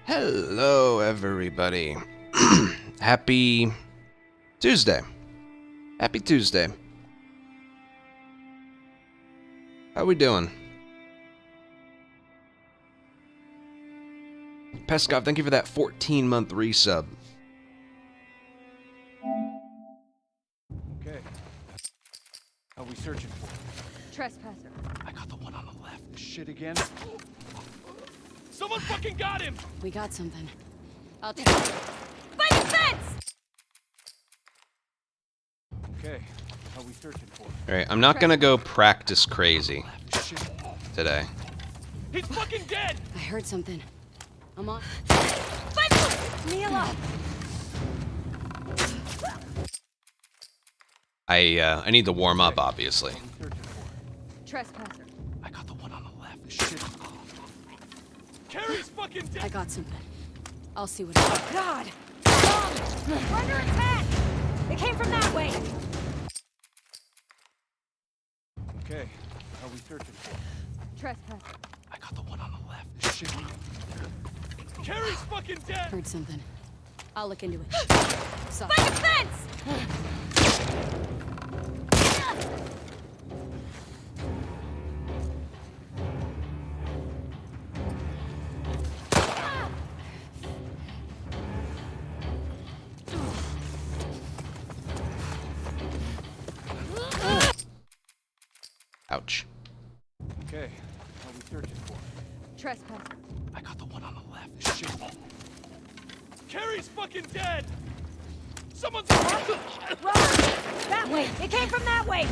Hello, everybody. Happy Tuesday. Happy Tuesday. How we doing? Peskov, thank you for that 14-month resub. Okay. How are we searching for? Trespasser. I got the one on the left. Shit again? Someone fucking got him! We got something. I'll take it. By the fence! Okay. How are we searching for? Alright, I'm not gonna go practice crazy today. He's fucking dead! I heard something. I'm on. Leave me alone! I need to warm up, obviously. How are we searching for? Trespasser. I got the one on the left. Shit. Carrie's fucking dead! I got something. I'll see what. Oh God! We're under attack! They came from that way. Okay. How are we searching for? Trespasser. I got the one on the left. Shit. Carrie's fucking dead! Heard something. I'll look into it. By the fence! Ouch. Okay. How are we searching for? Trespasser. I got the one on the left. Shit. Carrie's fucking dead! Someone's Run! That way! It came from that way!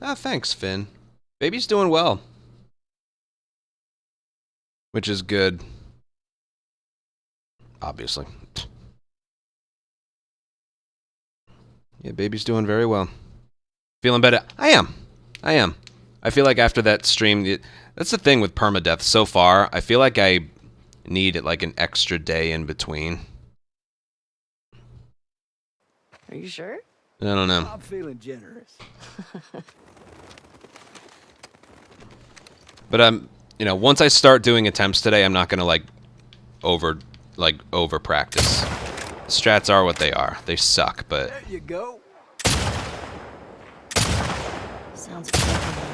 Ah, thanks, Finn. Baby's doing well. Which is good. Obviously. Yeah, baby's doing very well. Feeling better? I am. I feel like after that stream, That's the thing with permadeath so far. I feel like I need like an extra day in between. Are you sure? I don't know. I'm feeling generous. But you know, once I start doing attempts today, I'm not gonna like over practice. The strats are what they are. They suck, but There you go. Sounds exciting.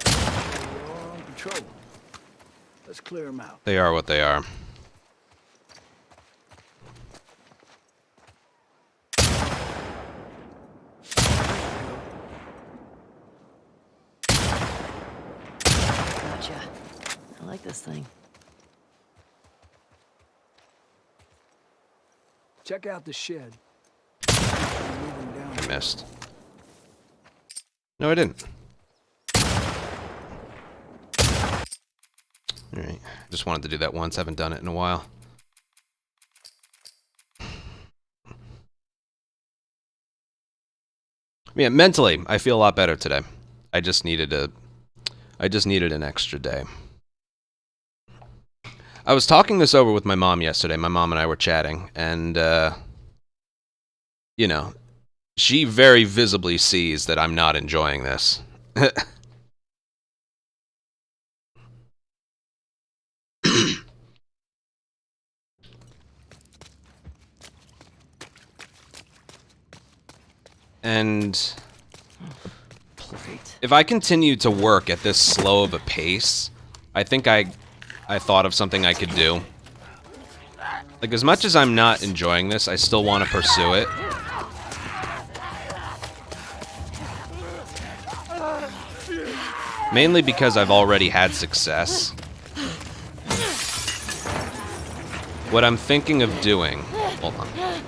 You're on patrol. Let's clear them out. they are what they are. Gotcha. I like this thing. Check out the shed. I missed. No, I didn't. Alright. Just wanted to do that once. Haven't done it in a while. Yeah, mentally, I feel a lot better today. I just needed an extra day. I was talking this over with my mom yesterday. My mom and I were chatting, and you know, she very visibly sees that I'm not enjoying this. And if I continue to work at this slow of a pace, I think I thought of something I could do. Like, as much as I'm not enjoying this, I still want to pursue it. Mainly because I've already had success. What I'm thinking of doing... Hold on. Man,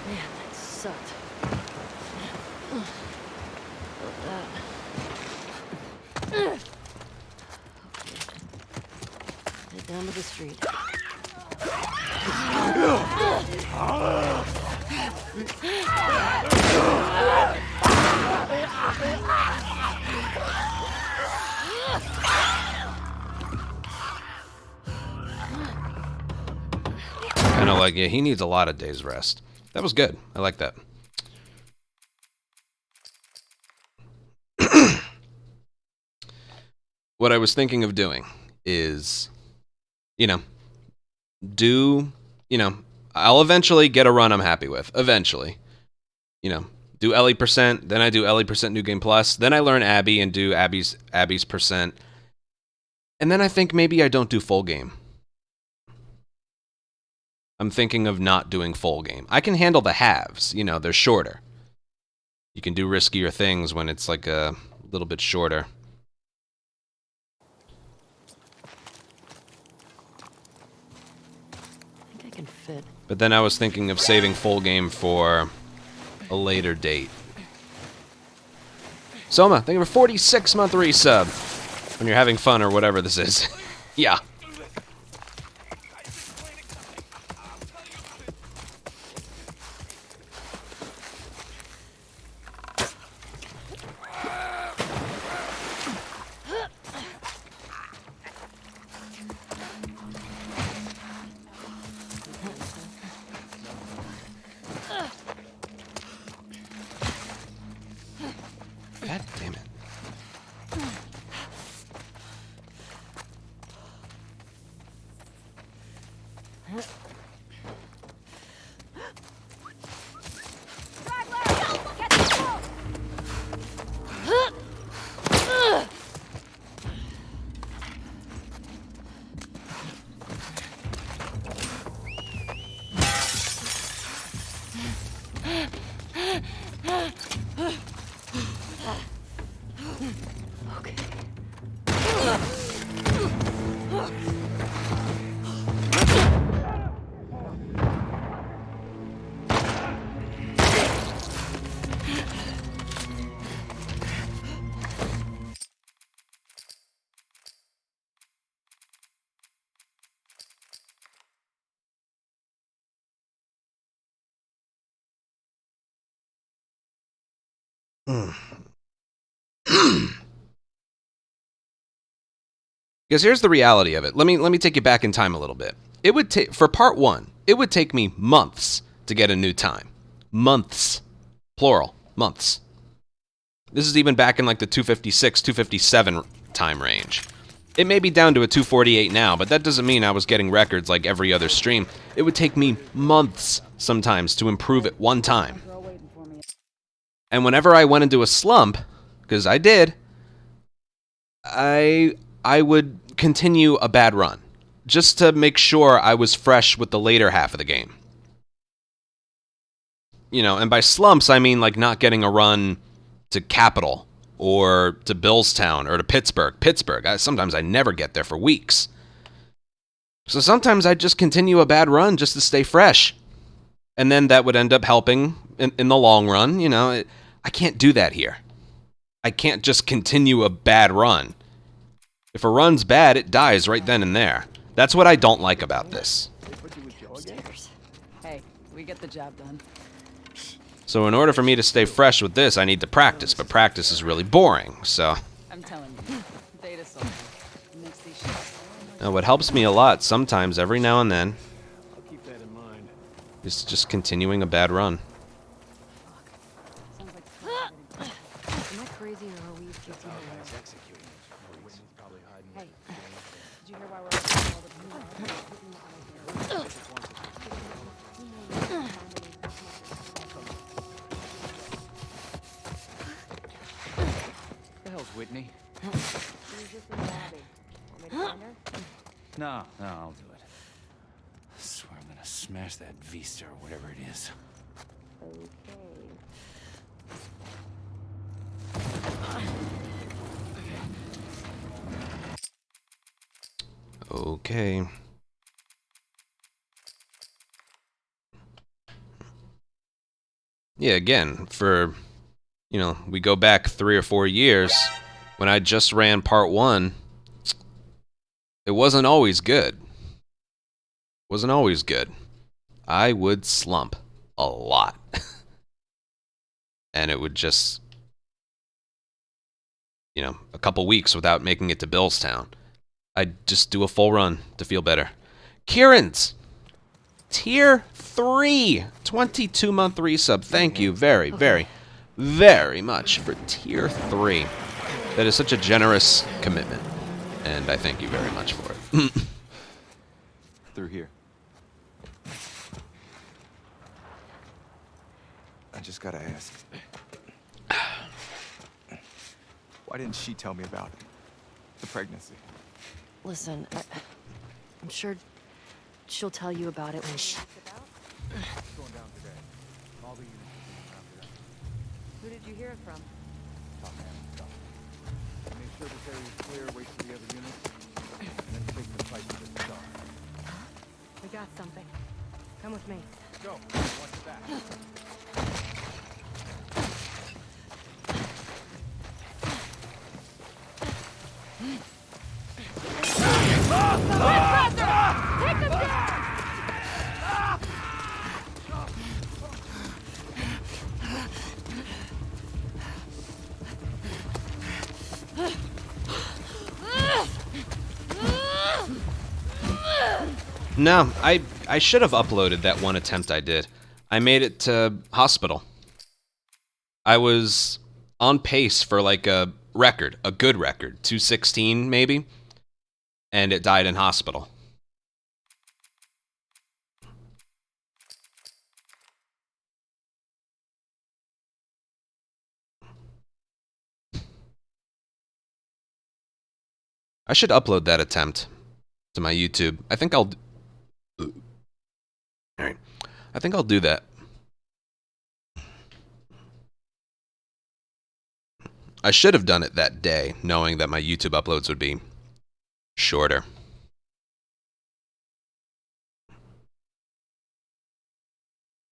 that sucked. Felt that. Okay. Head down to the street. Kind of like, yeah, he needs a lot of days rest. That was good. I like that. What I was thinking of doing is, you know, I'll eventually get a run I'm happy with. Eventually. You know, do Ellie percent, then I do Ellie percent New Game Plus, then I learn Abby and do Abby's percent. And then I think maybe I don't do full game. I'm thinking of not doing full game. I can handle the halves, you know, they're shorter. You can do riskier things when it's like a little bit shorter. I think I can fit. But then I was thinking of saving full game for a later date. Soma, thank you for 46-month resub. When you're having fun or whatever this is. Yeah. God damn it. Okay. Because here's the reality of it. Let me take you back in time a little bit. It would take, for part 1, it would take me months to get a new time. Months. Plural. Months. This is even back in like the 256, 257 time range. It may be down to a 248 now, but that doesn't mean I was getting records like every other stream. It would take me months sometimes to improve it one time. And whenever I went into a slump, because I did, I would continue a bad run, just to make sure I was fresh with the later half of the game. You know, and by slumps, I mean like not getting a run to Capital, or to Billstown, or to Pittsburgh. Sometimes I never get there for weeks. So sometimes I'd just continue a bad run just to stay fresh. And then that would end up helping in the long run. You know, I can't do that here. I can't just continue a bad run. If a run's bad, it dies right then and there. That's what I don't like about this. Upstairs. Hey, we get the job done. So in order for me to stay fresh with this, I need to practice, but practice is really boring, so... I'm telling you, data solving makes these shots. Now, what helps me a lot, sometimes, every now and then, I'll keep that in mind. is just continuing a bad run. Sounds like am I crazy or are we just Hey, did you hear why The hell's Whitney? No, I'll do it. I swear I'm gonna smash that Vista or whatever it is. Okay. Yeah, again, for, you know, we go back 3 or 4 years, when I just ran part 1, it wasn't always good. Wasn't always good. I would slump a lot. And it would just, you know, a couple weeks without making it to Billstown. I'd just do a full run to feel better. Kieran's Tier 3 22-month resub. Thank you very, very, very much for Tier 3. That is such a generous commitment. And I thank you very much for it. Through here. I just gotta ask. Why didn't she tell me about it? The pregnancy. Listen, I'm sure she'll tell you about it when she... Going down today. All the units are going down today. Who did you hear it from? Top man, top. Make sure this area is clear, wait for the other units, and then take the fight to the start. We got something. Come with me. Go. Watch your back. Take him down! No, I should have uploaded that one attempt I did. I made it to hospital. I was on pace for like a record, a good record, 216 maybe, and it died in hospital. I should upload that attempt to my YouTube. I think I'll... Alright. I think I'll do that. I should have done it that day, knowing that my YouTube uploads would be shorter.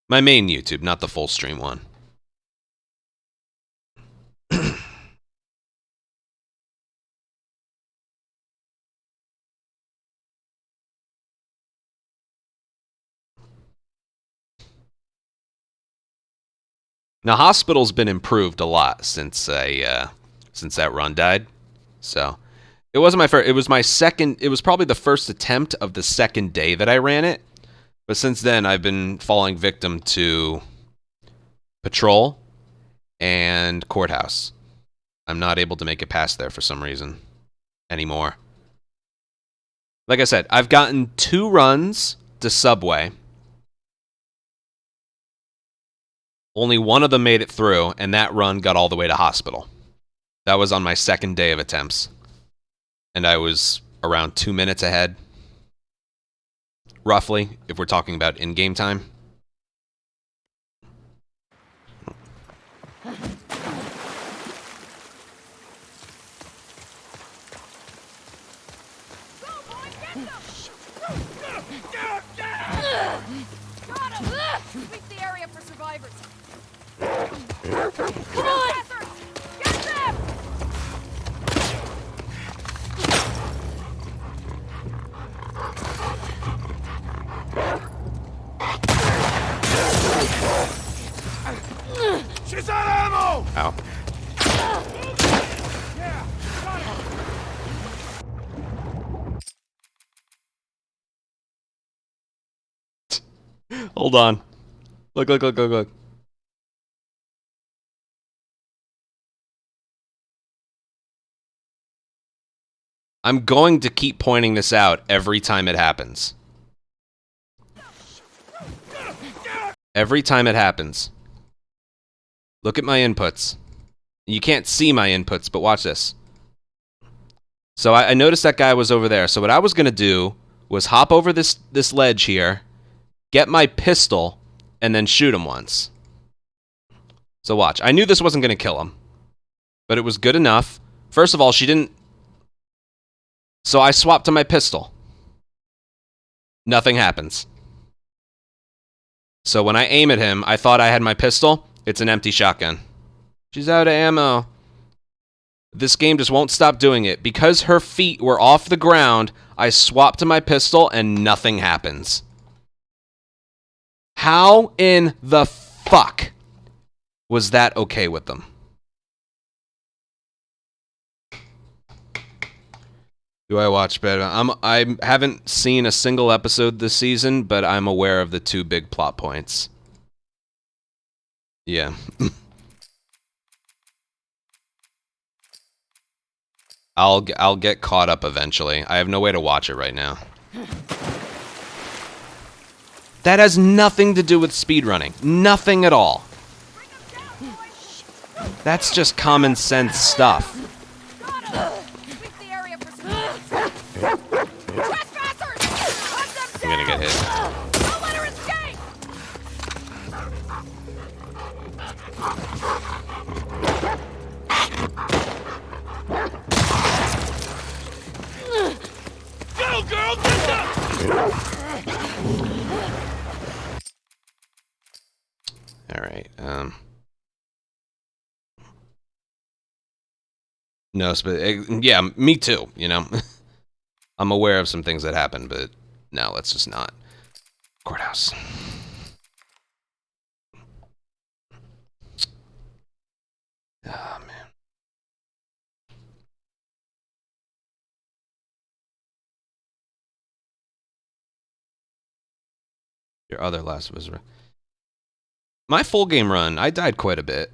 My main YouTube, not the full stream one. Now, hospital's been improved a lot since that run died. So, It wasn't my first. It was my second. It was probably the first attempt of the second day that I ran it. But since then, I've been falling victim to patrol and courthouse. I'm not able to make it past there for some reason anymore. Like I said, I've gotten 2 runs to Subway. Only one of them made it through, and that run got all the way to hospital. That was on my second day of attempts. And I was around 2 minutes ahead. Roughly, if we're talking about in-game time. Got him! Sweep the area for survivors. Come on! Get them! She's out of ammo! Ow. Yeah, got it. Hold on. Look, look, look, look, look. I'm going to keep pointing this out every time it happens. Every time it happens. Look at my inputs. You can't see my inputs, but watch this. So I noticed that guy was over there. So what I was going to do was hop over this ledge here, get my pistol, and then shoot him once. So watch. I knew this wasn't going to kill him, but it was good enough. First of all, she didn't... So I swapped to my pistol. Nothing happens. So when I aim at him, I thought I had my pistol. It's an empty shotgun. She's out of ammo. This game just won't stop doing it. Because her feet were off the ground, I swapped to my pistol and nothing happens. How in the fuck was that okay with them? Do I watch better? I haven't seen a single episode this season, but I'm aware of the 2 big plot points. Yeah. I'll get caught up eventually. I have no way to watch it right now. That has nothing to do with speedrunning. Nothing at all. That's just common sense stuff. I'm gonna get hit. Don't let her escape! Go, girl! Get up! All right. No, yeah, me too. You know, I'm aware of some things that happened, but no, let's just not. Courthouse. Oh man. Your other Last of Us. My full game run, I died quite a bit.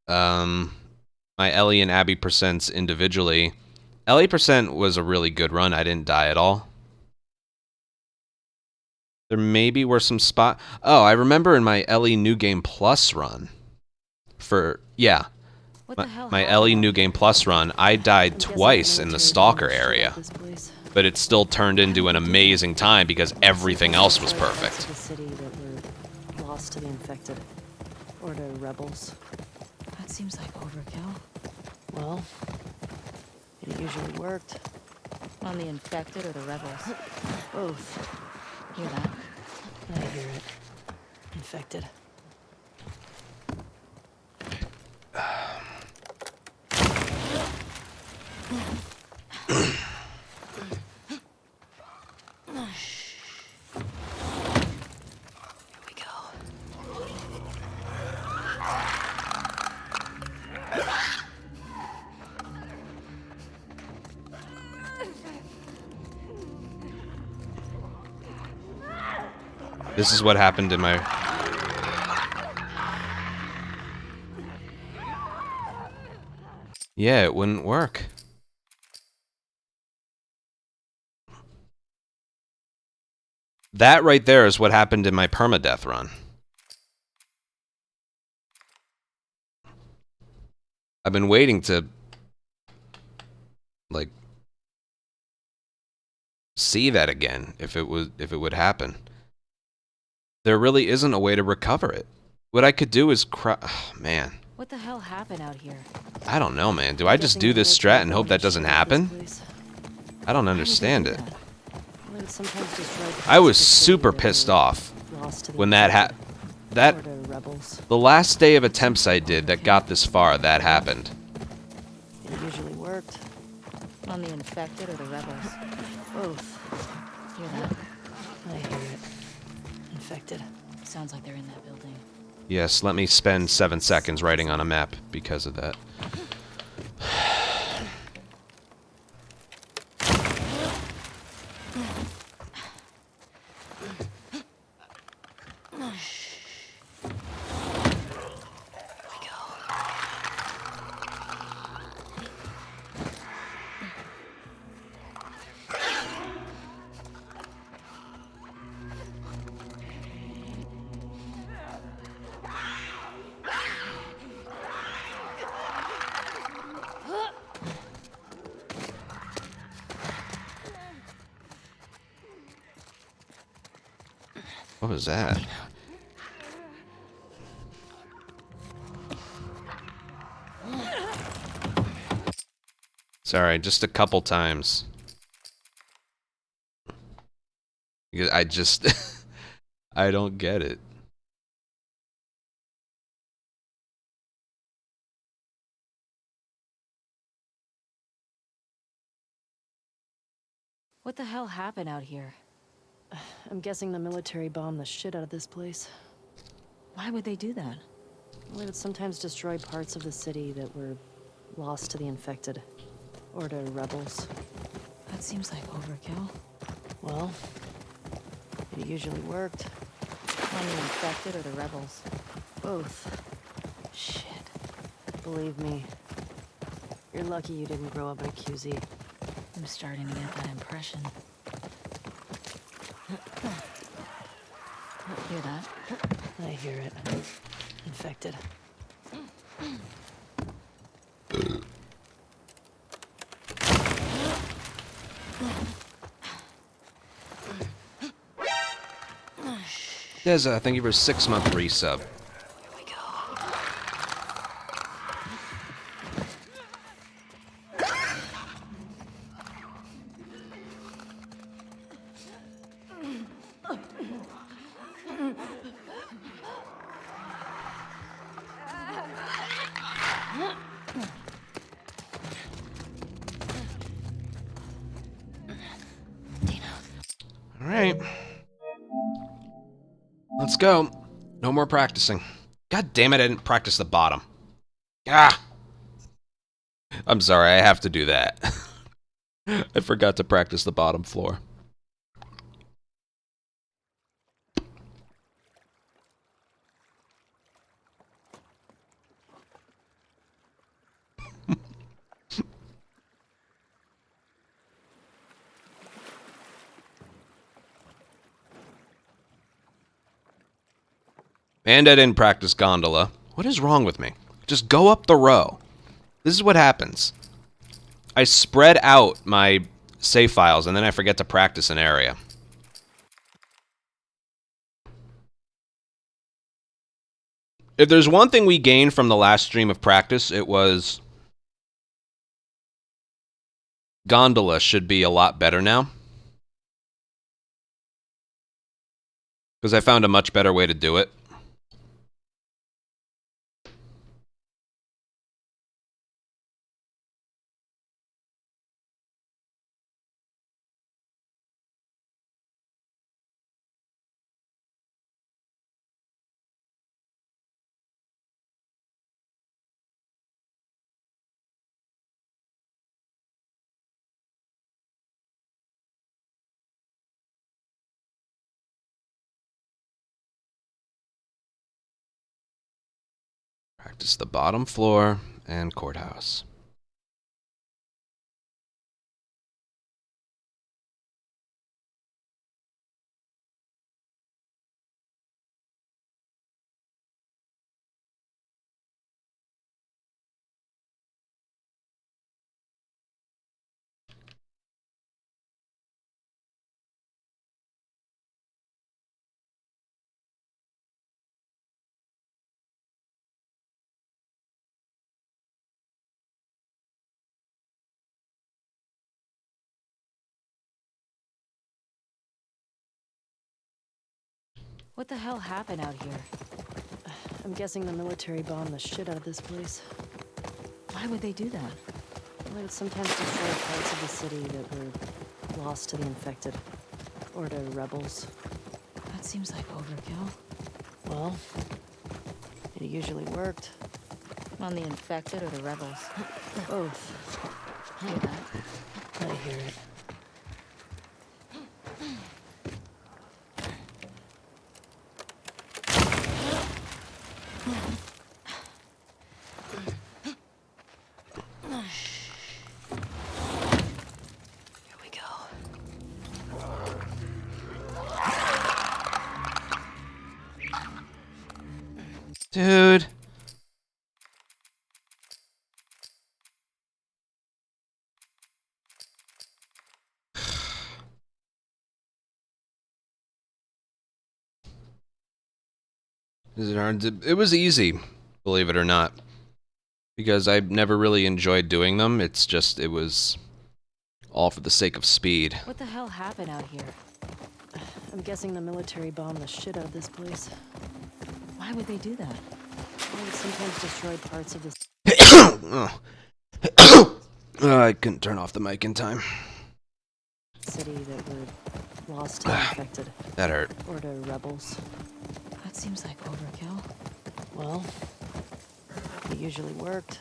My Ellie and Abby percents individually. Ellie percent was a really good run. I didn't die at all. There maybe were some spot. Oh, I remember in my Ellie New Game Plus run. Yeah. My Ellie New Game Plus run, I died twice in the Stalker area. But it still turned into an amazing time because everything else was perfect. The city that were lost to the infected. Or to rebels. That seems like overkill. Well, it usually worked. On the infected or the rebels? Both. Hear that? I hear it. Infected. This is what happened in my... Yeah, it wouldn't work. That right there is what happened in my permadeath run. I've been waiting to, like, see that again if it would happen. There really isn't a way to recover it. What I could do is man. What the hell happened out here? I don't know, man. Do I just do this strat and hope that doesn't happen? I don't understand it. I was super pissed off when that the last day of attempts I did that got this far, that happened. It usually worked. On the infected or the rebels? Both. Hear that? I hear it. Infected. Sounds like they're in that building. Yes, let me spend 7 seconds writing on a map because of that. What was that? Sorry, just a couple times. Because I just... I don't get it. What the hell happened out here? I'm guessing the military bombed the shit out of this place. Why would they do that? They would sometimes destroy parts of the city that were lost to the infected. Or to rebels. That seems like overkill. Well, it usually worked. On the infected or the rebels? Both. Shit. Believe me, you're lucky you didn't grow up in a QZ. I'm starting to get that impression. Hear that? I hear it. Infected. Deza, thank you for a 6-month resub. Here we go. All right. Let's go. No more practicing. God damn it, I didn't practice the bottom. Ah! I'm sorry, I have to do that. I forgot to practice the bottom floor. And I didn't practice gondola. What is wrong with me? Just go up the row. This is what happens. I spread out my save files and then I forget to practice an area. If there's one thing we gained from the last stream of practice, it was gondola should be a lot better now. Because I found a much better way to do it. Practice the bottom floor and courthouse. What the hell happened out here? I'm guessing the military bombed the shit out of this place. Why would they do that? They would sometimes destroy parts of the city that were lost to the infected. Or to rebels. That seems like overkill. Well, it usually worked. On the infected or the rebels? Both. Hear that? I hear it. Here we go. Dude. Is it hard to, it was easy, believe it or not. Because I never really enjoyed doing them. It's just, it was all for the sake of speed. What the hell happened out here? I'm guessing the military bombed the shit out of this place. Why would they do that? They would sometimes destroy parts of this I couldn't turn off the mic in time. city that were lost to the infected. That hurt. Or to rebels. That seems like overkill. Well, it usually worked.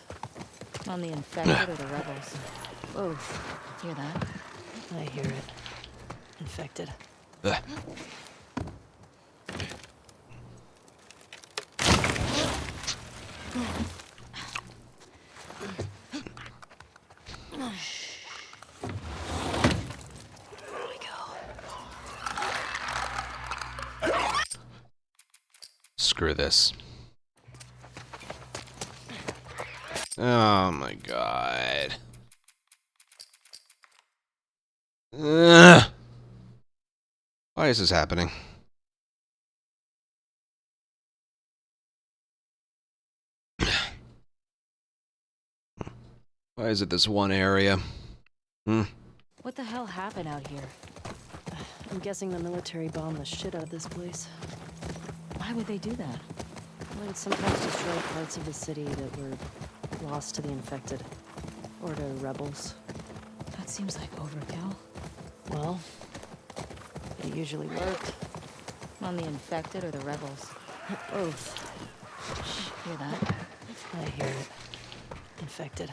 On the infected or the rebels? Both. Hear that? I hear it. Infected. Ugh. There we go. Screw this. Oh my god. Ugh. Why is this happening? Why is it this one area? What the hell happened out here? I'm guessing the military bombed the shit out of this place. Why would they do that? They would sometimes destroy parts of the city that were lost to the infected. Or to rebels. That seems like overkill. Well, it usually worked. On the infected or the rebels? Both. Hear that? I hear it. Infected.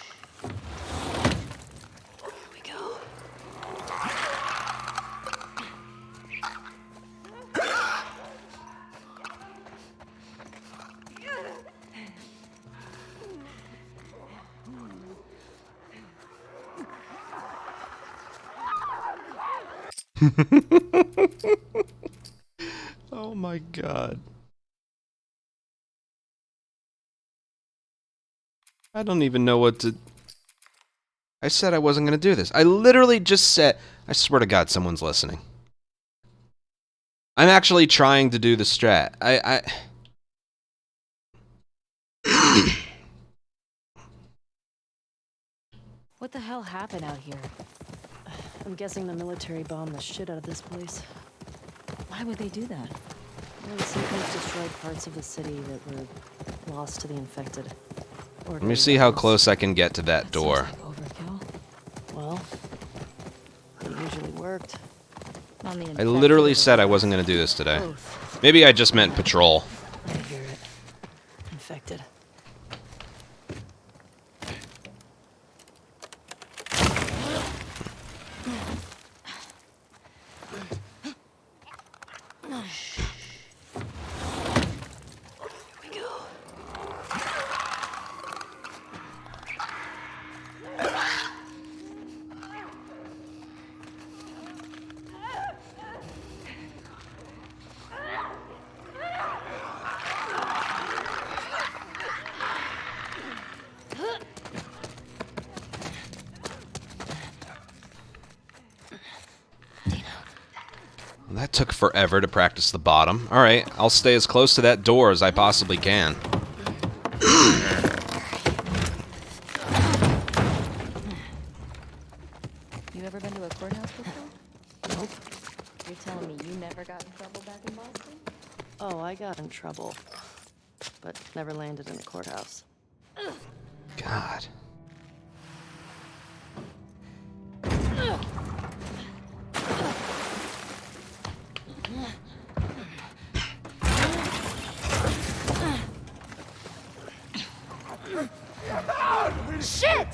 Here we go. Oh my god. I don't even know what to... I said I wasn't going to do this. I literally just said... I swear to God, someone's listening. I'm actually trying to do the strat. What the hell happened out here? I'm guessing the military bombed the shit out of this place. Why would they do that? They would sometimes destroy parts of the city that were lost to the infected. Or Let me see how rebels. close I can get to that That door. seems like overkill. Well, it usually worked. On the I infected literally or the said I rebels? wasn't going to do this today. Both. Maybe I just meant patrol. I hear it. Infected. That took forever to practice the bottom. Alright, I'll stay as close to that door as I possibly can. You ever been to a courthouse before? Nope. You're telling me you never got in trouble back in Boston? Oh, I got in trouble, but never landed in a courthouse. God. Shit!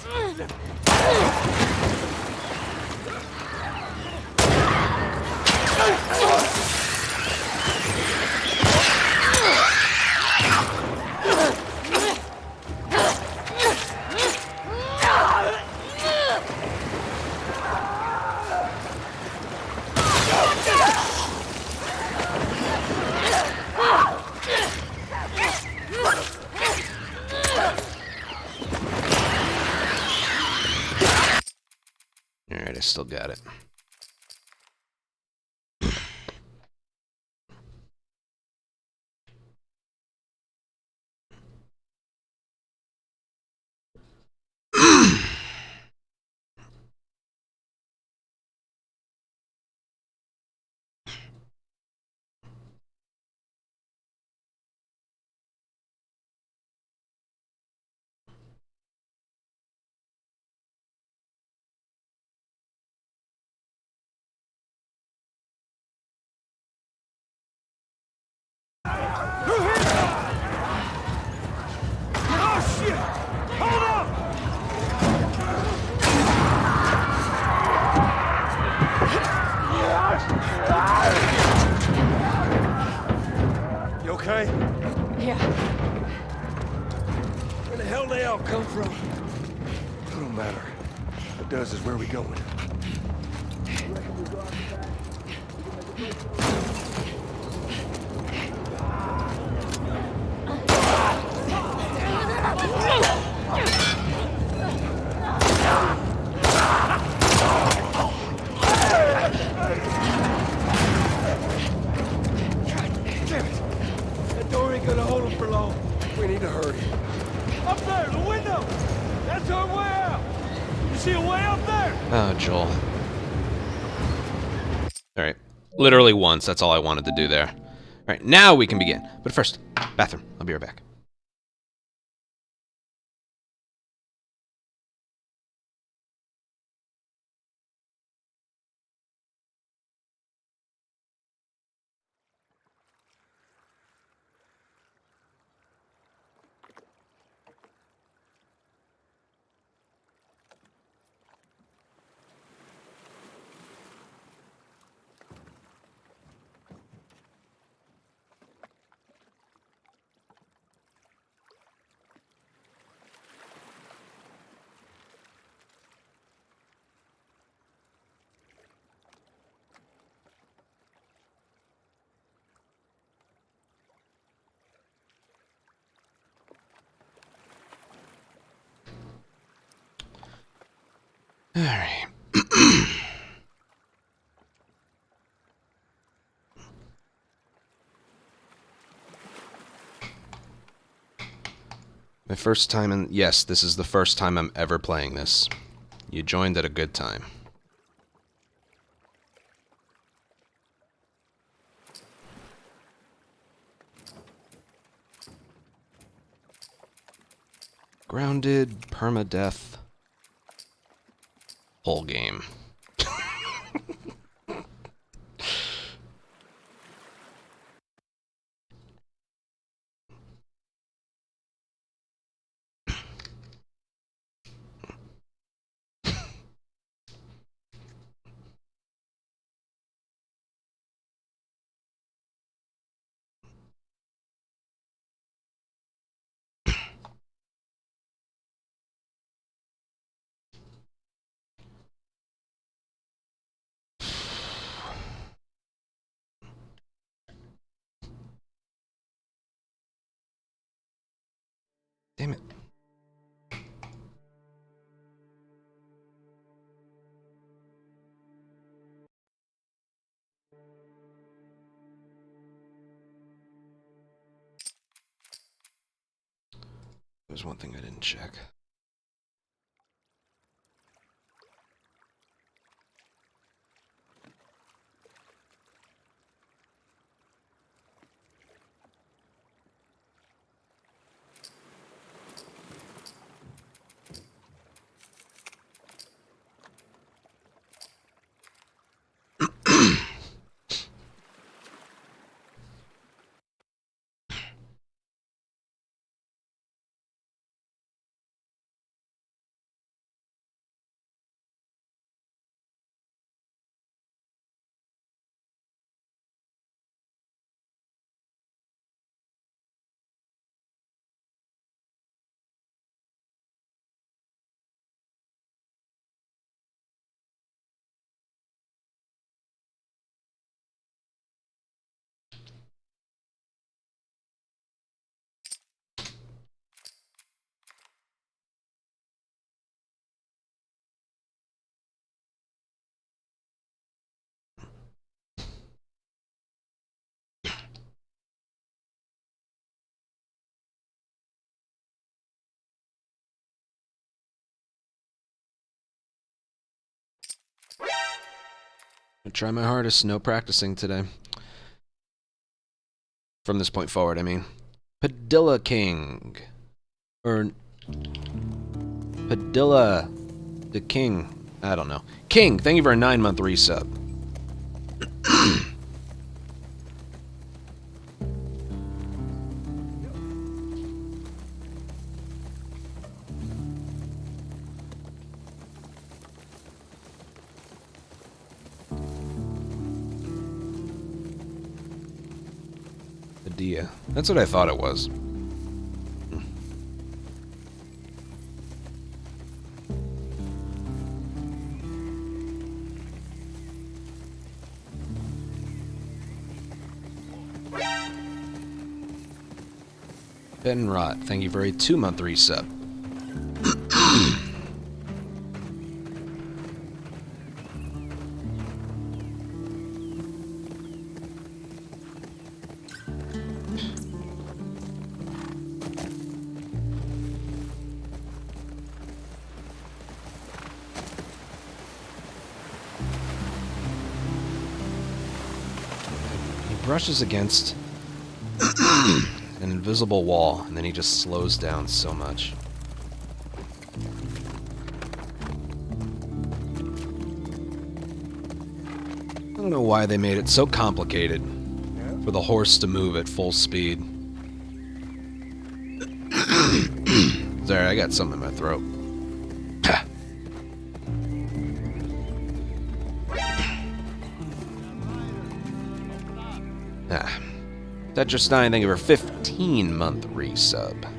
Alright, I still got it. Oh shit! Hold up! You okay? Yeah. Where the hell they all come from? It don't matter. What does is where we going. Damn it! That door ain't gonna hold them for long. We need to hurry. Up there, the window! That's our way out! You see a way up there? Oh, Joel. Alright. Literally once, that's all I wanted to do there. Alright, now we can begin. But first, bathroom. I'll be right back. Alright. My first time in... Yes, this is the first time I'm ever playing this. You joined at a good time. Grounded, permadeath, whole game. Damn it. There's one thing I didn't check. I try my hardest, no practicing today. From this point forward, I mean. Padilla King. Or... Padilla... the King. I don't know. King, thank you for a 9-month resub. Padilla. That's what I thought it was. Ben Rot, thank you for a 2-month resub. He brushes against an invisible wall, and then he just slows down so much. I don't know why they made it so complicated for the horse to move at full speed. Sorry, I got something in my throat. Tetris 9, thank you for 15-month resub.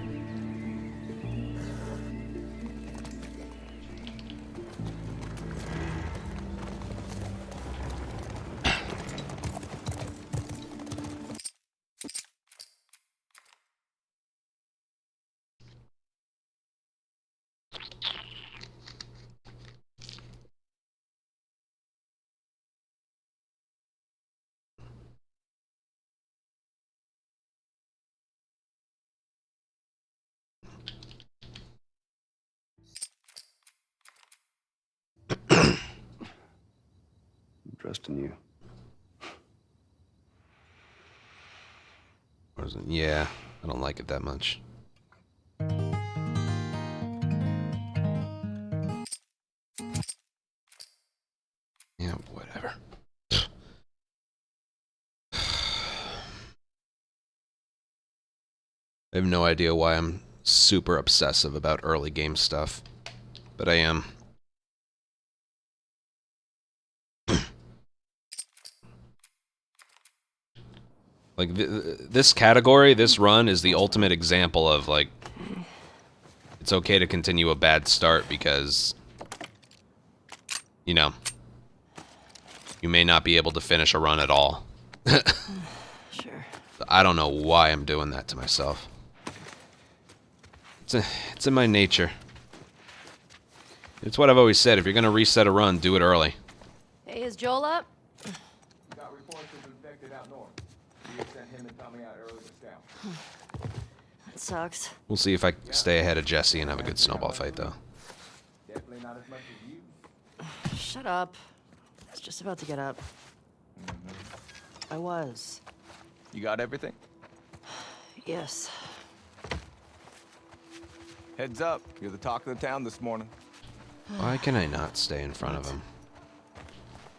Trusting you. Yeah, I don't like it that much. Yeah, whatever. I have no idea why I'm super obsessive about early game stuff, but I am. Like, this category, this run, is the ultimate example of, like, it's okay to continue a bad start because, you know, you may not be able to finish a run at all. Sure. I don't know why I'm doing that to myself. It's in my nature. It's what I've always said. If you're going to reset a run, do it early. Hey, is Joel up? Got reports of infected out north. You sent him and Tommy out early to scout. It sucks. We'll see if I stay ahead of Jesse and have a good snowball fight, though. Definitely not as much as you. Shut up. I was just about to get up. I was. You got everything? Yes. Heads up, you're the talk of the town this morning. Why can I not stay in front of him?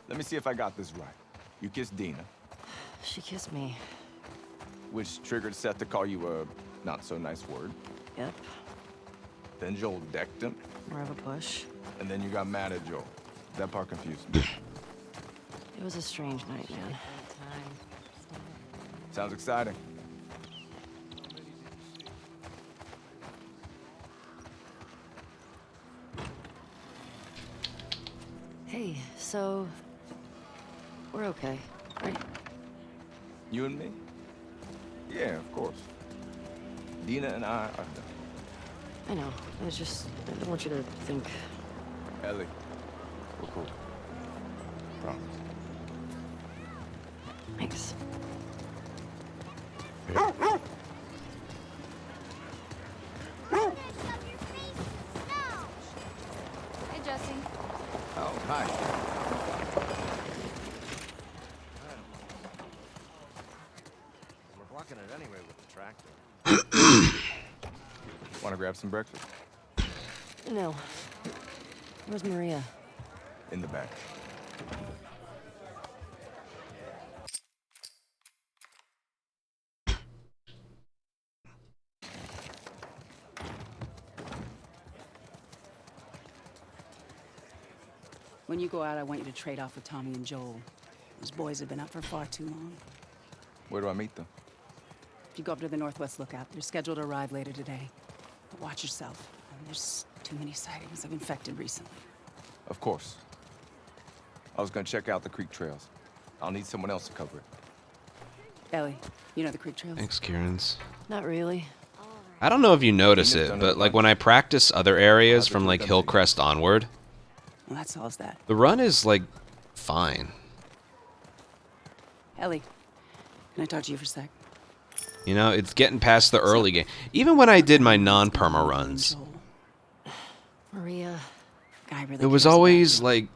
Let me see if I got this right. You kissed Dina, She kissed me. which triggered Seth to call you a not-so-nice word. Yep. Then Joel decked him, More of a push. and then you got mad at Joel. That part confused me. It was a strange night, man. Sounds exciting. Hey, so... We're okay, right? You and me? Yeah, of course. Dina and I are done. I know. I don't want you to think... Ellie, we're cool. Promise. Thanks. Hey, Jesse. Oh, hi. We're blocking it anyway with the tractor. Want to grab some breakfast? No. Where's Maria? In the back. When you go out, I want you to trade off with Tommy and Joel. Those boys have been up for far too long. Where do I meet them? If you go up to the Northwest Lookout, they're scheduled to arrive later today. But watch yourself. There's too many sightings of infected recently. Of course. I was gonna check out the creek trails. I'll need someone else to cover it. Ellie, you know the creek trails? Thanks, Kieran's. Not really. I don't know if you notice it, but like when I practice other areas from like Hillcrest onward, Well, that solves that. the run is like fine. Ellie, can I talk to you for a sec? You know, it's getting past the early game. Even when I did my non-perma runs, Joel, Maria, guy really it was cares about always you, like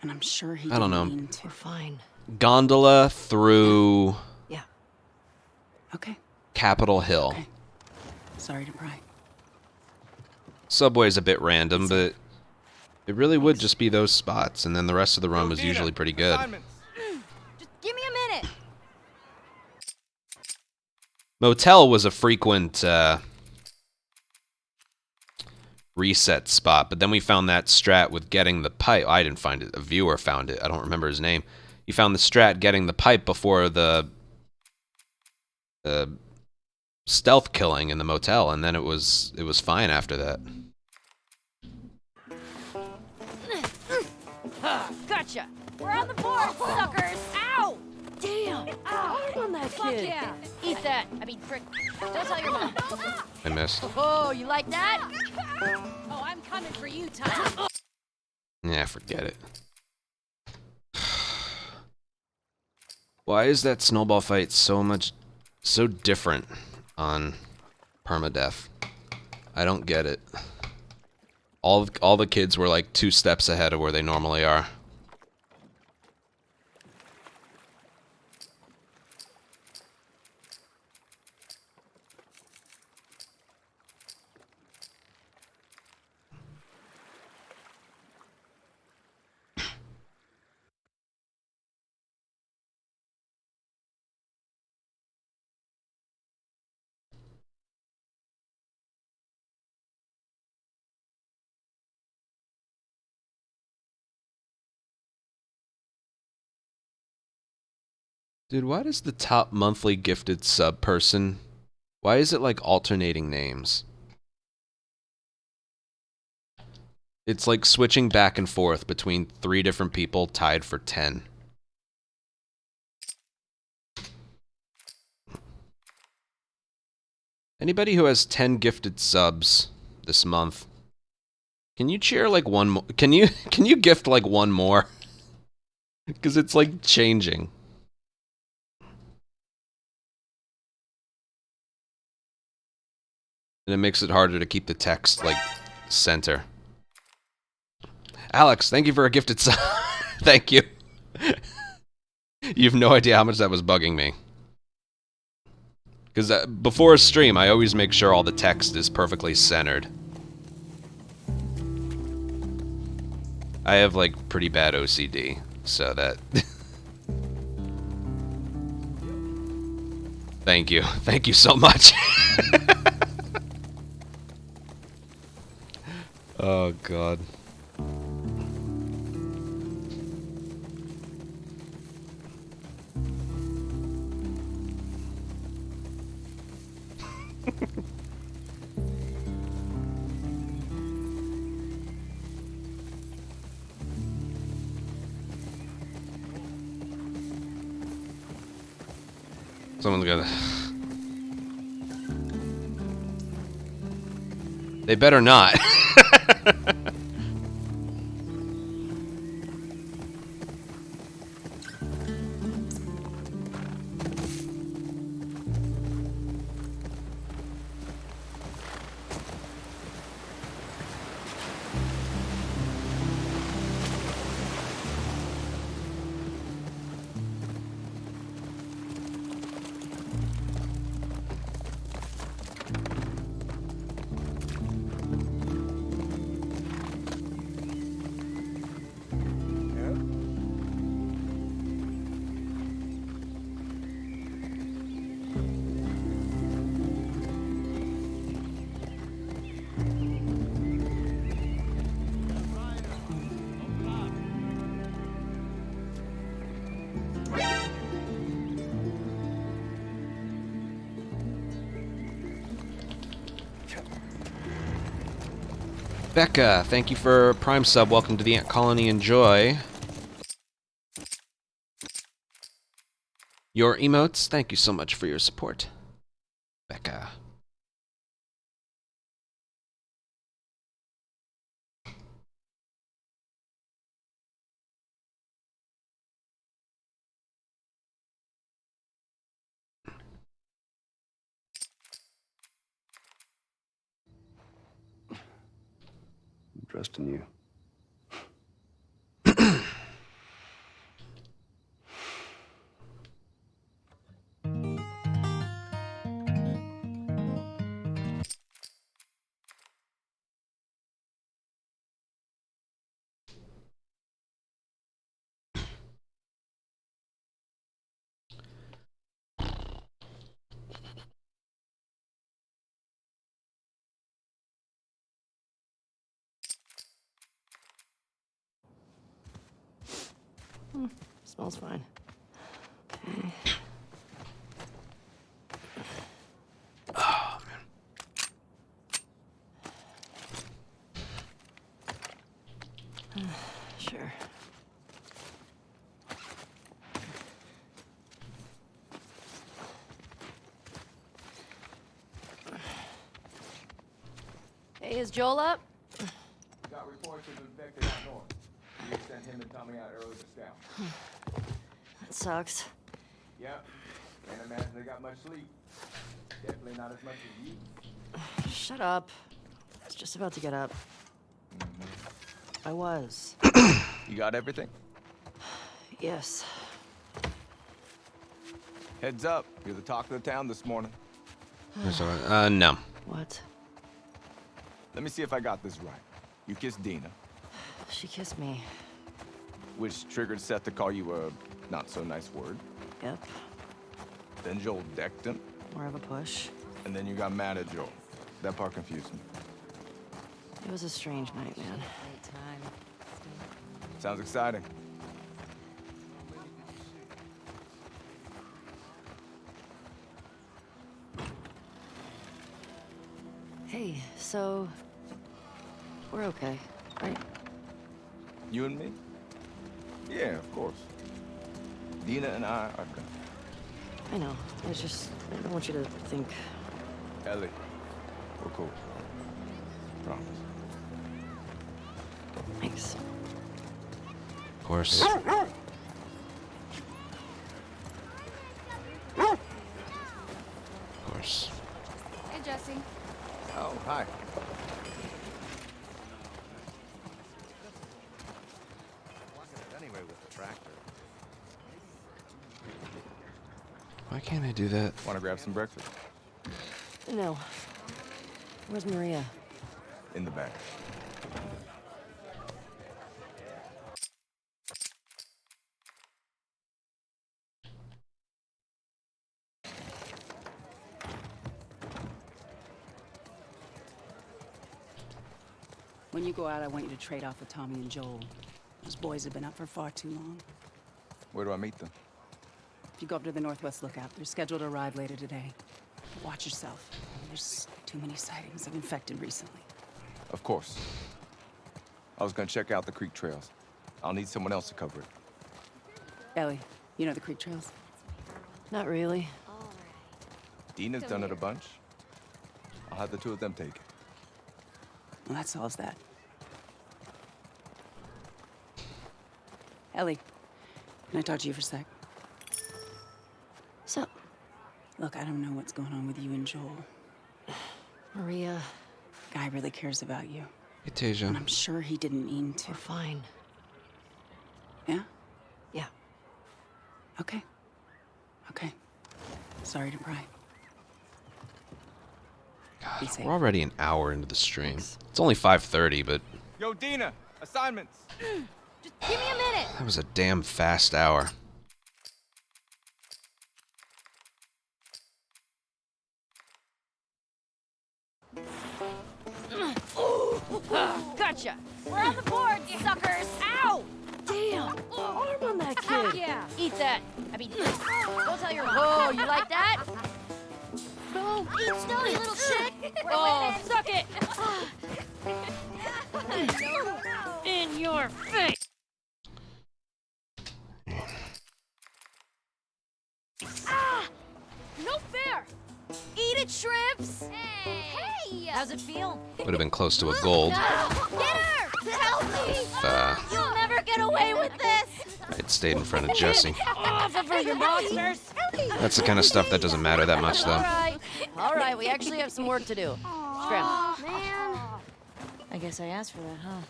and I'm sure he I don't didn't know. mean to. we're fine. gondola through Yeah. Okay, Capitol Hill. okay. Sorry to pry. Subway's a bit random, but it really would just be those spots, and then the rest of the run was usually pretty good. Just give me a minute. Motel was a frequent reset spot, but then we found that strat with getting the pipe. I didn't find it. A viewer found it. I don't remember his name. He found the strat getting the pipe before the stealth killing in the motel, and then it was fine after that. Gotcha. We're on the board, suckers. Ow! Damn! Ow! On that Fuck kid. yeah. Eat that. I mean, frick. Don't tell your mom. I missed. Oh, you like that? Oh, I'm coming for you, Tom. Yeah, forget it. Why is that snowball fight so different on Permadeath? I don't get it. All the kids were like 2 steps ahead of where they normally are. Dude, why does the top monthly gifted sub person, why is it like alternating names? It's like switching back and forth between 3 different people tied for 10. Anybody who has 10 gifted subs this month, can you cheer like one more? Can you gift like one more? Because it's like changing. And it makes it harder to keep the text, like, center. Alex, thank you for a gifted sub. Thank you. You have no idea how much that was bugging me. Because before a stream, I always make sure all the text is perfectly centered. I have, like, pretty bad OCD, so that... Thank you. Thank you so much. Oh, God. Someone's got to... They better not. Becca, thank you for Prime sub. Welcome to the Ant Colony. Enjoy. Your emotes, thank you so much for your support. Becca. I'm trusting you. Smells fine. Okay. Oh, man. Sure. Hey, is Joel up? Got reports of infected out north. You sent him and Tommy out early to scout. That sucks. Yep. Can't imagine they got much sleep. Definitely not as much as you. Shut up. I was just about to get up. I was. You got everything? Yes. Heads up. You're the talk of the town this morning. No. What? Let me see if I got this right. You kissed Dina, She kissed me. which triggered Seth to call you a not-so-nice word. Yep. Then Joel decked him, More of a push. and then you got mad at Joel. That part confused me. It was a strange night, man. Great time. Sounds exciting. Hey, so... We're okay, right? You and me? Yeah, of course. Dina and I are done. I know. I don't want you to think... Ellie, we're cool. Promise. Thanks. Of course. Hey, Of course. Jesse. Oh, hi. Anyway, with the tractor. Why can't I do that? Want to grab some breakfast? No. Where's Maria? In the back. When you go out, I want you to trade off with Tommy and Joel. Those boys have been up for far too long. Where do I meet them? If you go up to the Northwest Lookout, they're scheduled to arrive later today. But watch yourself. There's too many sightings of infected recently. Of course. I was gonna check out the creek trails. I'll need someone else to cover it. Ellie, you know the creek trails? Not really. Dina's done it a bunch. I'll have the two of them take it. Well, that solves that. Ellie, can I talk to you for a sec? So, Look, I don't know what's going on with you and Joel. Maria, Guy really cares about you. Hey, Tasia. And I'm sure he didn't mean to. we're fine. Yeah? Yeah. Okay. Okay. Sorry to pry. Be safe. We're already an hour into the stream. It's only 5:30, but Yo, Dina! Assignments! Just give me a minute. that was a damn fast hour. Gotcha. We're on the board, suckers. Ow! Damn! Arm on that Heck kid! yeah. Eat that. I mean, go tell your mom. Oh, you like that? No! Eat snow, you little shit. Oh, suck it. In your face! Ah! No fair. Eat it, shrimps. Hey. How's it feel? Would have been close to a gold. Get her! Help me! If You'll never get away with this. I'd stayed in front of Jesse. Off of her, you monsters! That's the kind of stuff that doesn't matter that much, though. All right, we actually have some work to do. Scram. Man. I guess I asked for that, huh?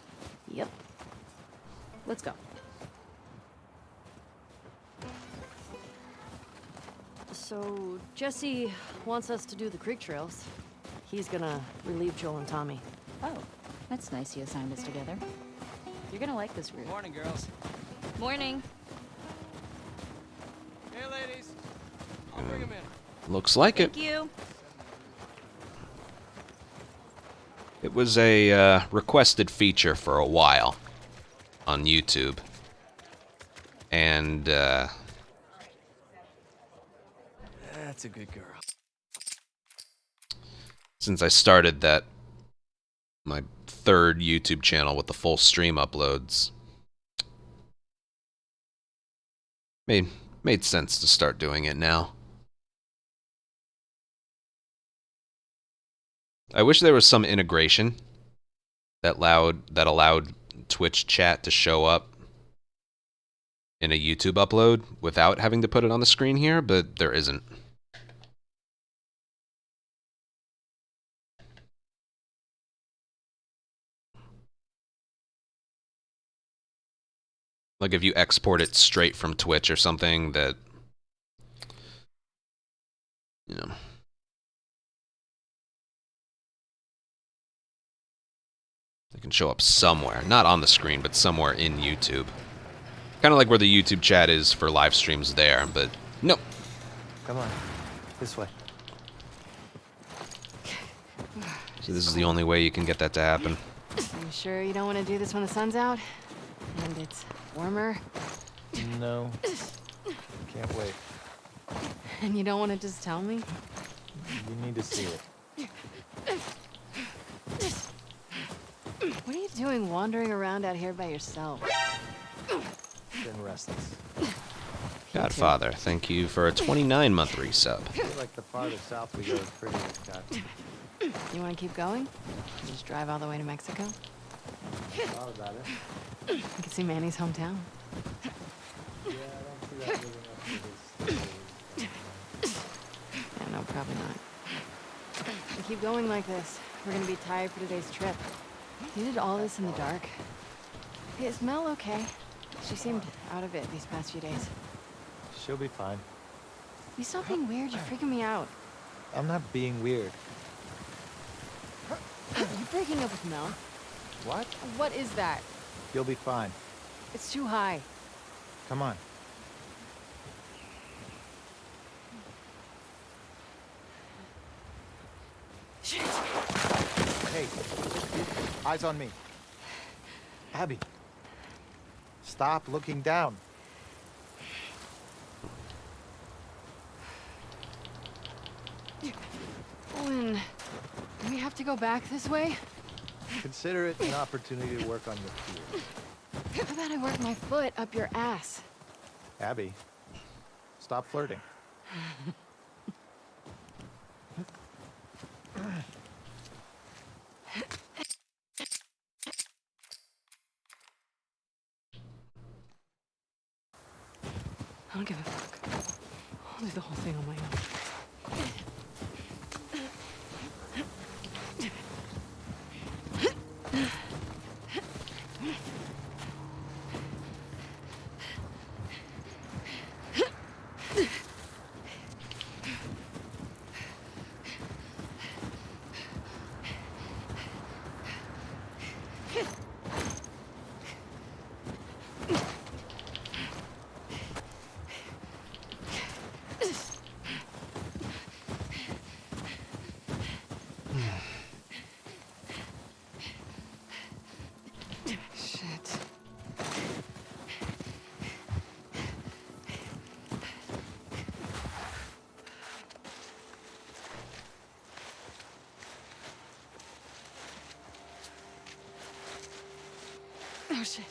Yep. Let's go. So, Jesse wants us to do the creek trails. He's gonna relieve Joel and Tommy. Oh, that's nice you assigned us together. You're gonna like this route. Morning, girls. Morning. Hey, ladies. I'll bring them in. Looks like it. Thank you. It was a requested feature for a while on YouTube. And, That's a good girl. since I started that, my third YouTube channel with the full stream uploads, made sense to start doing it now. I wish there was some integration that allowed Twitch chat to show up in a YouTube upload without having to put it on the screen here, but there isn't. Like if you export it straight from Twitch or something, that, you know, it can show up somewhere, not on the screen, but somewhere in YouTube. Kind of like where the YouTube chat is for live streams there, but nope. Come on, this way. So this is the only way you can get that to happen. You sure you don't want to do this when the sun's out? And it's warmer? No. Can't wait. And you don't want to just tell me? You need to see it. What are you doing wandering around out here by yourself? Been restless. Godfather, thank you for a 29-month resub. I feel like the farther south we go, the prettier it's got. You want to keep going? Just drive all the way to Mexico? Thought about it. You can see Manny's hometown. Yeah, I don't see that living up to his. Yeah, no, probably not. You keep going like this. We're gonna be tired for today's trip. You did all this in the dark. Hey, is Mel okay? She seemed out of it these past few days. She'll be fine. You stop being weird, you're freaking me out. I'm not being weird. You breaking up with Mel? What? What is that? You'll be fine. It's too high. Come on. Shit. Hey, eyes on me. Abby, stop looking down. Owen, do we have to go back this way? Consider it an opportunity to work on your fear. How about I work my foot up your ass? Abby, stop flirting. I don't give a fuck. I'll do the whole thing on my own. Shit. Oh shit.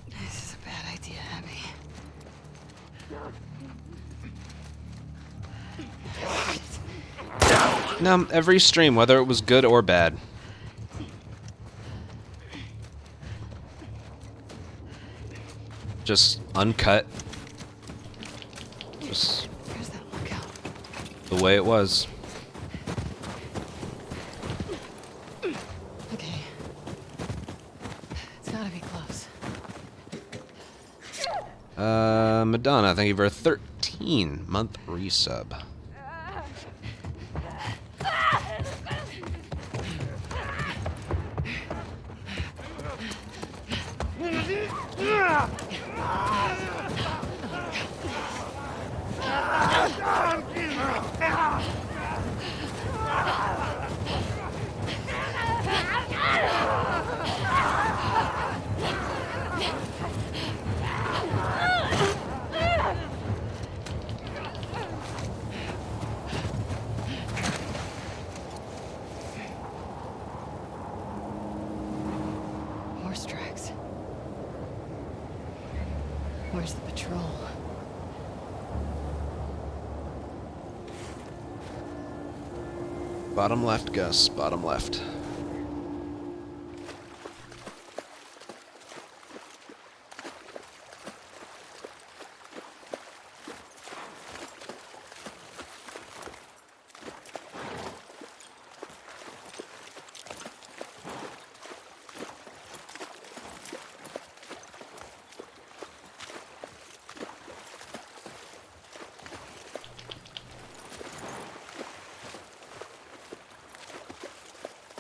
This is a bad idea, Abby. No, every stream, whether it was good or bad. Just uncut. Just Where's that lookout? the way it was. Okay. It's gotta be close. Madonna, thank you for a 13-month resub. Horse tracks. Where's the patrol? Bottom left, Gus. Bottom left.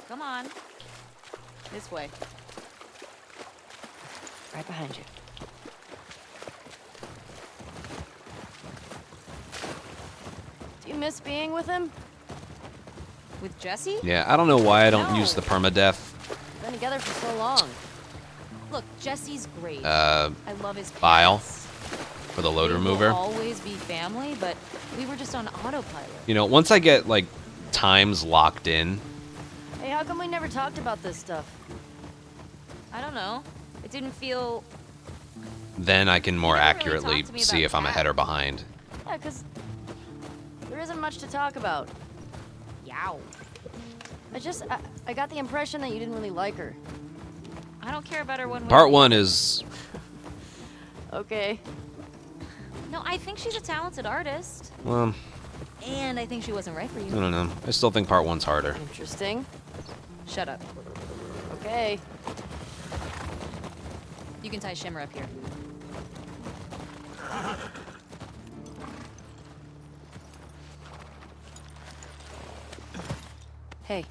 Come on. This way. Right behind you. Do you miss being with him? With Jesse? Yeah, I don't know why I don't No. use the permadeath. Been together for so long. Look, Jesse's great. Uh, I love his file parents. for the load We remover. will always be family, but we were just on autopilot. You know, once I get like times locked in, Hey, how come we never talked about this stuff? I don't know. It didn't feel... then I can more You never really accurately talked to me see about if I'm that. ahead or behind. Yeah, 'cause there isn't much to talk about. Yow. I got the impression that you didn't really like her. I don't care about her one way. Part or the 1 other. is Okay. No, I think she's a talented artist. well, And I think she wasn't right for I you. don't know. I still think part 1's harder. Interesting. Shut up. Okay. You can tie Shimmer up here. Hey,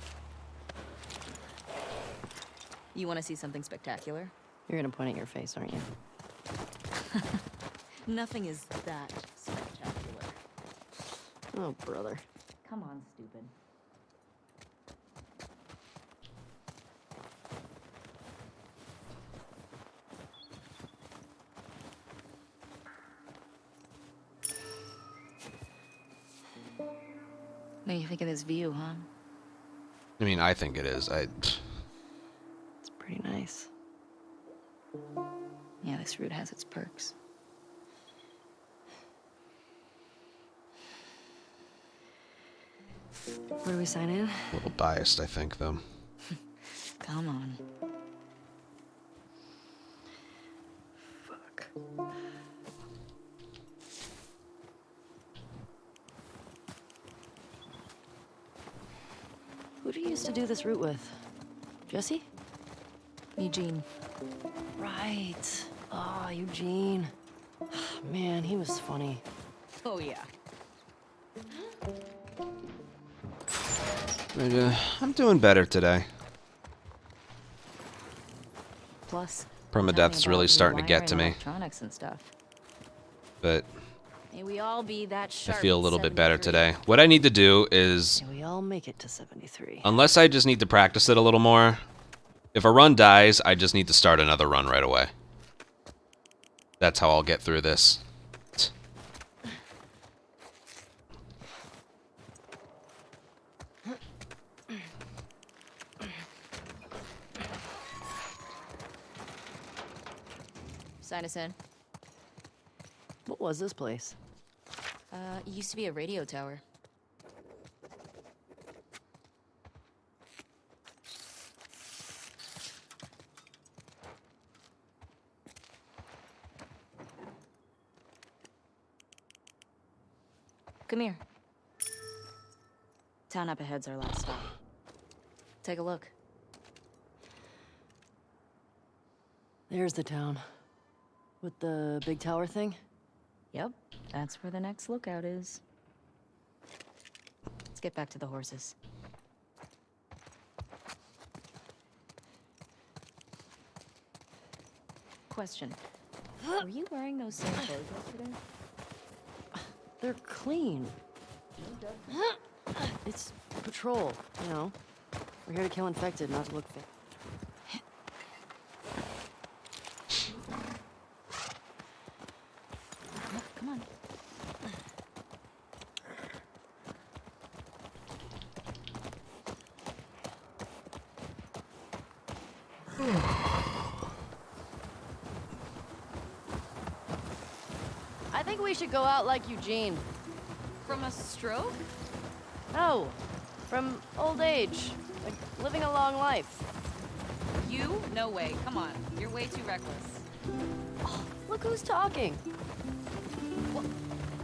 You want to see something spectacular? you're gonna point at your face, aren't you? Nothing is that spectacular. Oh, brother. Come on, stupid. What do you think of this view, huh? I mean, I think it is. It's pretty nice. Yeah, this route has its perks. Where do we sign in? a little biased, I think, though. Come on. Fuck. Who do you used to do this route with? Jesse? Eugene. Right. Oh, Eugene. Man, he was funny. Oh, yeah. I'm doing better today. Plus, Permadeath's really starting to get to me, electronics and stuff. but May we all be that I sharp. feel a at little bit better 73. today. What I need to do is, May we all make it to 73. unless I just need to practice it a little more, if a run dies, I just need to start another run right away. That's how I'll get through this. Sign us in. What was this place? It used to be a radio tower. Come here. Town up ahead's our last stop. Take a look. There's the town. With the big tower thing? Yep, that's where the next lookout is. Let's get back to the horses. Question. Were you wearing those same clothes yesterday? They're clean. It's patrol, you know. We're here to kill infected, not to look fake. Come on. I think we should go out like Eugene. From a stroke? No, from old age. Like living a long life. You? No way. Come on. You're way too reckless. Look who's talking.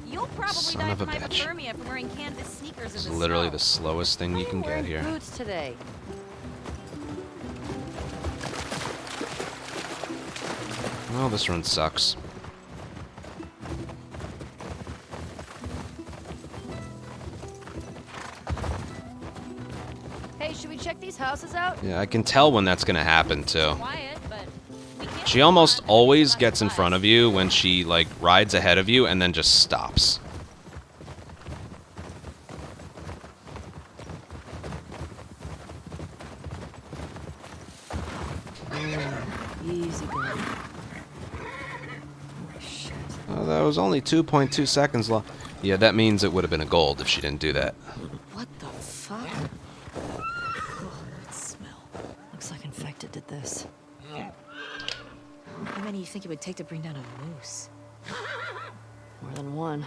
You'll probably Son die of a from bitch. hypothermia from wearing canvas sneakers in It's the literally snow. the slowest thing you can get Wearing here. boots today. Well, this run sucks. Hey, should we check these houses out? Yeah, I can tell when that's gonna happen too. Quiet, but we can't She almost always gets in front of you when she like rides ahead of you and then just stops. Shows only 2.2 seconds long. Yeah, that means it would have been a gold if she didn't do that. What the fuck? Oh, that smell. Looks like infected did this. How many do you think it would take to bring down a moose? More than one.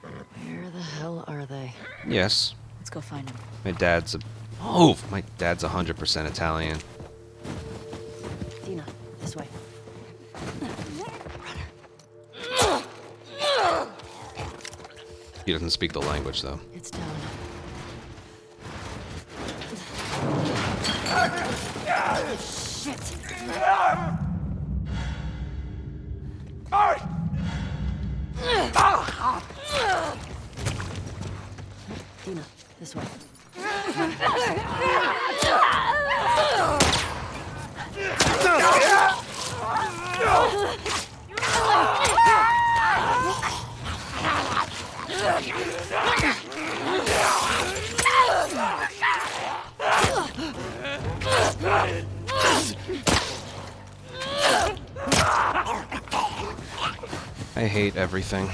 Where the hell are they? Yes. Let's go find them. My dad's 100% Italian. Dina, this way. He doesn't speak the language, though. It's down. Shit! Dina, this way. I hate everything.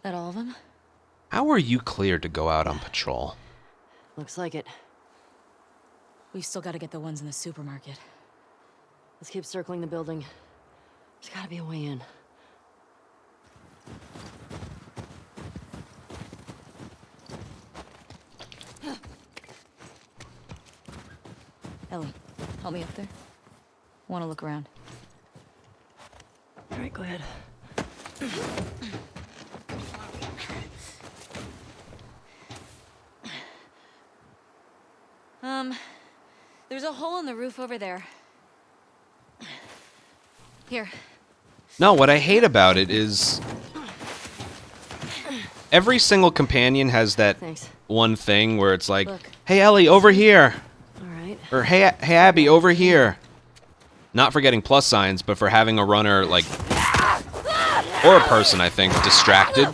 That all of them? How are you cleared to go out on patrol? Looks like it. We've still got to get the ones in the supermarket. Let's keep circling the building. There's gotta be a way in. Ellie, help me up there. Want to look around. All right, go ahead. There's a hole in the roof over there. Here. No, what I hate about it is every single companion has that Thanks. one thing where it's like, Look. hey Ellie, over here. All right. Or hey Abby, over here. Not for getting plus signs, but for having a runner, like, or a person, I think, distracted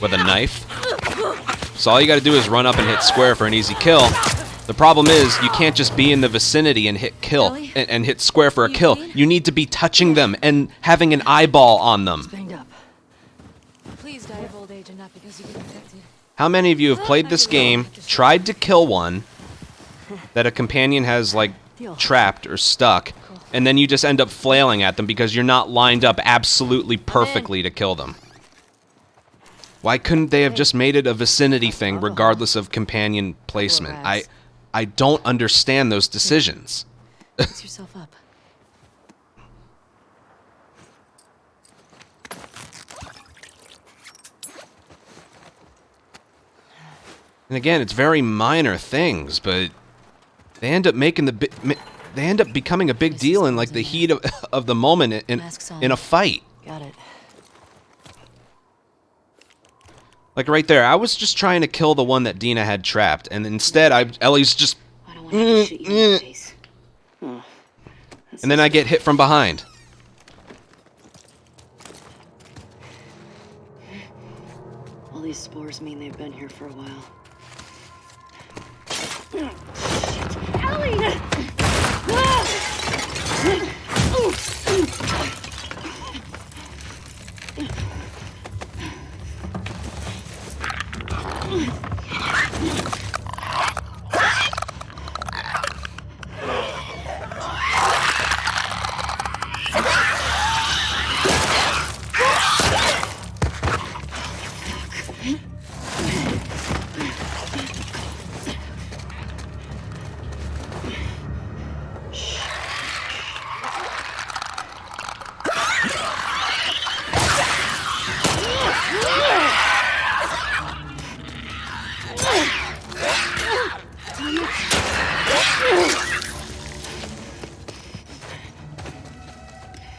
with a knife. So all you gotta do is run up and hit square for an easy kill. The problem is, you can't just be in the vicinity and hit kill, and hit square for a kill. You need to be touching them and having an eyeball on them. Banged up. Please die of old age and not because you get infected. How many of you have played this game, tried to kill one that a companion has, like, trapped or stuck, and then you just end up flailing at them because you're not lined up absolutely perfectly to kill them? Why couldn't they have just made it a vicinity thing regardless of companion placement? I don't understand those decisions. Fix yourself up. And again, it's very minor things, but they end up making they end up becoming a big deal in like the heat of the moment in a fight. Got it. Like right there, I was just trying to kill the one that Dina had trapped, and instead Ellie's just I don't want to shoot you in the face. Oh, and then I get hit from behind. All these spores mean they've been here for a while. Ellie!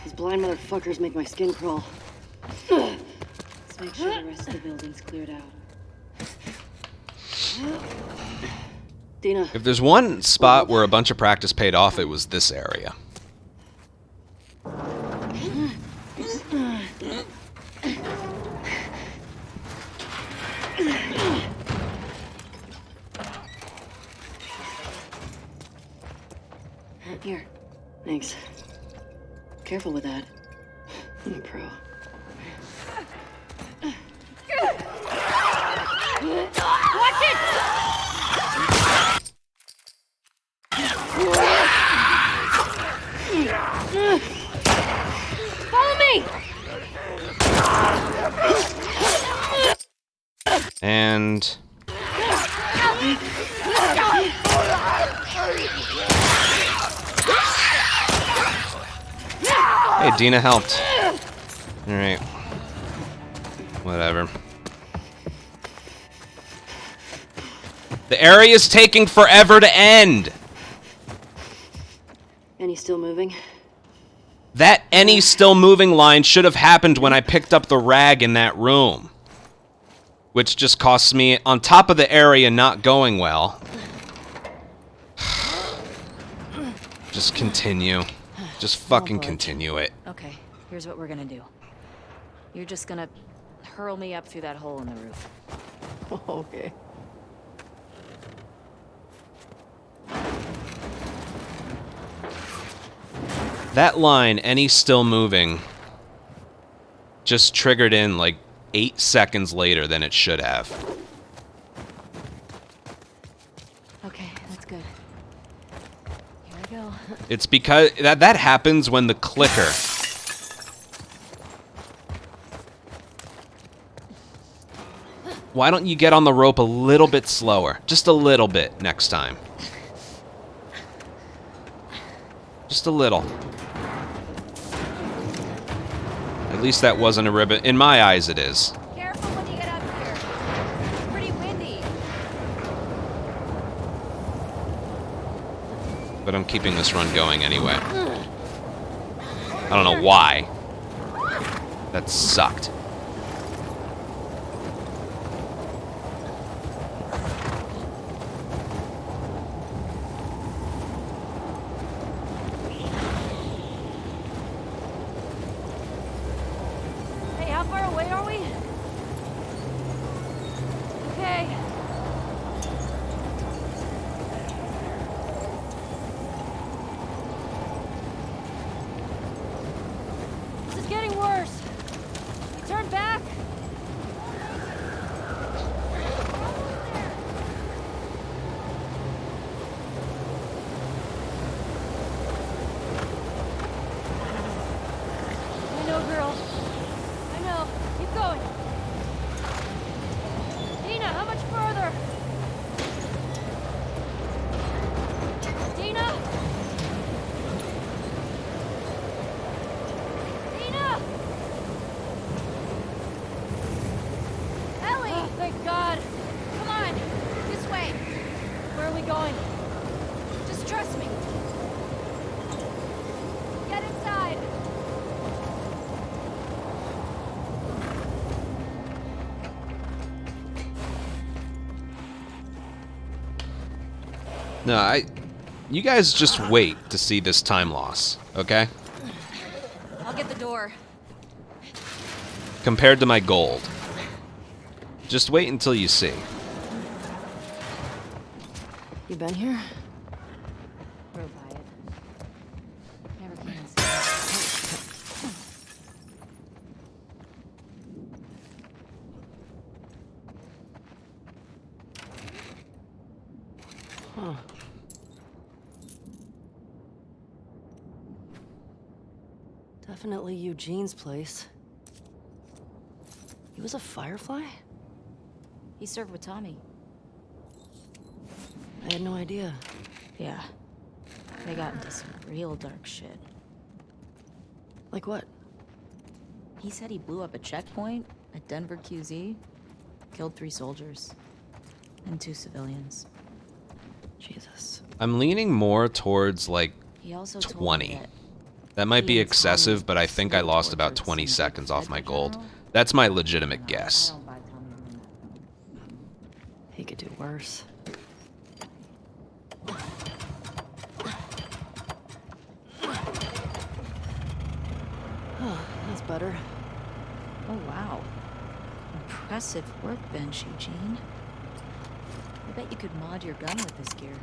These blind motherfuckers make my skin crawl. Let's make sure the rest of the building's cleared out. Dina. If there's one spot where a bunch of practice paid off, it was this area. careful with that. I'm a pro. Watch it! Follow me! And... Hey, Dina helped. Alright. Whatever. The area is taking forever to end! And he's still moving? That any still moving line should have happened when I picked up the rag in that room. Which just costs me, on top of the area not going well. Just continue. Just fucking continue it. Okay, here's what we're gonna do. You're just gonna hurl me up through that hole in the roof. Okay. That line, any still moving, just triggered in like 8 seconds later than it should have. Okay, that's good. Here I go. It's because that happens when the clicker. Why don't you get on the rope a little bit slower? Just a little bit next time. Just a little. At least that wasn't a ribbon. In my eyes, it is. Careful when you get up here. It's pretty windy. But I'm keeping this run going anyway. I don't know why. That sucked. Hey, how far away are we? Okay. This is getting worse. Turn back. I know, girl. I know. Keep going. Dina, how much further? Dina? Dina! Ellie! Oh, thank God. Come on. This way. Where are we going? Just trust me. Get inside. No, you guys just wait to see this time loss, okay? I'll get the door. Compared to my gold. Just wait until you see. You been here? Rode by it. Never came inside. Huh. Definitely Eugene's place. He was a firefly? He served with Tommy. I had no idea. Yeah. They got into some real dark shit. Like what? He said he blew up a checkpoint at Denver QZ, killed 3 soldiers, and 2 civilians. Jesus. I'm leaning more towards like He also told 20. me That might be he and excessive, Tommy but I think I slowed lost about tortured 20 some seconds off big my federal gold. general. That's my legitimate I guess. don't buy Tommy doing that. He could do worse. That's better. Oh, wow. Impressive workbench, Eugene. I bet you could mod your gun with this gear.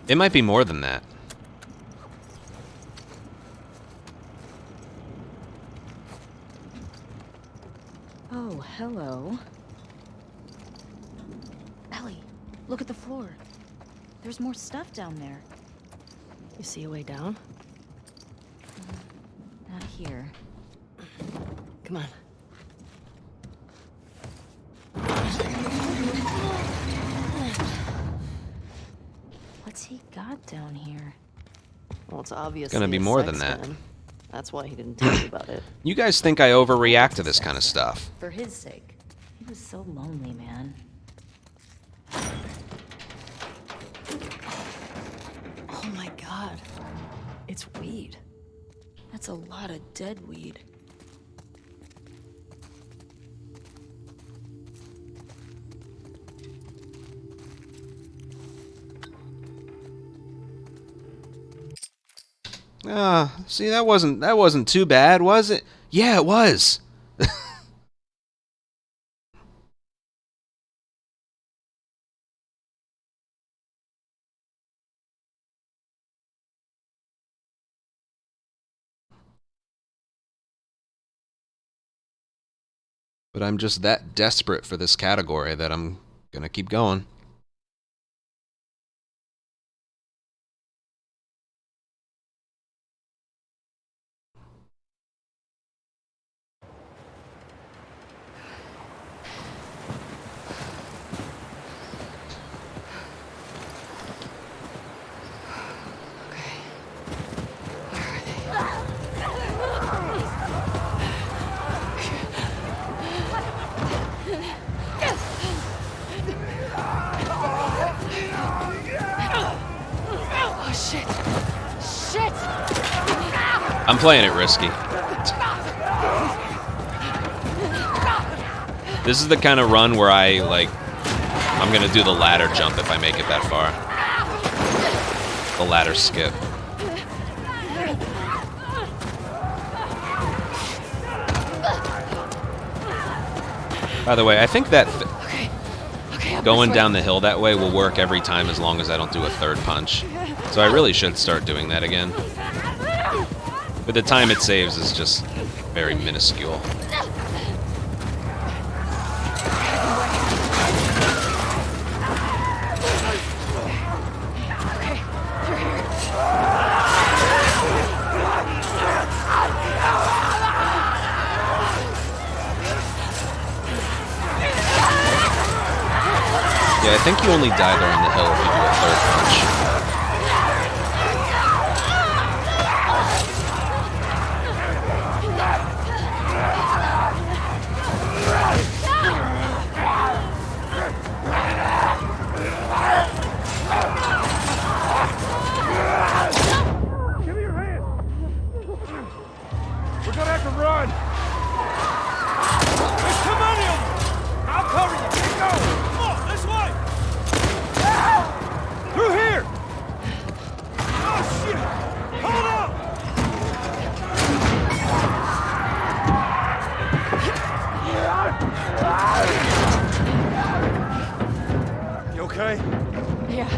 It might be more than that. Oh, hello. Ellie, look at the floor. There's more stuff down there. You see a way down? Not here. Come on. What's he got down here? Well, it's obvious. Gonna be more than that. That's why he didn't tell you about it. You guys think I overreact to this kind of stuff. For his sake. He was so lonely, man. Oh my god. It's weed. That's a lot of dead weed. See, that wasn't too bad, was it? Yeah, it was. But I'm just that desperate for this category that I'm gonna keep going. Oh, shit. Shit! I'm playing it risky. This is the kind of run where I'm gonna do the ladder jump if I make it that far. The ladder skip. By the way, I think that going down the hill that way will work every time as long as I don't do a third punch. So I really should start doing that again. But the time it saves is just very minuscule. Yeah, I think you only die there on the hill if you do a third punch. Give me your hand! We're gonna have to run! There's too many of them! I'll cover you! Keep going! Come on, this way! Through here! Oh, shit! Hold up! You okay? Yeah.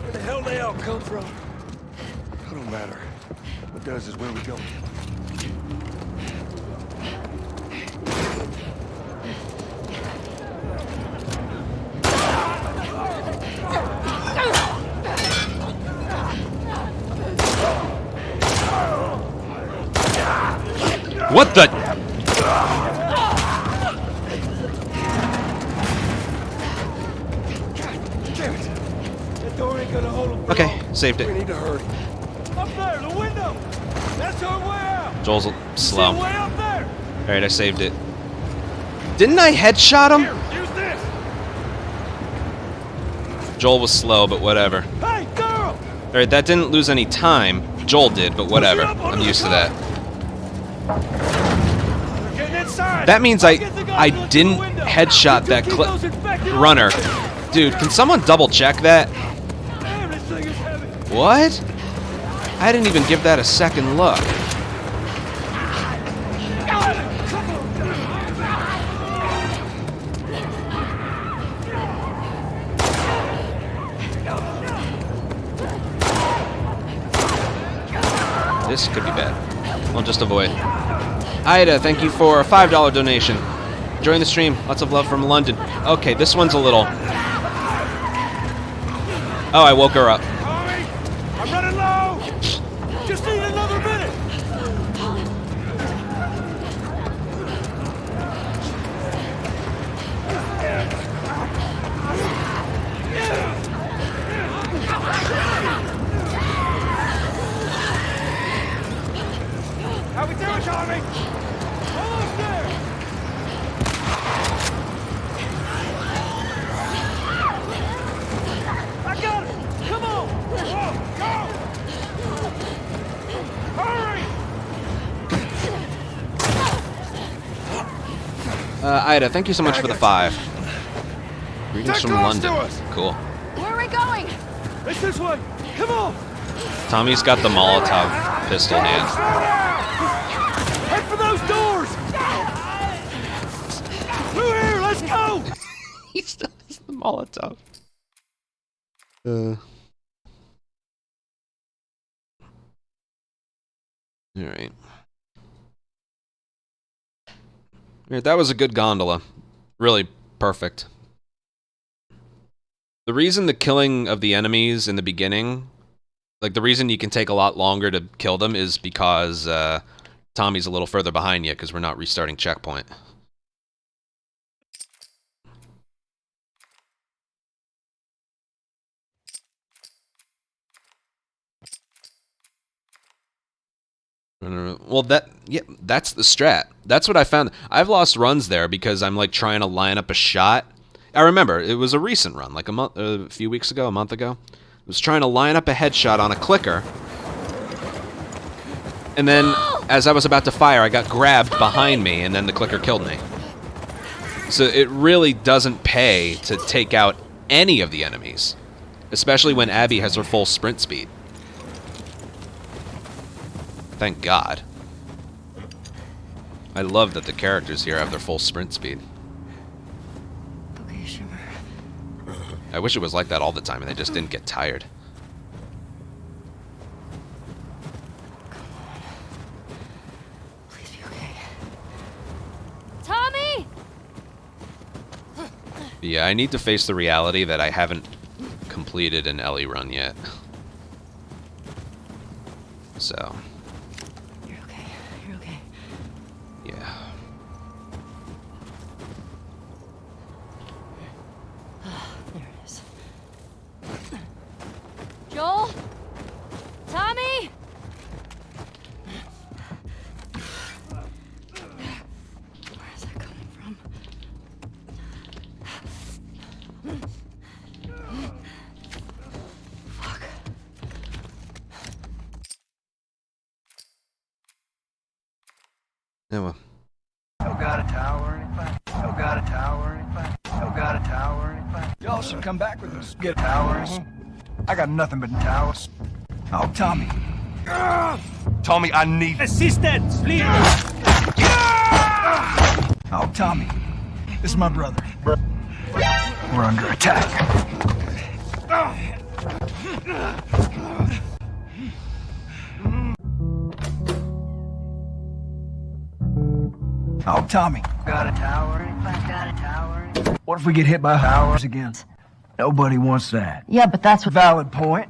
Where the hell they all come from? It don't matter. What does is where we go. What the? Damn it! That door ain't gonna hold them. Okay, saved We it. need to hurry. Up there, the window! That's our way out! Joel's slow. See the way up there! Alright, I saved it. Didn't I headshot him? Here, use this! Joel was slow, but whatever. Hey, girl! Alright, that didn't lose any time. Joel did, but whatever. I'm used to that. They're getting inside! That means I'll get the guys I to look through didn't the window. headshot You that keep those infected runner. off the door. Dude, can someone double check that? Damn, this thing is heavy! What? I didn't even give that a second look. This could be bad. I'll just avoid. Ida, thank you for a $5 donation. Enjoying the stream. Lots of love from London. Okay, this one's a little... Oh, I woke her up. Tommy, I'm running low. Just need another minute. How we doing, Tommy? Almost there. I got it. Come on. Whoa, go. Hurry. Ida, thank you so much for the 5. Greetings They're from close London. to us. Cool. Where are we going? It's this way. Come on. Tommy's got the Molotov pistol hand. Slow down. Head for those doors. Through here. Let's go. He still has the Molotov. Alright. Alright, that was a good gondola. Really perfect. The reason the killing of the enemies in the beginning, like the reason you can take a lot longer to kill them is because Tommy's a little further behind you because we're not restarting checkpoint. Well, that's the strat. That's what I found. I've lost runs there because I'm like trying to line up a shot. I remember it was a recent run, like a few weeks ago, a month ago. I was trying to line up a headshot on a clicker, and then as I was about to fire, I got grabbed behind me, and then the clicker killed me. So it really doesn't pay to take out any of the enemies, especially when Abby has her full sprint speed. Thank God. I love that the characters here have their full sprint speed. Okay, Shimmer. I wish it was like that all the time and they just didn't get tired. Please be okay. Tommy! Yeah, I need to face the reality that I haven't completed an Ellie run yet. So... You're okay. You're okay. yeah. There it is. Joel? Tommy? Where is that coming from? Fuck. Yeah, well. No got a tower or anything? No got a tower or anything? No got a tower or anything? Y'all should come back with us. Get towers. I got nothing but towers. Oh, Tommy. Tommy, I need assistance, please. Oh, Tommy. This is my brother. We're under attack. Oh, Tommy. Got a tower? Got a tower? What if we get hit by towers again? Nobody wants that. Yeah, but that's what. Valid point.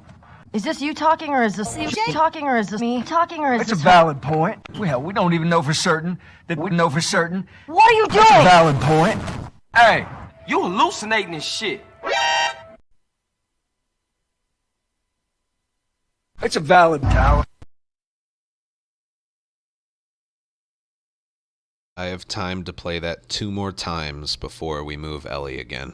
Is this you talking, or is this you talking, or is this me talking, or is It's a this? valid point. Well, we don't even know for certain that we know for certain. What are you doing? It's a valid point. Hey, you hallucinating and shit. It's a valid tower. I have time to play that 2 more times before we move Ellie again.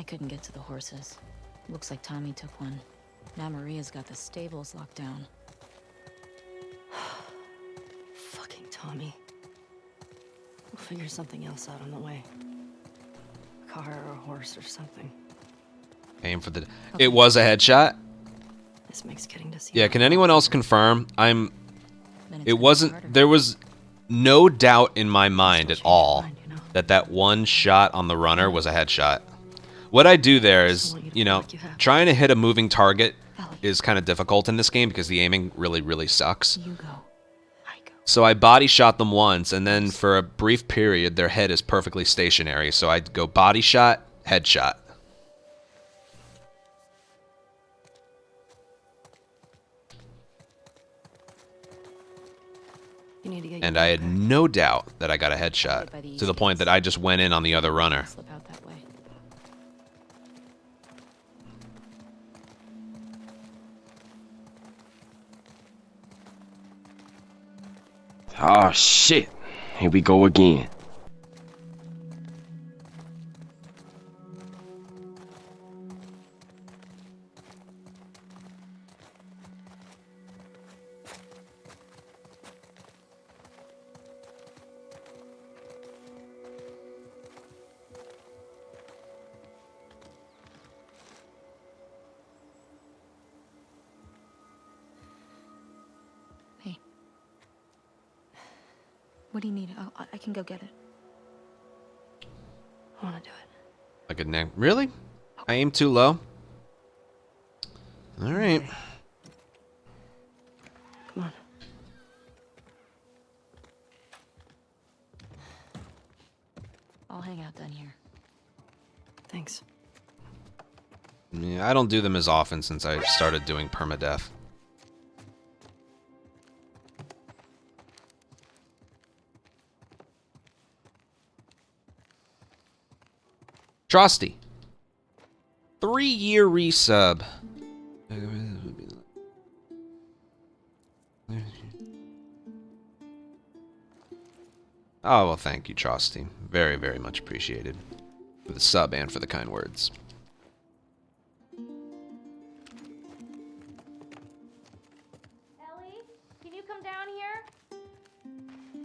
couldn't get to the horses. Looks like Tommy took one. Now Maria's got the stables locked down. Fucking Tommy. We'll figure something else out on the way. A car or a horse or something. Aim for the... It was a headshot? This makes getting to see... Yeah, can anyone else confirm? Then it's It gonna be wasn't... harder. There was no doubt in my mind at all that one shot on the runner was a headshot. What I do there is, you know, trying to hit a moving target is kind of difficult in this game because the aiming really, really sucks. You go. So I body shot them once, and then for a brief period, their head is perfectly stationary. So I'd go body shot, headshot. You need to get And I had no doubt that I got a headshot, to the point that I just went in on the other runner. Slip out that way. Oh shit. Here we go again. Hey. What do you need? I can go get it. I want to do it. Like a neck. Really? I aim too low? Alright. Come on. I'll hang out down here. Thanks. Yeah, I don't do them as often since I started doing permadeath. Trusty. 3-year resub. Oh, well, thank you, Trusty. Very, very much appreciated. For the sub and for the kind words. Ellie, can you come down here?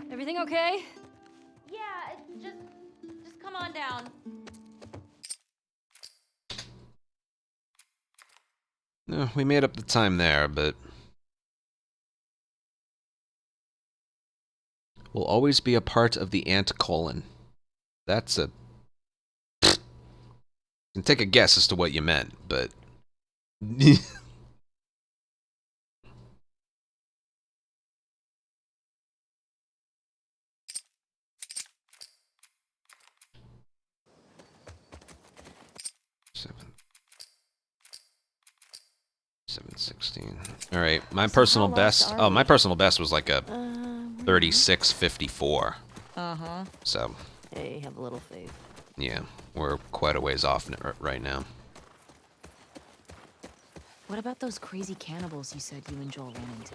Everything okay? Yeah, just come on down. No, we made up the time there, but... Will always be a part of the ant colon. That's a... You can take a guess as to what you meant, but... Seven 16. All right, my personal best. Oh, my personal best was like a 36.54. Uh-huh. So. Hey, have a little faith. Yeah, we're quite a ways off right now. What about those crazy cannibals you said you and Joel ran into?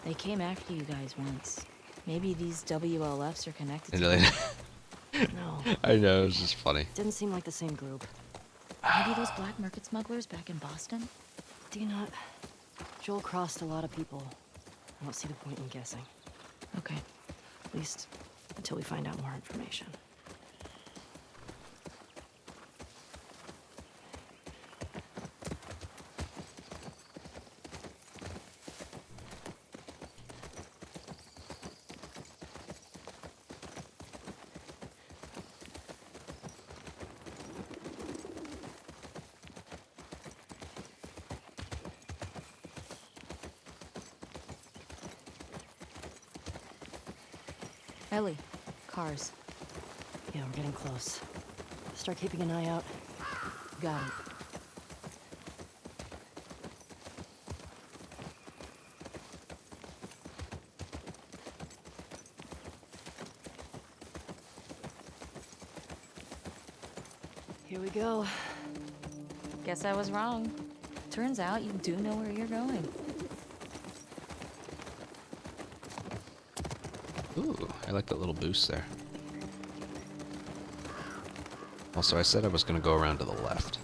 They came after you guys once. Maybe these WLFs are connected to them. No. I know, it's just funny. Didn't seem like the same group. Maybe those black market smugglers back in Boston? Do you not? Joel crossed a lot of people. I don't see the point in guessing. Okay. At least until we find out more information. Ellie, cars. Yeah, we're getting close. Start keeping an eye out. Got it. Here we go. Guess I was wrong. Turns out you do know where you're going. Ooh, I like that little boost there. Also, I said I was going to go around to the left.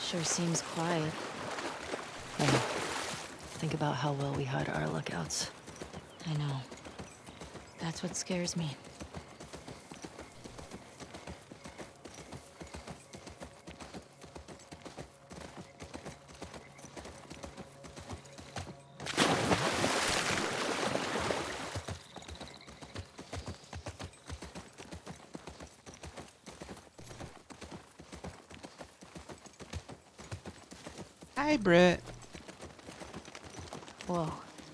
Sure seems quiet. Yeah. Think about how well we hide our lookouts. I know. That's what scares me. Hi, Britt. Whoa.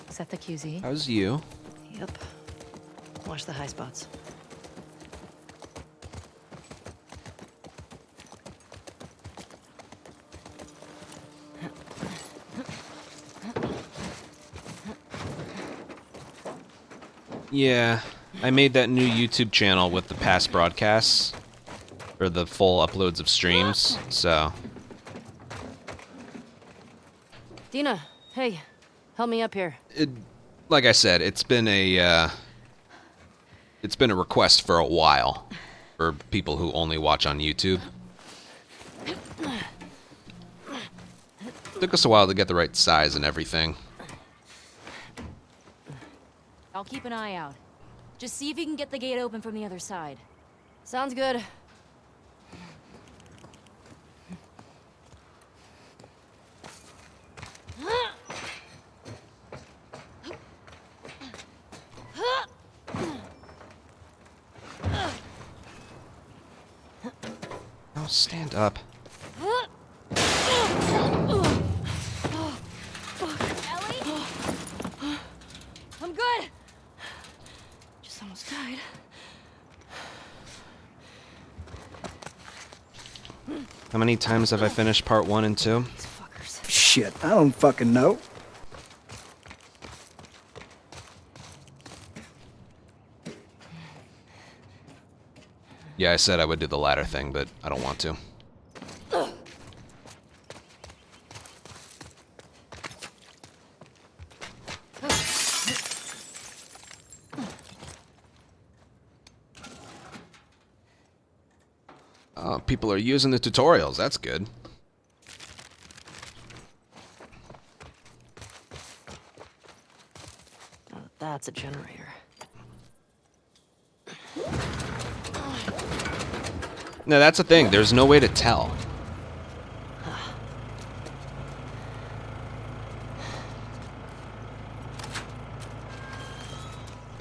Is that the QZ? How's you? Yep. Watch the high spots. Yeah, I made that new YouTube channel with the past broadcasts for the full uploads of streams, so... Dina, hey, help me up here. Like I said, it's been a request for a while for people who only watch on YouTube. Took us a while to get the right size and everything. I'll keep an eye out. Just see if you can get the gate open from the other side. Sounds good. Oh, stand up. Ellie? I'm good. Just almost died. How many times have I finished part 1 and 2? These fuckers. Shit, I don't fucking know. Yeah, I said I would do the latter thing, but I don't want to. People are using the tutorials. That's good. Oh, that's a generator. No, that's the thing. There's no way to tell.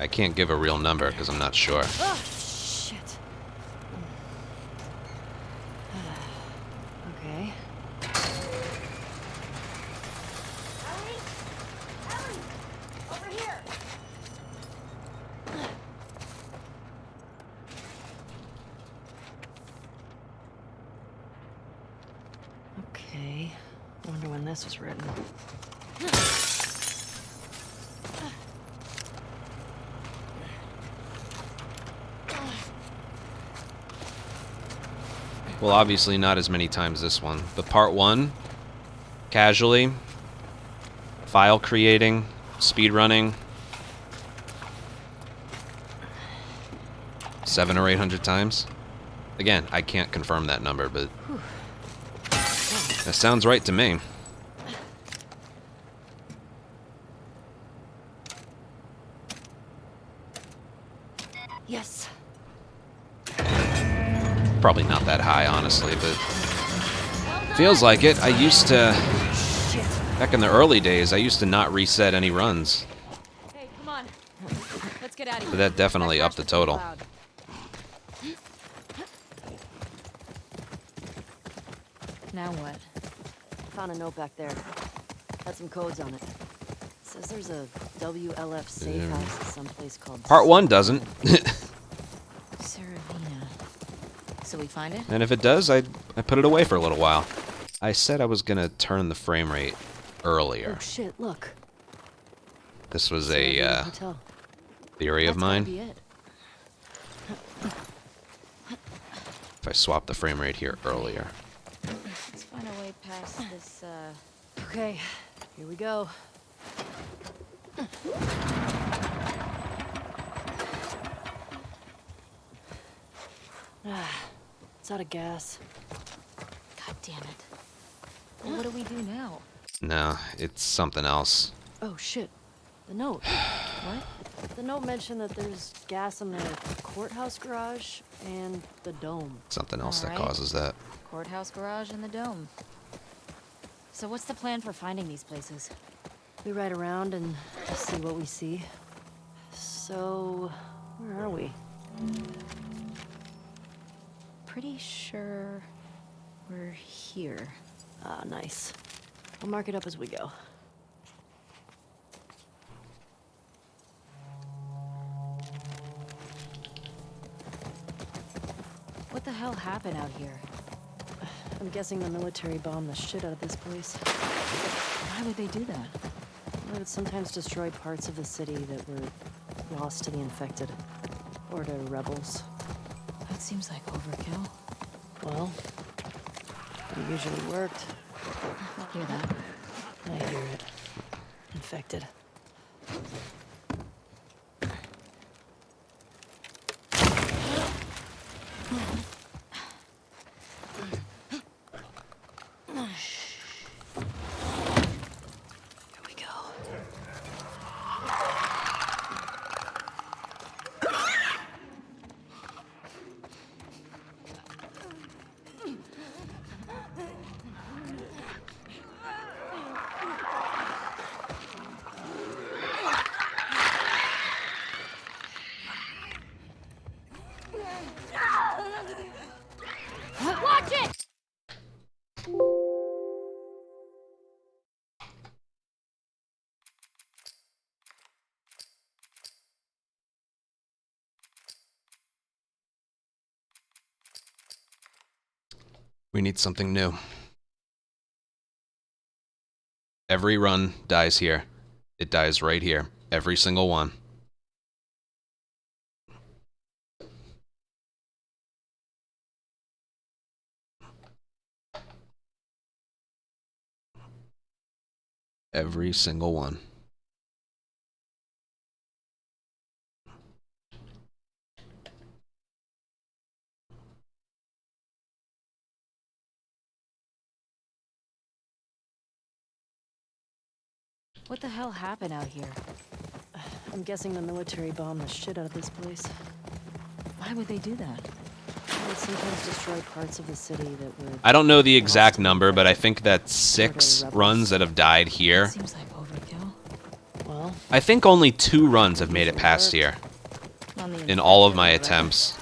I can't give a real number because I'm not sure. Oh, shit. Okay. Ellie? Ellie! Over here! Okay. Wonder when this was written. Well, obviously not as many times this one. But part 1, casually, file creating, speedrunning, 700 or 800 times. Again, I can't confirm that number, but that sounds right to me. Yes. Probably not that high, honestly, but feels like it. I used to, back in the early days, I used to not reset any runs. Hey, come on. Let's get out of here. But that definitely upped the total. Now what? Found a note back there. Had some codes on it. Says there's a WLF safe house at some place called... Part 1 doesn't. Saravina. So we find it? And if it does, I put it away for a little while. I said I was going to turn the frame rate earlier. Oh shit, look. This was Saravina a Hotel. theory of That's gotta mine. be it. If I swap the frame rate here earlier. Let's find a way past this, Okay, here we go. It's out of gas. God damn it. Well, what do we do now? No, it's something else. Oh shit, the note. What? The note mentioned that there's gas in the courthouse garage and the dome. Something else that Alright. causes that. Courthouse garage and the dome. So what's the plan for finding these places? We ride around and just see what we see. So, where are we? Pretty sure we're here. Ah, nice. I'll mark it up as we go. What the hell happened out here? I'm guessing the military bombed the shit out of this place. Why would they do that? They would sometimes destroy parts of the city that were lost to the infected. Or to rebels. That seems like overkill. Well, it usually worked. Hear that? I hear it. Infected. Here we go. Watch it! We need something new. Every run dies here. It dies right here. Every single one. Every single one. What the hell happened out here? I'm guessing the military bombed the shit out of this place. Why would they do that? They would sometimes destroy parts of the city that were... I don't know the exact number, but I think that's 6 runs that have died here. Seems like overkill. Well, I think only 2 runs have made it past here. On the In all of my attempts.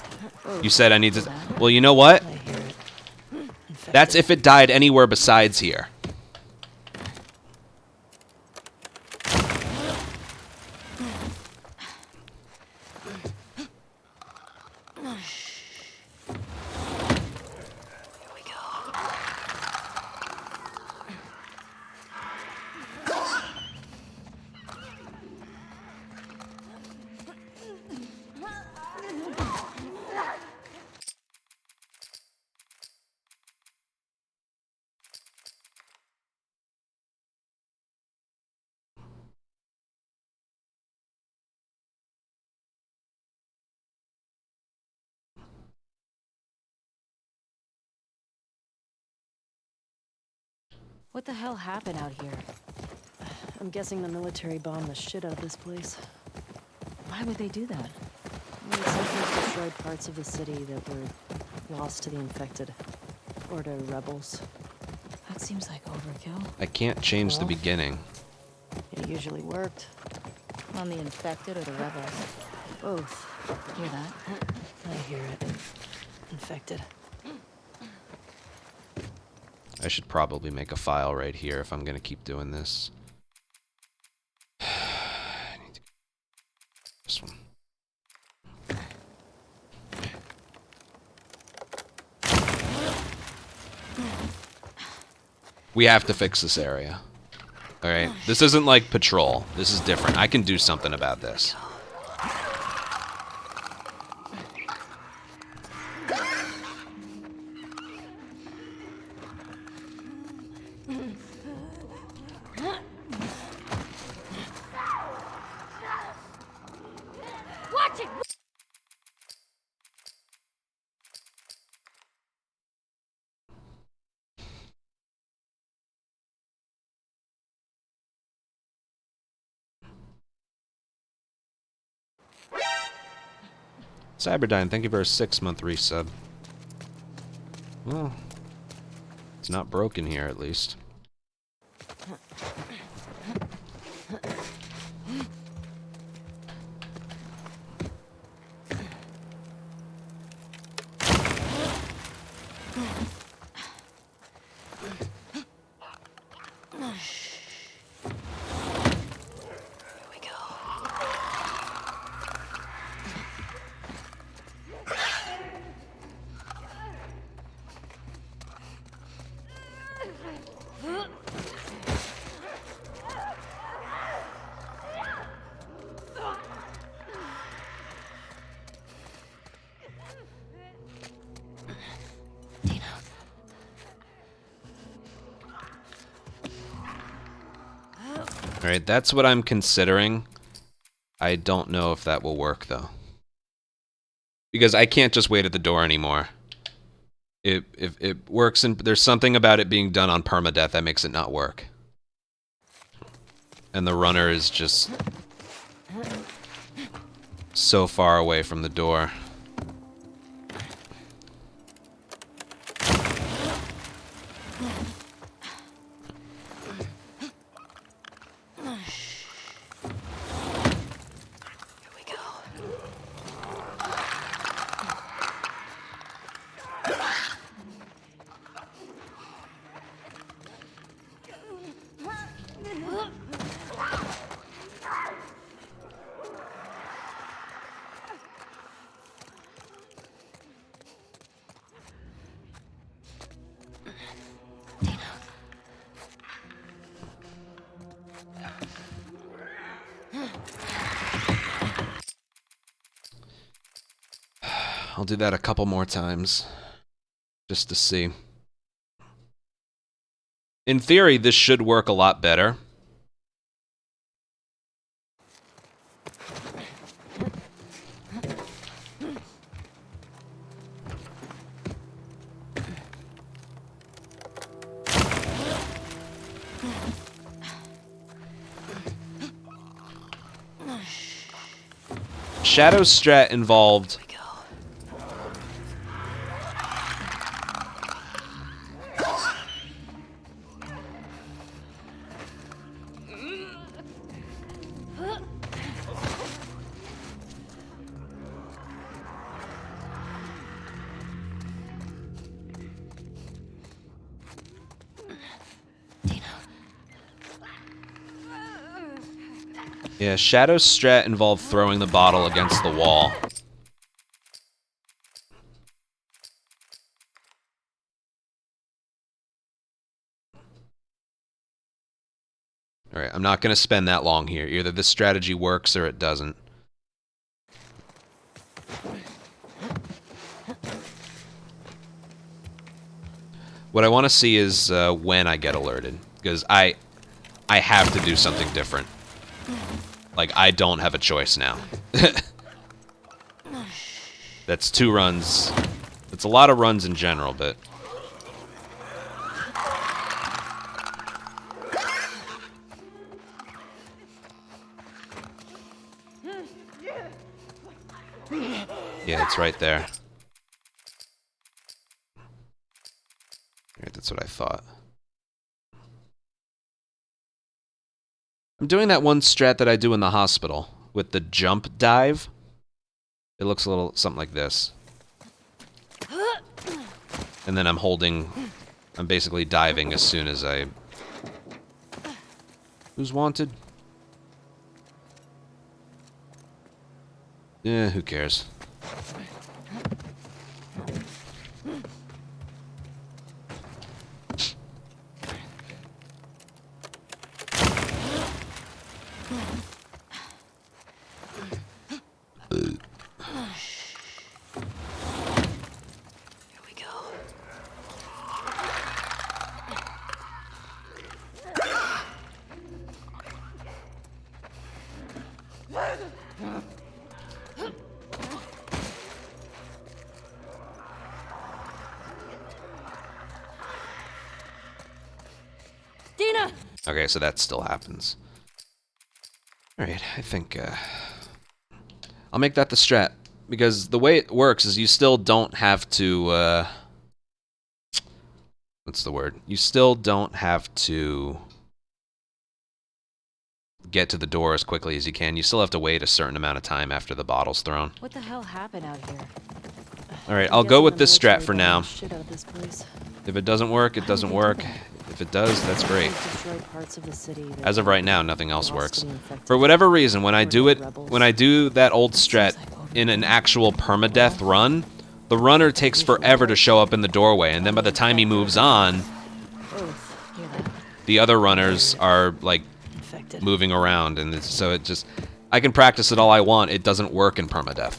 You said I need to... Well, you know what? I hear it. That's if it died anywhere besides here. What the hell happened out here? I'm guessing the military bombed the shit out of this place. Why would they do that? They would sometimes destroy parts of the city that were lost to the infected. Or to rebels. That seems like overkill. I can't change the beginning. It usually worked. On the infected or the rebels? Both. Hear that? I hear it. Infected. I should probably make a file right here if I'm going to keep doing this. I need to... This one. We have to fix this area. Alright? This isn't like patrol. This is different. I can do something about this. Cyberdyne, thank you for a 6-month resub. Well, it's not broken here, at least. Alright, that's what I'm considering. I don't know if that will work, though. Because I can't just wait at the door anymore. If it works, and there's something about it being done on permadeath that makes it not work. And the runner is just so far away from the door. I'll do that a couple more times, just to see. In theory, this should work a lot better. Shadow's strat involved Yeah, Shadow's strat involved throwing the bottle against the wall. Alright, I'm not going to spend that long here. Either this strategy works or it doesn't. What I want to see is when I get alerted, because I have to do something different. Like, I don't have a choice now. That's 2 runs. It's a lot of runs in general, but... Yeah, it's right there. Right, that's what I thought. I'm doing that one strat that I do in the hospital with the jump dive. It looks a little something like this. And then I'm basically diving as soon as I... Who's wanted? Yeah, who cares? Okay, so that still happens. Alright, I think, I'll make that the strat. Because the way it works is you still don't have to, what's the word? You still don't have to get to the door as quickly as you can. You still have to wait a certain amount of time after the bottle's thrown. What the hell happened out here? Alright, I'll go with this strat for Military now. bombed the shit out of this place. If it doesn't work, it doesn't work. If it does, that's great. Destroy parts of the city that As of were right now, nothing else lost works. to the infected. For whatever reason, when I do it, Rebels. when I do that old strat in an actual permadeath run, the runner takes forever to show up in the doorway, and then by the time he moves on, Oath. Hear that? the other runners are like Infected. moving around, and so it just, I can practice it all I want, it doesn't work in permadeath.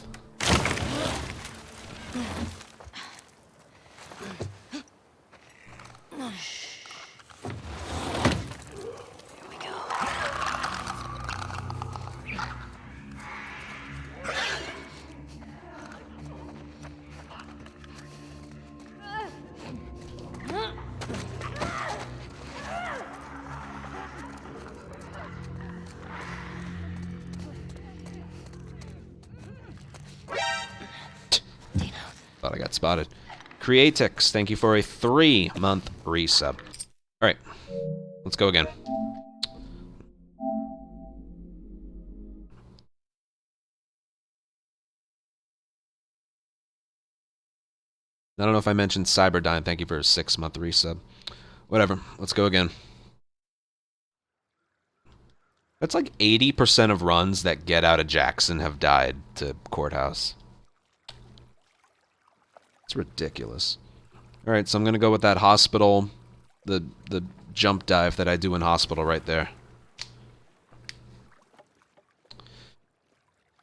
Thought I got spotted. Creatix, thank you for a 3-month resub. Alright, let's go again. I don't know if I mentioned Cyberdyne, thank you for a 6-month resub. Whatever, let's go again. That's like 80% of runs that get out of Jackson have died to Courthouse. It's ridiculous. Alright, so I'm gonna go with that hospital, the jump dive that I do in hospital right there.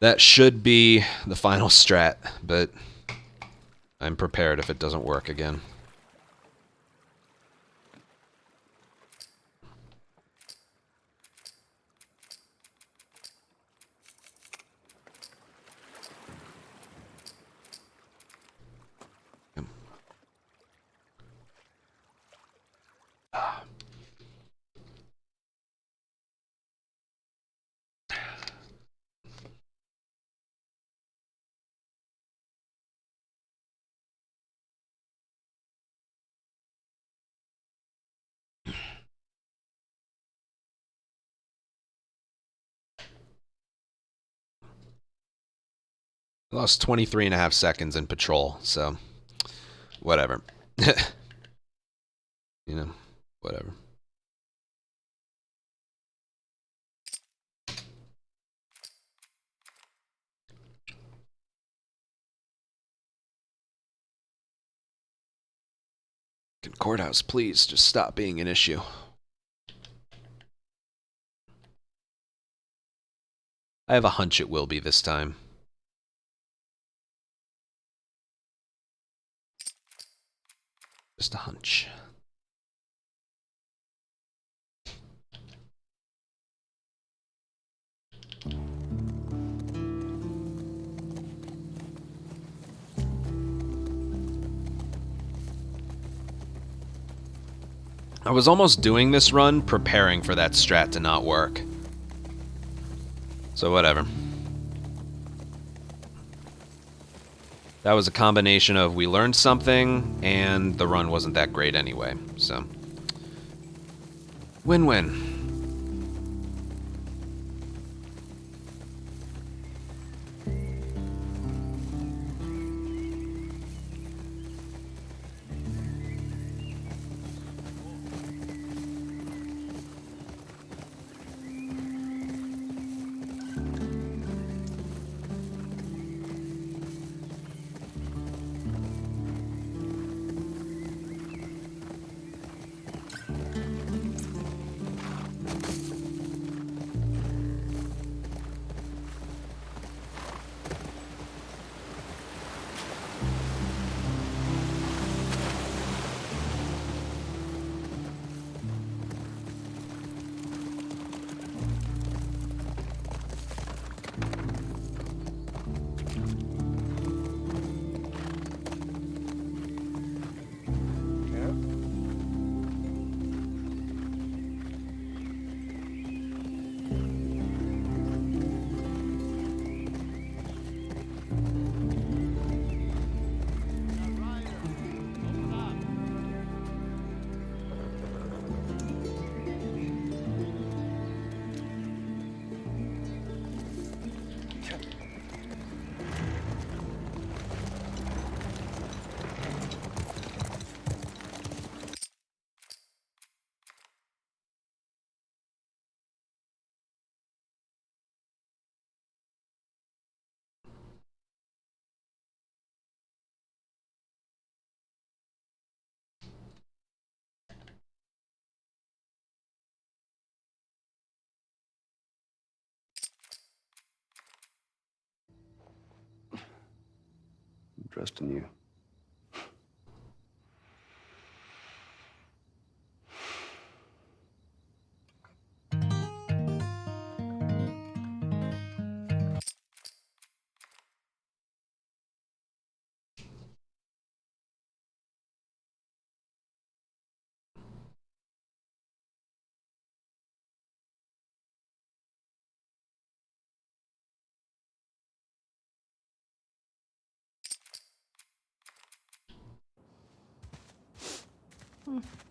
That should be the final strat, but I'm prepared if it doesn't work again. I lost 23.5 seconds in patrol, so whatever. You know, whatever. Can Courthouse please just stop being an issue? I have a hunch it will be this time. Just a hunch. I was almost doing this run preparing for that strat to not work. So whatever. That was a combination of we learned something and the run wasn't that great anyway, so win-win. trusting you.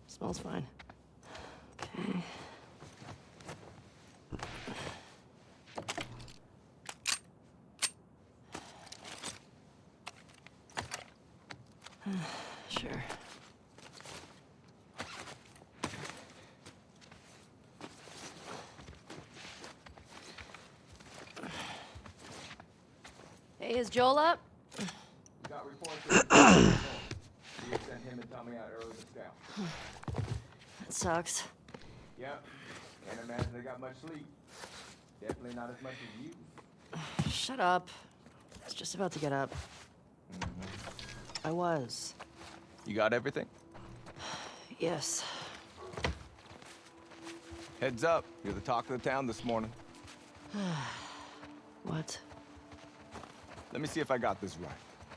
Smells fine. Okay. Sure. Hey, is Joel up? We got reports that you sent him and Tommy out early to scout. That sucks. Yep. Can't imagine they got much sleep. Definitely not as much as you. Shut up. I was just about to get up. I was. You got everything? Yes. Heads up. You're the talk of the town this morning. What? Let me see if I got this right.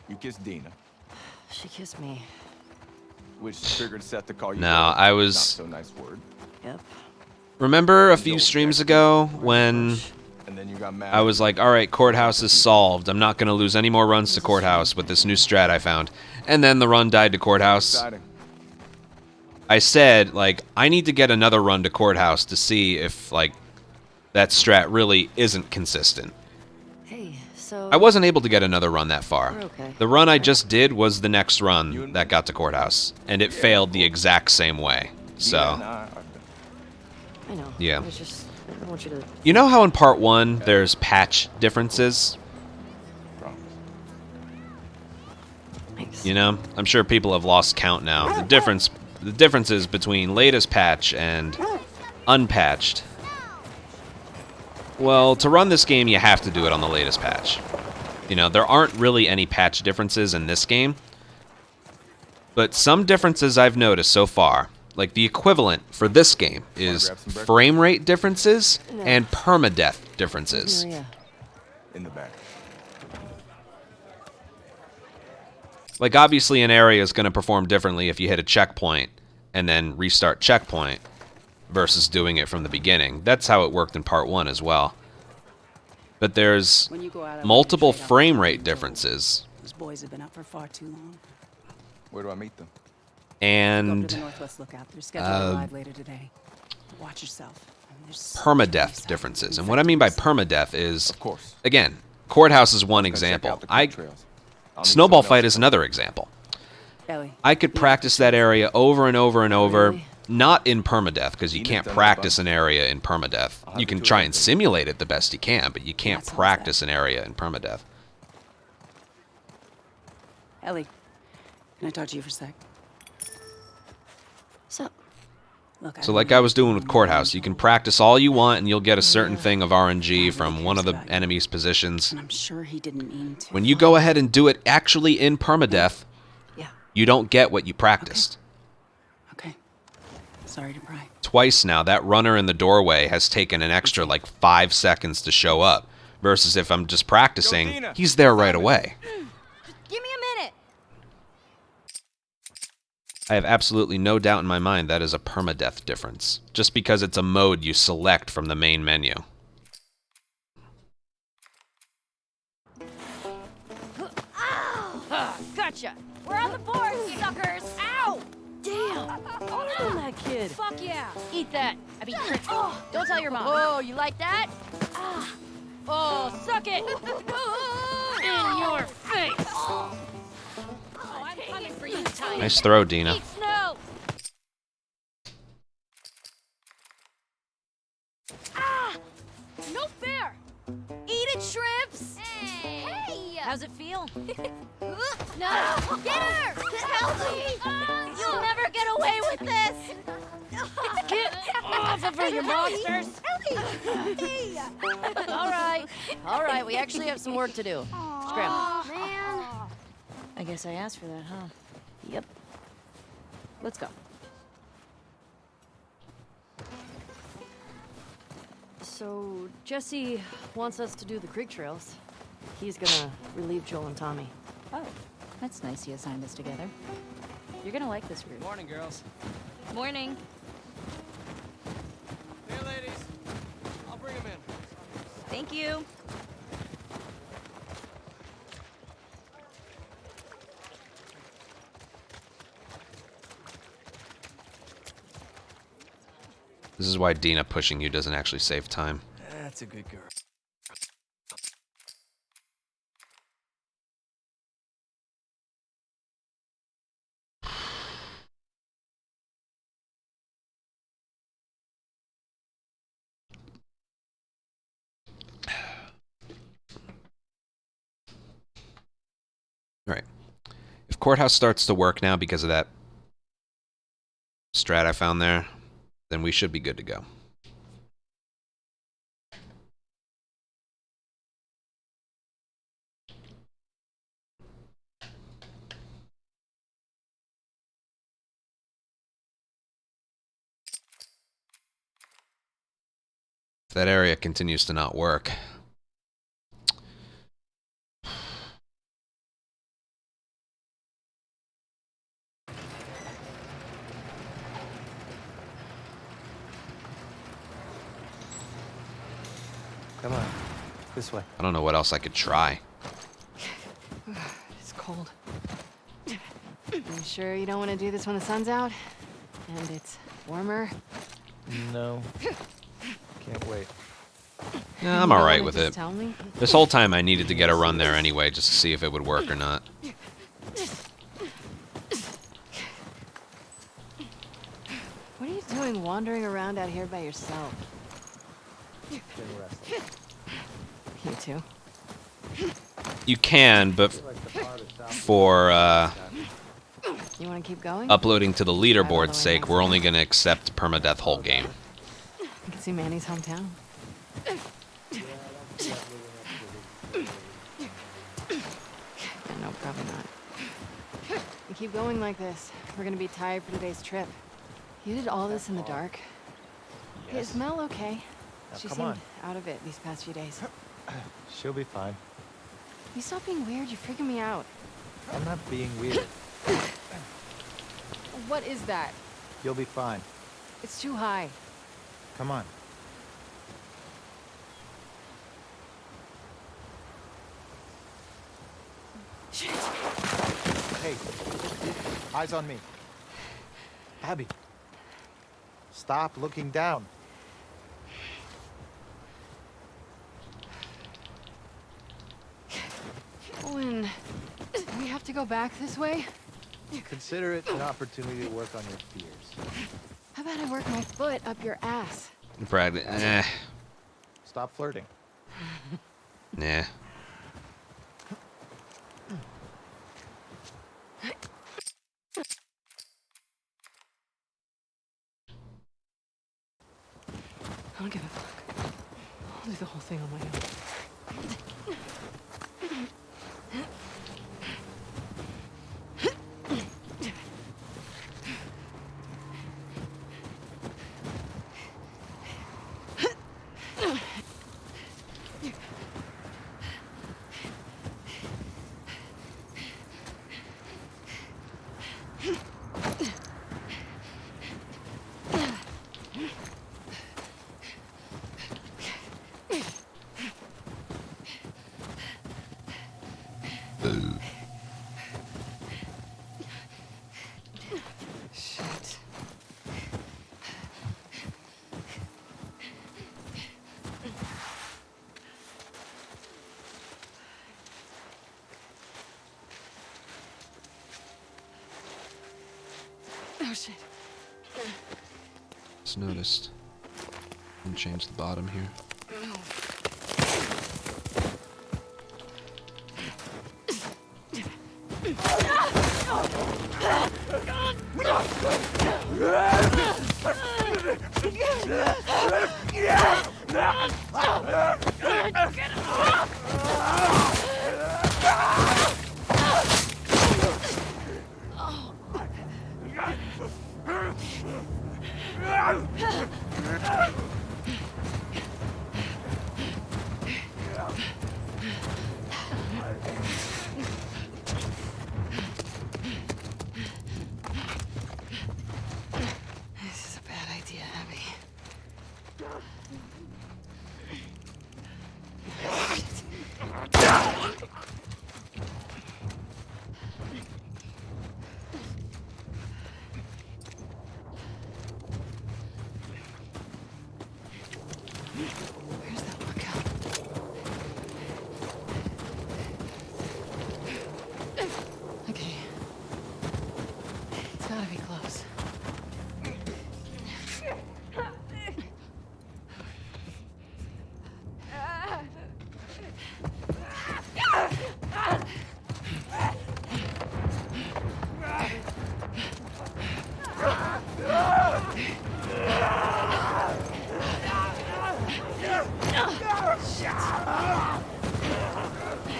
You kissed Dina, She kissed me. which triggered Seth to call you. No, Ellie. I was- Not so nice word. Yep. Remember a few streams ago when And then you got mad. I was like, alright, courthouse is solved. I'm not going to lose any more runs to courthouse with this new strat I found. And then the run died to courthouse. Exciting. I said, like, I need to get another run to courthouse to see if, like, that strat really isn't consistent. Hey, so... I wasn't able to get another run that far. We're okay. The run I just did was the next run that got to courthouse, and it failed the exact same way. So, I know. Yeah. I don't want you to... you know how in part 1 there's patch differences? Thanks. You know, I'm sure people have lost count now. The differences between latest patch and unpatched. Well, to run this game, you have to do it on the latest patch. You know, there aren't really any patch differences in this game. But some differences I've noticed so far, like the equivalent for this game, is frame rate differences and permadeath differences. Maria. In the back. Like, obviously, an area is going to perform differently if you hit a checkpoint and then restart checkpoint versus doing it from the beginning. That's how it worked in part 1 as well. But there's When you go out, I want you to multiple trade off frame the rate Joel. differences. Those boys have been up for far too long. Where do I meet them? Go up And to the Northwest Lookout. They're scheduled to arrive later today. Watch yourself. There's so many permadeath sightings differences. of And what I mean by infected permadeath is, Of course. again, courthouse is one Gonna check example. out the quick trails. I'll need Snowball someone fight else is to- another example. Ellie, I could practice that area over and over and over, Really? not in permadeath, because you Edith can't done that practice bunch. an area in permadeath. I'll have You to can do try it and then. simulate it the best you can, but you can't That sounds practice an area in permadeath. Ellie, can I talk to you for a sec? So, Look, So like I was doing with courthouse, you can practice all you want and you'll get a certain thing of RNG from one of the enemy's positions. And I'm sure he didn't mean to. When you go ahead and do it actually in permadeath, yeah. you don't get what you practiced. Okay. Sorry to pry. Twice now, that runner in the doorway has taken an extra like 5 seconds to show up. Versus if I'm just practicing, Dina. he's there right away. Give me a minute. I have absolutely no doubt in my mind that is a permadeath difference. Just because it's a mode you select from the main menu. Gotcha. We're on the board, suckers. Ow! Damn! On that kid! Fuck yeah. Eat that. I mean, don't tell your mom. Oh, you like that? Ah. Oh, suck it. In your face. Oh, I'm coming for you, Ty. Nice throw, Dina. Eat snow. Ah! No fair. Eat it, shrimps. Hey. How's it feel? No! Get her! Help me! You'll never get away with this! Get off of her, you monsters! Hey! All right, we actually have some work to do. Scram. Man. I guess I asked for that, huh? Yep. Let's go. So, Jesse wants us to do the creek trails. He's gonna relieve Joel and Tommy. Oh, that's nice he assigned us together. You're gonna like this route. Morning, girls. Morning. Here, ladies. I'll bring them in. Thank you. This is why Dina pushing you doesn't actually save time. That's a good girl. Alright. If Courthouse starts to work now because of that strat I found there, then we should be good to go. If that area continues to not work, Come on. This way. I don't know what else I could try. It's cold. You sure you don't want to do this when the sun's out? And it's warmer? No. Can't wait. Yeah, I'm alright with Just it. tell me? This whole time I needed to get a run there anyway, just to see if it would work or not. What are you doing wandering around out here by yourself? Been restless. You too? You can, but for You want to keep going? uploading to the leaderboard's sake, we're only going to accept permadeath whole game. You can see Manny's hometown. Yeah, no, probably not. We keep going like this, we're gonna be tired for today's trip. You did all this in the dark. Hey, is Mel okay? Now, She come seemed on. out of it these past few days. She'll be fine. You stop being weird, you're freaking me out. I'm not being weird. What is that? You'll be fine. It's too high. Come on. Shit. Hey, eyes on me. Abby. Stop looking down. Owen, do we have to go back this way? Consider it an opportunity to work on your fears. How about I work my foot up your ass? Stop flirting. Nah. I don't give a fuck. I'll do the whole thing on my own. Shit. Oh shit. Just noticed. And change the bottom here.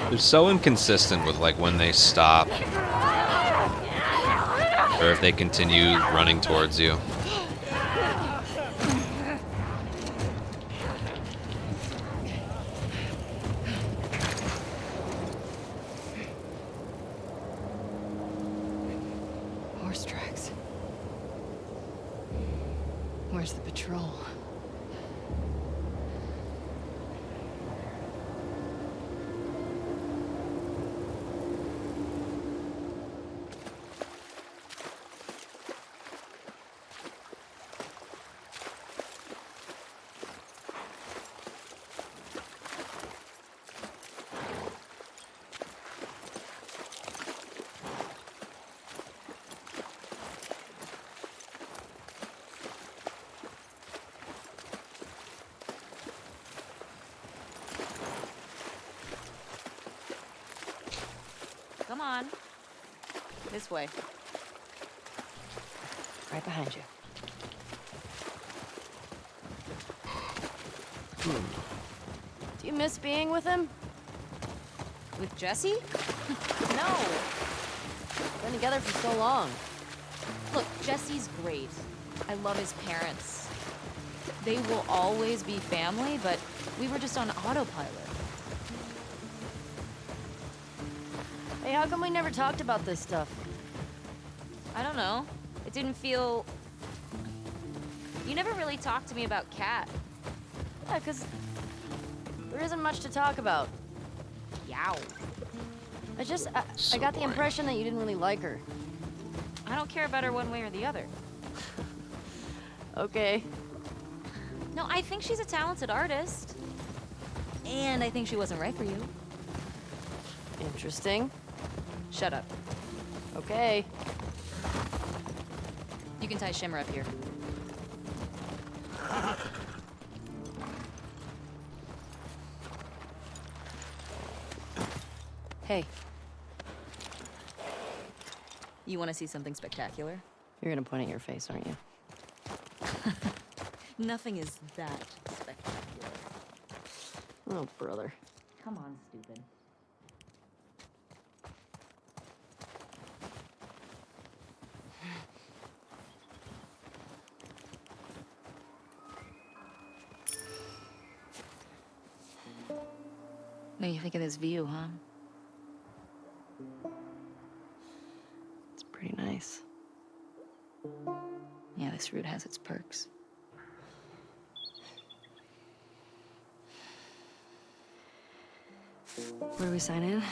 They're so inconsistent with like when they stop or if they continue running towards you. Horse tracks. Where's the patrol? Come on. This way. Right behind you. Do you miss being with him? With Jesse? No. Been together for so long. Look, Jesse's great. I love his parents. They will always be family, but we were just on autopilot. Hey, how come we never talked about this stuff? I don't know. It didn't feel... You never really talked to me about Kat. Yeah, 'cause there isn't much to talk about. Yow. I got the impression that you didn't really like her. I don't care about her one way or the other. Okay. No, I think she's a talented artist. And I think she wasn't right for you. Interesting. Shut up. Okay. You can tie Shimmer up here. Hey, You want to see something spectacular? you're gonna point at your face, aren't you? Nothing is that spectacular. Oh, brother. Come on, stupid. What do you think of this view, huh? It's pretty nice. Yeah, this route has its perks. Where do we sign in?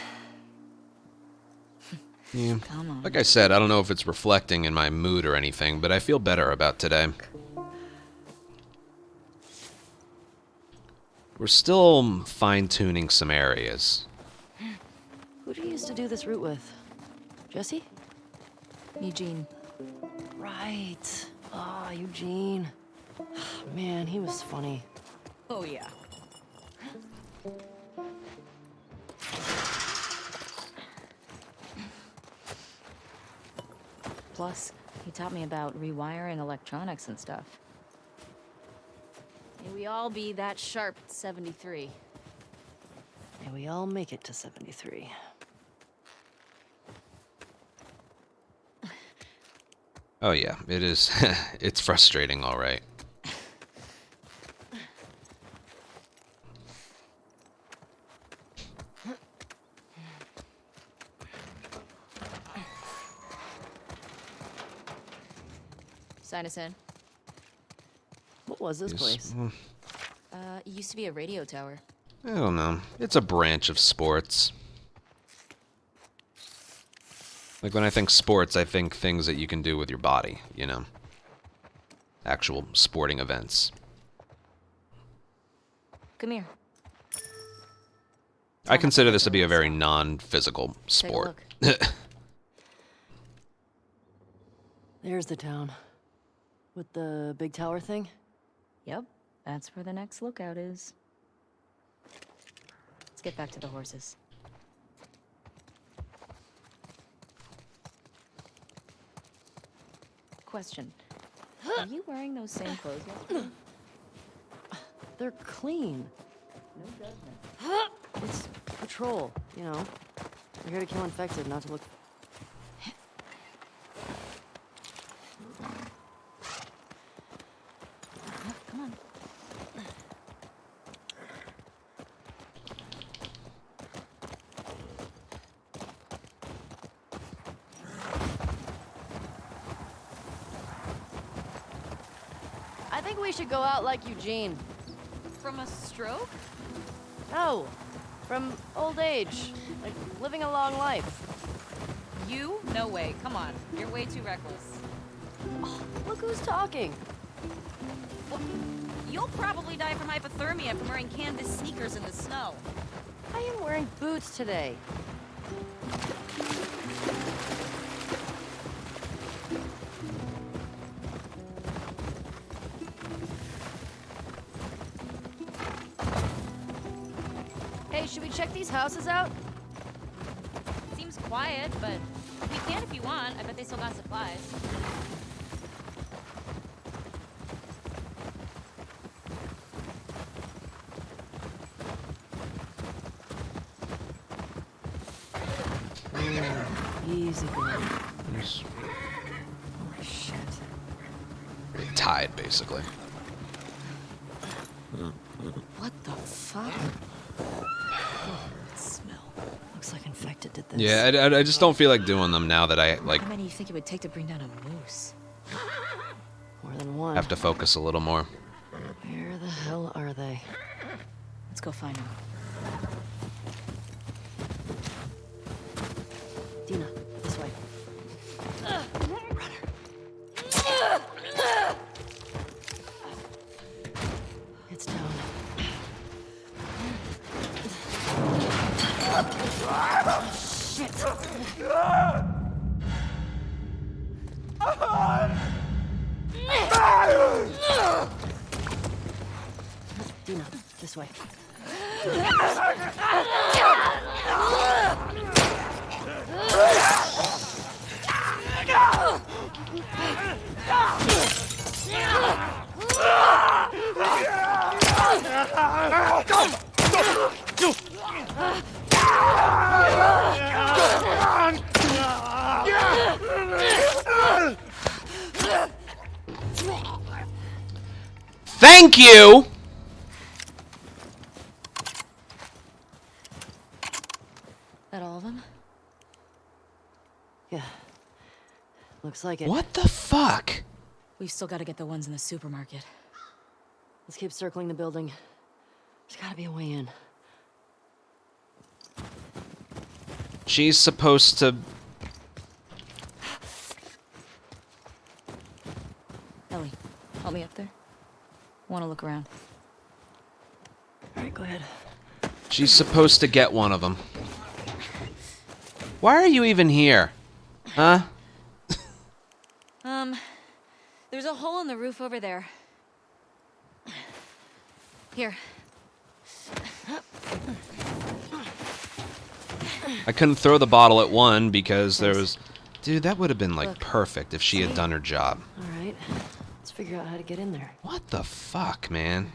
Yeah. Come on. Like I said, I don't know if it's reflecting in my mood or anything, but I feel better about today. We're still fine-tuning some areas. Who do you used to do this route with? Jesse? Eugene. Right. Ah, Eugene. Man, he was funny. Oh, yeah. Plus, he taught me about rewiring electronics and stuff. May we all be that sharp at 73. May we all make it to 73. Oh yeah, it is. It's frustrating, all right. Sign us in. What was this place? It used to be a radio tower. I don't know. It's a branch of sports. Like when I think sports, I think things that you can do with your body, you know? Actual sporting events. Come here. I consider this to be a very non-physical sport. There's the town. With the big tower thing? Yep, that's where the next lookout is. Let's get back to the horses. Question. Are you wearing those same clothes yesterday? They're clean. No judgment. It's patrol, you know. We're here to kill infected, not to look. Come on. I think we should go out like Eugene. From a stroke? No, from old age. Like, living a long life. You? No way. Come on. You're way too reckless. Oh, look who's talking. Well, you'll probably die from hypothermia from wearing canvas sneakers in the snow. I am wearing boots today. Hey, should we check these houses out? Seems quiet, but we can if you want. I bet they still got supplies. Easy girl. There's Holy shit. tied, basically. What the fuck? Oh, that smell. Looks like infected did this. Yeah, I just don't feel like doing them now that I like How many do you think it would take to bring down a moose? More than one. have to focus a little more. Where the hell are they? Let's go find them. Dina, this way. Runner. It's down. Shit. Dina, this way. Thank you! That all of them? Yeah. Looks like it. What the fuck? We've still got to get the ones in the supermarket. Let's keep circling the building. There's gotta be a way in. She's supposed to... Ellie, help me up there. Want to look around. Alright, go ahead. She's supposed to get one of them. Why are you even here? Huh? There's a hole in the roof over there. Here. I couldn't throw the bottle at one because there was... Dude, that would have been, like, perfect if she had done her job. Alright. Let's figure out how to get in there. What the fuck, man?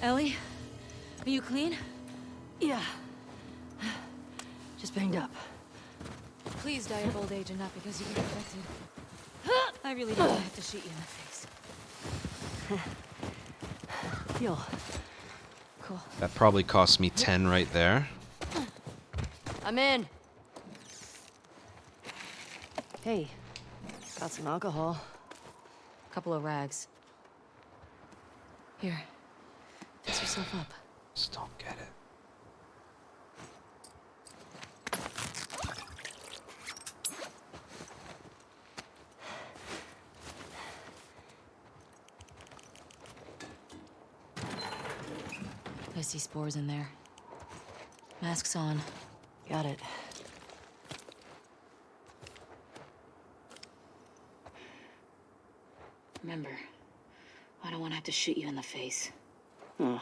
Ellie, are you clean? Yeah. Just banged up. Please die of old age and not because you get infected. I really don't want to have to shoot you in the face. Deal. Cool. That probably cost me 10 right there. I'm in. Hey, got some alcohol. Couple of rags. Here. Fix yourself up. Just don't get it. I see spores in there. Masks on. Got it. Remember, I don't want to have to shoot you in the face. Oh,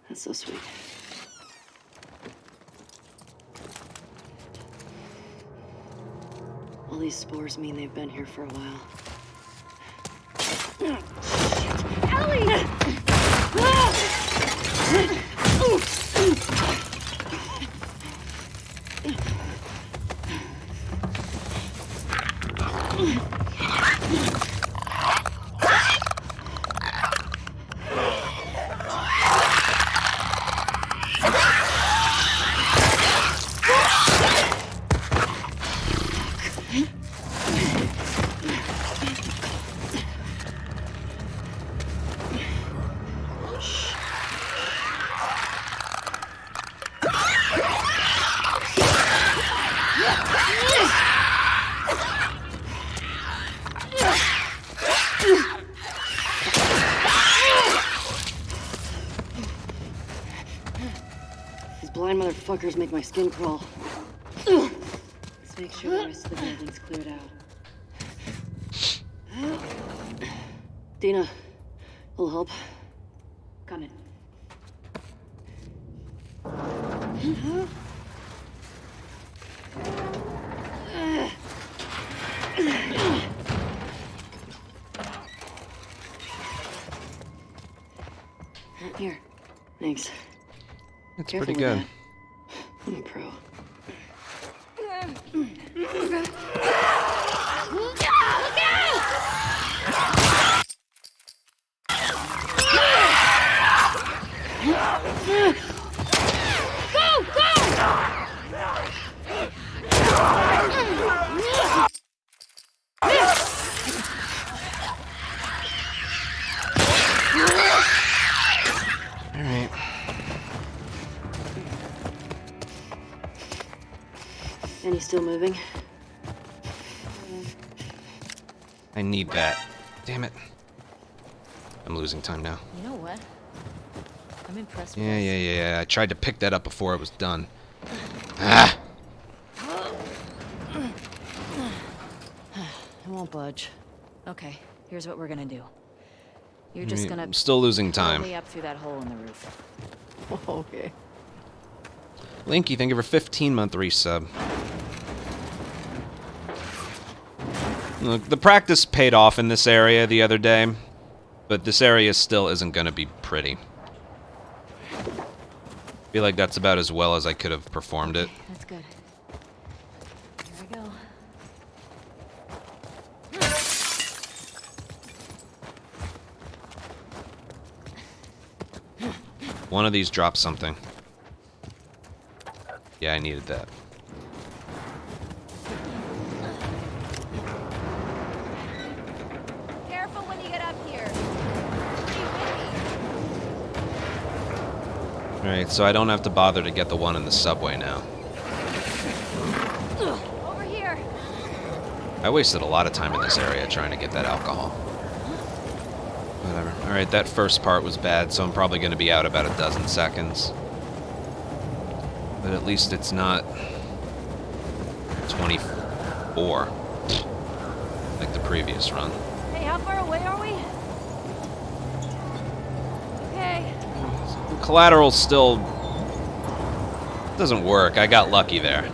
that's so sweet. these spores mean they've been here for a while. Ellie! These blind motherfuckers make my skin crawl. Let's make sure the rest of the building's cleared out. Dina, a little help? Coming. Here. Thanks. It's Careful pretty with good. that. I'm a pro. Alright. And he's still moving? I need that. Damn it. I'm losing time now. You know what? I'm impressed with Yeah. I tried to pick that up before it was done. Ah! It won't budge. Okay, here's what we're gonna do. You're just gonna I'm still losing time. pull me up through that hole in the roof. Okay. Linky, thank you for 15-month resub. Look, the practice paid off in this area the other day, but this area still isn't going to be pretty. I feel like that's about as well as I could have performed it. That's good. Here we go. One of these dropped something. Yeah, I needed that. Careful when you get up here. Alright, so I don't have to bother to get the one in the subway now. Over here. I wasted a lot of time in this area trying to get that alcohol. Whatever. Alright, that first part was bad, so I'm probably going to be out about a dozen seconds. But at least it's not 24 like the previous run. Hey, how far away are we? Okay. The collateral still doesn't work. I got lucky there.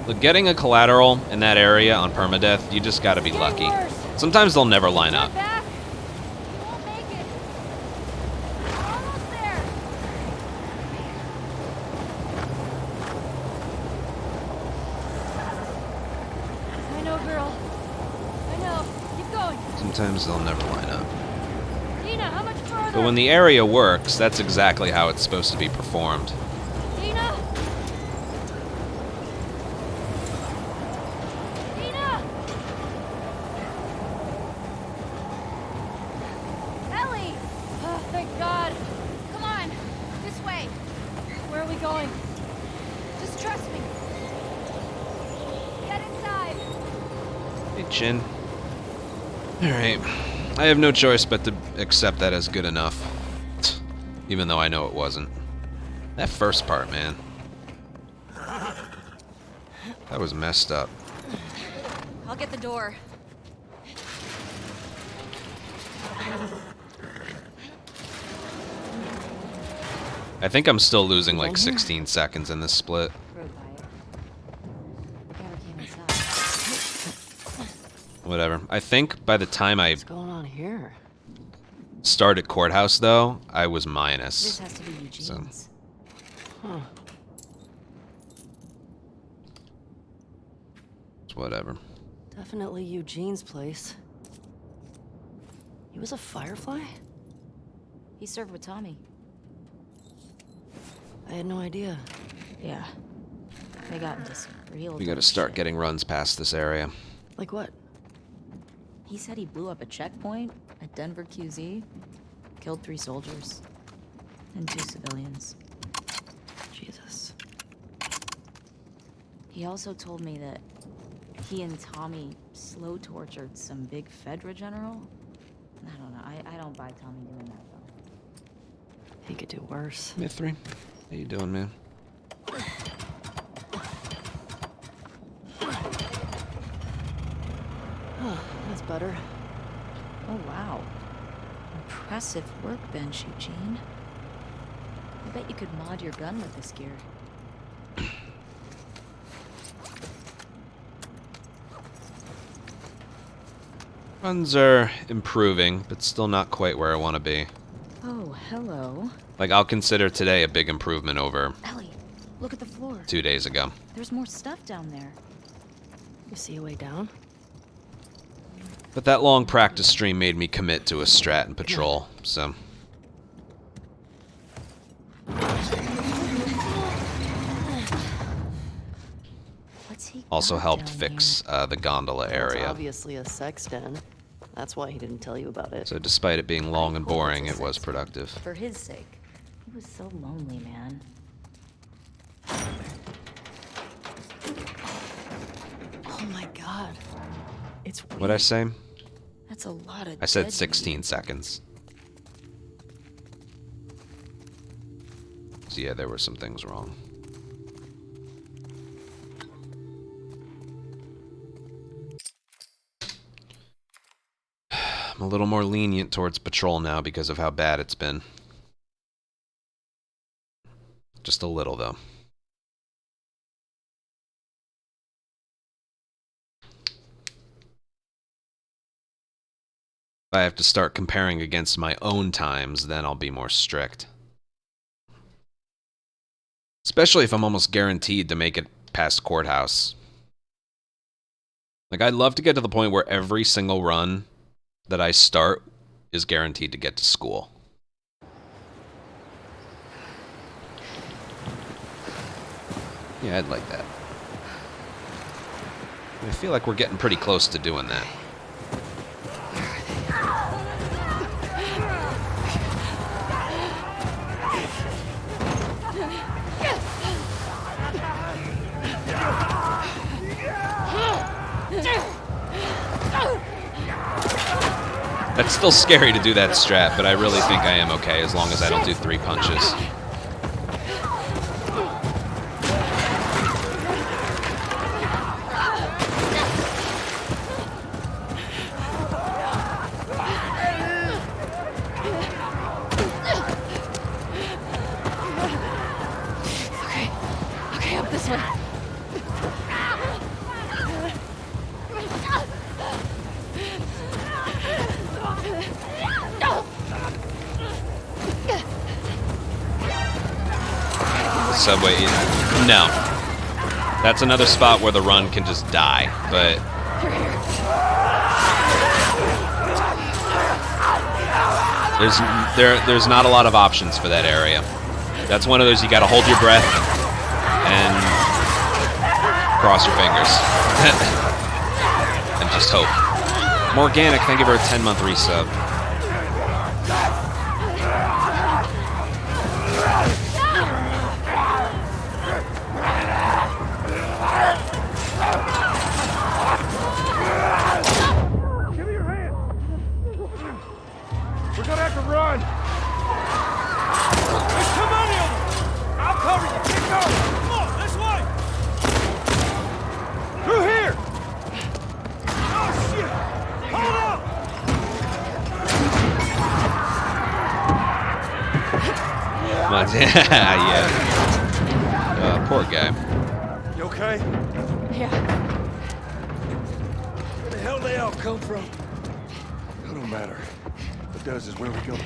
Look, getting a collateral in that area on Permadeath, you just gotta be lucky. Sometimes they'll never line up. Back. You won't make it. We're almost there. I know, girl. I know. Keep going. Sometimes they'll never line up. Dina, how much further? But when the area works, that's exactly how it's supposed to be performed. Dina! Dina! Ellie! Oh, thank God. Come on. This way. Where are we going? Just trust me. Get inside. Hey, Chin. Alright. I have no choice but to accept that as good enough. Even though I know it wasn't. That first part, man. That was messed up. I'll get the door. I think I'm still losing like 16 seconds in this split. Rode by it. Never came inside. Whatever. I think by the time I What's going on here? started Courthouse, though, I was minus. This has to be Eugene's. Huh. It's whatever. Definitely Eugene's place. He was a Firefly? He served with Tommy. I had no idea. Yeah. They got into some real We gotta dark start shit. getting runs past this area. Like what? He said he blew up a checkpoint at Denver QZ, killed 3 soldiers, and 2 civilians. Jesus. He also told me that he and Tommy slow tortured some big Fedra general. I don't know. I don't buy Tommy doing that, though. He could do worse. Mithri, how you doing, man? That's better. Oh, wow. Impressive workbench, Eugene. I bet you could mod your gun with this gear. Runs are improving, but still not quite where I want to be. Oh, hello. Like, I'll consider today a big improvement over Ellie, look at the floor. 2 days ago. There's more stuff down there. You see a way down? But that long practice stream made me commit to a strat and patrol, so... What's he Also got helped down fix the gondola It's area. obviously a sex den. That's why he didn't tell you about it. So despite it being long and boring, it was productive. here? For his sake. He was so lonely, man. Oh my god. It's weird. What'd I say? That's a lot of I said dead 16 seconds. So yeah, there were some things wrong. I'm a little more lenient towards patrol now because of how bad it's been. Just a little, though. If I have to start comparing against my own times, then I'll be more strict. Especially if I'm almost guaranteed to make it past Courthouse. Like, I'd love to get to the point where every single run that I start is guaranteed to get to school. Yeah, I'd like that. I feel like we're getting pretty close to doing that. That's still scary to do that strat, but I really think I am okay as long as I don't do 3 punches. Okay, up this way. Subway, no. That's another spot where the run can just die, but... There's not a lot of options for that area. That's one of those you gotta hold your breath and cross your fingers. And just hope. Morganic, thank you for a 10-month resub. Give me your hand! We're gonna have to run! There's too many of them! I'll cover you! Keep going! Come on, this way! Through here! Oh, shit! Hold up! Come on, yeah. Poor guy. You okay? Yeah. Where the hell they all come from? It don't matter. What it does is where we go.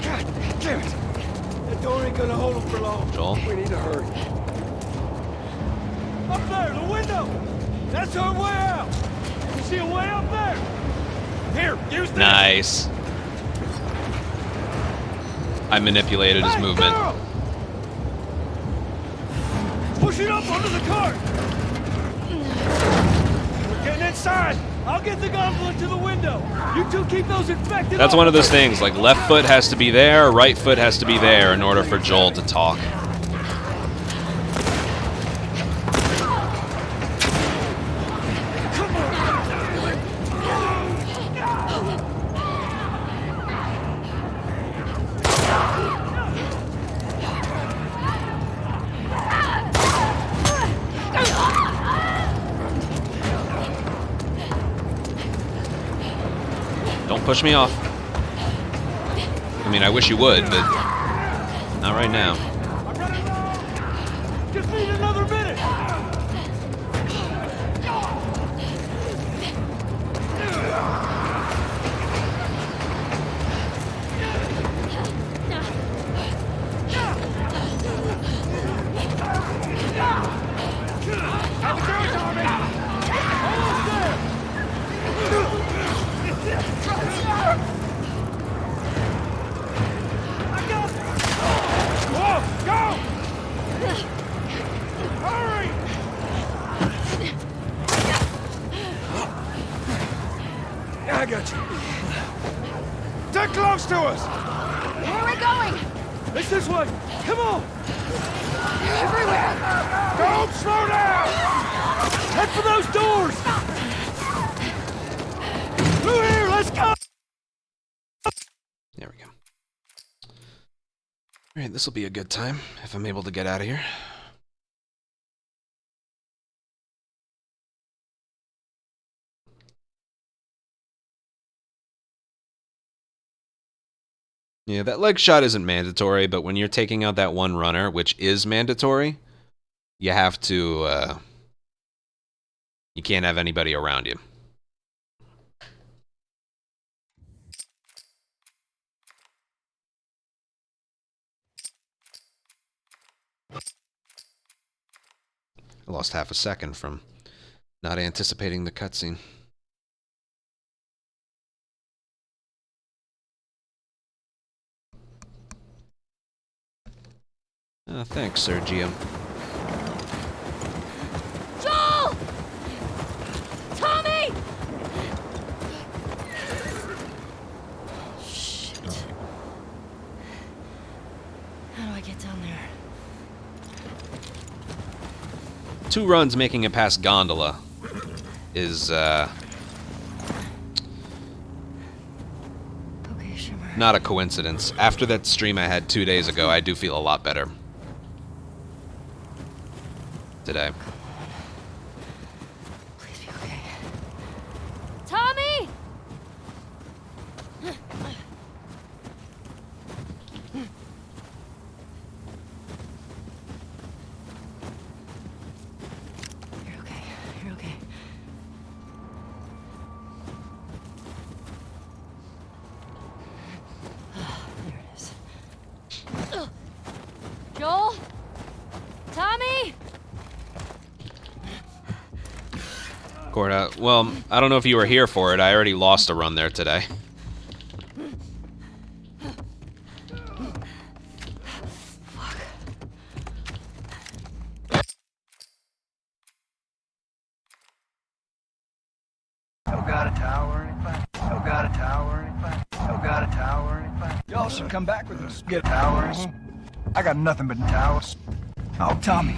God damn it! That door ain't gonna hold him for long. Joel? We need to hurry. Up there, the window! That's our way out! You see a way up there? Here, use this! Nice. I manipulated his movement. Girl! Push it up under the cart! We're getting inside! I'll get the gondola to the window! You two keep those infected. That's one of those things, like left foot has to be there, right foot has to be there in order for Joel to talk. Don't push me off. I mean, I wish you would, but not right now. Just need another minute! I got you. They're close to us! Where are we going? It's this way! Come on! Everywhere! Don't slow down! Head for those doors! Through here, let's go! There we go. Alright, this will be a good time if I'm able to get out of here. Yeah, that leg shot isn't mandatory, but when you're taking out that one runner, which is mandatory, you have to, you can't have anybody around you. I lost half a second from not anticipating the cutscene. Thanks, Sergio. Joel! Tommy! Shit. How do I get down there? 2 runs making it past Gondola is, Okay, Shimmer. not a coincidence. After that stream I had 2 days ago, I do feel a lot better today. Please be okay. Tommy! You're okay. You're okay. There it is. Joel? Tommy? Corda, well, I don't know if you were here for it. I already lost a run there today. Y'all should come back with us. Get towers. I got nothing but towers. Oh, Tommy.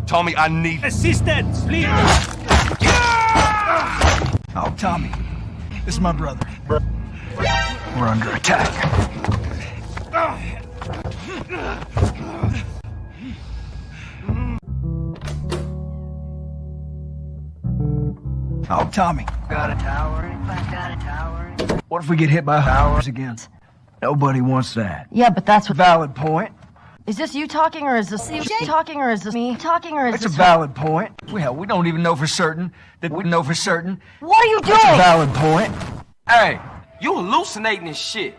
Tommy, I need assistance, please. Oh, Tommy. This is my brother. We're under attack. Oh, Tommy. Got a tower? Got a tower? What if we get hit by towers again? Nobody wants that. Yeah, but that's what. Valid point. Is this you talking, or is this talking, or is this me talking, or is It's this? a valid point. Well, we don't even know for certain that we know for certain. What are you doing? It's a valid point. Hey, you hallucinating and shit.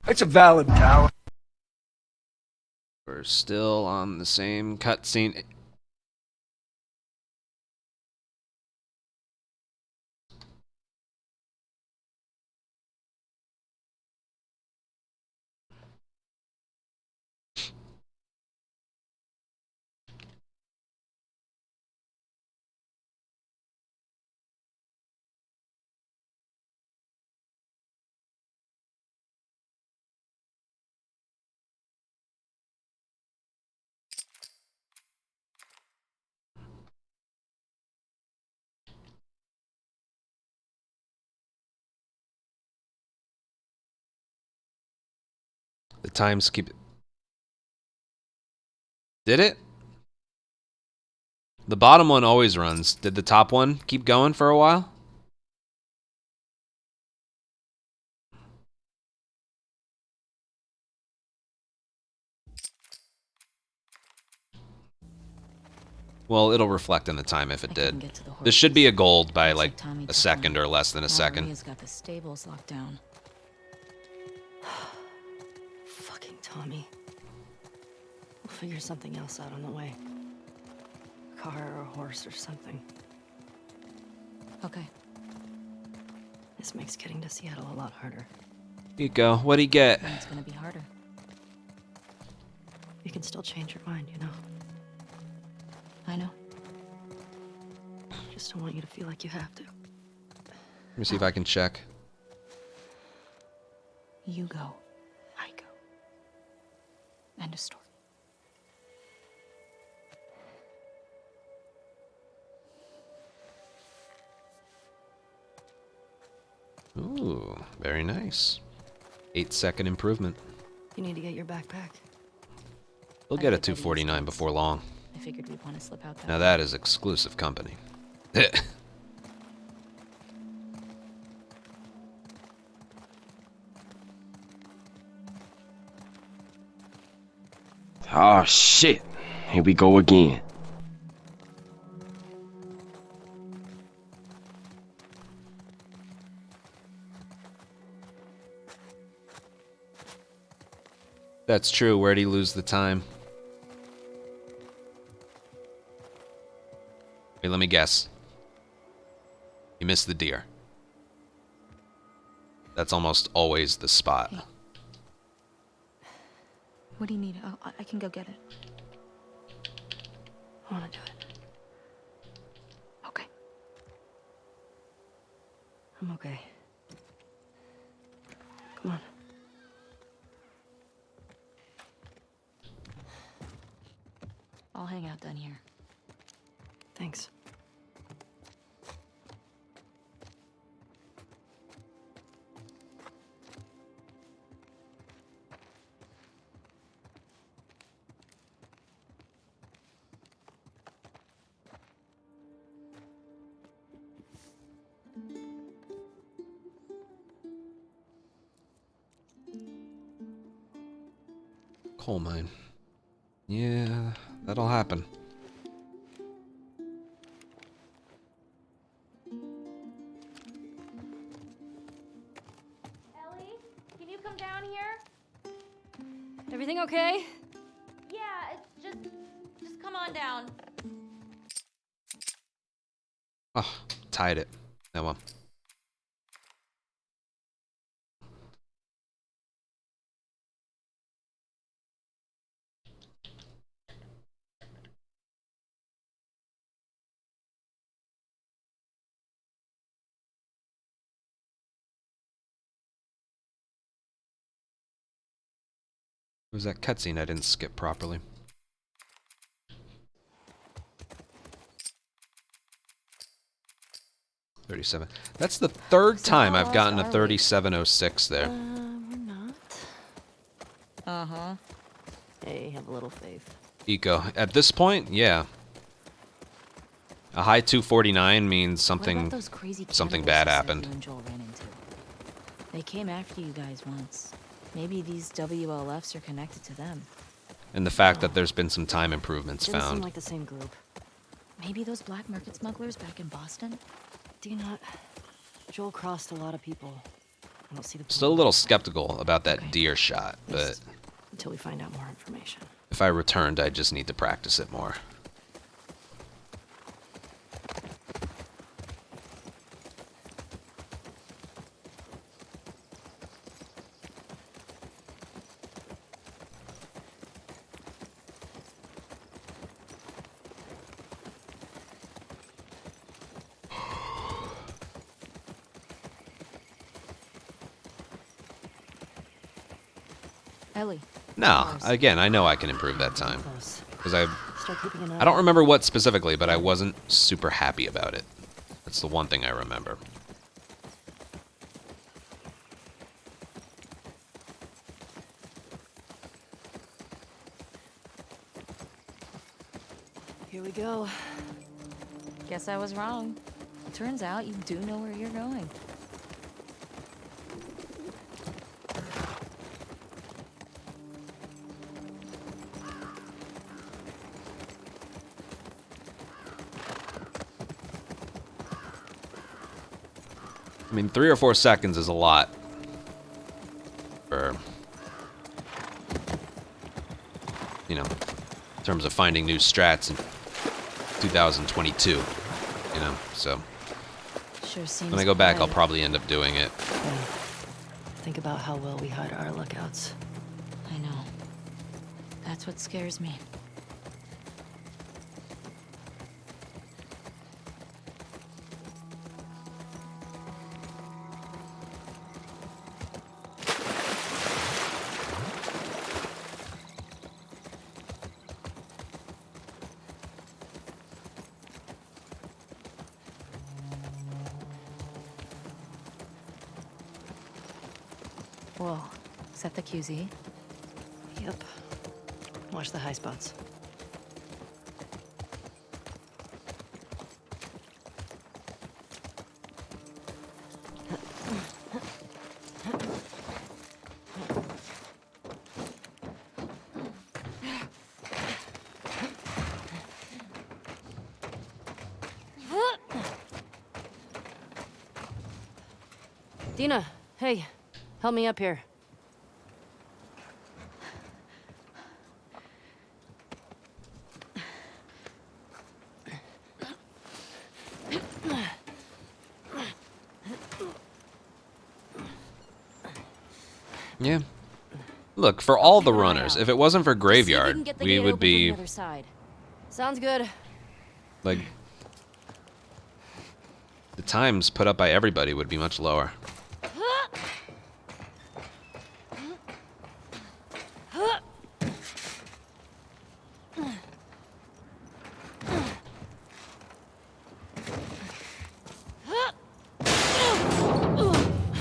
It's a valid tower. We're still on the same cutscene. The times keep... Did it? The bottom one always runs. Did the top one keep going for a while? Well, it'll reflect in the time if it did. This should be a gold by like a second or less than a second. Maria's got the stables locked down. Fucking Tommy. We'll figure something else out on the way. A car or a horse or something. Okay. This makes getting to Seattle a lot harder. Here you go. What'd he get? And it's gonna be harder. You can still change your mind, you know? I know. Just don't want you to feel like you have to. Let me see if I can check. You go. I go. End of story. Ooh, very nice. 8-second improvement. You need to get your backpack. We'll get a 249 before long. I figured we'd want to slip out that Now that is exclusive company. Oh shit. Here we go again. That's true. Where'd he lose the time? Wait, let me guess. You missed the deer. That's almost always the spot. Hey. What do you need? I can go get it. I want to do it. Okay. I'm okay. Come on. I'll hang out down here. Thanks. Coal mine. Yeah, that'll happen. Ellie, can you come down here? Everything okay? Yeah, it's just come on down. Oh, tied it. Oh well. It was that cutscene I didn't skip properly. 37. That's the third time I've lost gotten a are we? 3706 there. We're not. Uh-huh. Hey, have a little faith. Eco. At this point, yeah. A high 249 means What something about those crazy something cannibals bad you said happened. you and Joel ran into? They came after you guys once. Maybe these WLFs are connected to them. And the fact that there's been some time improvements Didn't seem found. like the same group. Maybe those black market smugglers back in Boston? Do you not? Joel crossed a lot of people. I don't see the point. Still a little skeptical about that deer shot, but Until we find out more information. if I returned, I just need to practice it more. Ellie. No, again, I know I can improve that time. Because Start keeping an eye I don't remember what specifically, but I wasn't super happy about it. That's the one thing I remember. Here we go. Guess I was wrong. Turns out you do know where you're going. I mean, 3 or 4 seconds is a lot. For, you know, in terms of finding new strats in 2022. You know, so Sure seems when I go back, I'll quiet. probably end up doing it. Yeah. Think about how well we hide our lookouts. I know. That's what scares me. Whoa. Is that the QZ? Yep. Watch the high spots. Dina, hey, help me up here. Yeah. Look, for all the Keep an eye runners, out. if it wasn't for See if Graveyard, can get the we gate would open from the be other side. Sounds good. like the times put up by everybody would be much lower.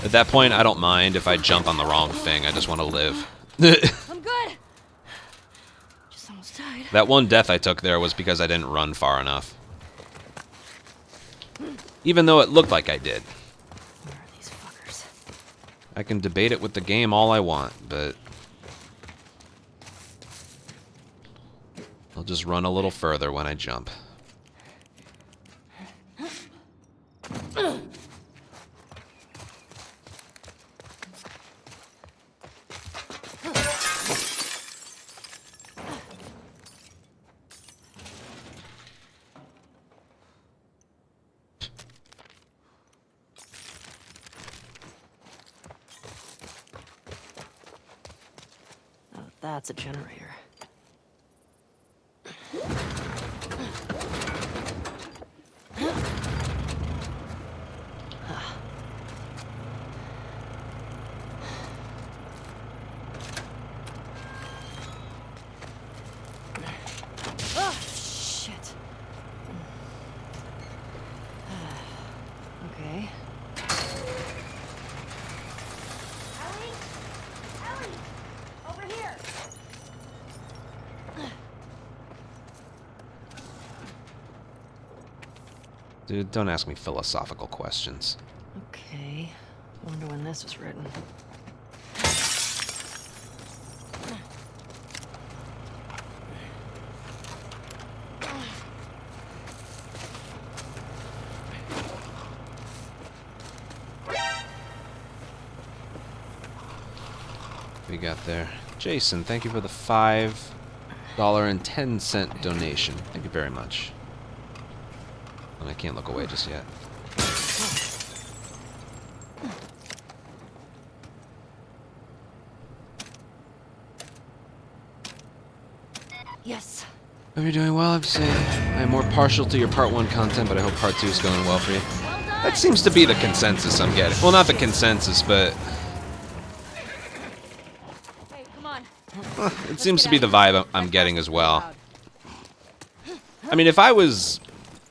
At that point, I don't mind if I jump on the wrong thing. I just want to live. I'm good. Just almost died. That one death I took there was because I didn't run far enough. Even though it looked like I did. Where are these fuckers? I can debate it with the game all I want, but I'll just run a little further when I jump. Oh, that's a generator. Oh, shit. Okay, Dude, don't ask me philosophical questions. Okay. Wonder when this was written. We got there. Jason, thank you for the $5.10 donation. Thank you very much. And I can't look away just yet. Yes. Hope you're doing well. I'm saying I'm more partial to your part 1 content, but I hope part 2 is going well for you. That seems to be the consensus I'm getting. Well, not the consensus, but Hey, come on. it seems to be the vibe I'm getting as well. I mean, if I was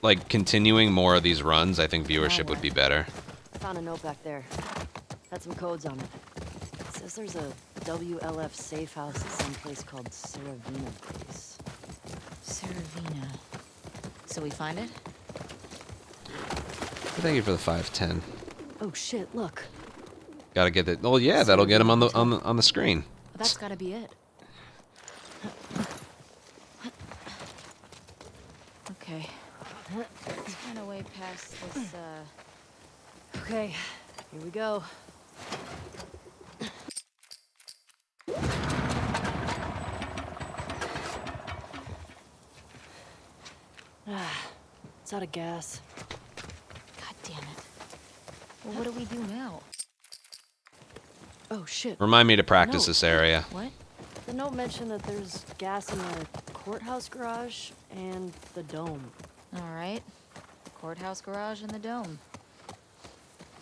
like continuing more of these runs, I think viewership would be better. I found a note back there. Had some codes on it. It says there's a WLF safe house at some place called Saravina Place. Saravina. So we find it? Thank you for the 510. Oh shit! Look. Gotta get it. Oh yeah, that'll get him on the screen. That's gotta be it. Okay. Let's find a way past this, Okay, here we go. It's out of gas. God damn it. Well, what do we do now? Oh shit. Remind me to practice this area. What? The note mentioned that there's gas in the courthouse garage and the dome. Alright. The courthouse garage and the dome.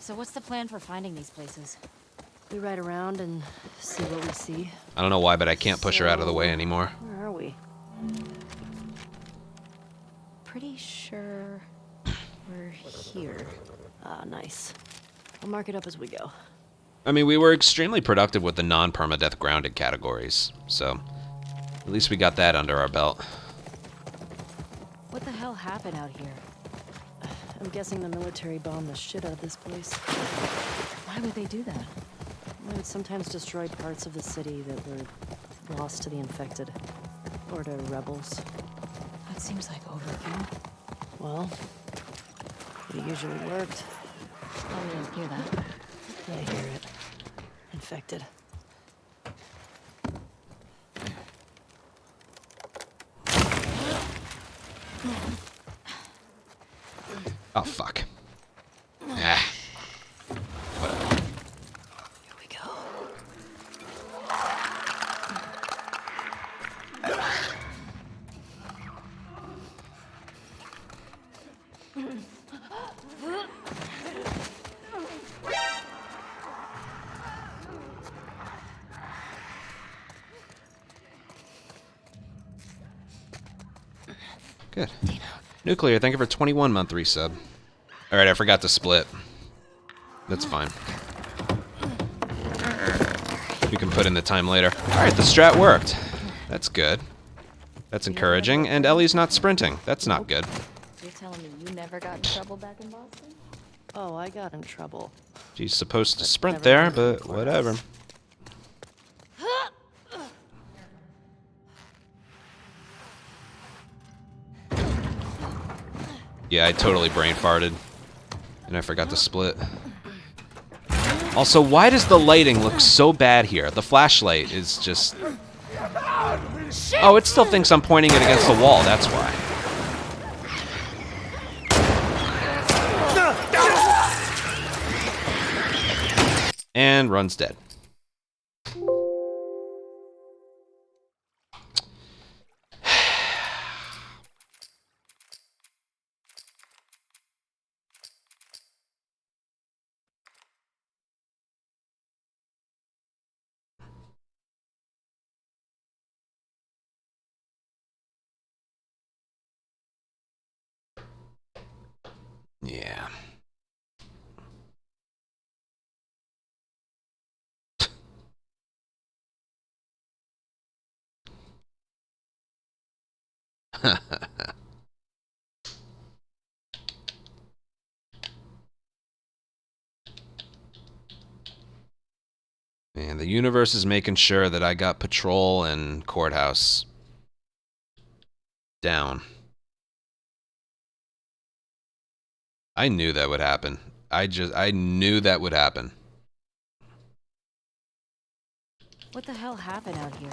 So what's the plan for finding these places? We ride around and see what we see. I don't know why, but I can't push her out of the way anymore. Where are we? Pretty sure we're here. Ah, nice. I'll mark it up as we go. I mean, we were extremely productive with the non-permadeath grounded categories, so at least we got that under our belt. What the hell happened out here? I'm guessing the military bombed the shit out of this place. Why would they do that? They would sometimes destroy parts of the city that were lost to the infected. Or to rebels. That seems like overkill. Well, it usually worked. Oh, we didn't hear that. I hear it. Infected. Oh, fuck. Ah. Whatever. Here we go. Good. Nuclear, thank you for 21-month resub. Alright, I forgot to split. That's fine. We can put in the time later. Alright, the strat worked. That's good. That's encouraging. And Ellie's not sprinting. That's not good. You're telling me you never got in trouble back in Boston? Oh, I got in trouble. She's supposed to sprint there, but whatever. Yeah, I totally brain farted. And I forgot to split. Also, why does the lighting look so bad here? The flashlight is just... Oh, it still thinks I'm pointing it against the wall, that's why. And runs dead. Yeah. Man, the universe is making sure that I got patrol and courthouse down. I knew that would happen. I knew that would happen. What the hell happened out here?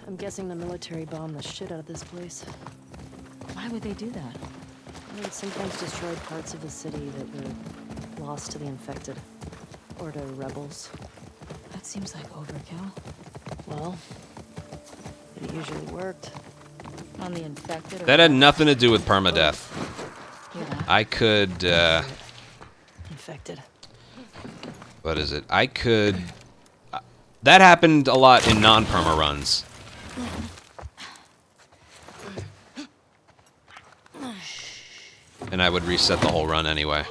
I'm guessing the military bombed the shit out of this place. Why would they do that? They would sometimes destroy parts of the city that were lost to the infected. Or to rebels. That seems like overkill. Well, it usually worked. On the infected or That had nothing to do with permadeath. Yeah. I could, Infected. what is it? I could... that happened a lot in non-perma runs. And I would reset the whole run anyway.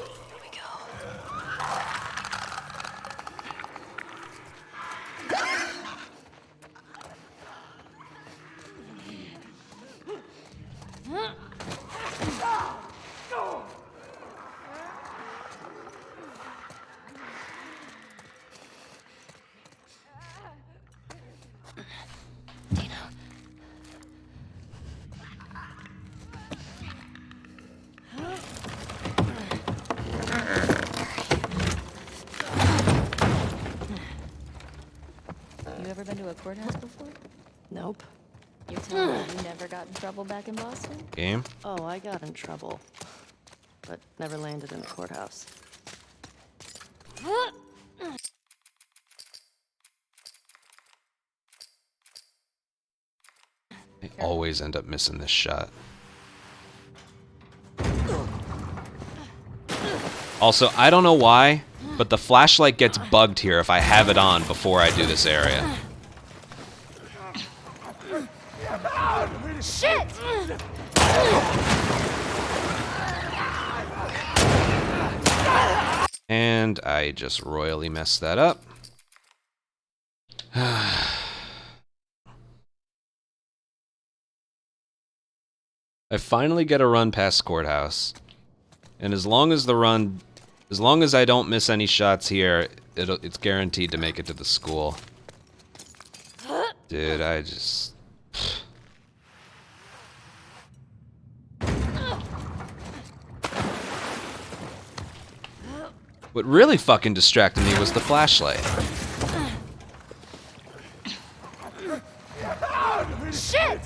You ever been to a courthouse before? Nope. You're telling me you never got in trouble back in Boston? Game? Oh, I got in trouble. But never landed in a courthouse. I always end up missing this shot. Also, I don't know why, but the flashlight gets bugged here if I have it on before I do this area. Shit! And I just royally messed that up. I finally get a run past courthouse. And as long as I don't miss any shots here, it's guaranteed to make it to the school. Dude, I just... What really fucking distracted me was the flashlight. Shit!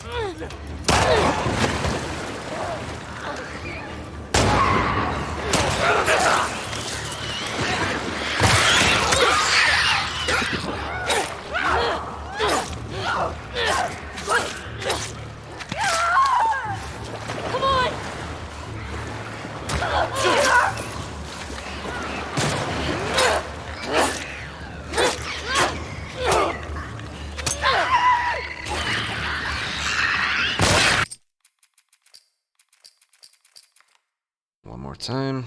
Come on! One more time.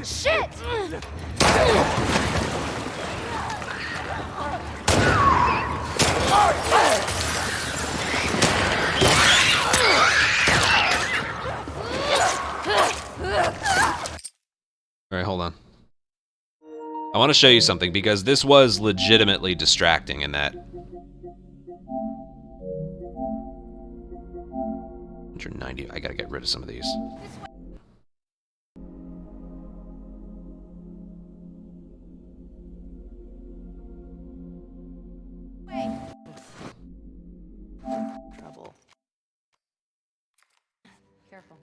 Shit! Alright, hold on. I want to show you something, because this was legitimately distracting in that. 190, I gotta get rid of some of these. Trouble. Careful.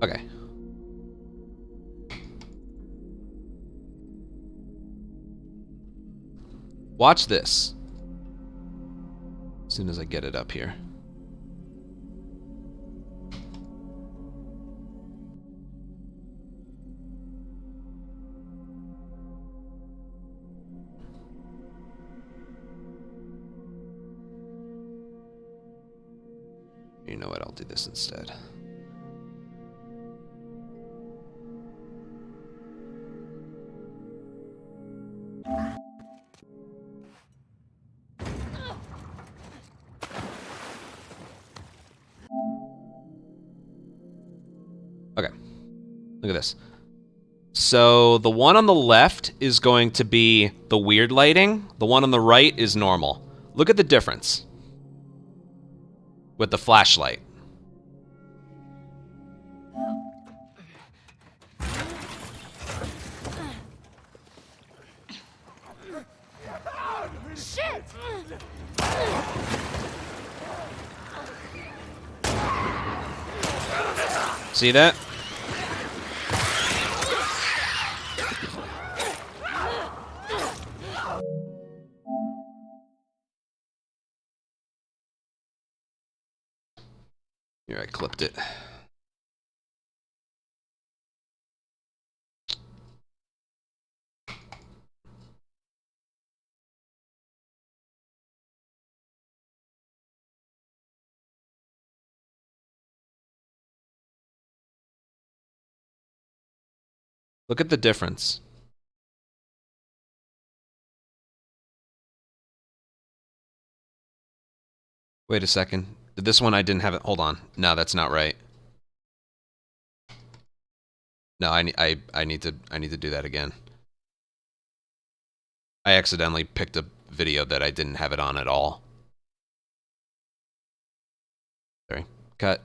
Okay. Watch this. As soon as I get it up here. You know what? I'll do this instead. Okay. Look at this. So the one on the left is going to be the weird lighting. The one on the right is normal. Look at the difference with the flashlight. Shit! See that? Here, I clipped it. Look at the difference. Wait a second. This one I didn't have it. Hold on. No, that's not right. No, I need to do that again. I accidentally picked a video that I didn't have it on at all. Sorry. Cut.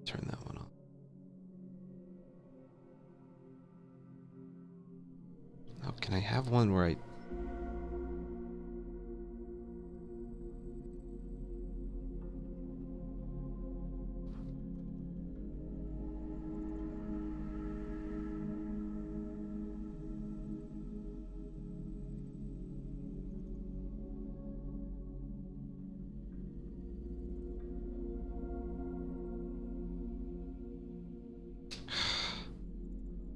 Turn that one off. Now, can I have one where I...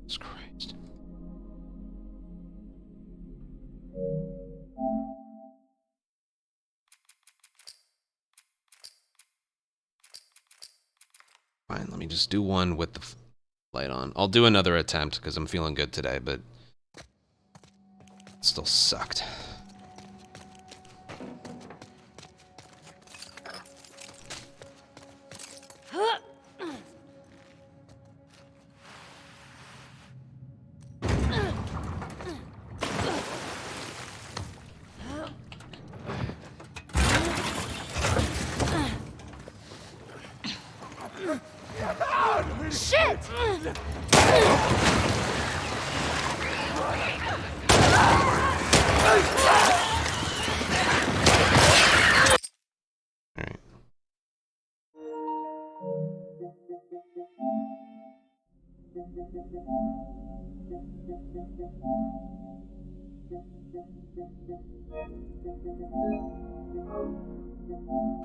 Jesus Christ. Fine, let me just do one with the light on. I'll do another attempt because I'm feeling good today, but it still sucked. Shit! Alright.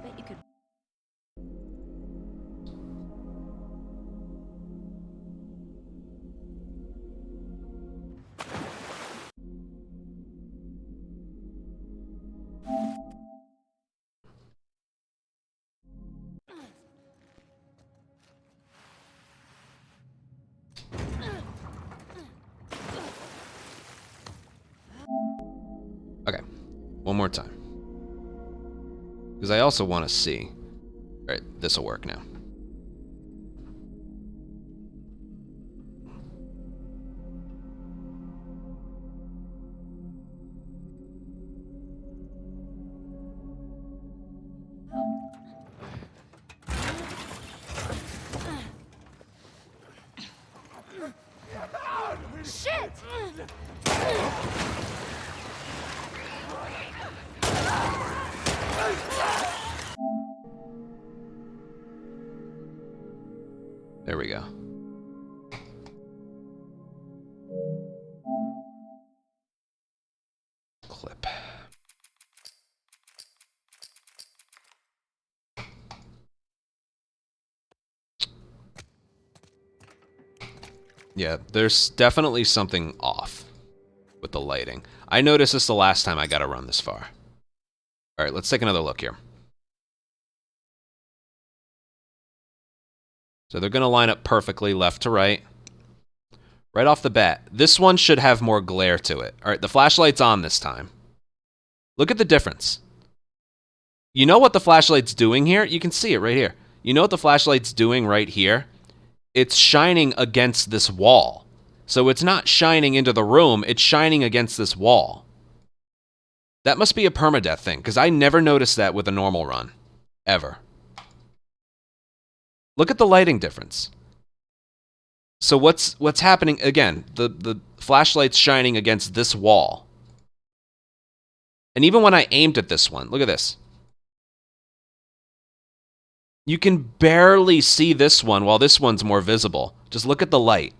Bet you could. Okay. One more time. Because I also want to see. Alright, this'll work now. Shit! There we go. Clip. Yeah, there's definitely something off with the lighting. I noticed this the last time I got to run this far. All right, let's take another look here. So they're going to line up perfectly left to right. Right off the bat, this one should have more glare to it. All right, the flashlight's on this time. Look at the difference. You know what the flashlight's doing here? You can see it right here. You know what the flashlight's doing right here? It's shining against this wall. So it's not shining into the room, it's shining against this wall. That must be a permadeath thing, because I never noticed that with a normal run. Ever. Look at the lighting difference. So what's happening? Again, the flashlight's shining against this wall. And even when I aimed at this one, look at this. You can barely see this one while this one's more visible. Just look at the light.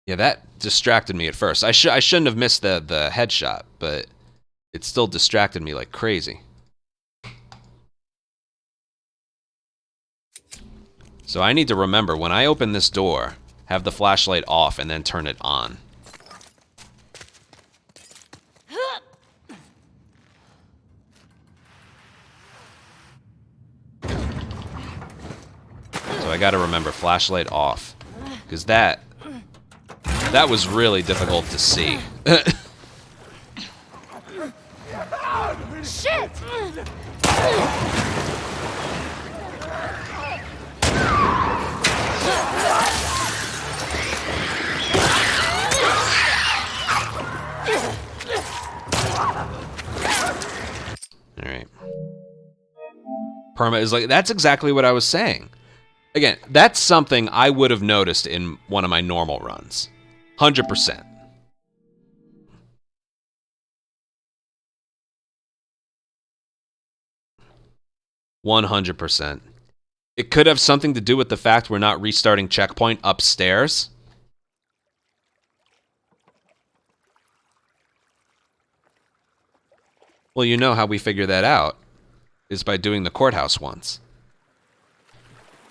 Yeah, that distracted me at first. I shouldn't have missed the headshot, but it still distracted me like crazy. So I need to remember, when I open this door, have the flashlight off and then turn it on. So I gotta remember, flashlight off. Because that was really difficult to see. Shit! Alright. Perma is like, that's exactly what I was saying. Again, that's something I would have noticed in one of my normal runs. 100%. %. It could have something to do with the fact we're not restarting checkpoint upstairs. Well, you know how we figure that out is by doing the courthouse once.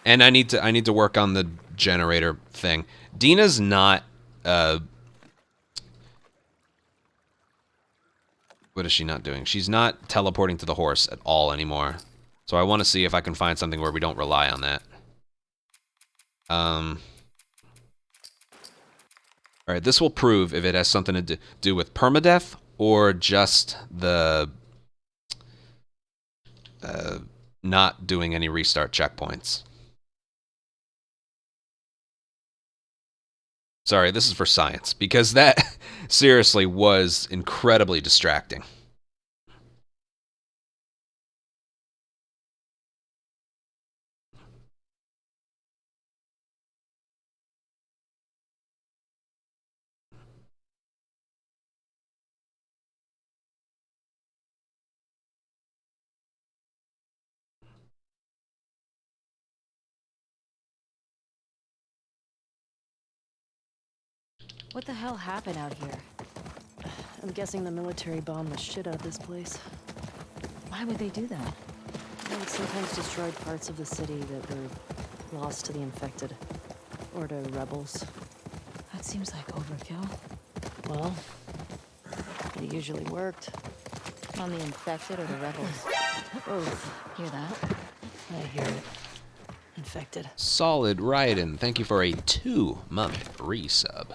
And I need to work on the generator thing. Dina's not what is she not doing? She's not teleporting to the horse at all anymore. So I want to see if I can find something where we don't rely on that. All right, this will prove if it has something to do with permadeath or just the not doing any restart checkpoints. Sorry, this is for science, because that seriously was incredibly distracting. What the hell happened out here? I'm guessing the military bombed the shit out of this place. Why would they do that? They would sometimes destroyed parts of the city that were lost to the infected. Or to rebels. That seems like overkill. Well, it usually worked. On the infected or the rebels? Both. Hear that? I hear it. Infected. Solid Raiden, thank you for a 2-month resub.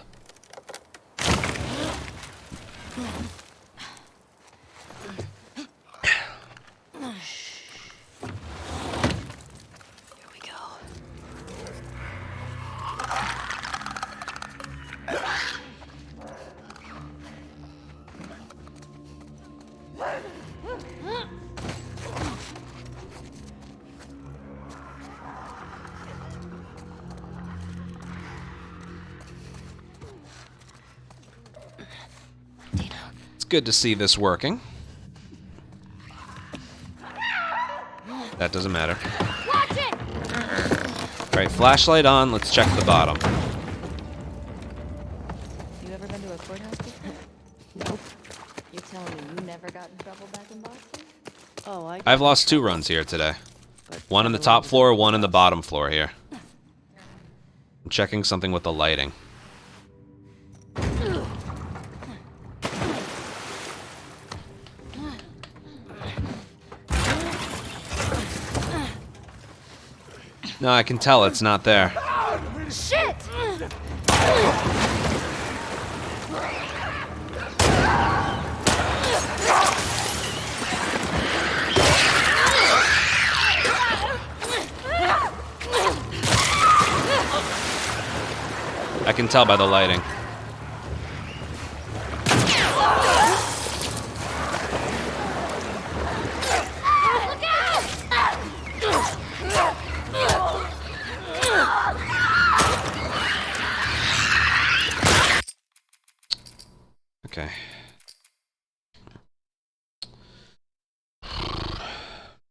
Here we go. good to see this working. That doesn't matter. Watch it! Alright, flashlight on. Let's check the bottom. You ever been to a courthouse before? Nope. You're telling me you never got in trouble back in Boston? Oh, I've lost 2 runs here today. One in the top floor, one in the bottom floor here. I'm checking something with the lighting. No, I can tell it's not there. Shit! I can tell by the lighting. Okay.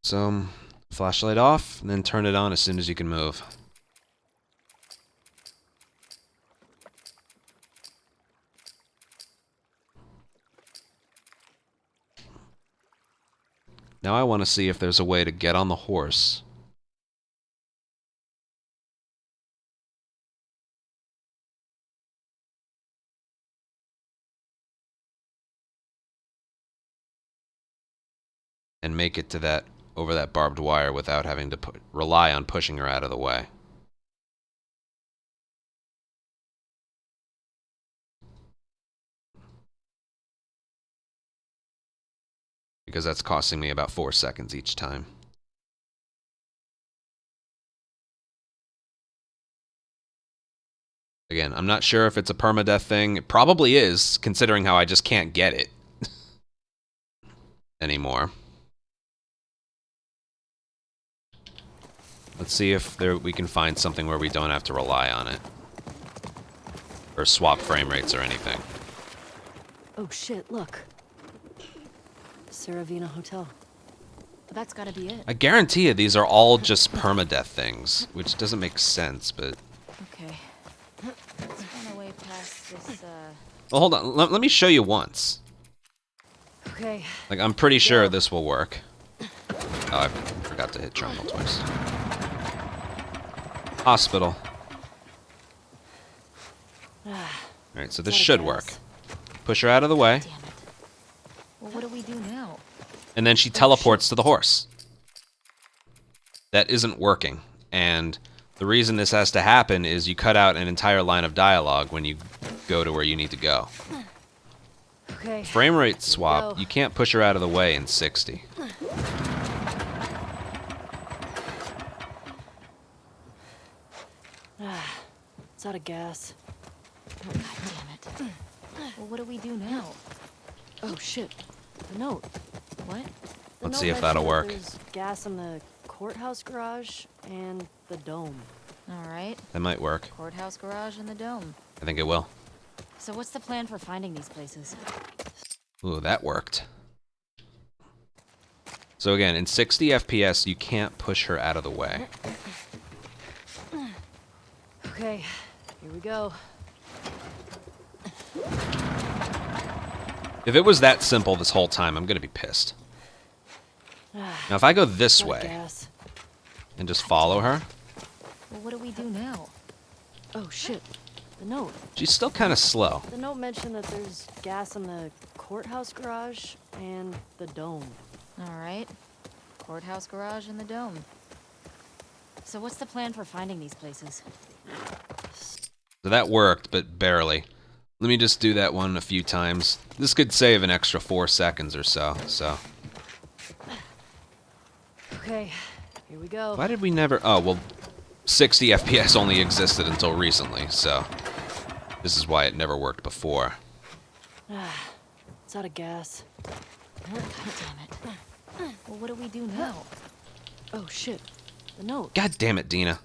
So, flashlight off, and then turn it on as soon as you can move. Now I want to see if there's a way to get on the horse. And make it to that, over that barbed wire without having to rely on pushing her out of the way. Because that's costing me about 4 seconds each time. Again, I'm not sure if it's a permadeath thing. It probably is, considering how I just can't get it anymore. Let's see if we can find something where we don't have to rely on it. Or swap frame rates or anything. Oh shit, look. Saravina Hotel. That's gotta be it. I guarantee you these are all just permadeath things, which doesn't make sense, but... Okay. Let's run away past this, Well, hold on. Let me show you once. Okay. Like, I'm pretty sure this will work. Oh, I forgot to hit terminal twice. Hospital. Alright, so this should work. Push her out of the way. Damn it. Well, what do we do now? And then she teleports to the horse. That isn't working. And the reason this has to happen is you cut out an entire line of dialogue when you go to where you need to go. Okay. Frame rate swap, you can't push her out of the way in 60. It's out of gas. Oh, God damn it. Well, what do we do now? Oh shit. The note. What? Let's see if that'll work. There's gas in the courthouse garage and the dome. All right. That might work. Courthouse garage and the dome. I think it will. So what's the plan for finding these places? Ooh, that worked. So again, in 60 FPS, you can't push her out of the way. Okay, here we go. If it was that simple this whole time, I'm gonna be pissed. Now, if I go this way and just follow her, Well, what do we do now? Oh shit. The note. she's still kind of slow. The note mentioned that there's gas in the courthouse garage and the dome. All right. Courthouse garage and the dome. So what's the plan for finding these places? So that worked, but barely. Let me just do that one a few times. This could save an extra 4 seconds or so. Okay, here we go. Why did we never... Oh, well, 60 FPS only existed until recently, so... This is why it never worked before. It's out of gas. God damn it. Well, what do we do now? Oh shit. The note. God damn it, Dina.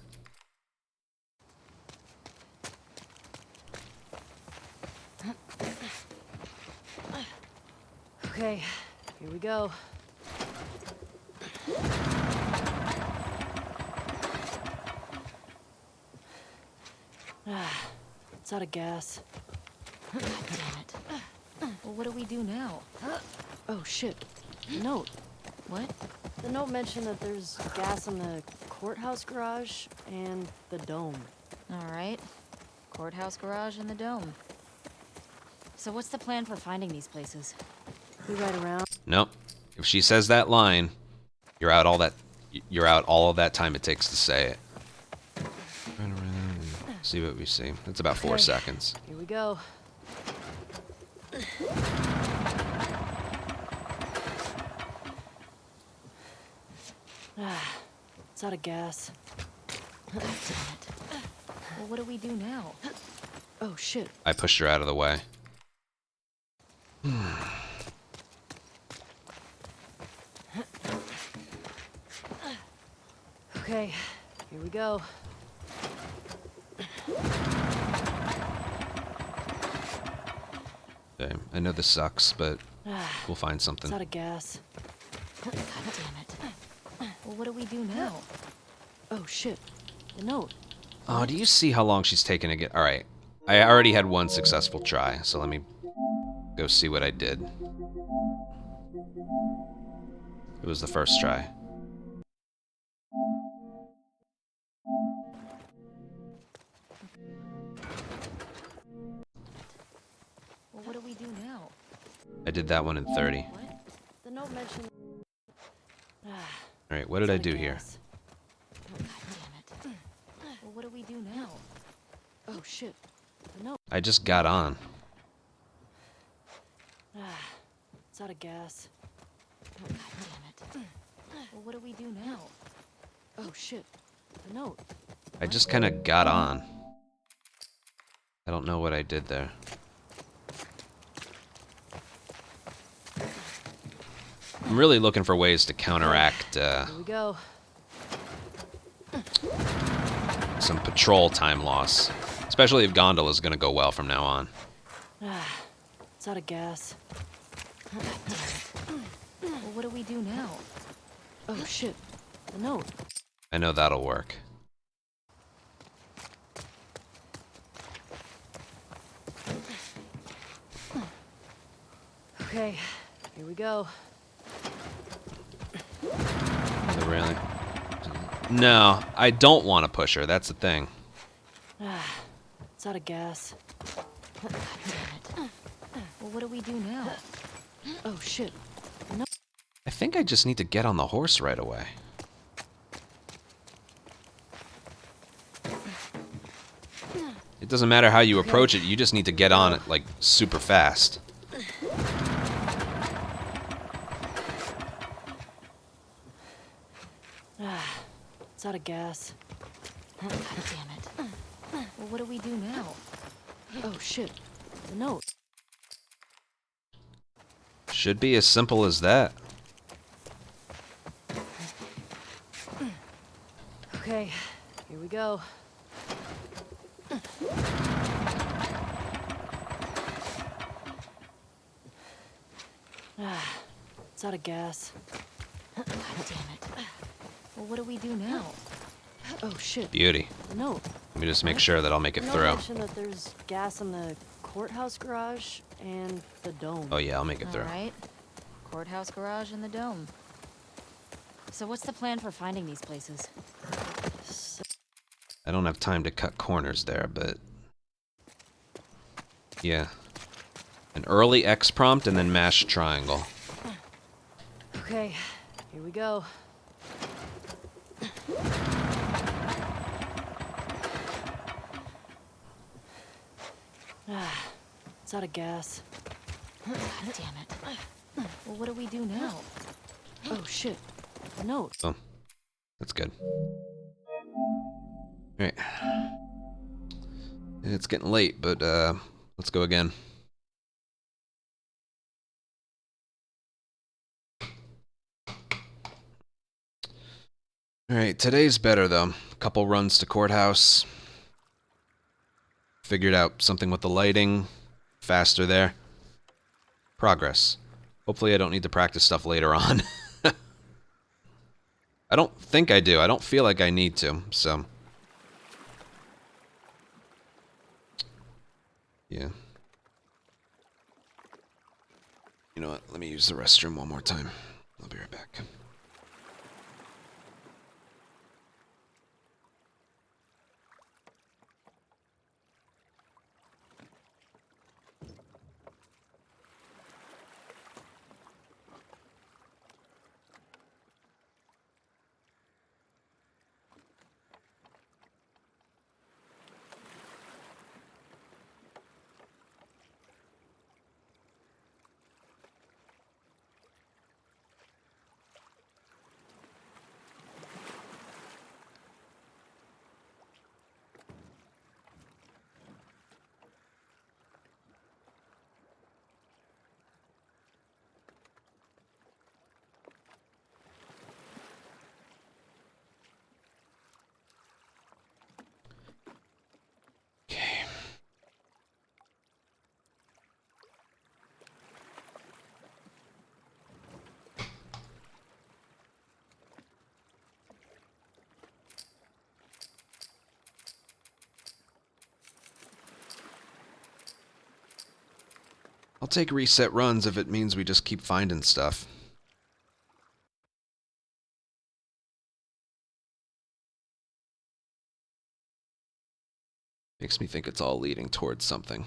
Okay, here we go. It's out of gas. Damn it. Well, what do we do now? Oh shit. The note. What? The note mentioned that there's gas in the courthouse garage and the dome. All right. Courthouse garage and the dome. So what's the plan for finding these places? We ride around. Nope. If she says that line, you're out all of that time it takes to say it. Run around and see what we see. That's about 4 seconds. Here we go. It's out of gas. Damn it. Well, what do we do now? Oh shit. I pushed her out of the way. Okay, here we go. Okay, I know this sucks, but we'll find something. It's out of gas. God damn it. Well, what do we do now? Oh shit. The note. Oh, do you see how long she's taken to get... Alright. I already had one successful try, so let me go see what I did. It was the first try. Well, what do we do now? I did that one in 30. What? The note mentioned. Alright, what did I do here? God damn it. Well, what do we do now? Oh shit. The note. I just got on. It's out of gas. God damn it. Well, what do we do now? Oh shit. The note. I just kind of got on. I don't know what I did there. I'm really looking for ways to counteract Here we go. some patrol time loss. Especially if gondola is going to go well from now on. It's out of gas. God damn it. Well, what do we do now? Oh shit. The note. I know that'll work. Okay, here we go. The railing. No, I don't want to push her. That's the thing. It's out of gas. God damn it. Well, what do we do now? Oh shit. The note. I think I just need to get on the horse right away. It doesn't matter how you approach it, you just need to get on it, like, super fast. It's out of gas. God damn it. Well, what do we do now? Oh shit. The note. Should be as simple as that. Okay, here we go. It's out of gas. God damn it. Well, what do we do now? Oh shit. Beauty. The note. Let me just make sure that I'll make it The note through. mentioned that there's gas in the courthouse garage and the dome. Oh yeah, I'll make it through. All right. Courthouse garage and the dome. So what's the plan for finding these places? I don't have time to cut corners there, but... yeah. An early X prompt and then mash triangle. Okay, here we go. It's out of gas. God damn it. Well, what do we do now? Oh shit. The note. Oh, that's good. Alright. It's getting late, but let's go again. Alright, today's better though. Couple runs to courthouse. Figured out something with the lighting. Faster there. Progress. Hopefully I don't need to practice stuff later on. I don't think I do. I don't feel like I need to, so... Yeah. You know what? Let me use the restroom one more time. I'll be right back. I'll take reset runs if it means we just keep finding stuff. Makes me think it's all leading towards something.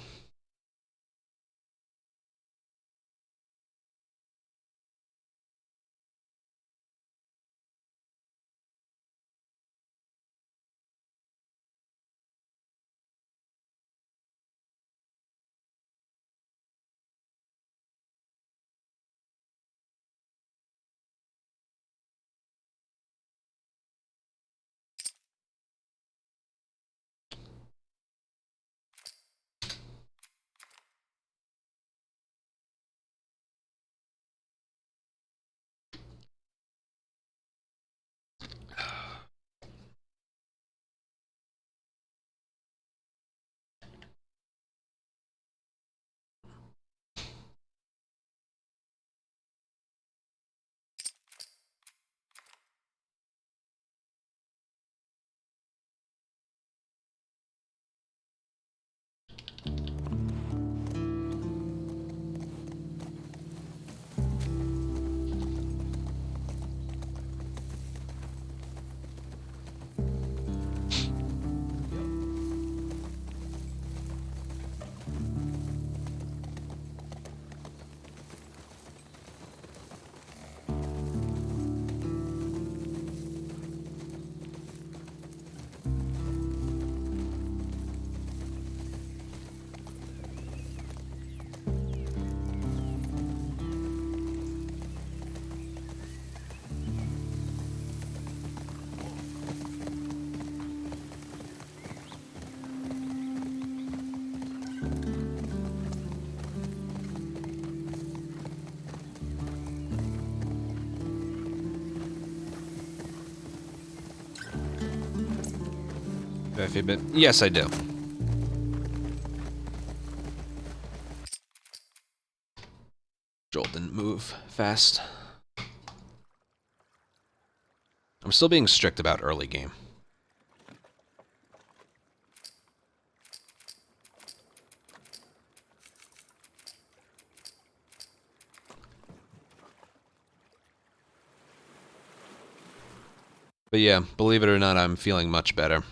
Do I feel a bit? Yes, I do. Joel didn't move fast. I'm still being strict about early game. But yeah, believe it or not, I'm feeling much better.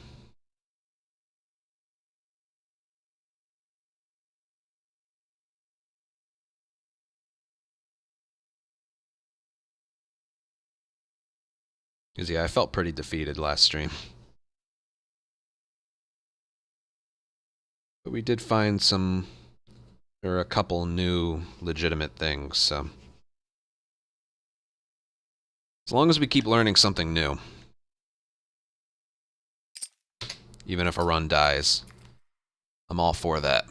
Because yeah, I felt pretty defeated last stream. But we did find a couple new legitimate things, so. As long as we keep learning something new. Even if a run dies. I'm all for that.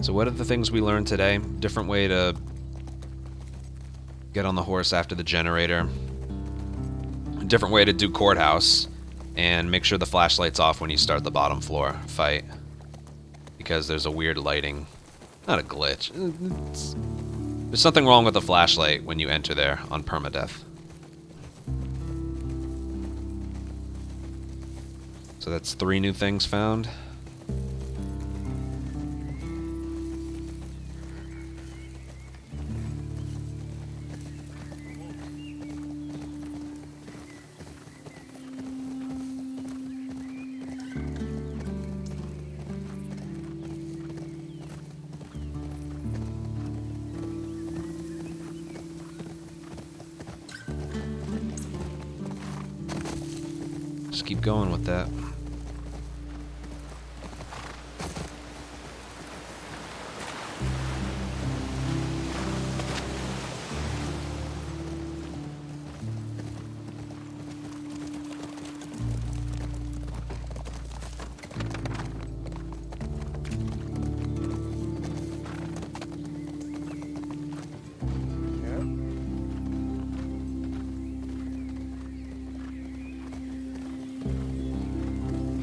So what are the things we learned today? Different way to get on the horse after the generator. A different way to do courthouse. And make sure the flashlight's off when you start the bottom floor fight. Because there's a weird lighting. Not a glitch. There's something wrong with the flashlight when you enter there on Permadeath. So that's 3 new things found. Just keep going with that.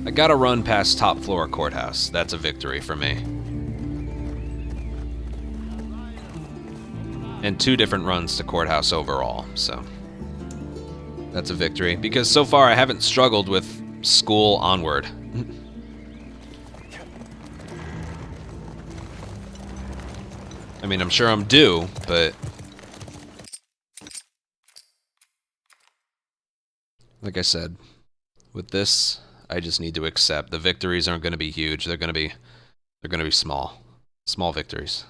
I gotta run past top floor courthouse. That's a victory for me. And 2 different runs to courthouse overall, so that's a victory. Because so far I haven't struggled with school onward. I mean, I'm sure I'm due, but like I said, with this, I just need to accept the victories aren't going to be huge. They're going to be small victories.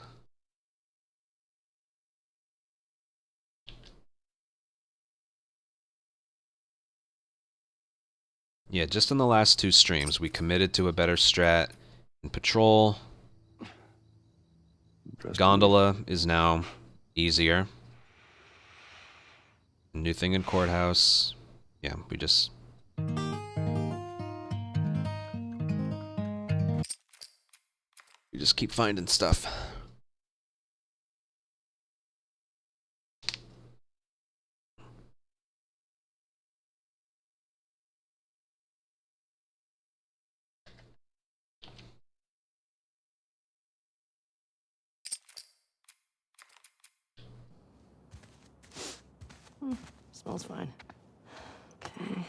Yeah, just in the last 2 streams, we committed to a better strat in patrol. Gondola is now easier. New thing in courthouse. Yeah, we just keep finding stuff. Smells fine. Okay.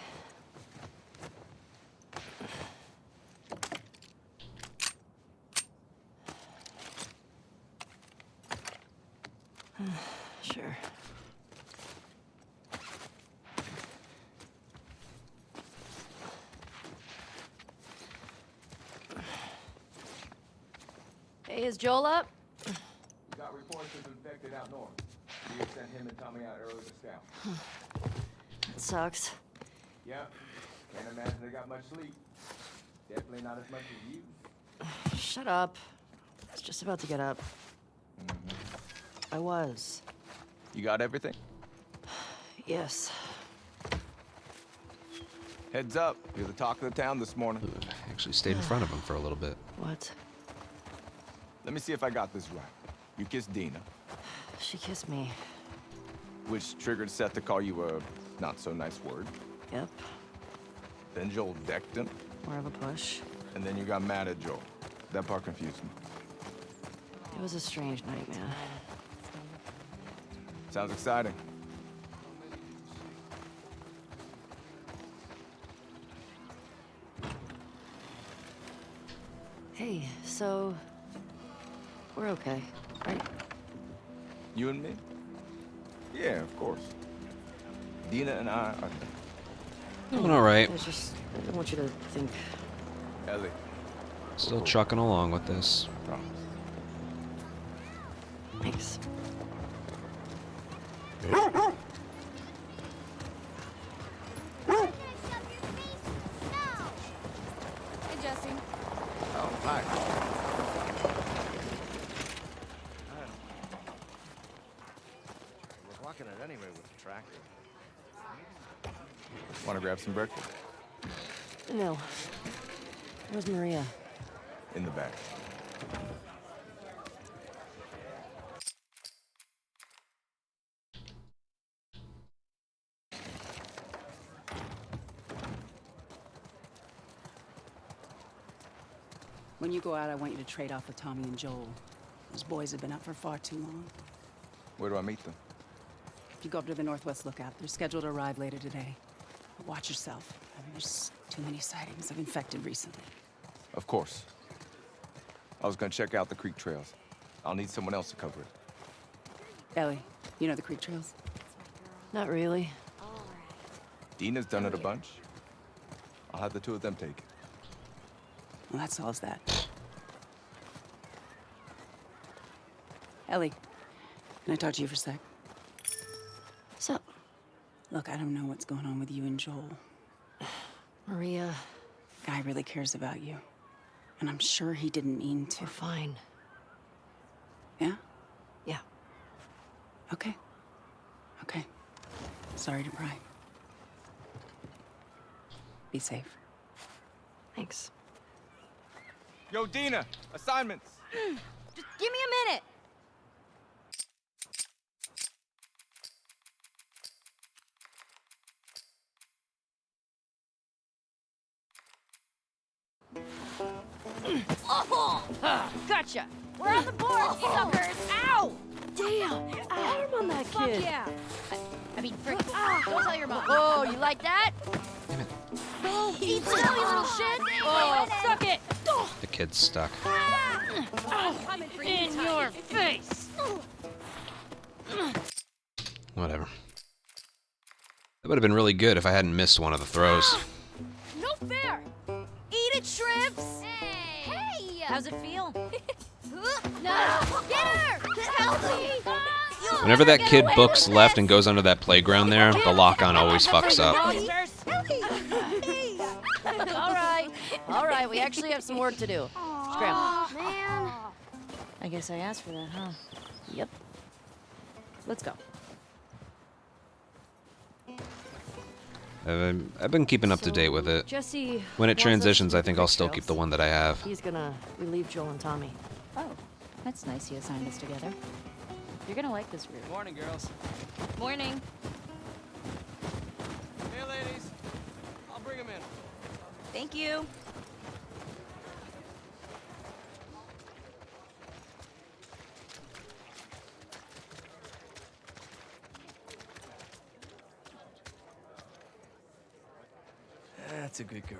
Sure. Hey, is Joel up? We got reports of infected out north. We have sent him and Tommy out early to scout. That sucks. Yeah, can't imagine they got much sleep. Definitely not as much as you. Shut up. I was just about to get up. I was. You got everything? Yes. Heads up, you're the talk of the town this morning. Actually stayed in front of him for a little bit. What? Let me see if I got this right. You kissed Dina, She kissed me. which triggered Seth to call you a not-so-nice word. Yep. Then Joel decked him, More of a push. and then you got mad at Joel. That part confused me. It was a strange night, man. Sounds exciting. Hey, so... we're okay, right? You and me? Yeah, of course. Dina and I are... Doing alright. I don't want you to think... Ellie. Still trucking along with this. Promise. Thanks. Hey, Jesse. Oh, hi. We're blocking it anyway with the tractor. Want to grab some breakfast? No. Where's Maria? In the back. When you go out, I want you to trade off with Tommy and Joel. Those boys have been up for far too long. Where do I meet them? If you go up to the Northwest Lookout, they're scheduled to arrive later today. But watch yourself. I mean, there's too many sightings of infected recently. Of course. I was gonna check out the creek trails. I'll need someone else to cover it. Ellie, you know the creek trails? Not really. Dina's done it a bunch. I'll have the two of them take it. Well, that solves that. Ellie, can I talk to you for a sec? What's up? Look, I don't know what's going on with you and Joel. Maria. Guy really cares about you. And I'm sure he didn't mean to. We're fine. Yeah? Yeah. Okay. Okay. Sorry to pry. Be safe. Thanks. Yo, Dina! Assignments! Just give me a minute. Oh, gotcha. We're on the board, suckers. Ow! Damn! Arm on that Fuck kid! yeah. I mean, frick. Don't tell your mom. Oh, you like that? Oh, eat some, you little shit. Oh, suck it. The kid's stuck. Coming for In your face! Whatever. That would have been really good if I hadn't missed one of the throws. No fair. Eat it, shrimps. Hey. How's it feel? No. Get her. Help me. Whenever that kid books left and goes under that playground there, the lock-on always fucks up. All right, we actually have some work to do. Scram. Man. I guess I asked for that, huh? Yep. Let's go. I've been keeping up to date with it. Jesse. When it wants us transitions, to I do think the I'll still trails. keep the one that I have. He's gonna relieve Joel and Tommy. Oh, that's nice he assigned us together. You're gonna like this route. Morning, girls. Morning. Hey, ladies. I'll bring them in. Thank you. That's a good girl.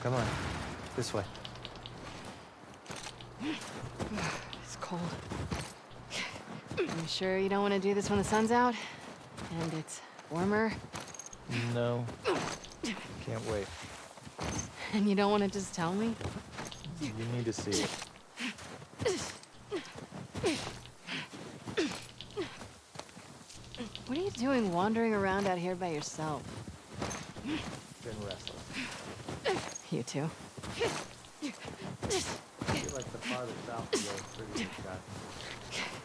Come on. This way. It's cold. You sure you don't want to do this when the sun's out? And it's warmer? No. Can't wait. And you don't want to just tell me? You need to see it. What are you doing wandering around out here by yourself? Been restless. You too? I feel like the farther south you go, the prettier it's got.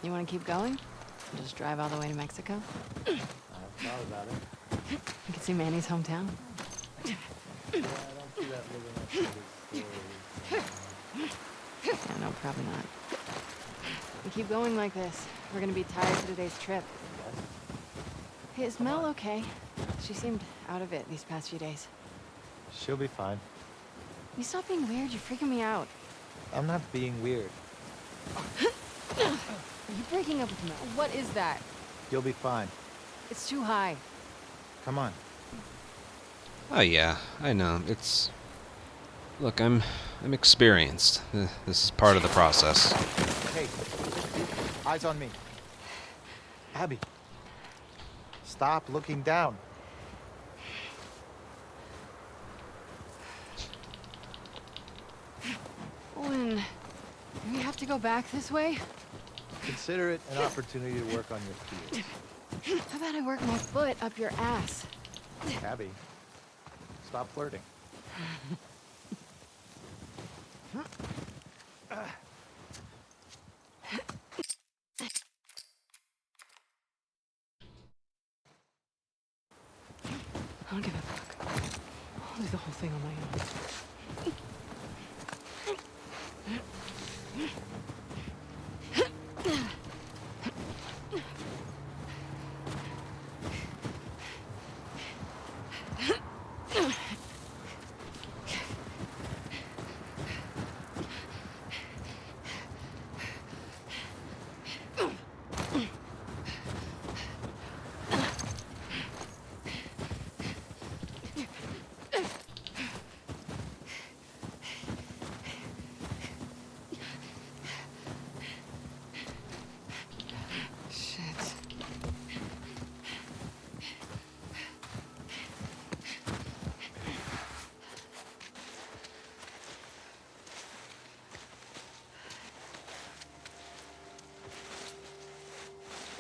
You want to keep going? Just drive all the way to Mexico? I've thought about it. You can see Manny's hometown. Yeah, I don't see that living up to his story. Yeah, no, probably not. We keep going like this, we're gonna be tired for today's trip. Hey, is Mel okay? She seemed out of it these past few days. She'll be fine. You stop being weird, you're freaking me out. I'm not being weird. Are you breaking up with Mel? What is that? You'll be fine. It's too high. Come on. Oh yeah, I know. It's Look, I'm experienced. This is part of the process. Hey, eyes on me. Abby, stop looking down. When we have to go back this way? Consider it an opportunity to work on your skills. How about I work my foot up your ass? Abby, stop flirting. I don't give a fuck. I'll do the whole thing on my own.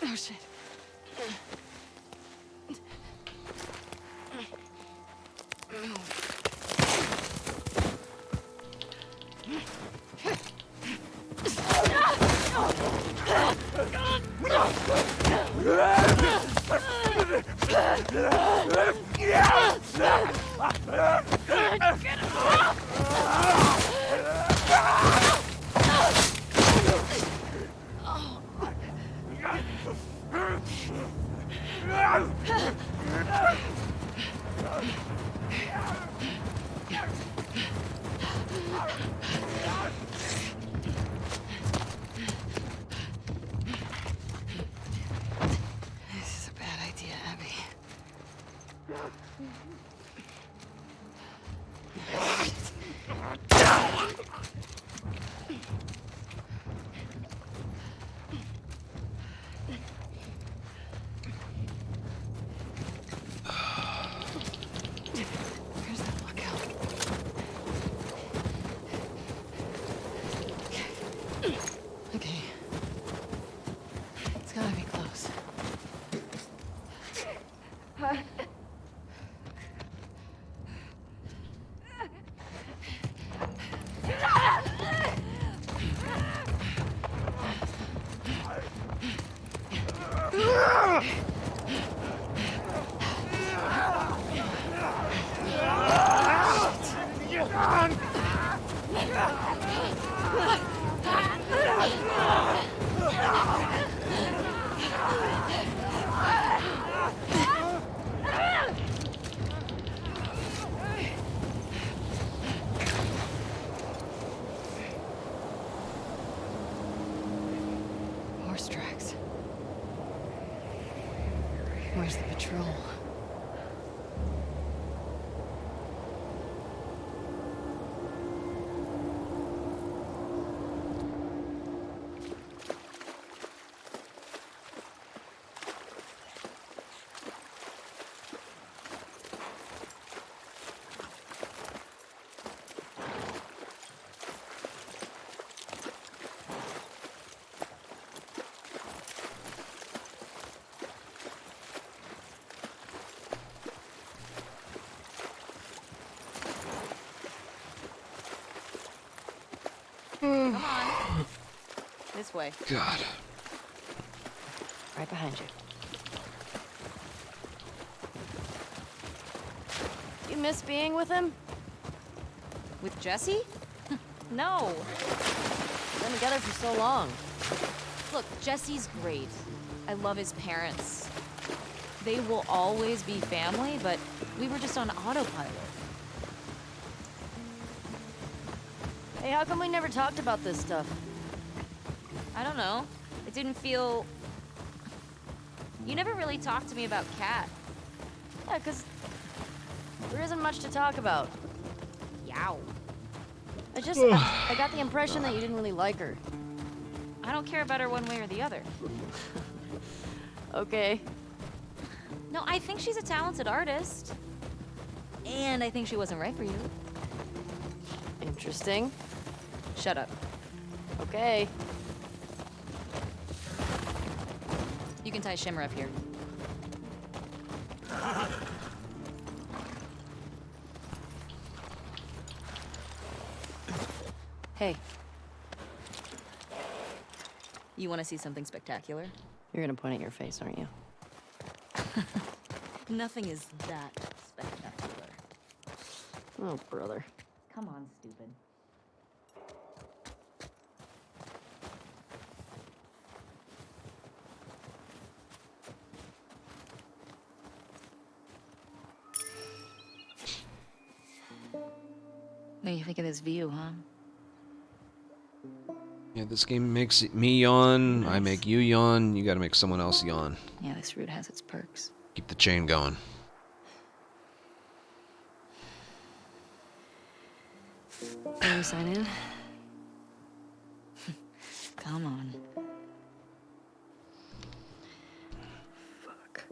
Oh shit. This is a bad idea, Abby. Where's that lookout? Okay. It's gotta be close. Horse tracks. Where's the patrol? Come on. This way. God. Right behind you. You miss being with him? With Jesse? No. Been together for so long. Look, Jesse's great. I love his parents. They will always be family, but we were just on autopilot. Hey, how come we never talked about this stuff? I don't know. It didn't feel... You never really talked to me about Kat. Yeah, 'cause there isn't much to talk about. Yow. I got the impression that you didn't really like her. I don't care about her one way or the other. Okay. No, I think she's a talented artist. And I think she wasn't right for you. Interesting. Shut up. Okay. You can tie Shimmer up here. Hey. You want to see something spectacular? You're gonna point at your face, aren't you? Nothing is that spectacular. Oh, brother. Come on, stupid. What do you think of this view, huh? Yeah, this game makes me yawn. I make you yawn. You gotta make someone else yawn. Yeah, this route has its perks. Keep the chain going. Can you sign in? Come on. Fuck.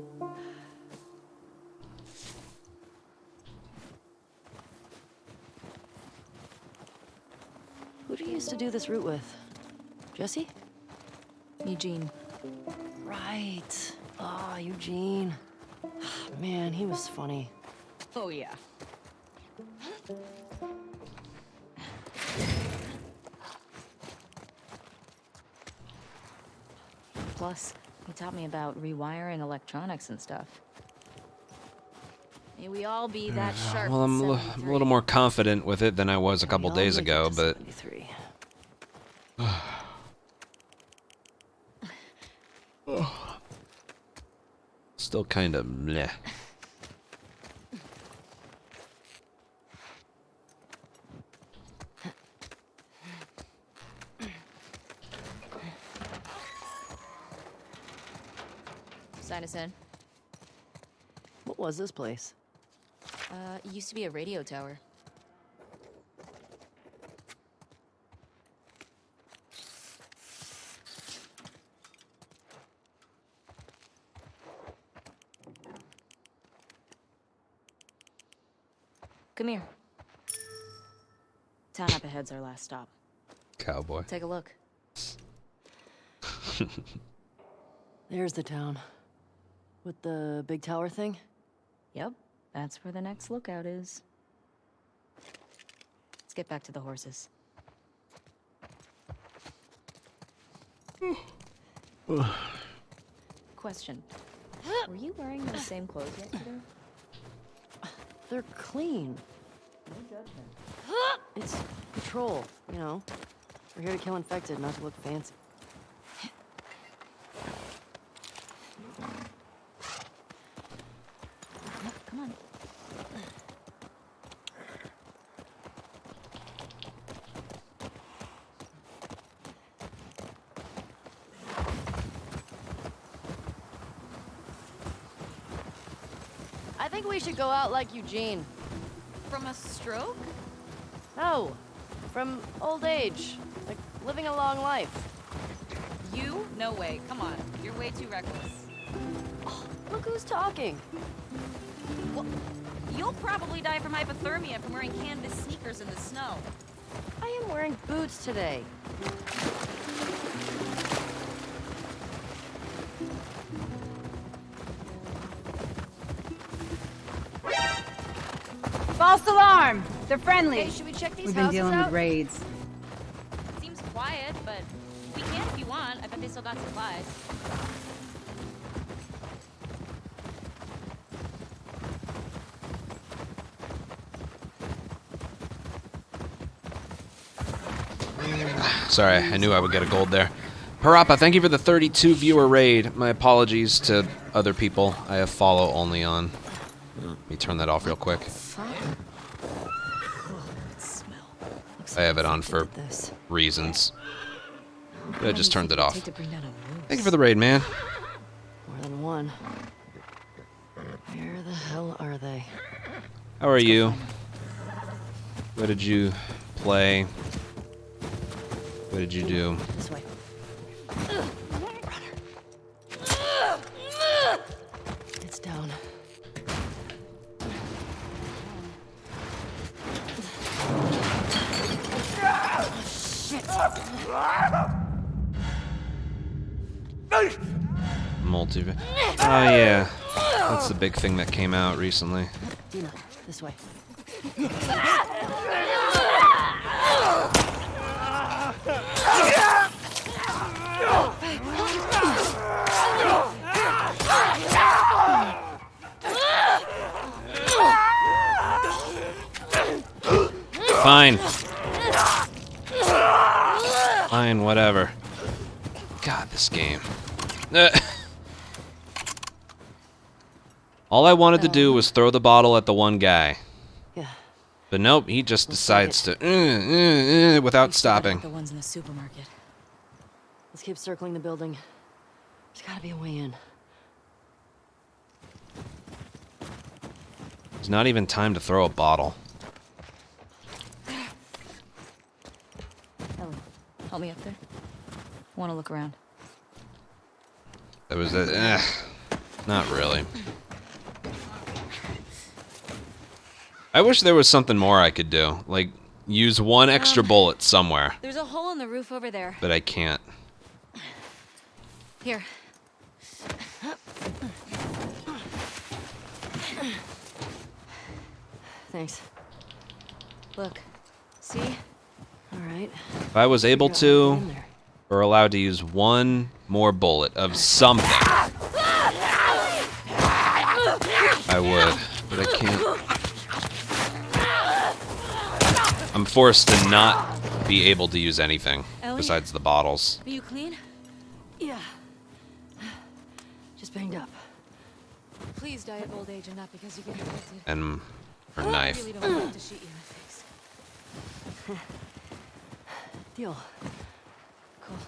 Who do you used to do this route with? Jesse? Eugene. Right. Ah, Eugene. Man, he was funny. Oh, yeah. Plus, he taught me about rewiring electronics and stuff. May we all be that sharp. Well, I'm a little more confident with it than I was a couple days ago, but... Still kind of meh. Sign us in. What was this place? It used to be a radio tower. Come here. Town up ahead's our last stop. Cowboy. Take a look. There's the town. With the big tower thing? Yep, that's where the next lookout is. Let's get back to the horses. Question. Were you wearing those same clothes yesterday? They're clean. No judgment. It's patrol, you know. We're here to kill infected, not to look fancy. Come on. I think we should go out like Eugene. From a stroke? No, from old age. Like living a long life. You? No way. Come on. You're way too reckless. Oh, look who's talking. Well, you'll probably die from hypothermia from wearing canvas sneakers in the snow. I am wearing boots today. False alarm! They're friendly. Hey, should we check these We've been houses dealing out? with raids. Seems quiet, but we can if you want. I bet they still got supplies. Sorry, I knew I would get a gold there. Parappa, thank you for the 32 viewer raid. My apologies to other people. I have follow only on. Let me turn that off real quick. I have it on for reasons. But I just turned it off. Thank you for the raid, man. More than one. Where the hell are they? How are you? What did you play. What did you do? This way. It's down. Multi. Oh yeah, that's the big thing that came out recently. Dina, this way. Fine. Fine, whatever. God, this game. All I wanted to do was throw the bottle at the one guy. Yeah. But nope, he just decides to without stopping. The ones in the supermarket. Let's keep circling the building. There's gotta be a way in. There's not even time to throw a bottle. Ellie, help me up there. I want to look around. That was it. Not really. I wish there was something more I could do. Like, use one extra bullet somewhere. There's a hole in the roof over there. But I can't. Here. Thanks. Look. See? All right. If I was able to, or allowed to use one more bullet of something, I would. But I can't. I'm forced to not be able to use anything Ellie? besides the bottles. Are you clean? Yeah. Just banged up. Please die of old age and not because you get infected. And her I knife. really don't want to shoot you in the face. Deal. Cool.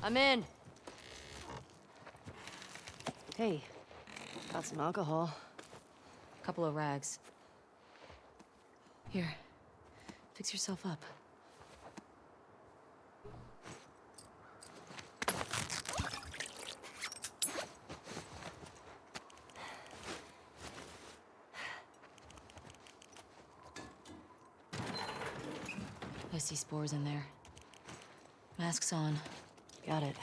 I'm in. Hey, got some alcohol. Couple of rags. Here. Fix yourself up. I see spores in there. Masks on. Got it.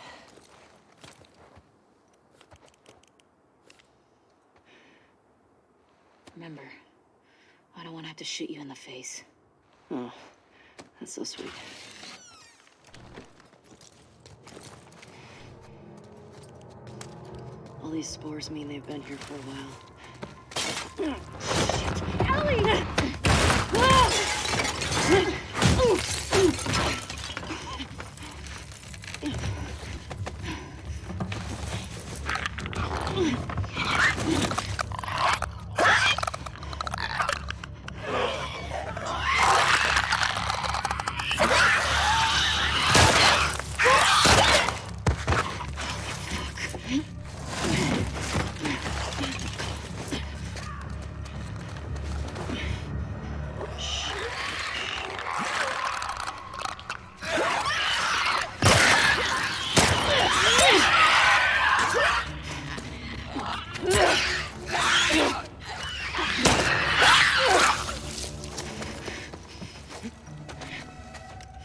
Remember, I don't want to have to shoot you in the face. Oh, that's so sweet. All these spores mean they've been here for a while. Ellie!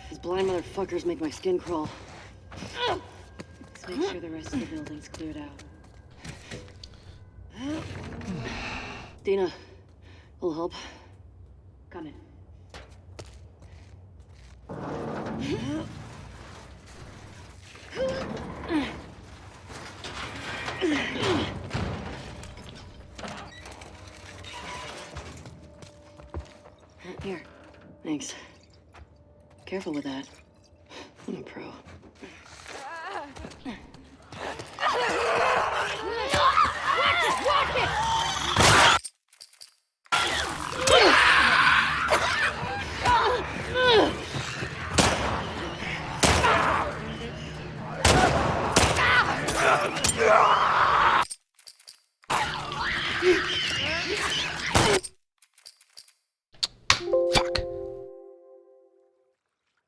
These blind motherfuckers make my skin crawl. Let's make sure the rest of the building's cleared out. Dina, will help. Coming. Here. Thanks. Careful with that. I'm a pro.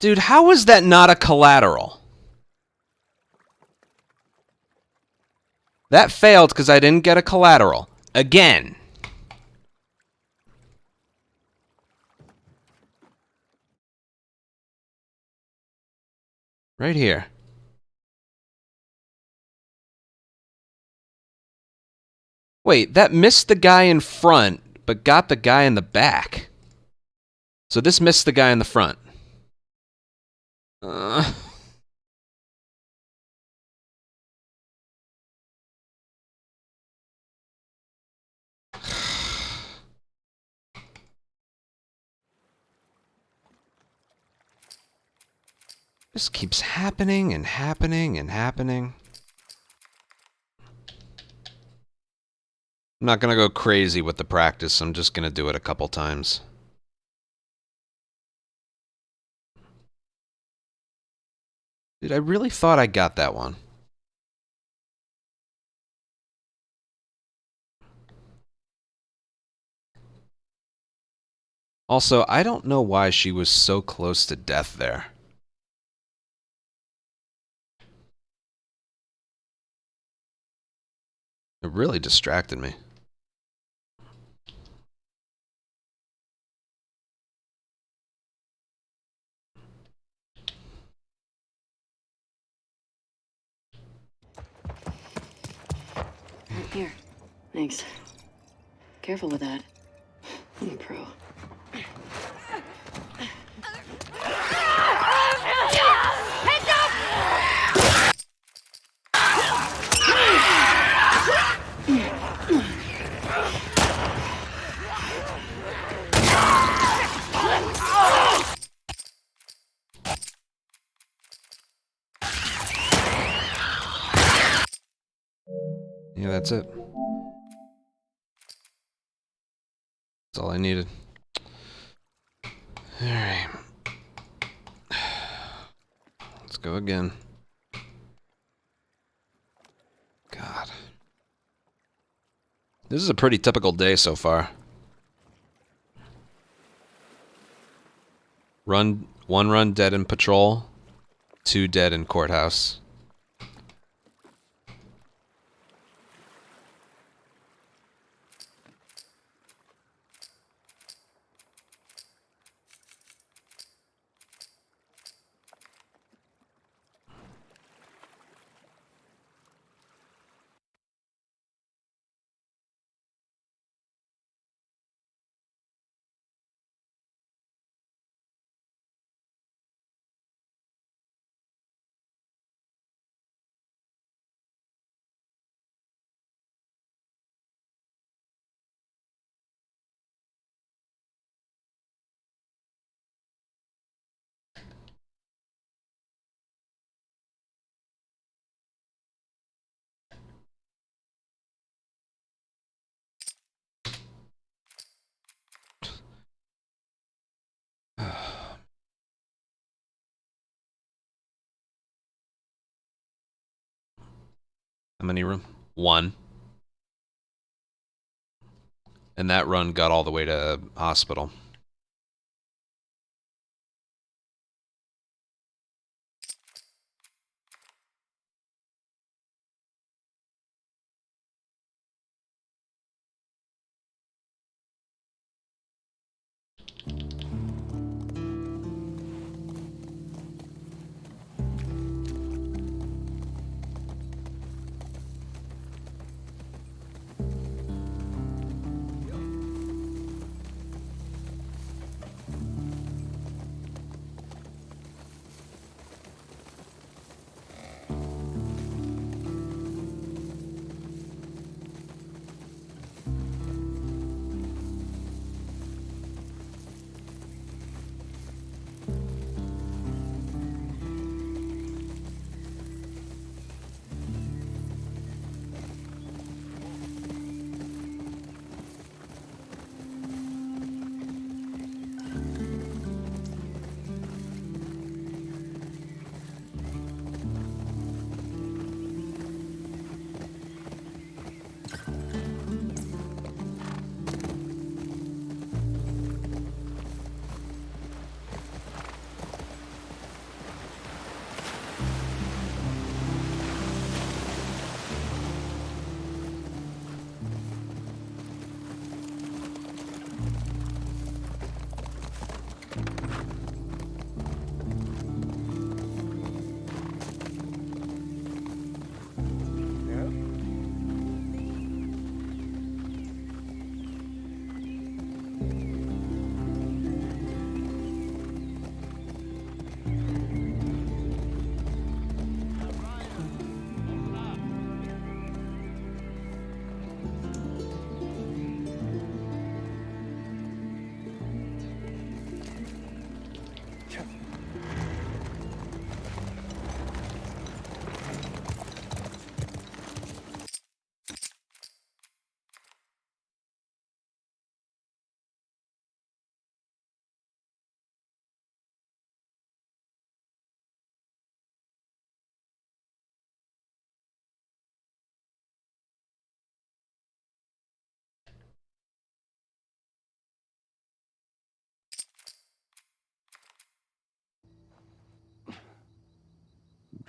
Dude, how is that not a collateral? That failed because I didn't get a collateral. Again. Right here. Wait, that missed the guy in front, but got the guy in the back. So this missed the guy in the front. This keeps happening and happening and happening. I'm not gonna go crazy with the practice. I'm just gonna do it a couple times. Dude, I really thought I got that one. Also, I don't know why she was so close to death there. It really distracted me. Here. Thanks. Careful with that. I'm a pro. Yeah, that's it. That's all I needed. Alright. Let's go again. God. This is a pretty typical day so far. One run dead in patrol, 2 dead in courthouse. How many room? 1. And that run got all the way to hospital.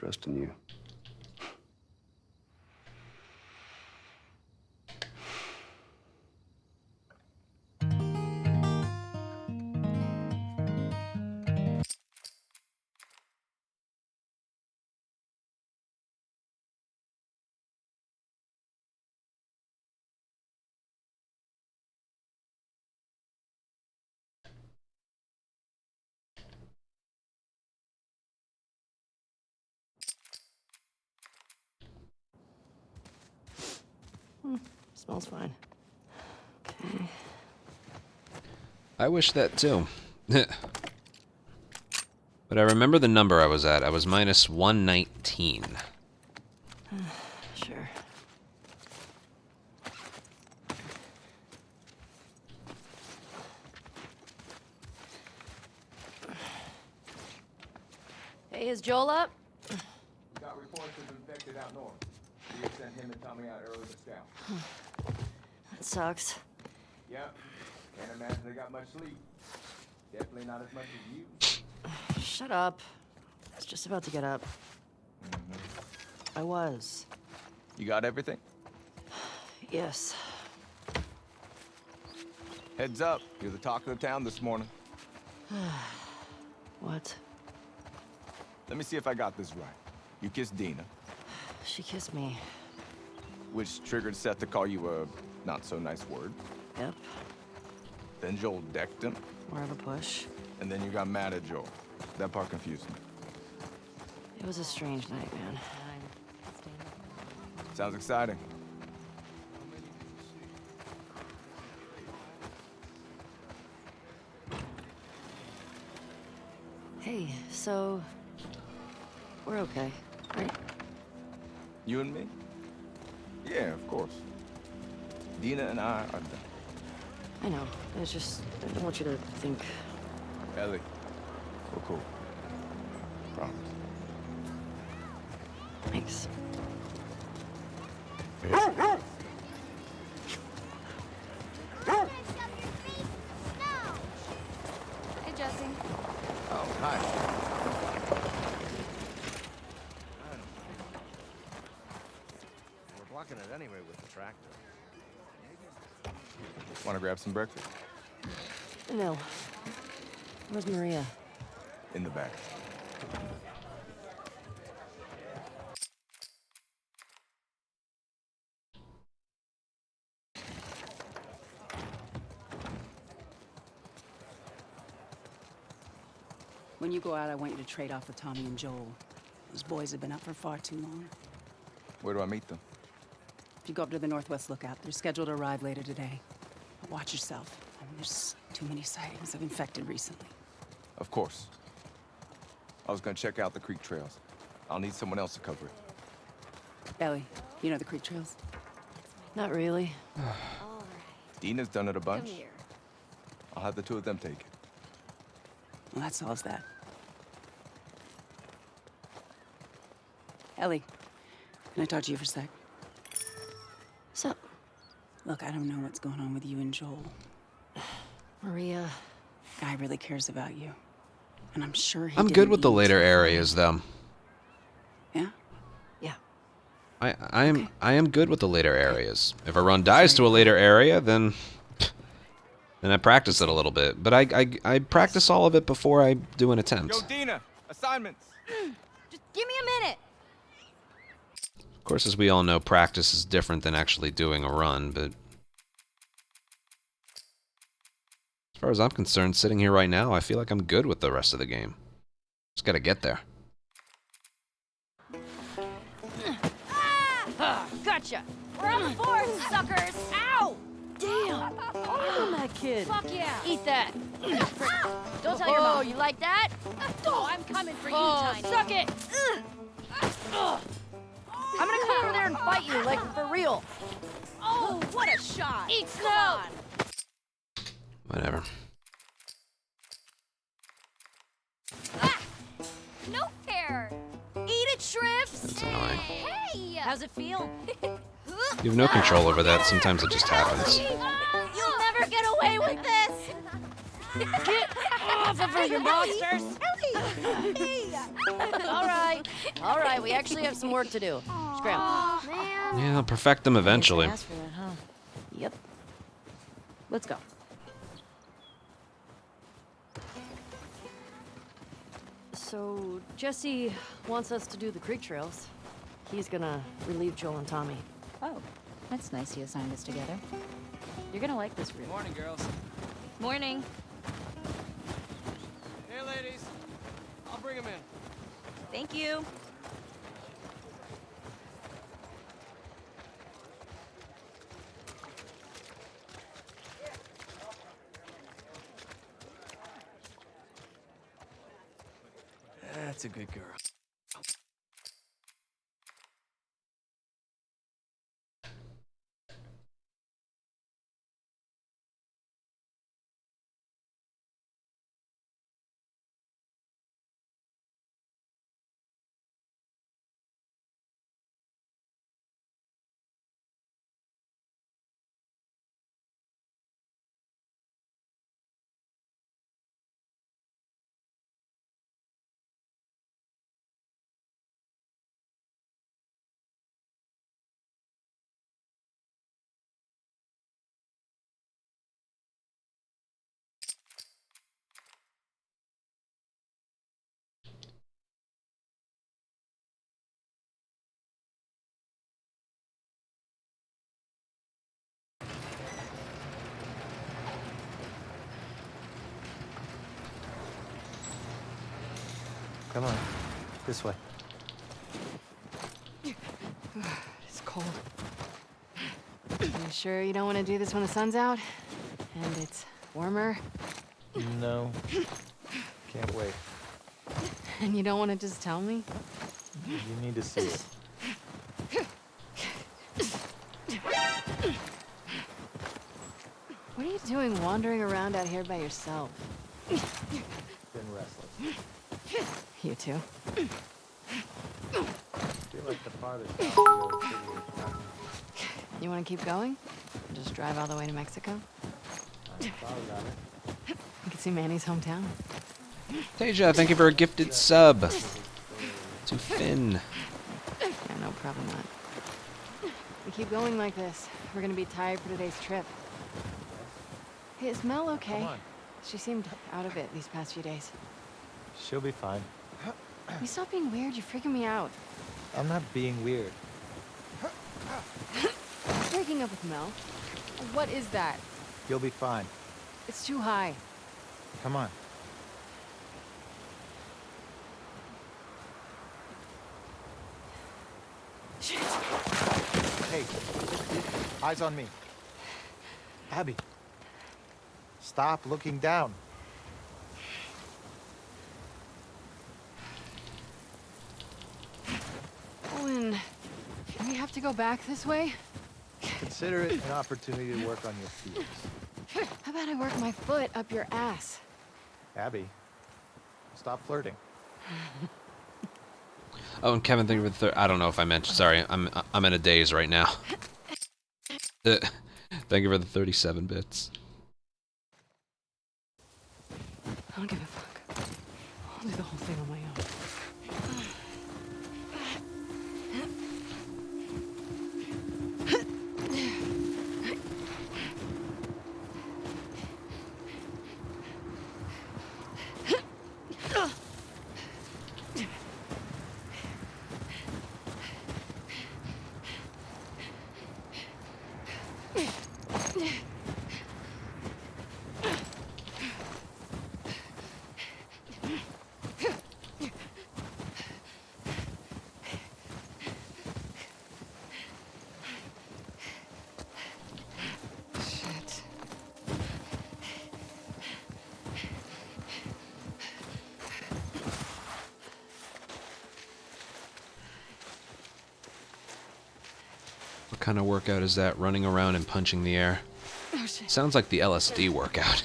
trusting you. Smells fine. Okay. I wish that too. But I remember the number I was at. I was minus 119. Sure. Hey, is Joel up? We got reports of infected out north. We had sent him and Tommy out early to scout. That sucks. Yep. Can't imagine they got much sleep. Definitely not as much as you. Shut up. I was just about to get up. I was. You got everything? Yes. Heads up. You're the talk of the town this morning. What? Let me see if I got this right. You kissed Dina, She kissed me. which triggered Seth to call you a not-so-nice word. Yep. Then Joel decked him, More of a push. and then you got mad at Joel. That part confused me. It was a strange night, man. Sounds exciting. Hey, so... we're okay, right? You and me? Yeah, of course. Dina and I are done. I know. It's just... I don't want you to think... Ellie, we're cool. Promise. Thanks. Hey, Jesse. Oh, hi. We're blocking it anyway with the tractor. Want to grab some breakfast? No. Where's Maria? In the back. When you go out, I want you to trade off with Tommy and Joel. Those boys have been up for far too long. Where do I meet them? If you go up to the Northwest Lookout, they're scheduled to arrive later today. But watch yourself. There's too many sightings of infected recently. Of course. I was gonna check out the creek trails. I'll need someone else to cover it. Ellie, you know the creek trails? Not really. Dina's done it a bunch. Come here. I'll have the two of them take it. Well, that solves that. Ellie, can I talk to you for a sec? What's up? Look, I don't know what's going on with you and Joel. Maria. Guy really cares about you. And I'm sure he I'm good didn't with the mean later to. areas, though. Yeah? Yeah. I am good with the later areas. If a run dies to a later area, then I practice it a little bit. But I practice all of it before I do an attempt. Yo, Dina! Assignments! Just give me a minute. Of course, as we all know, practice is different than actually doing a run, but as far as I'm concerned, sitting here right now, I feel like I'm good with the rest of the game. Just gotta get there. Gotcha. We're on the board, suckers. Ow! Damn! Oh, that kid. Fuck yeah. Eat that. Don't tell your mom. Oh, you like that? Oh, I'm coming for you, Tiny. Suck it. I'm gonna come over there and fight you, like for real. Oh, what a shot. Eat snow. Whatever. Ah, no fair. Eat it, shrimps. That's annoying. Hey. How's it feel? You have no control over that. Sometimes it just happens. You'll never get away with this. Get off of her, you monsters. Ellie. All right, we actually have some work to do. Scram. Man. Yeah, I'll perfect them eventually. Asked for that, huh? Yep. Let's go. So, Jesse wants us to do the creek trails. He's gonna relieve Joel and Tommy. Oh, that's nice he assigned us together. You're gonna like this route. Morning, girls. Morning. Hey, ladies. I'll bring them in. Thank you. That's a good girl. Come on, this way. It's cold. You sure you don't want to do this when the sun's out? And it's warmer? No. Can't wait. And you don't want to just tell me? You need to see it. What are you doing wandering around out here by yourself? Been restless. You too? I feel like the farthest out to go to city is not. You want to keep going? Just drive all the way to Mexico? I thought about it. You can see Manny's hometown. Tasia, thank you for a gifted sub. To Finn. Yeah, no, probably not. We keep going like this. We're gonna be tired for today's trip. Hey, is Mel okay? Come on. She seemed out of it these past few days. She'll be fine. You stop being weird, you're freaking me out. I'm not being weird. Breaking up with Mel? What is that? You'll be fine. It's too high. Come on. Shit. Hey, eyes on me. Abby. Stop looking down. Owen, do we have to go back this way? Consider it an opportunity to work on your fears. How about I work my foot up your ass? Abby, stop flirting. Oh, and Kevin, thank you for the I don't know if I mentioned. Sorry, I'm in a daze right now. Thank you for the 37 bits. I don't give a fuck. I'll do the whole thing on my own. What kind of workout is that? Running around and punching the air. Oh, shit. Sounds like the LSD workout.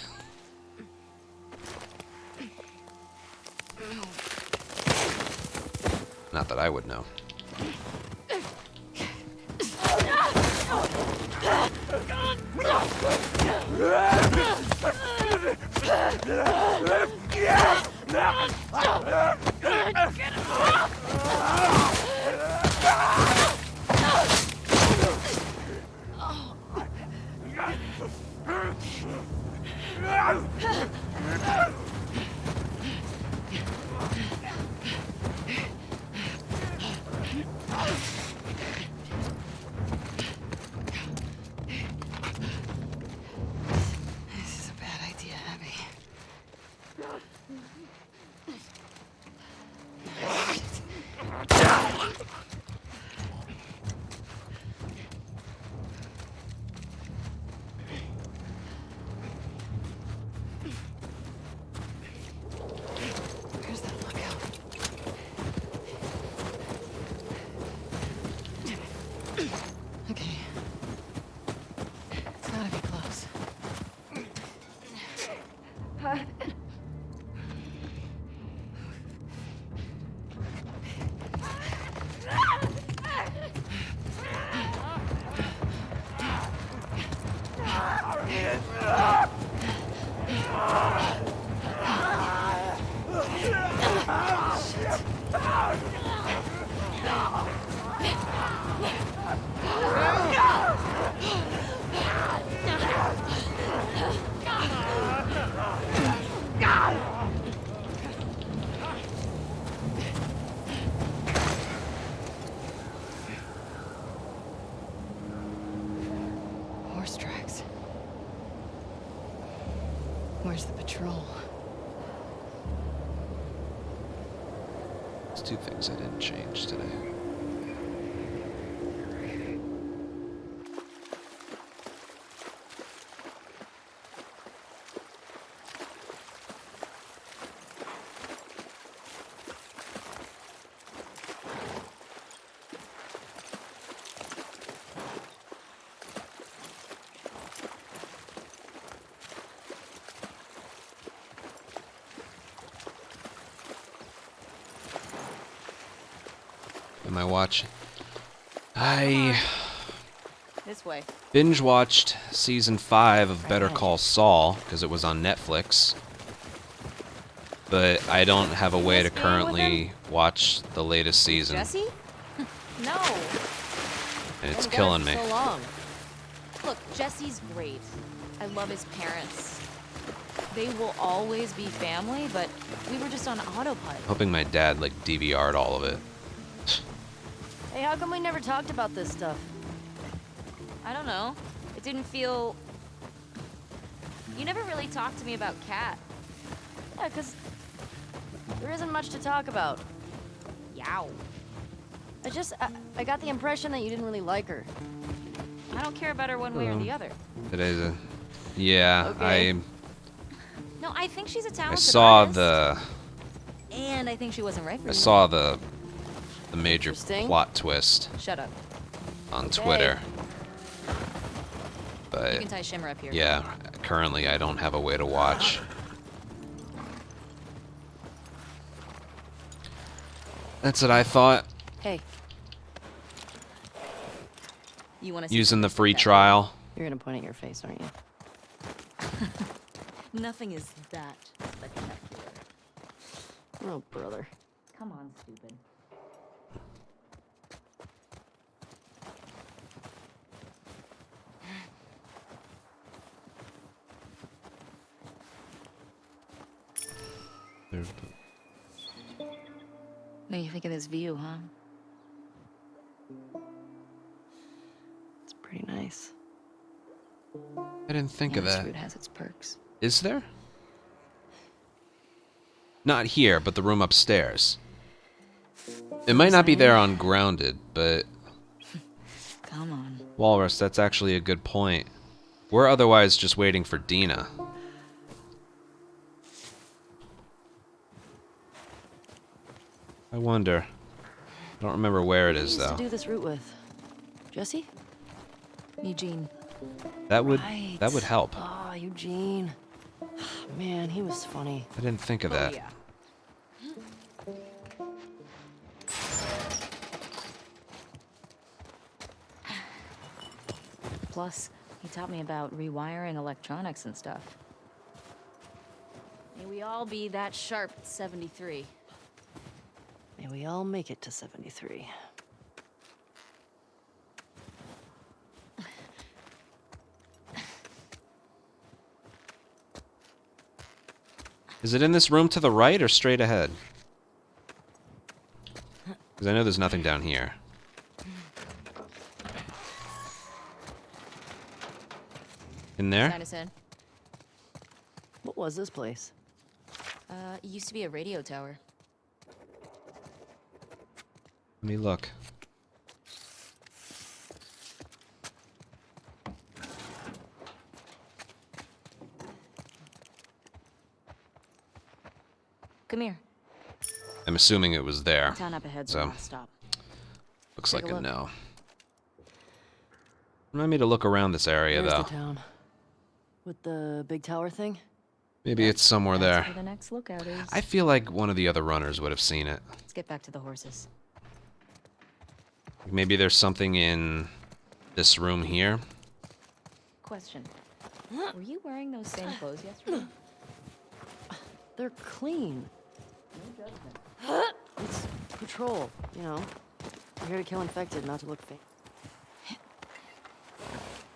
Not that I would know. This is a bad idea, Abby. Where's that lookout? Okay. It's gotta be close. Horse tracks. Where's the patrol? There's two things I didn't change today. Am I watching? I This way. binge watched season 5 of Better Call Saul because it was on Netflix. But I don't have a way to currently watch the latest season. Jesse? No. And it's Been killing together me. for so long. Look, Jesse's great. I love his parents. They will always be family, but we were just on autopilot. Hoping my dad like DVR'd all of it. Hey, how come we never talked about this stuff? I don't know. It didn't feel... You never really talked to me about Kat. Yeah, 'cause there isn't much to talk about. Yow. I got the impression that you didn't really like her. I don't care about her one way or the other. Today's a... Yeah, Okay. No, I think she's a I talented saw artist, the... and I think she wasn't right for I you. saw the major Interesting. plot twist Shut up. on Okay. Twitter. You But can tie Shimmer up here. yeah, currently I don't have a way to watch. That's what I thought. Hey, You want to Using the free trial. you're gonna point at your face, aren't you? Nothing is that spectacular. Oh, brother. Come on, stupid. What do you think of this view, huh? It's pretty nice. I didn't think of This that. route has its perks. Is there? Not here, but the room upstairs. It might not be there on Grounded, but... Come on. Walrus, that's actually a good point. We're otherwise just waiting for Dina. I wonder. I don't remember where it is, Who used though. to do this route with? Jesse? Eugene. That would Right. help. Ah, Eugene. Man, he was funny. I didn't think of that. Yeah. Plus, he taught me about rewiring electronics and stuff. May we all be that sharp at 73. May we all make it to 73. Is it in this room to the right or straight ahead? Because I know there's nothing down here. In there? Sign us in. What was this place? It used to be a radio tower. Let me look. Come here. I'm assuming it was there. Town up ahead's So, the last stop. looks Take like a a look. no. Remind me to look around this area, There's though. the town. With the big tower thing? Maybe it's somewhere That's there. where the next lookout is. I feel like one of the other runners would have seen it. Let's get back to the horses. Maybe there's something in this room here. Question. Were you wearing those same clothes yesterday? They're clean. No judgment. It's patrol, you know. We're here to kill infected, not to look fake.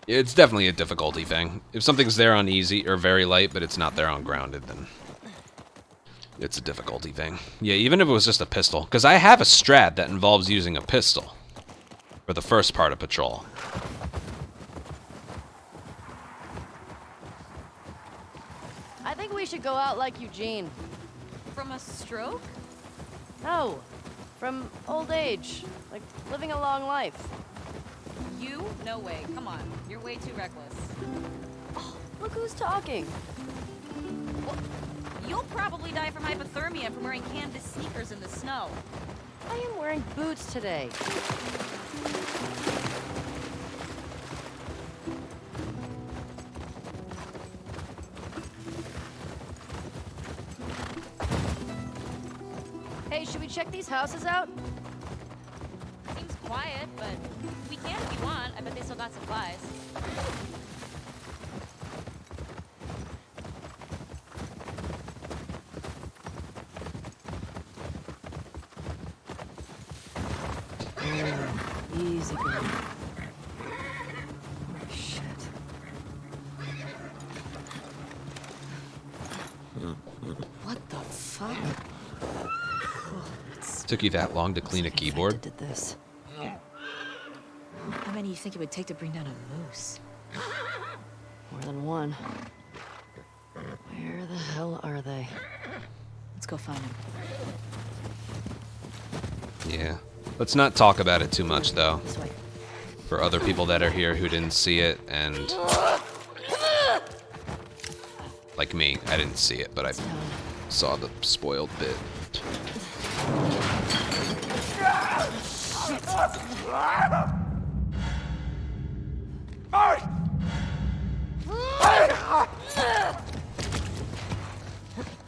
It's definitely a difficulty thing. If something's there on easy or very light, but it's not there on grounded, then it's a difficulty thing. Yeah, even if it was just a pistol. Because I have a strat that involves using a pistol for the first part of patrol. I think we should go out like Eugene. From a stroke? No, from old age. Like living a long life. You? No way. Come on. You're way too reckless. Oh, look who's talking. Well, you'll probably die from hypothermia from wearing canvas sneakers in the snow. I am wearing boots today. Hey, should we check these houses out? Seems quiet, but we can if you want. I bet they still got supplies. Easy going. Oh, shit. What the fuck? Took you that long to clean a keyboard? Did this. How many do you think it would take to bring down a moose? More than one. Where the hell are they? Let's go find them. Yeah. Let's not talk about it too much, though. This way. For other people that are here who didn't see it, and... like me, I didn't see it, but I saw the spoiled bit.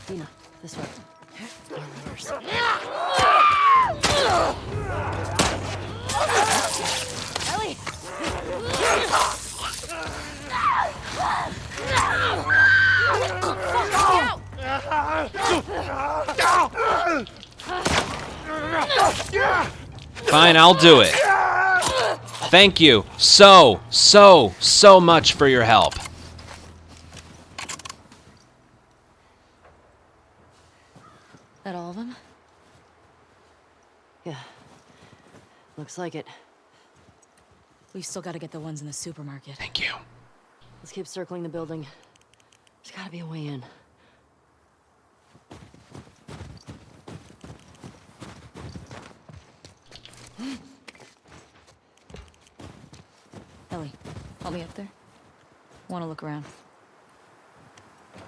Dina, this way. Reverse. Ellie! Fine, I'll do it. Thank you so much for your help. That all of them? Yeah. Looks like it. We've still got to get the ones in the supermarket. Thank you. Let's keep circling the building. There's gotta be a way in. Ellie, help me up there. Want to look around.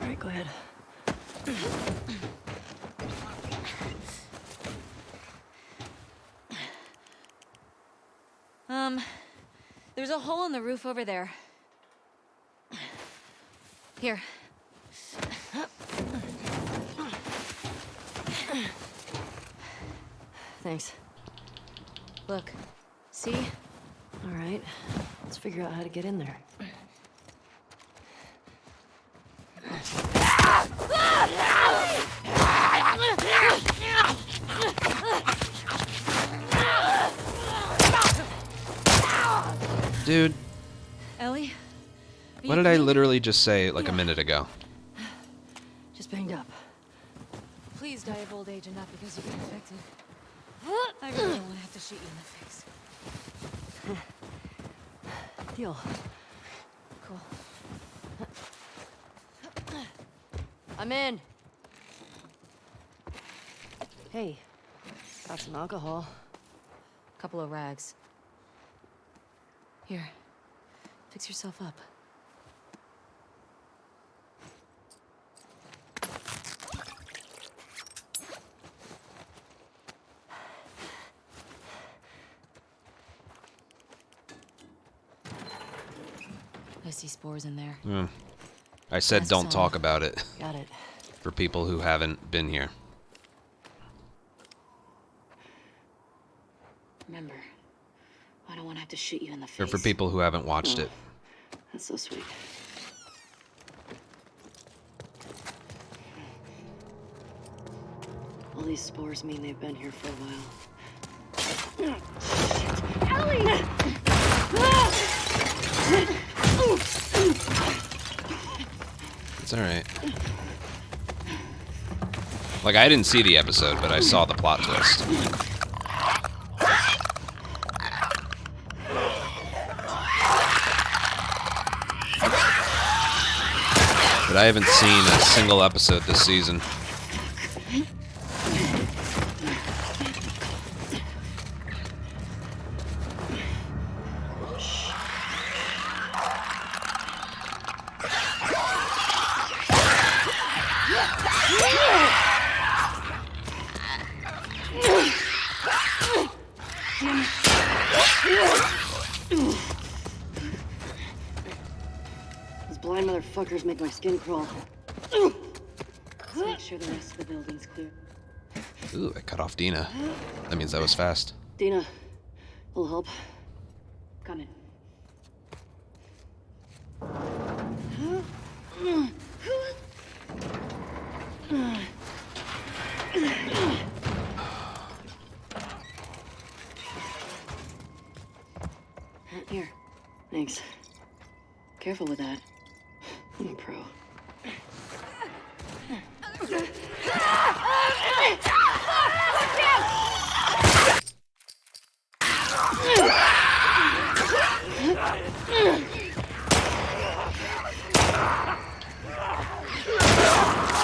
All right, go ahead. There's a hole in the roof over there. Here. Thanks. Look. See? All right. Let's figure out how to get in there. Dude, Ellie? what did I literally just say like a minute ago? Just banged up. Please die of old age and not because you get infected. I really don't want to have to shoot you in the face. Deal. Cool. I'm in. Hey, got some alcohol. Couple of rags. Here, fix yourself up. I see spores in there. I said That's don't all. talk about it. Got it. For people who haven't been here. Remember, I don't want to have to shoot you in the Or face. for people who haven't watched it. That's so sweet. All these spores mean they've been here for a while. Ellie! It's alright. Like, I didn't see the episode, but I saw the plot twist. But I haven't seen a single episode this season. Those blind motherfuckers make my skin crawl. Let's make sure the rest of the building's clear. Ooh, I cut off Dina. That means that was fast. Dina, will help. Coming. Here. Thanks. Careful with that. I'm a pro.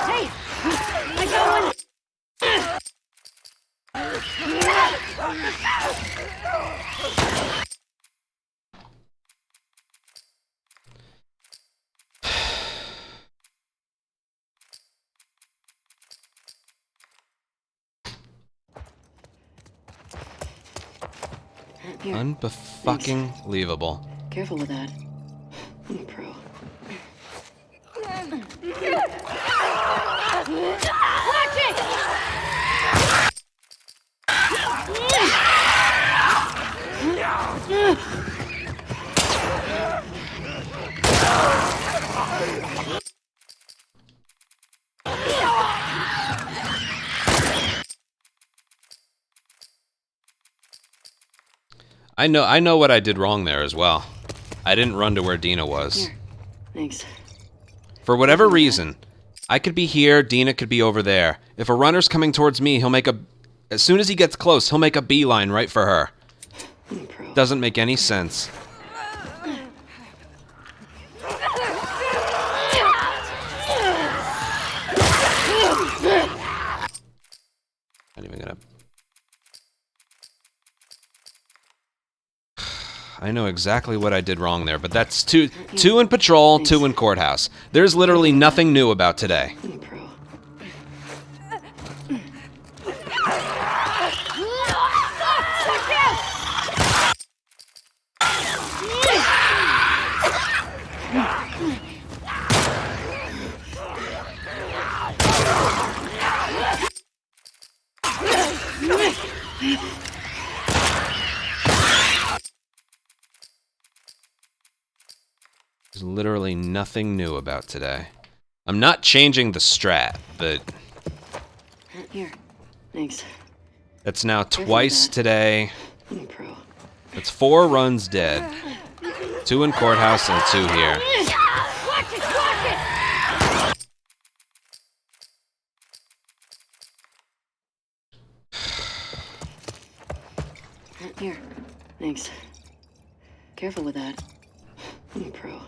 Hey! I got one! Here. Unfucking-leavable. Careful with that. I'm a pro. Watch I know what I did wrong there as well. I didn't run to where Dina was. Here. Thanks. For whatever reason, I could be here, Dina could be over there. If a runner's coming towards me, as soon as he gets close, he'll make a beeline right for her. Doesn't make any sense. Not even gonna... I know exactly what I did wrong there, but that's two in patrol, 2 in courthouse. There's literally nothing new about today. There's literally nothing new about today. I'm not changing the strat, but... Here. Thanks. That's now twice today. I'm a pro. That's 4 runs dead. 2 in courthouse and 2 here. Watch it! Watch it! Here. Thanks. Careful with that. I'm a pro.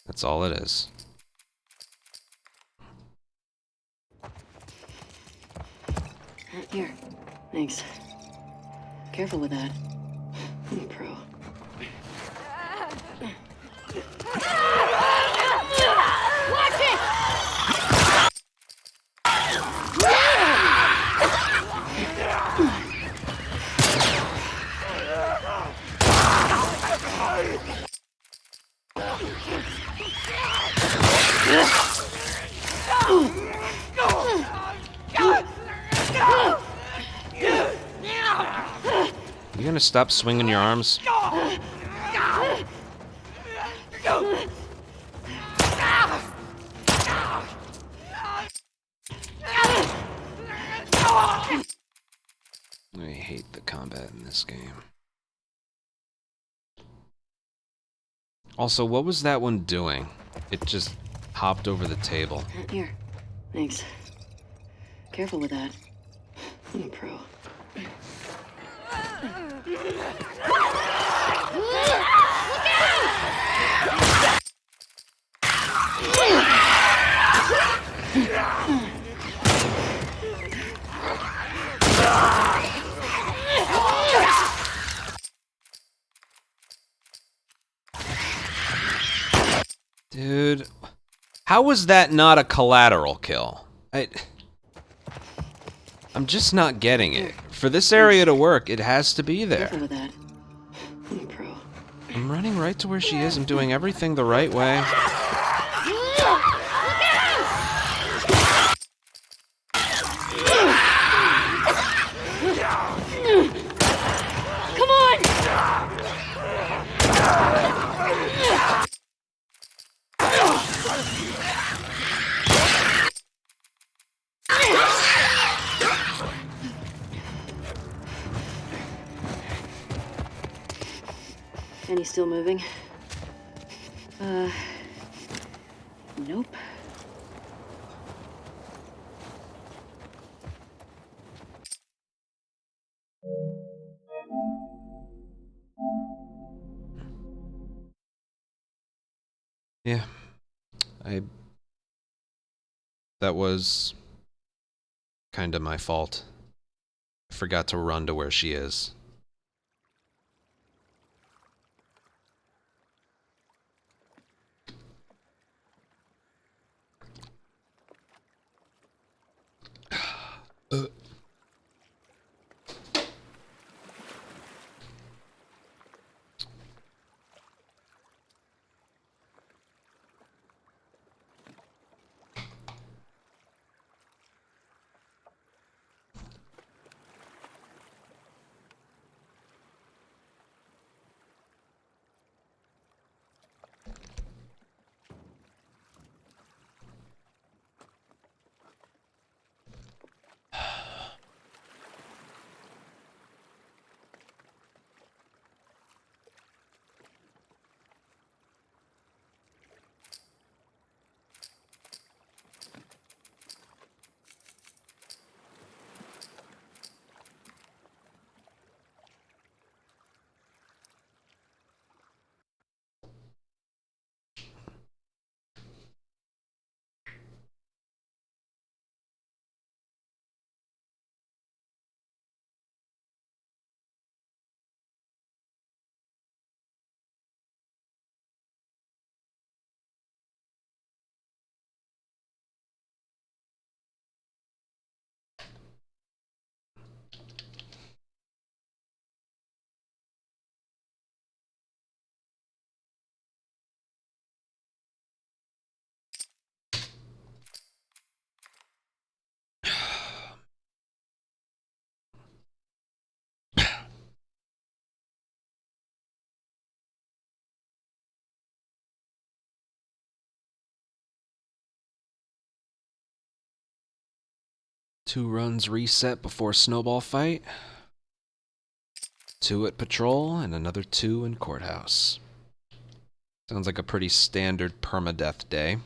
That's all it is. Here. Thanks. Careful with that. I'm a pro. Watch it! You gonna stop swinging your arms? I hate the combat in this game. Also, what was that one doing? It just hopped over the table. Here. Thanks. Careful with that. I'm a pro. Dude, how was that not a collateral kill? I'm just not getting it. For this area to work, it has to be there. Careful with that. I'm a pro. I'm running right to where she is. I'm doing everything the right way. Come on! And he's still moving? Nope. Yeah. That was kind of my fault. I forgot to run to where she is. 2 runs reset before snowball fight. 2 at patrol and another 2 in courthouse. Sounds like a pretty standard permadeath day.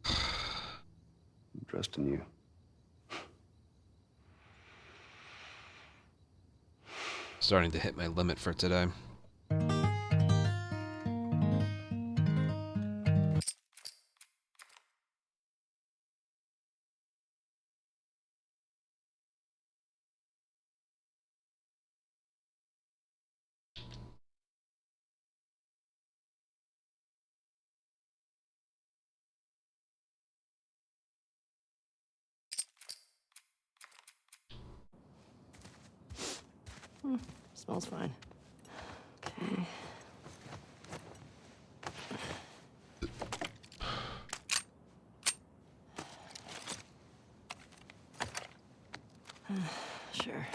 I'm trusting you. Starting to hit my limit for today. Smells fine. Okay. Sure.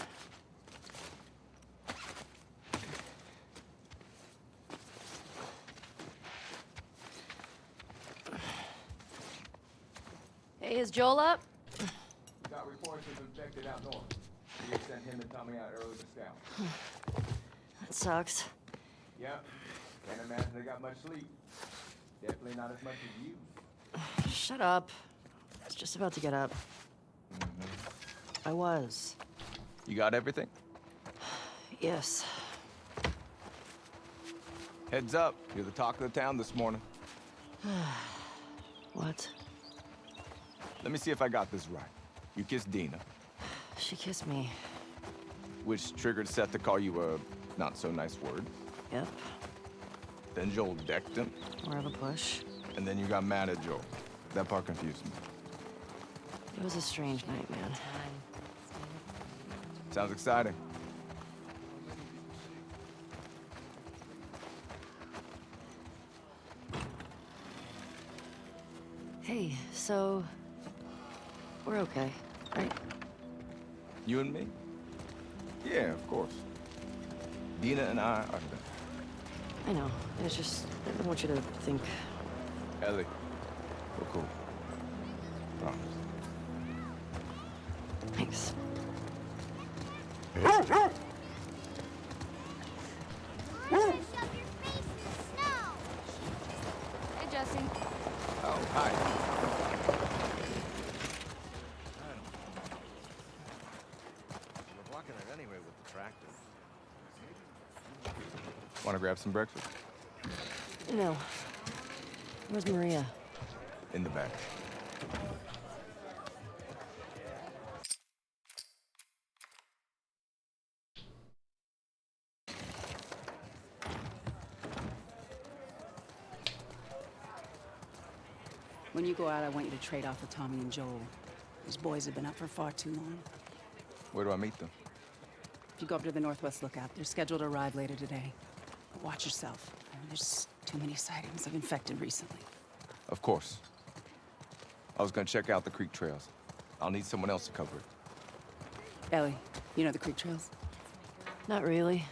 Hey, is Joel up? Got reports of infected out north. We sent him and Tommy out early to scout. That sucks. Yep. Can't imagine they got much sleep. Definitely not as much as you. Shut up. I was just about to get up. I was. You got everything? Yes. Heads up. You're the talk of the town this morning. What? Let me see if I got this right. You kissed Dina, She kissed me. which triggered Seth to call you a not-so-nice word. Yep. Then Joel decked him, More of a push. and then you got mad at Joel. That part confused me. It was a strange night, man. Sounds exciting. Hey, so... we're okay, right? You and me? Yeah, of course. Dina and I are done. I know. It's just... I don't want you to think... Ellie, we're cool. Promise. Thanks. Hey, Jesse. Want to grab some breakfast? No. Where's Maria? In the back. When you go out, I want you to trade off with Tommy and Joel. Those boys have been up for far too long. Where do I meet them? If you go up to the Northwest Lookout, they're scheduled to arrive later today. But watch yourself. There's too many sightings of infected recently. Of course. I was gonna check out the creek trails. I'll need someone else to cover it. Ellie, you know the creek trails? Not really.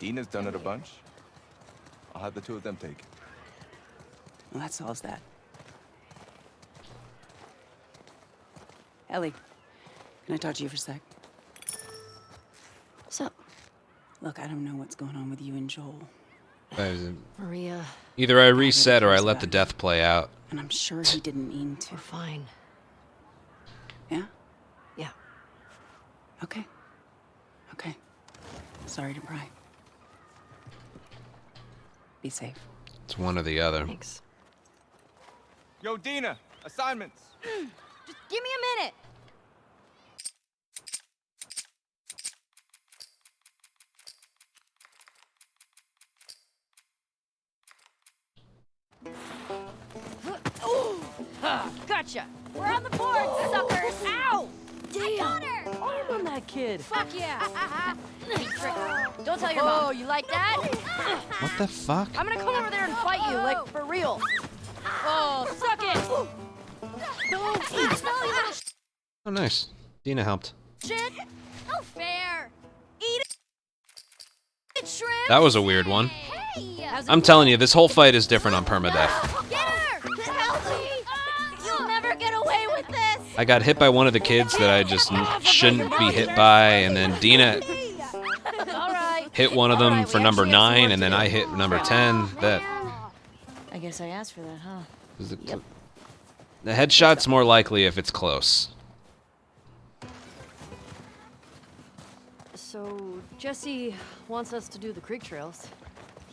Dina's done it a bunch. I'll have the two of them take it. Well, that solves that. Ellie, can I talk to you for a sec? What's up? Look, I don't know what's going on with you and Joel. Maria. Either I reset or I let the death play out. And I'm sure he didn't mean to. We're fine. Yeah? Yeah. Okay. Okay. Sorry to pry. Be safe. It's one or the other. Thanks. Yo, Dina! Assignments! Just give me a minute. Gotcha. We're on the board, suckers. Ow! I got her. I'm on that kid. Fuck yeah. Don't tell your mom. Oh, you like that? What the fuck? I'm gonna come over there and fight you, like for real. Oh, suck it. Oh, nice. Dina helped. Shit. No fair. Eat it, shrimp. That was a weird one. Hey. I'm telling you, this whole fight is different on Permadeath. Get her. Help me. You'll never get away with this. I got hit by one of the kids that I just shouldn't be hit by, and then Dina hit one of them for number 9, and then I hit number 10. That I guess I asked for that, huh? the, the headshot's more likely if it's close. So, Jesse wants us to do the creek trails.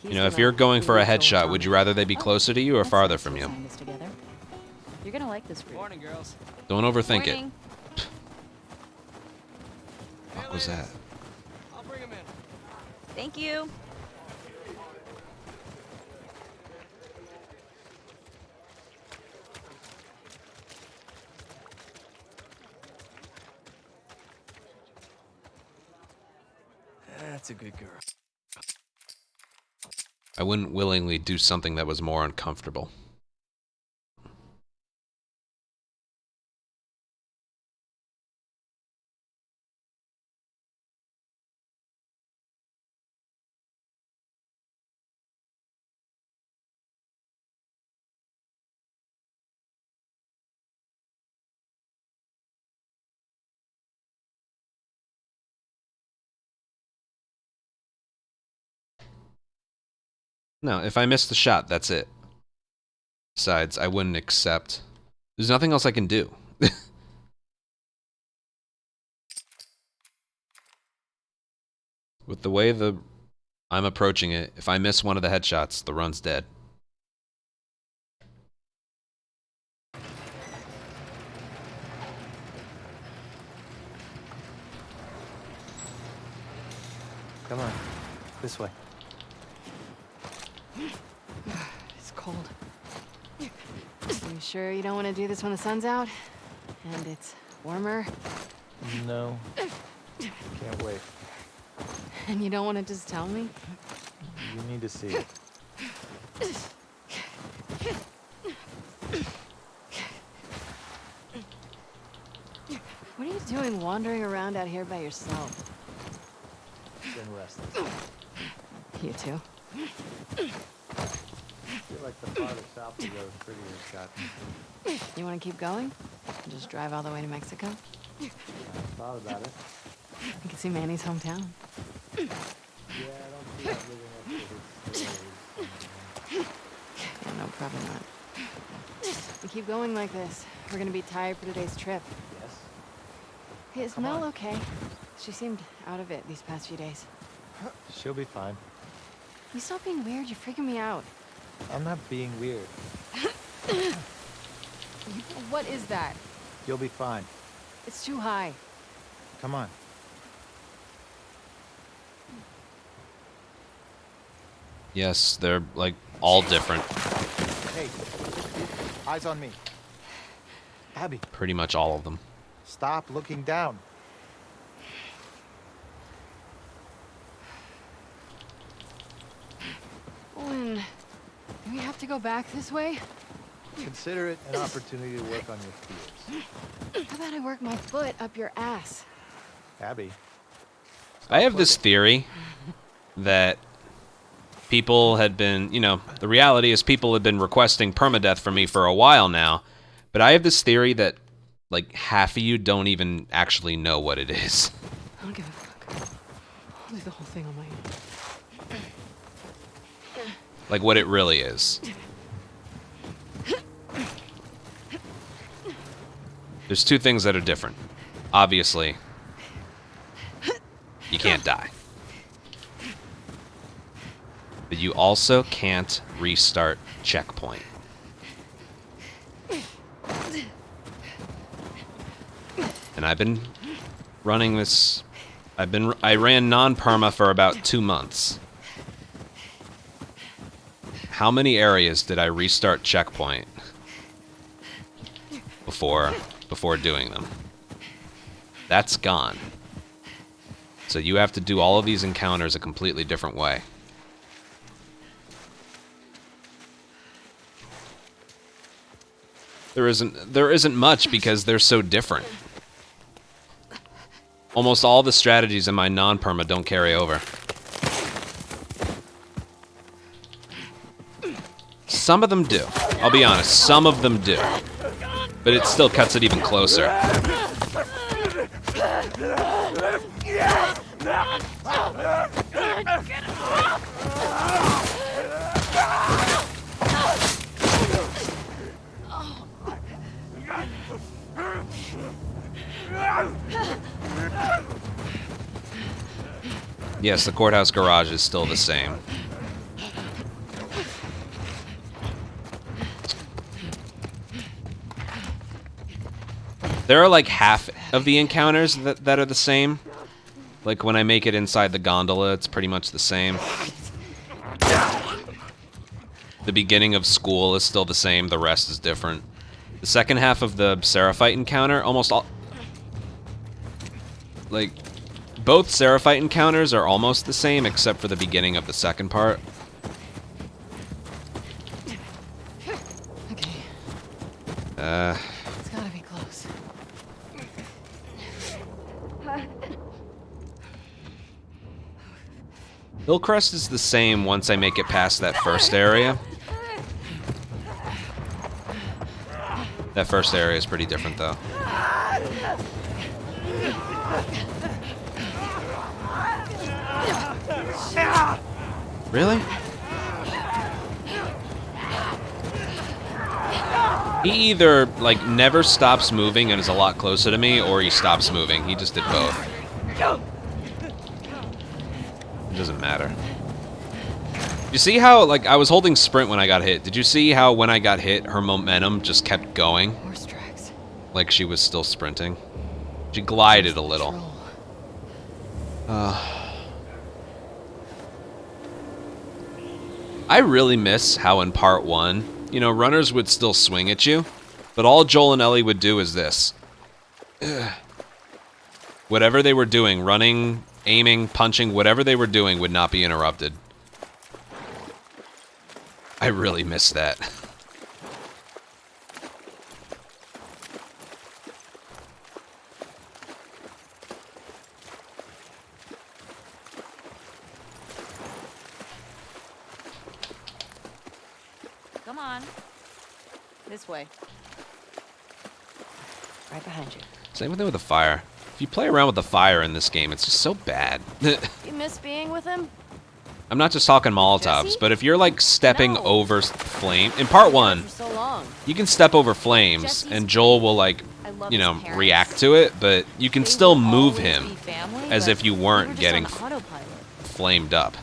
You know, if you're going for a headshot, would you rather they be closer to you or farther from you? Together. You're gonna like this group. Morning, girls. Don't overthink Morning. it. What was that? I'll bring him in. Thank you. That's a good girl. I wouldn't willingly do something that was more uncomfortable. No, if I miss the shot, that's it. Besides, I wouldn't accept. There's nothing else I can do. With the way I'm approaching it, if I miss one of the headshots, the run's dead. Come on, this way. It's cold. You sure you don't want to do this when the sun's out? And it's warmer? No. Can't wait. And you don't want to just tell me? You need to see it. What are you doing wandering around out here by yourself? Been restless. You too? I feel like the farther south we go, the prettier it's gotten. You want to keep going? Just drive all the way to Mexico? I thought about it. You can see Manny's hometown. Yeah, I don't see that living up to his stories. Yeah, no, probably not. We keep going like this, we're gonna be tired for today's trip. Yes. Hey, is Mel okay? She seemed out of it these past few days. She'll be fine. You stop being weird, you're freaking me out. I'm not being weird. What is that? You'll be fine. It's too high. Come on. Yes, they're like all different. Hey, eyes on me. Abby, Pretty much all of them. stop looking down. Lynn, do we have to go back this way? Consider it an opportunity to work on your fears. How about I work my foot up your ass? Abby. I have this theory that people had been, you know, the reality is people had been requesting permadeath from me for a while now, but I have this theory that, like, half of you don't even actually know what it is. I don't give a fuck. I'll do the whole thing on my own. Like, what it really is. There's two things that are different. Obviously, you can't die. But you also can't restart checkpoint. And I've been running this... I ran non-perma for about 2 months. How many areas did I restart checkpoint before doing them? That's gone. So you have to do all of these encounters a completely different way. There isn't much because they're so different. Almost all the strategies in my non-perma don't carry over. Some of them do. I'll be honest, some of them do. But it still cuts it even closer. Yes, the courthouse garage is still the same. There are like half of the encounters that are the same. Like when I make it inside the gondola, it's pretty much the same. The beginning of school is still the same, the rest is different. The second half of the Seraphite encounter, almost all... Like, both Seraphite encounters are almost the same, except for the beginning of the second part. Okay. It's gotta be close. Hillcrest is the same once I make it past that first area. That first area is pretty different, though. Really? He either, like, never stops moving and is a lot closer to me, or he stops moving. He just did both. It doesn't matter. You see how, like, I was holding sprint when I got hit. Did you see how when I got hit, her momentum just kept going? Horse tracks. Like she was still sprinting. She glided a little. I really miss how in part 1, you know, runners would still swing at you, but all Joel and Ellie would do is this. Whatever they were doing, running, aiming, punching, whatever they were doing would not be interrupted. I really miss that. Come on. This way. Right behind you. Same thing with the fire. If you play around with the fire in this game, it's just so bad. You miss being with him? I'm not just talking Molotovs, but if you're like stepping over flame in part 1, For so long. you can step over flames and Joel will like, you know, react to it, but you can still move him as if you weren't getting flamed up.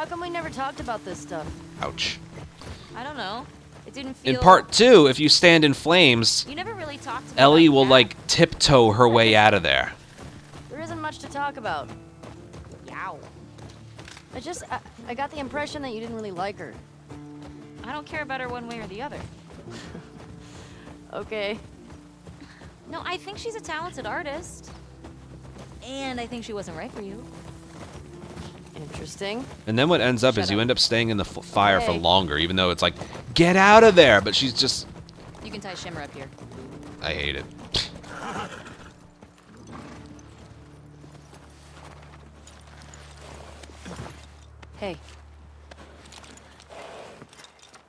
how come we never talked about this stuff? Ouch. I don't know. It didn't feel... In part 2, if you stand in flames, You never really talked to me Ellie about will, that. like, tiptoe her way out of there. There isn't much to talk about. Yow. I got the impression that you didn't really like her. I don't care about her one way or the other. Okay. No, I think she's a talented artist. And I think she wasn't right for you. Interesting. And then what ends up Shut is you up. end up staying in the fire for Hey. longer, even though it's like, get out of there, but she's just... You can tie Shimmer up here. I hate it. Hey,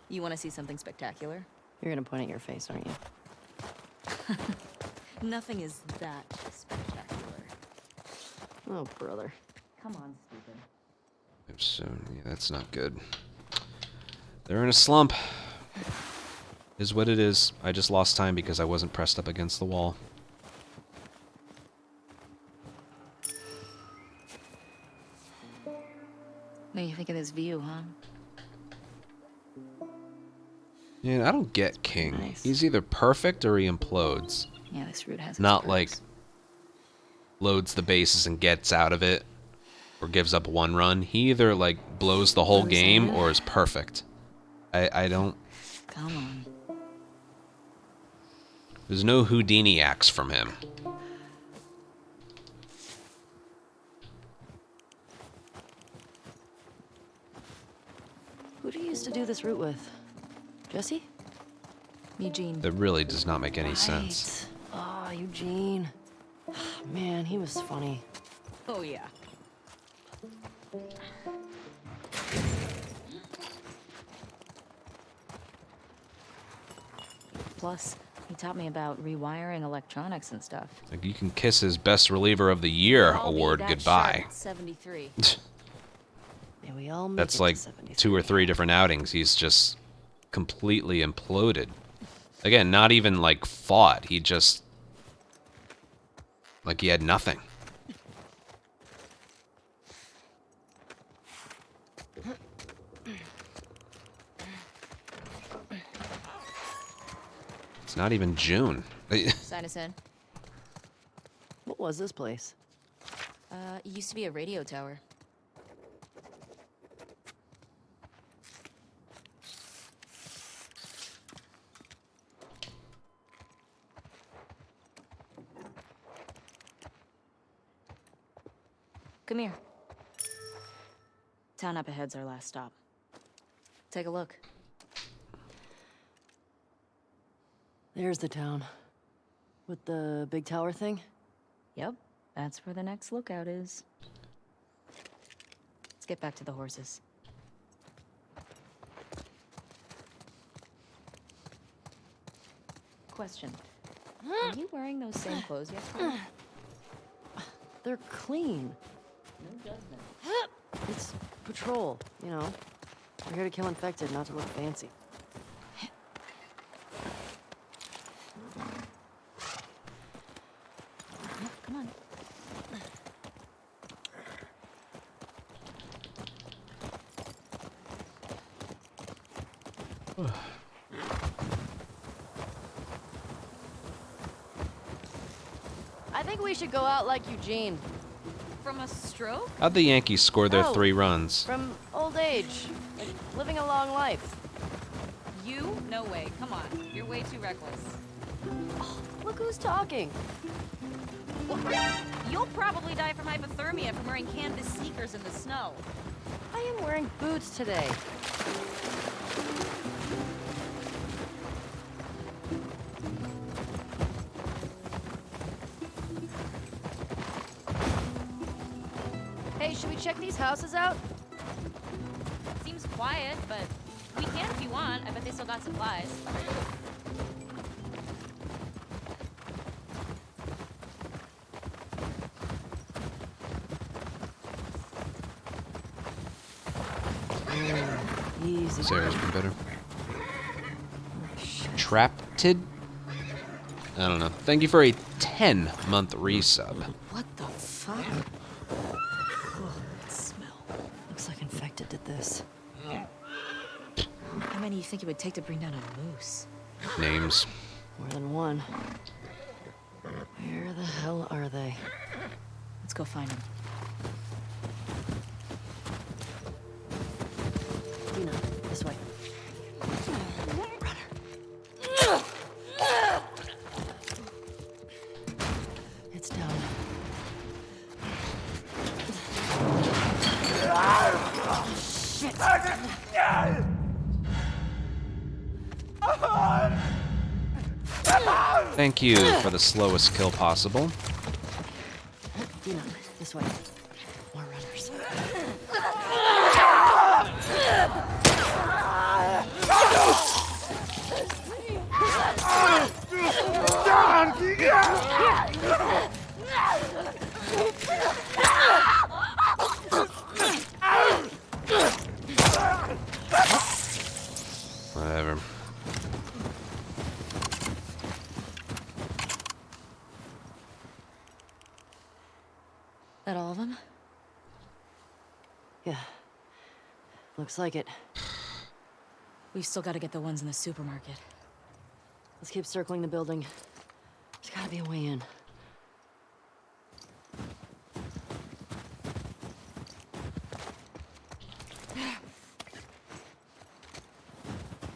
You want to see something spectacular? you're gonna point at your face, aren't you? Nothing is that spectacular. Oh, brother. Come on, stupid. So, yeah, that's not good. They're in a slump. Is what it is. I just lost time because I wasn't pressed up against the wall. What do you think of this view, huh? Yeah, I don't get King. Nice. He's either perfect or he implodes. Yeah, this route has its Not perks. like loads the bases and gets out of it or gives up one run. He either like blows the whole game or is perfect. I don't... Come on. There's no Houdini axe from him. Who do you used to do this route with? Jesse? Eugene. That really does not make any sense. Oh, Eugene. Man, he was funny. Oh, yeah. Plus, he taught me about rewiring electronics and stuff. Like you can kiss his Best Reliever of the Year I'll be award that goodbye. sharp at 73. Yeah, we all make That's it to like 73. 2 or 3 different outings. He's just completely imploded. Again, not even like fought. He just... like he had nothing. It's not even June. Sign us in. What was this place? It used to be a radio tower. Come here. Town up ahead's our last stop. Take a look. There's the town. With the big tower thing? Yep, that's where the next lookout is. Let's get back to the horses. Question. Are you wearing those same clothes yesterday? They're clean. No judgment. It's patrol, you know. We're here to kill infected, not to look fancy. Come on. I think we should go out like Eugene. From a stroke? How'd the Yankees score their Oh. 3 runs? From old age. Like living a long life. You? No way. Come on. You're way too reckless. Look who's talking. You'll probably die from hypothermia from wearing canvas sneakers in the snow. I am wearing boots today. Hey, should we check these houses out? Seems quiet, but we can if you want. I bet they still got supplies. Easy. This area's been better. Trapped? I don't know. Thank you for a 10-month resub. What the fuck? Oh, that smell. Looks like infected did think it would take to bring down a moose? Names. More than one. Where the hell are they? Let's go find them. Dina, this way. It's down. Shit! Thank you for the slowest kill possible. Dina, this way. More runners. Whatever. That all of them? Yeah. Looks like it. We've still got to get the ones in the supermarket. Let's keep circling the building. There's gotta be a way in.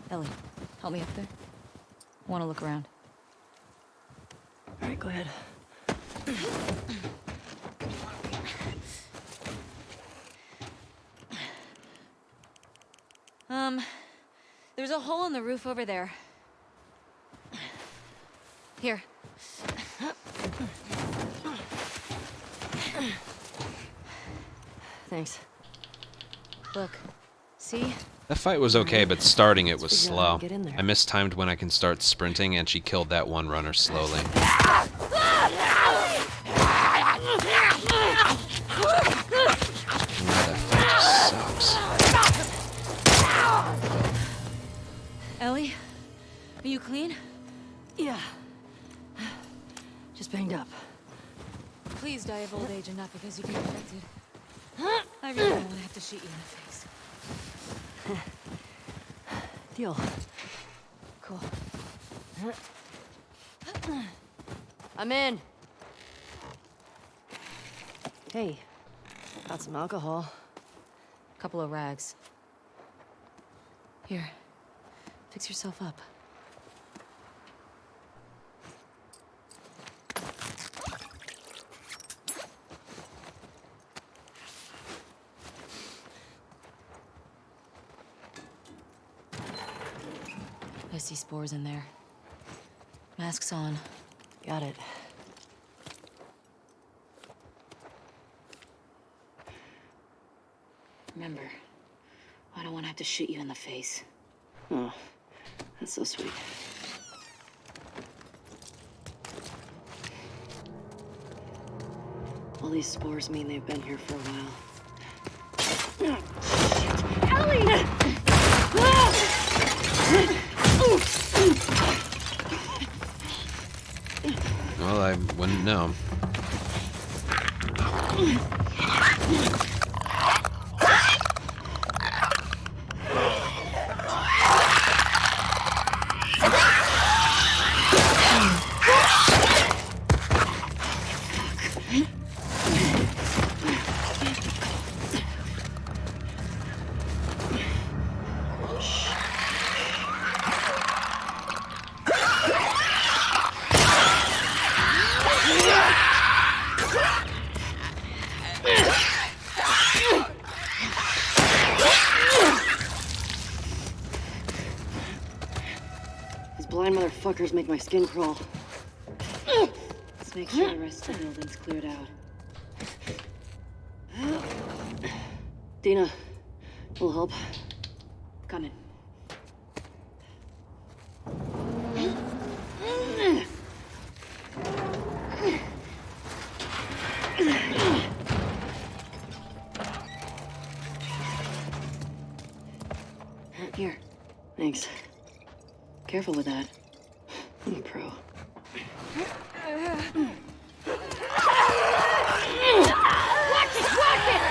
Ellie, help me up there. I want to look around. All right, go ahead. There's a hole in the roof over there. Here. Thanks. Look. See? That fight was okay, but starting it was Let's figure out how slow. to get in there. I mistimed when I can start sprinting, and she killed that one runner slowly. That fight just sucks. Ellie? Are you clean? Yeah. Just banged up. Please die of old age and not because you get infected. I really don't want to have to shoot you in the face. Deal. Cool. I'm in. Hey, got some alcohol. Couple of rags. Here. Fix yourself up. I see spores in there. Masks on. Got it. Remember, I don't want to have to shoot you in the face. Oh, that's so sweet. All these spores mean they've been here for a while. Ellie! Well, I wouldn't know. These blind motherfuckers make my skin crawl. Let's make sure the rest of the building's cleared out. Dina, will help. Coming. Here. Thanks. Careful with that. I'm a pro. Watch it!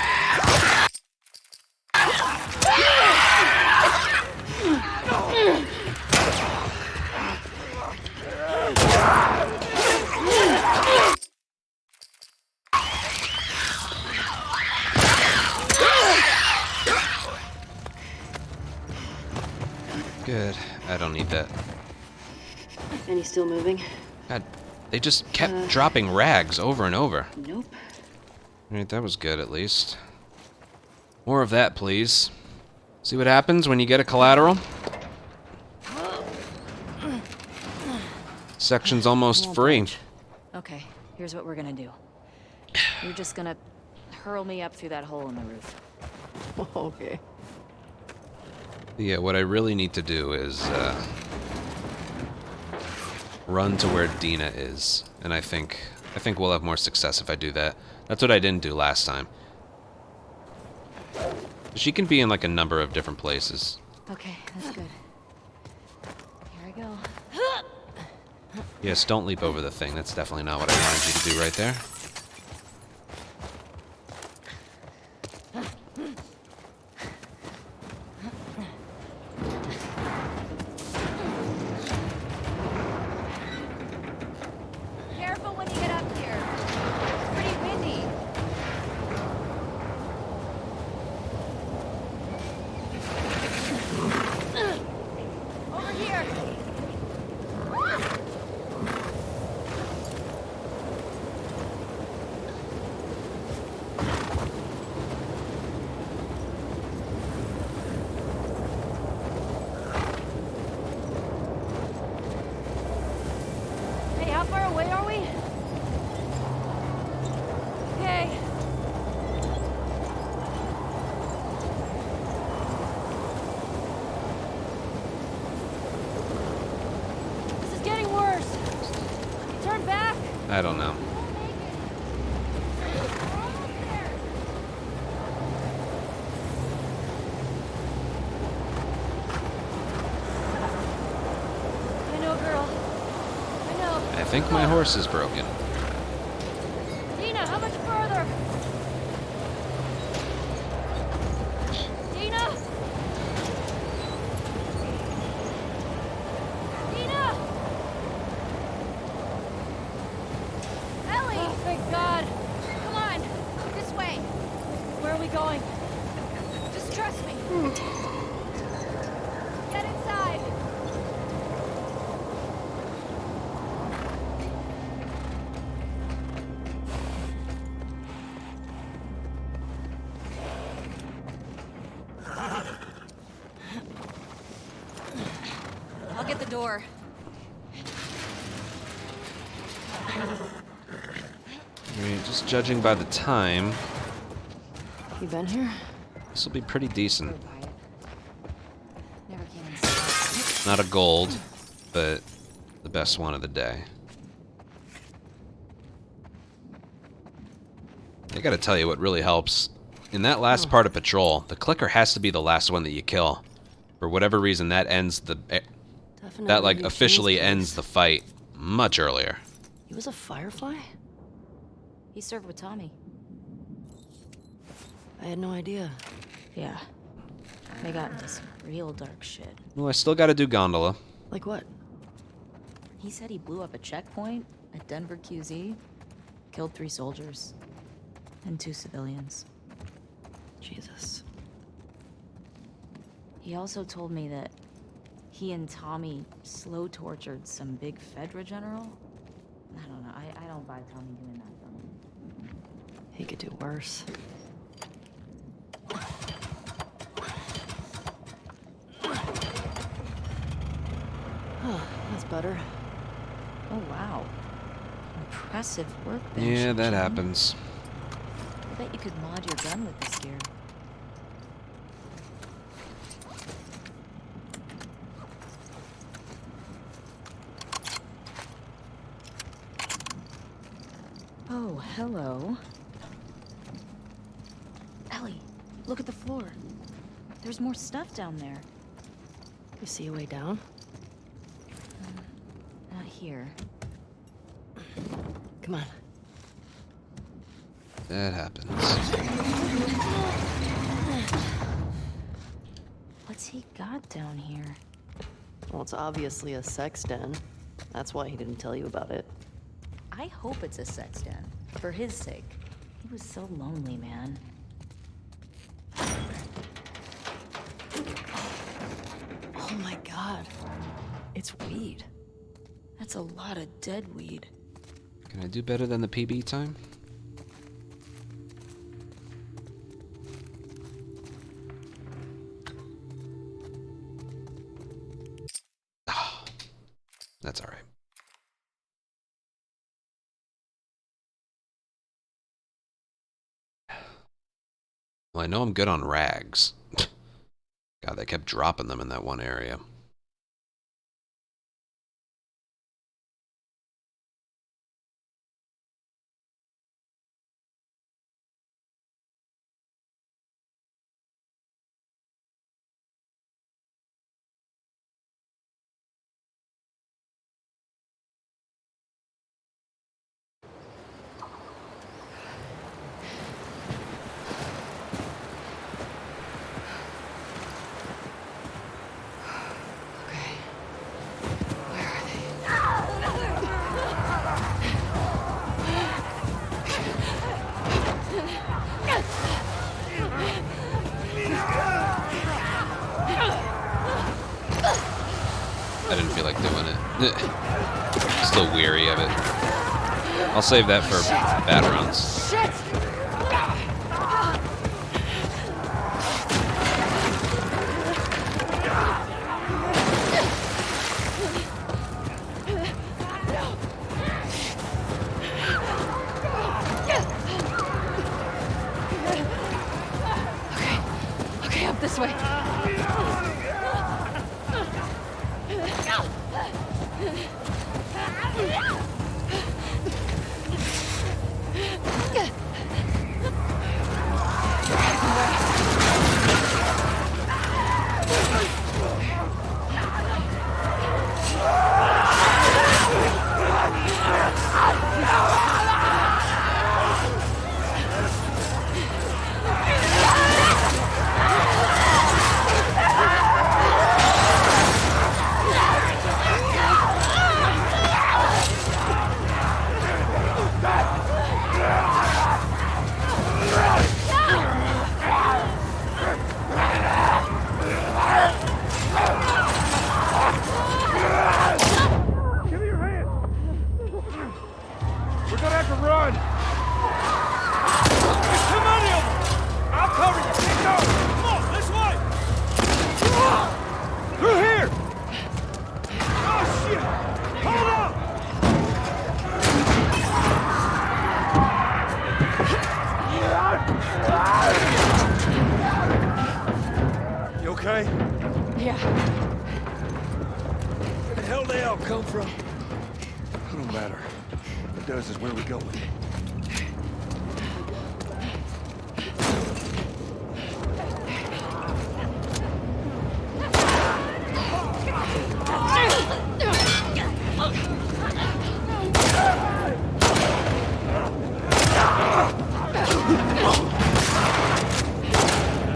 I don't need that. Any still moving? God, they just kept dropping rags over and over. Nope. Alright, that was good at least. More of that, please. See what happens when you get a collateral? Section's almost free. Okay, here's what we're gonna do. You're just gonna hurl me up through that hole in the roof. Okay. Yeah, what I really need to do is run to where Dina is, and I think we'll have more success if I do that. That's what I didn't do last time. She can be in like a number of different places. Okay, that's good. Here I go. Yes, don't leap over the thing. That's definitely not what I wanted you to do right there. Careful when you get up here. It's pretty windy. Over here. Hey, how far away are we? Okay. This is getting worse. Turn back. I don't know. I know, girl. I know. I think my horse is broken. Dina, how much further? Dina? Dina? Ellie! Oh, thank God. Come on. This way. Where are we going? Just trust me. Get inside. I'll get the door. I mean, just judging by the time, You been here? this will be pretty decent. Never came inside. Not a gold, but the best one of the day. I gotta tell you what really helps. In that last part of patrol, the clicker has to be the last one that you kill. For whatever reason, that ends the... that, like, officially ends the fight much earlier. He was a Firefly? He served with Tommy. I had no idea. Yeah. They got into some real dark shit. Well, I still gotta do Gondola. Like what? He said he blew up a checkpoint at Denver QZ, killed 3 soldiers, and 2 civilians. Jesus. He also told me that he and Tommy slow tortured some big Fedra general. I don't know. I don't buy Tommy doing that though. He could do worse. That's better. Oh wow. Impressive workbench. Yeah, that Jim. happens. I bet you could mod your gun with this gear. Oh, hello. Ellie, look at the floor. There's more stuff down there. You see a way down? Not here. Come on. That happens. What's he got down here? Well, it's obviously a sex den. That's why he didn't tell you about it. I hope it's a sex den. For his sake. He was so lonely, man. Oh my God. It's weed. That's a lot of dead weed. Can I do better than the PB time? Oh, that's all right. Well, I know I'm good on rags. God, they kept dropping them in that one area. I didn't feel like doing it. Still weary of it. I'll save that for bad runs. Shit! Okay, up this way. You okay? Yeah. Where the hell they all come from? It don't matter. What it does is where we going.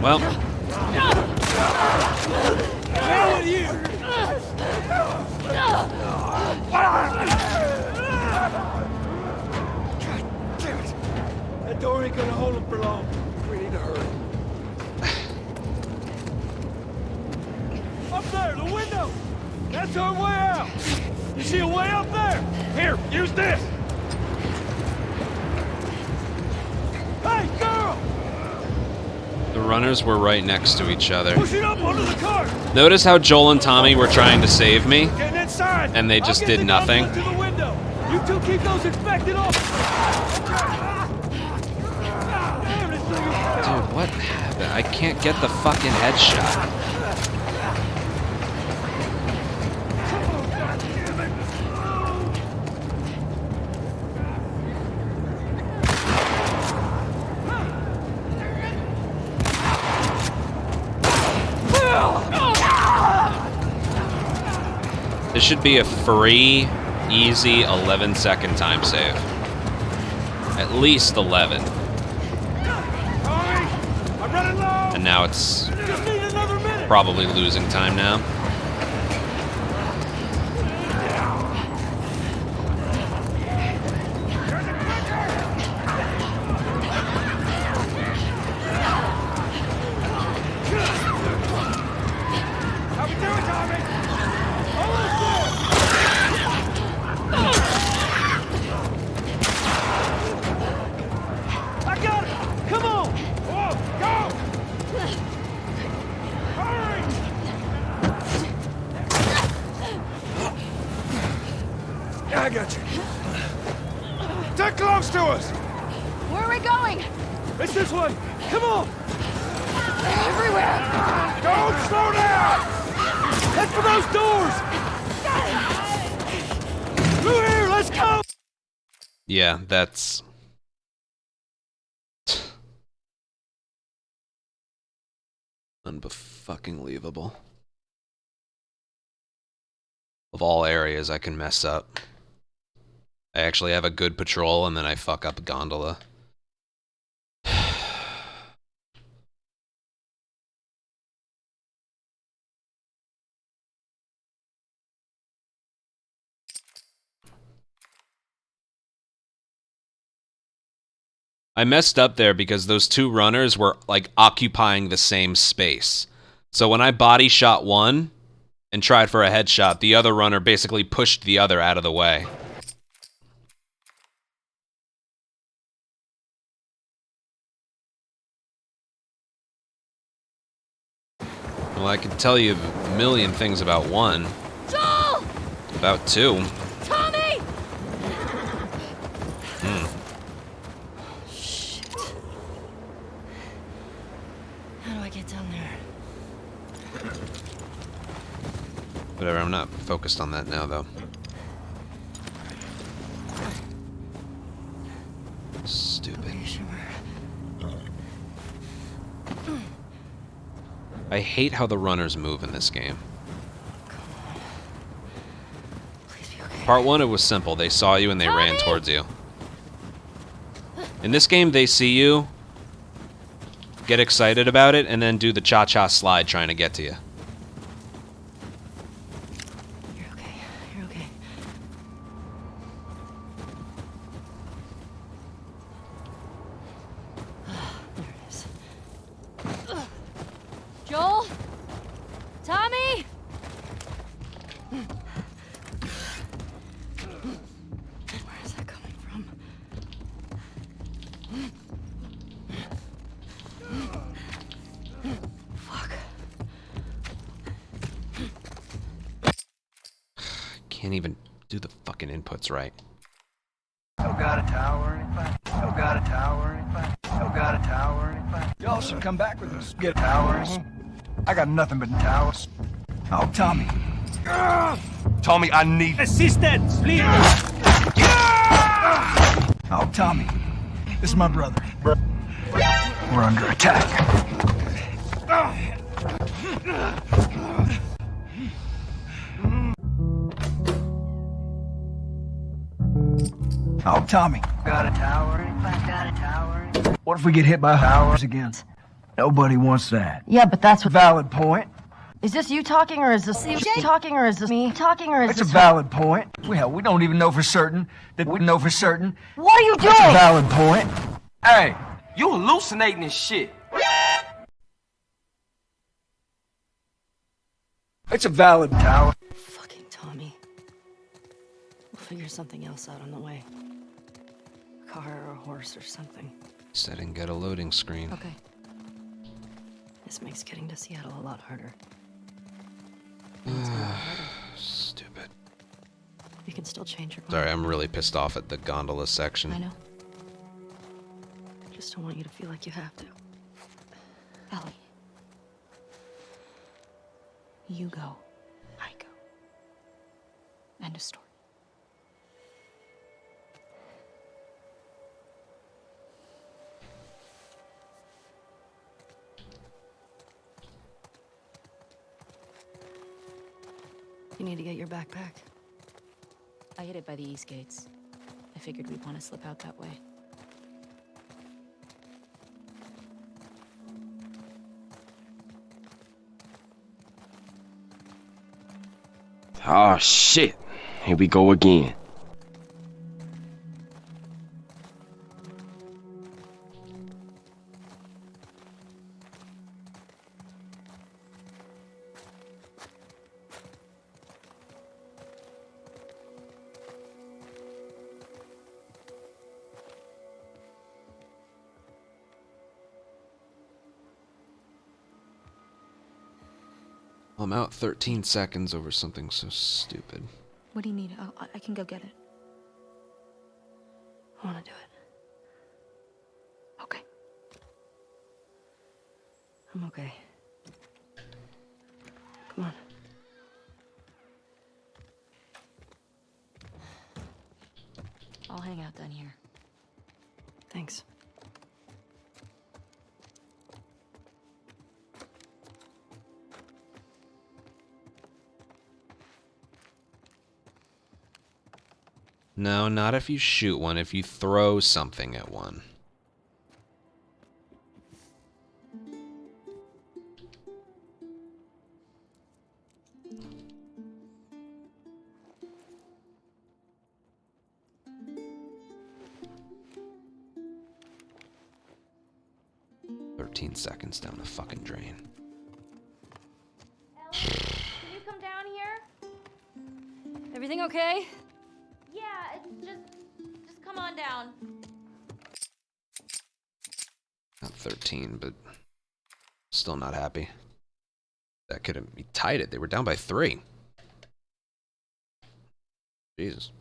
Well. Hell with you! God damn it! That door ain't gonna hold him for long. We need to hurry. Up there, the window! That's our way out! You see a way up there? Here, use this! Hey, girl! The runners were right next to each other. Push it up onto the cart! Notice how Joel and Tommy were trying to save me, Get inside! and they just did nothing. To the window. You two keep those infected off! Dude, what happened? I can't get the fucking headshot. This should be a free, easy 11-second time save. At least 11. And now it's probably losing time now. How we doing, Tommy? Almost there! Yeah, I got you. They're close to us! Where are we going? It's this way! Come on! Everywhere! Don't slow down! Head for those doors! Through here, let's go! Yeah, that's... unfucking-believable. Of all areas I can mess up. I actually have a good patrol and then I fuck up a gondola. I messed up there because those two runners were like occupying the same space. So when I body shot one and tried for a headshot, the other runner basically pushed the other out of the way. Well, I can tell you a million things about one. Joel! About two. Tommy! Shit. How do I get down there? Whatever, I'm not focused on that now, though. Stupid. I hate how the runners move in this game. Part 1, it was simple. They saw you and they ran towards you. In this game, they see you, get excited about it, and then do the cha-cha slide trying to get to you. You're okay. You're okay. There it is. Joel? Tommy? Where is that coming from? Fuck. Can't even do the fucking inputs right. No got a tower or anything? No got a tower or anything? No got a tower or anything? Y'all should come back with us. Get towers. I got nothing but towers. Oh, Tommy. Tommy, I need assistance, please! Oh, Tommy. This is my brother. We're under attack. Oh, Tommy. Got a tower? Got a tower? What if we get hit by towers again? Nobody wants that. Yeah, but that's a Valid point. Is this you talking, or is this talking, or is this me talking, or is It's a this... valid point. Well, we don't even know for certain that we know for certain. What are you doing? That's a valid point. Hey, you hallucinating this shit. It's a valid tower. Fucking Tommy. We'll figure something else out on the way. A car or a horse or something. Said I didn't get a loading screen. Okay. This makes getting to Seattle a lot harder. Stupid. You can still change your mind. Sorry, I'm really pissed off at the gondola section. I know. Just don't want you to feel like you have to. Ellie. You go. I go. End of story. You need to get your backpack. I hid it by the east gates. I figured we'd want to slip out that way. Oh shit. Here we go again. I'm out 13 seconds over something so stupid. What do you need? I can go get it. I want to do it. Okay. I'm okay. Come on. I'll hang out down here. Thanks. No, not if you shoot one, if you throw something at one. Seconds down the fucking drain. Ellie, can you come down here? Everything okay? Yeah, it's just come on down. Not 13, but still not happy. That could have tied it. They were down by 3. Jesus.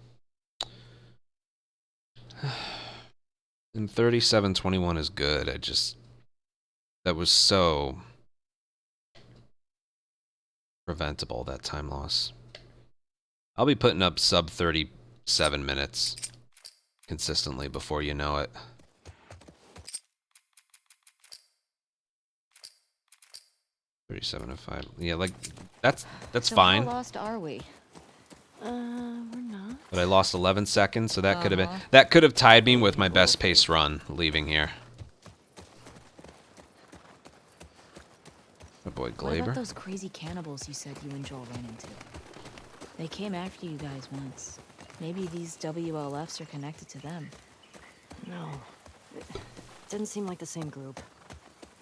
And 37-21 is good. That was so preventable, that time loss. I'll be putting up sub 37 minutes consistently before you know it. $37.05. Yeah, like that's So fine. How lost are we? We're not. But I lost 11 seconds, so that could have tied me with my best pace run leaving here. My boy What about Glaber. those crazy cannibals you said you and Joel ran into? They came after you guys once. Maybe these WLFs are connected to them. No. It didn't seem like the same group.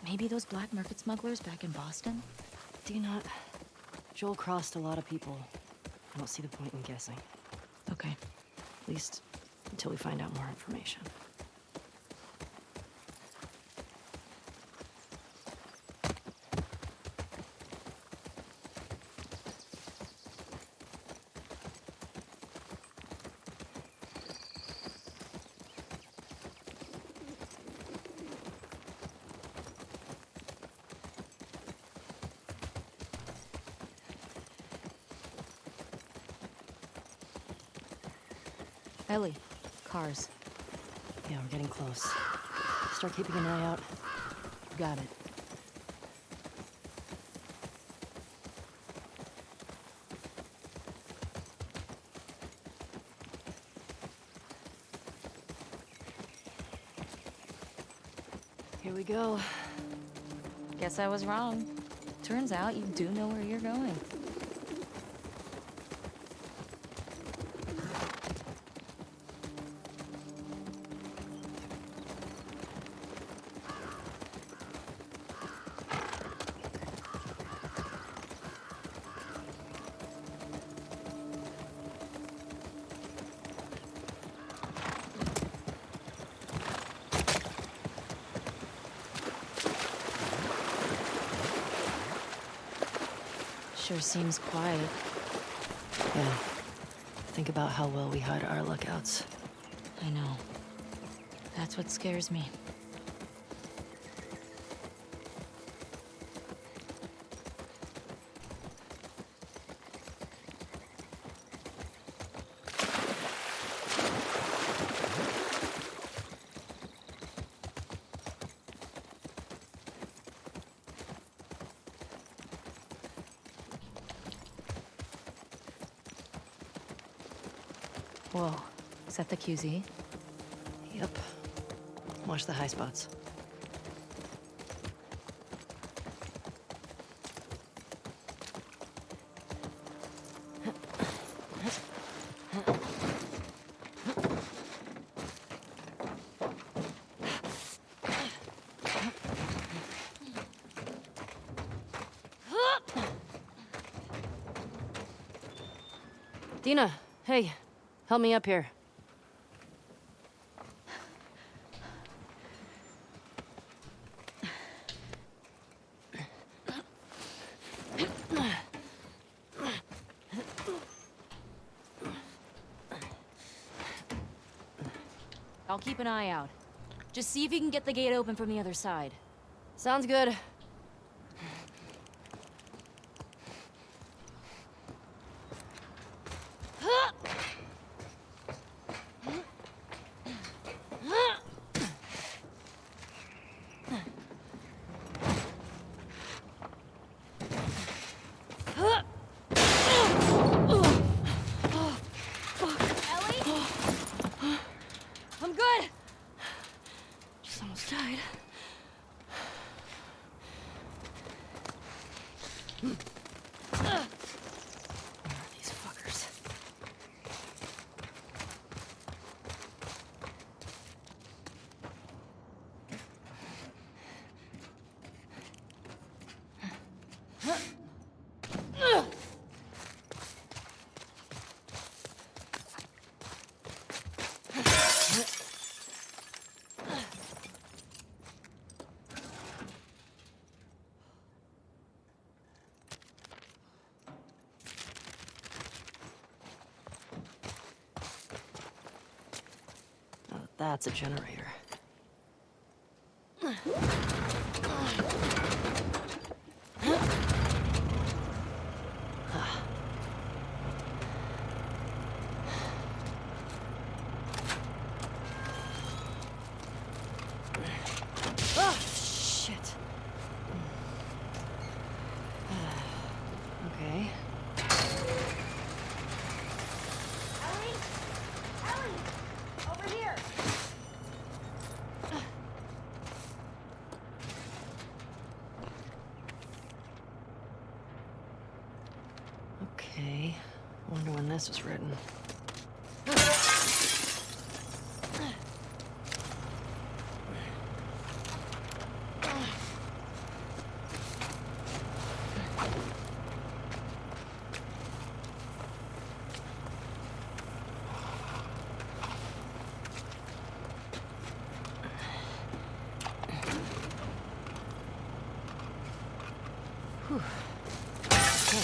Maybe those black market smugglers back in Boston? Do you not? Joel crossed a lot of people. I don't see the point in guessing. Okay. At least until we find out more information. Ellie, cars. Yeah, we're getting close. Start keeping an eye out. Got it. Here we go. Guess I was wrong. Turns out you do know where you're going. Sure seems quiet. Yeah. Think about how well we hide our lookouts. I know. That's what scares me. Whoa, is that the QZ? Yep. Watch the high spots. Dina, hey. Help me up here. I'll keep an eye out. Just see if you can get the gate open from the other side. Sounds good. I'm good. Just almost died. These fuckers. Oh, that's a generator. Oh, shit. Okay. Ellie! Over here! Okay. Wonder when this was written. Whew. Okay.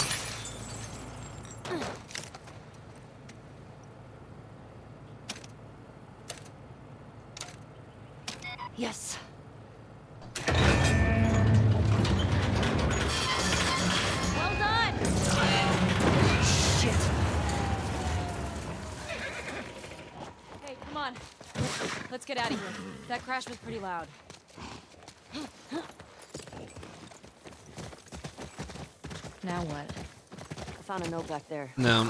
Yes. Well done. Shit. Hey, come on. Let's get out of here. That crash was pretty loud. Now what? I found a note back there. No.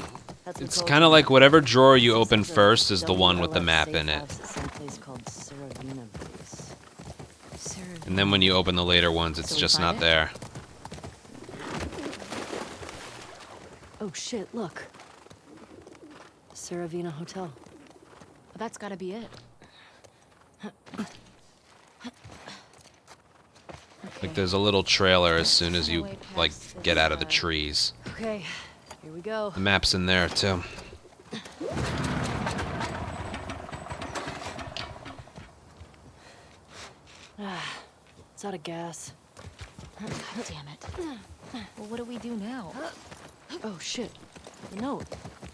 Had some It's codes kind of in like there. whatever drawer you This open is a first is the one with the WLF map safe in it. house at some place called Saravina Base. And then when you open the later ones, it's So we just find not it? there. Oh shit, look. Saravina Hotel. Well, that's gotta be it. Like there's a little trailer as soon as you Way like past the get out of the side. trees. Okay, here we go. The map's in there too. It's out of gas. God damn it. Well, what do we do now? Oh shit. The note.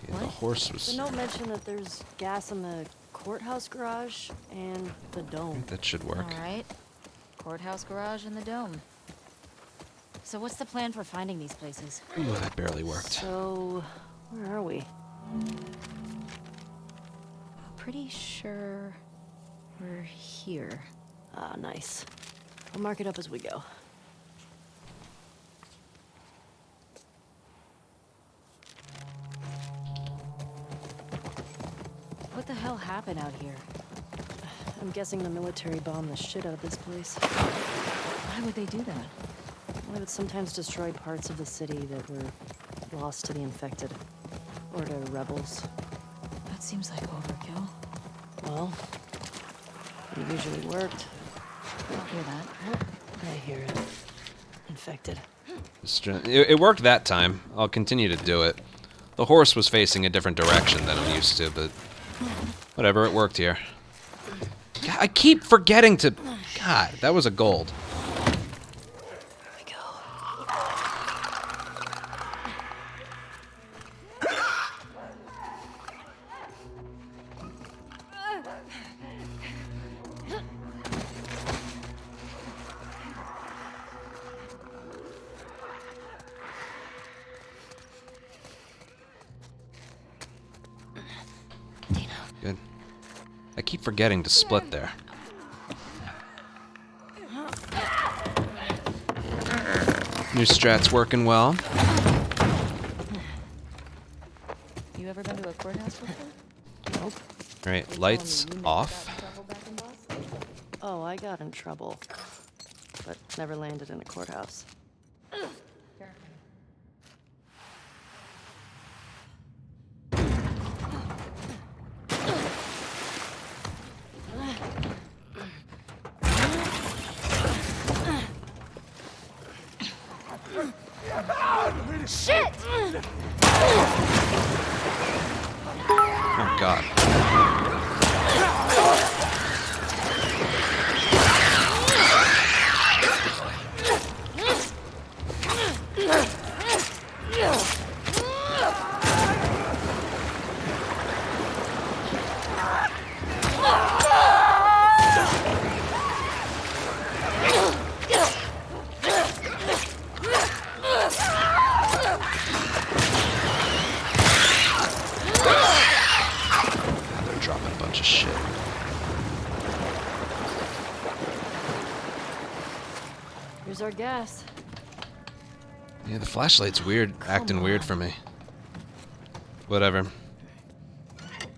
Yeah, the horse was. The note mentioned that there's gas in the courthouse garage and the dome. That should work. All right. Courthouse garage and the dome. So what's the plan for finding these places? Ooh, that barely worked. So, where are we? Pretty sure we're here. Ah, nice. I'll mark it up as we go. What the hell happened out here? I'm guessing the military bombed the shit out of this place. Why would they do that? Well, they would sometimes destroy parts of the city that were lost to the infected. Or to rebels. That seems like overkill. Well, it usually worked. I hear that. I hear it. Infected. It worked that time. I'll continue to do it. The horse was facing a different direction than I'm used to, but whatever, it worked here. God, I keep forgetting to... God, that was a gold. Good. I keep forgetting to split there. New strat's working well. You ever been to a courthouse before? Nope. Alright, lights off. Oh, I got in trouble. But never landed in a courthouse. Shit! Oh god. They're dropping a bunch of shit. Here's our gas. Yeah, the flashlight's weird, acting weird for me. Whatever.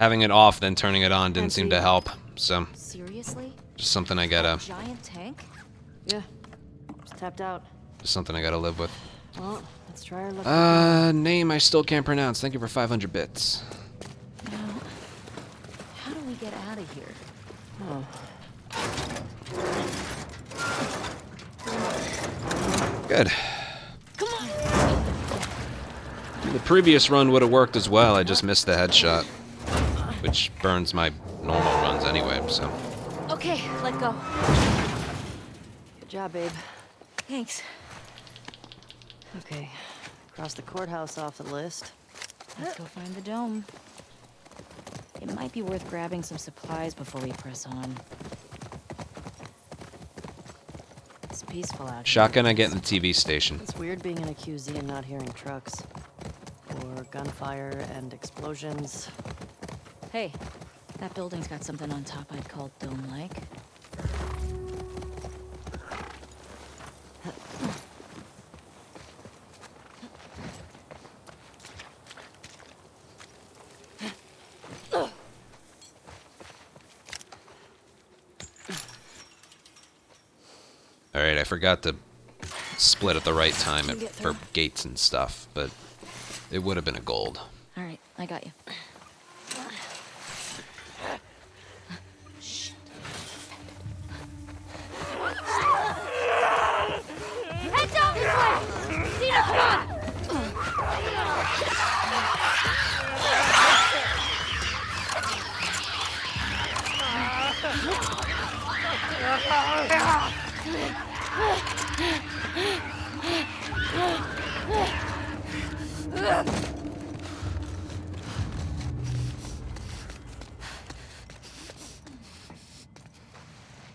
Having it off, then turning it on didn't seem to help, so Seriously? just something I gotta, Giant tank? Yeah. Just tapped out. just something I gotta live with. Well, let's try our luck. Name I still can't pronounce. Thank you for 500 bits. Now, how do we get out of here? Oh. Good. The previous run would have worked as well. I just missed the headshot, which burns my normal runs anyway. So. Okay, let go. Good job, babe. Thanks. Okay. Cross the courthouse off the list. Let's go find the dome. It might be worth grabbing some supplies before we press on. It's peaceful out here. Shotgun I get in the TV station. It's weird being in a QZ and not hearing trucks. Or gunfire and explosions. Hey, that building's got something on top I'd call dome-like. Alright, I forgot to split at the right time for gates and stuff, but it would have been a gold. All right, I got you. Head down this way! Tina, come on!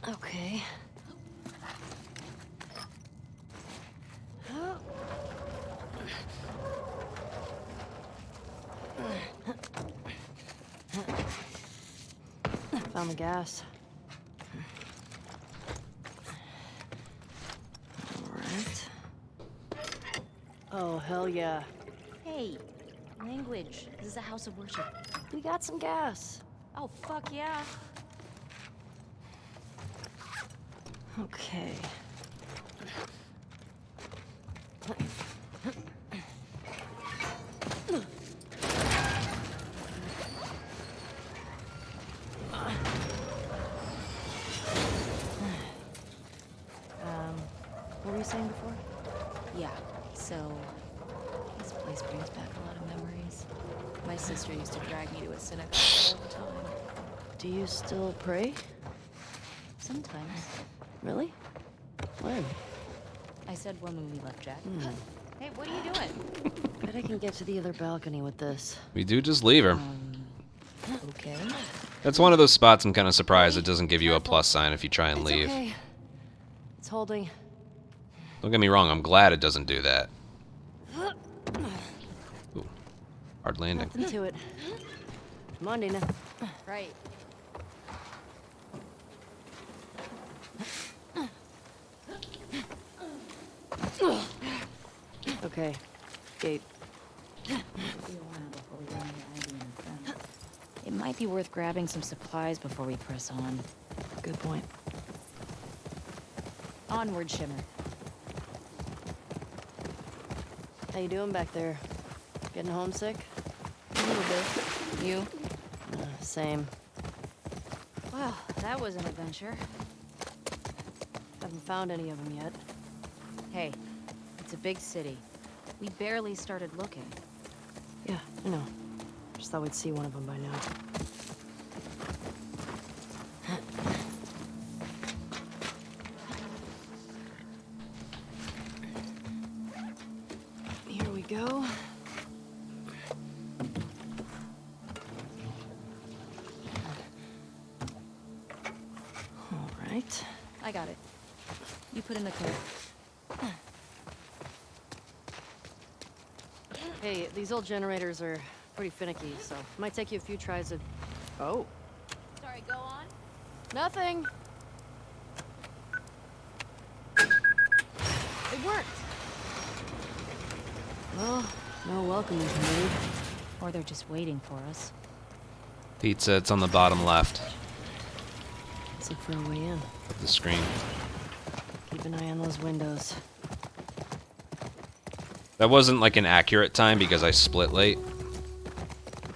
Okay. Found the gas. Alright. Oh, hell yeah. Hey, language. This is a house of worship. We got some gas. Oh, fuck yeah. Okay. What were you saying before? Yeah, so this place brings back a lot of memories. My sister used to drag me to a synagogue all the time. Do you still pray? Sometimes. Really? When? I said when we left Jack. Hey, what are you doing? Bet I can get to the other balcony with this. We do just leave her. Okay. That's one of those spots I'm kind of surprised it doesn't give you a plus sign if you try and leave. Okay. It's holding. Don't get me wrong, I'm glad it doesn't do that. Ooh, hard landing. Nothing to it. Come on, Dina. Right. Okay. Gate. It might be worth grabbing some supplies before we press on. Good point. Onward, Shimmer. How you doing back there? Getting homesick? A little bit. You? Same. Well, that was an adventure. Haven't found any of them yet. Hey, it's a big city. We barely started looking. Yeah, I know. Just thought we'd see one of them by now. Here we go. All right. I got it. You put in the code. Hey, these old generators are pretty finicky, so it might take you a few tries to... Oh. Sorry, go on. Nothing. It worked. Well, no welcoming committee. Or they're just waiting for us. Pizza, it's on the bottom left Let's look for a way in. of the screen. Keep an eye on those windows. That wasn't like an accurate time because I split late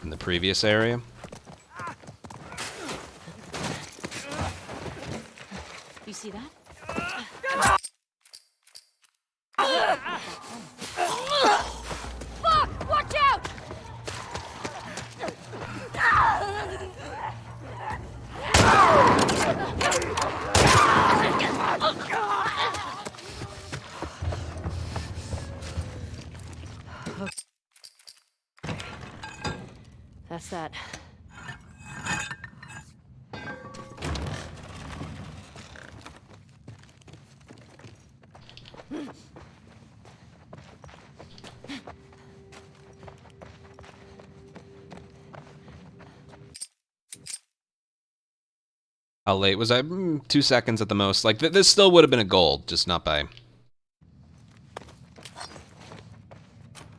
in the previous area. You see that? Fuck! Watch out! That's that. How late was I? 2 seconds at the most. Like, this still would have been a gold, just not by...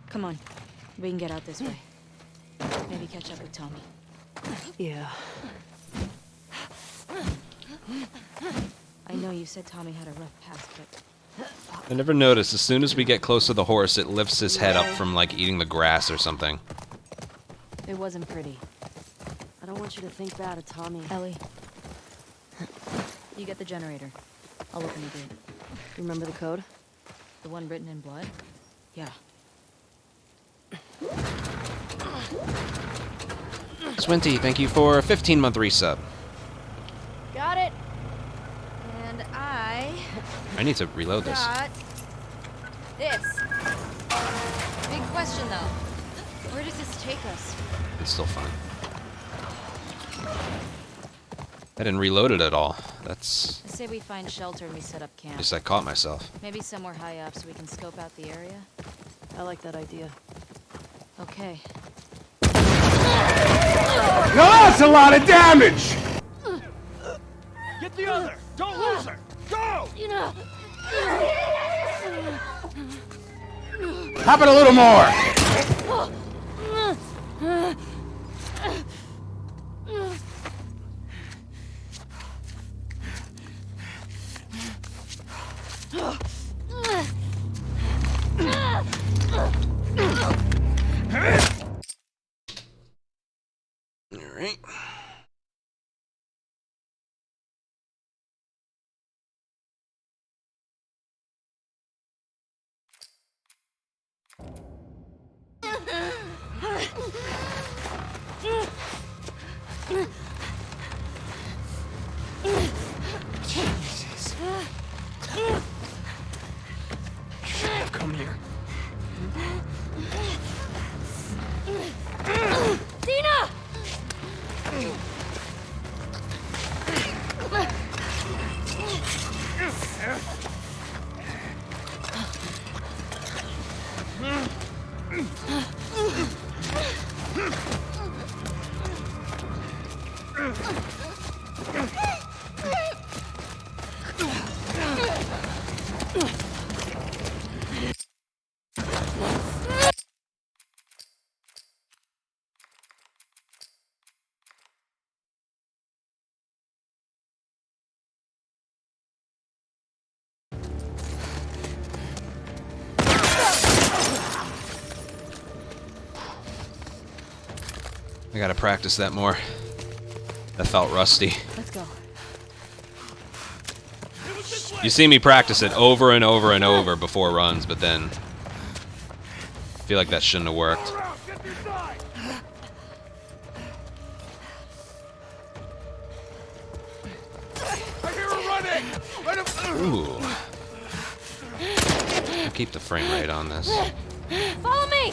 Come on. We can get out this way. Maybe catch up with Tommy. Yeah. I know you said Tommy had a rough past, but... I never noticed. As soon as we get close to the horse, it lifts his head up from, like, eating the grass or something. It wasn't pretty. I don't want you to think bad of Tommy. Ellie. You get the generator. I'll open the gate. You remember the code? The one written in blood? Yeah. Swinty, thank you for a 15-month resub. Got it. And I I need to reload this. got this. Big question though. Where does this take us? It's still fun. I didn't reload it at all. That's... I say we find shelter and we set up At camp. least I caught myself. Maybe somewhere high up so we can scope out the area. I like that idea. Okay. Now that's a lot of damage! Get the other! Don't lose her! Go! Pop it a little more! Alright. Jesus. Come here. Dina! I gotta practice that more. That felt rusty. Let's go. You see me practice it over and over and over before runs, but then I feel like that shouldn't have worked. Ooh. I'll keep the frame rate on this. Follow me!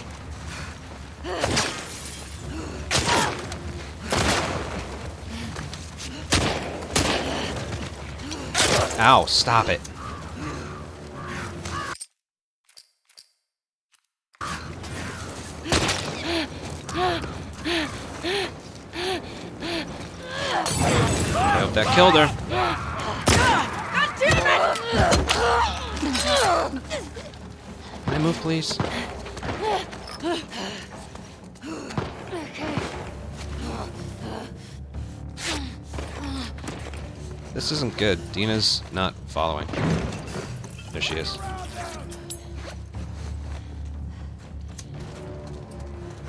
Ow, stop it. I hope that killed her. Can I move, please? This isn't good. Dina's not following. There she is.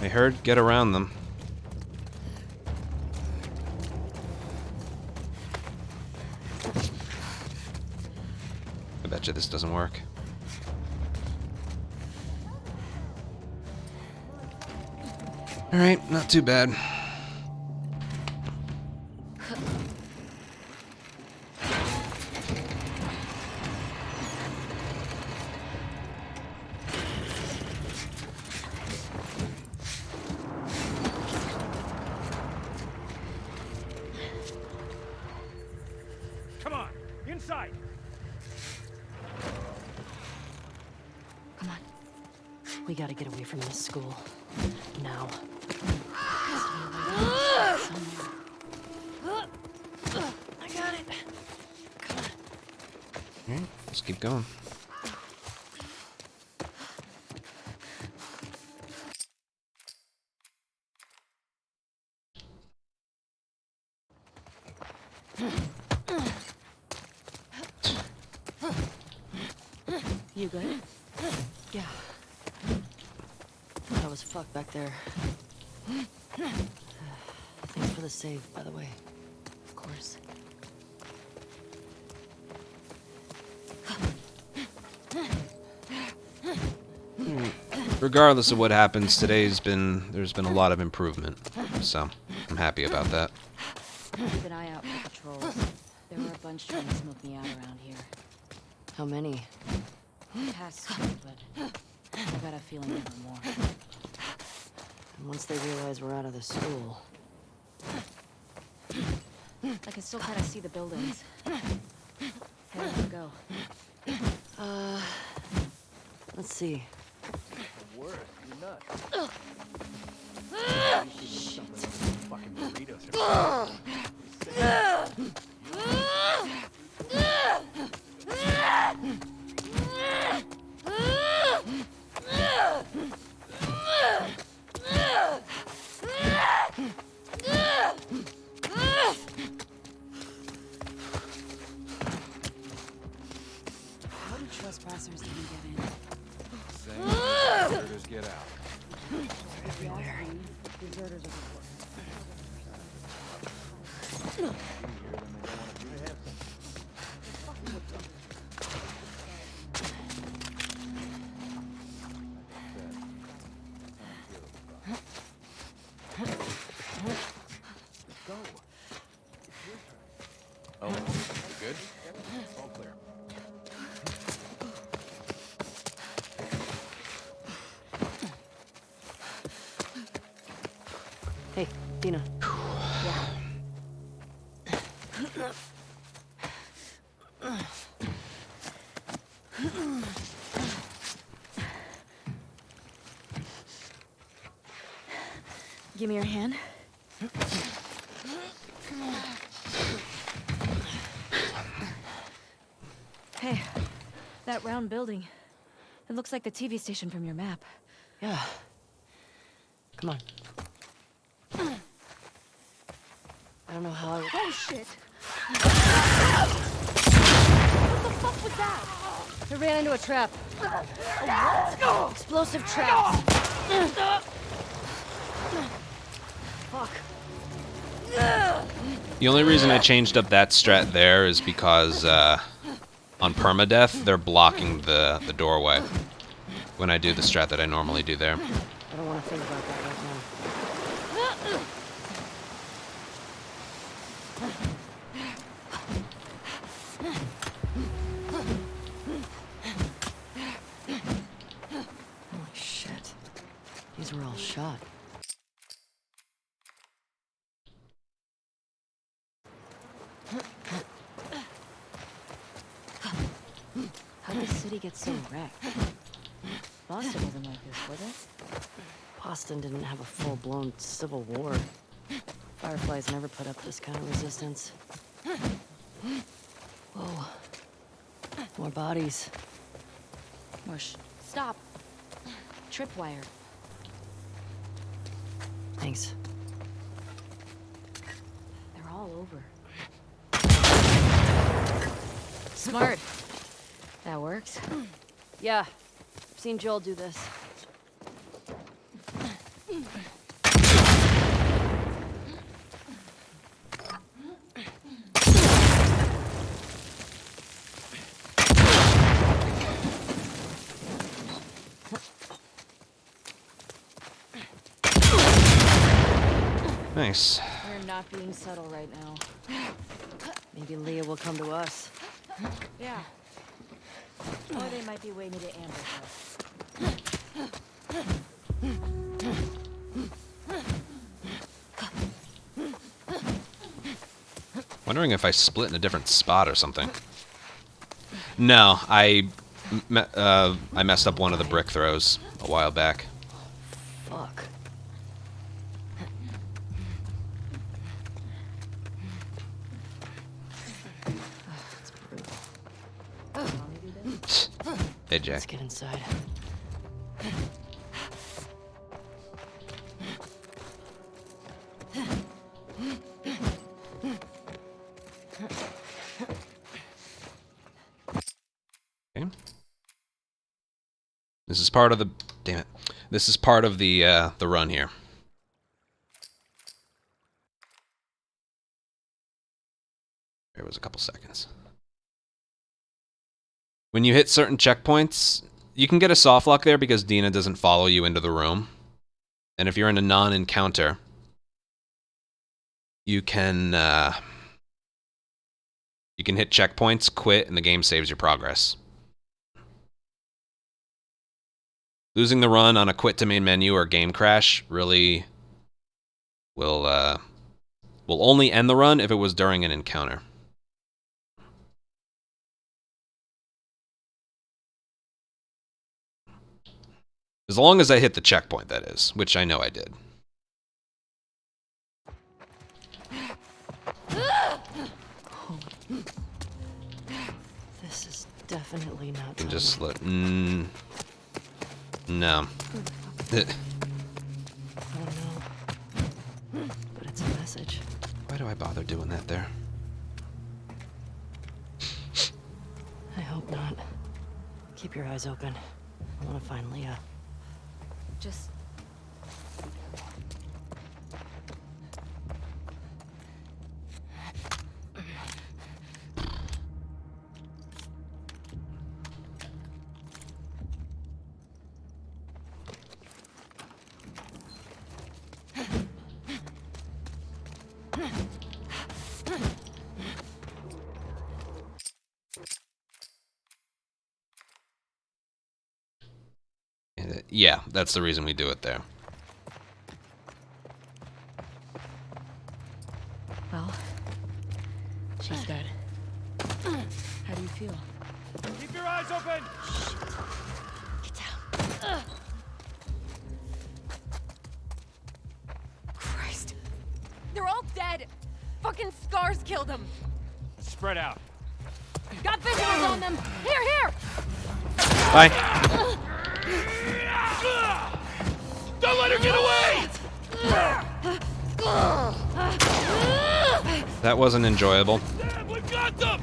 I heard get around them. I bet you this doesn't work. Alright, not too bad. Come on, inside. Come on. We gotta get away from this school. Now. I got it. Come on. Alright, let's keep going. You good? Yeah. That was fucked back there. Thanks for the save, by the way. Of course. Regardless of what happens, there's been a lot of improvement. So, I'm happy about that. Keep an eye out for patrols. There were a bunch trying to smoke me out around here. How many? Past two, but I got a feeling there were more. And once they realize we're out of the school. I can still kind of see the buildings. How do we go? Let's see. Worse, you're nuts. Fucking burritos How do trespassers even get in? Same as deserters get out. Everywhere. Deserters are important. Oh, you good? All clear. Hey, Dina. Give me your hand. Hey, that round building. It looks like the TV station from your map. Yeah. Come on. I don't know how I would... Oh, shit! What the fuck was that? I ran into a trap. What? Explosive trap. Fuck. The only reason I changed up that strat there is because on Permadeath, they're blocking the doorway when I do the strat that I normally do there. I don't want to think about that right now. Holy shit. These were all shot. How'd the city get so wrecked? Boston wasn't like this, was it? Boston didn't have a full-blown civil war. Fireflies never put up this kind of resistance. Whoa. More bodies. Mush. Stop. Tripwire. Thanks. They're all over. Smart. That works. Yeah. I've seen Joel do this. Nice. We're not being subtle right now. Maybe Leah will come to us. Yeah. Or they might be waiting to ambush us. Wondering if I split in a different spot or something. No, I messed up one of the brick throws a while back. Fuck. Hey, Jack. Let's get inside. Okay. This is part of the... Damn it. This is part of the run here. There was a couple seconds. When you hit certain checkpoints, you can get a soft lock there because Dina doesn't follow you into the room. And if you're in a non-encounter, you can hit checkpoints, quit, and the game saves your progress. Losing the run on a quit to main menu or game crash really will only end the run if it was during an encounter. As long as I hit the checkpoint, that is, which I know I did. This is definitely not. And just let. No. I don't know. But it's a message. Why do I bother doing that there? I hope not. Keep your eyes open. I want to find Leah. Just... Yeah, that's the reason we do it there. Well, she's dead. How do you feel? Keep your eyes open! Get down. Christ. They're all dead. Fucking scars killed him. Spread out. Got visuals on them. Here. Bye. Don't let her get away! That wasn't enjoyable. Damn, we got them!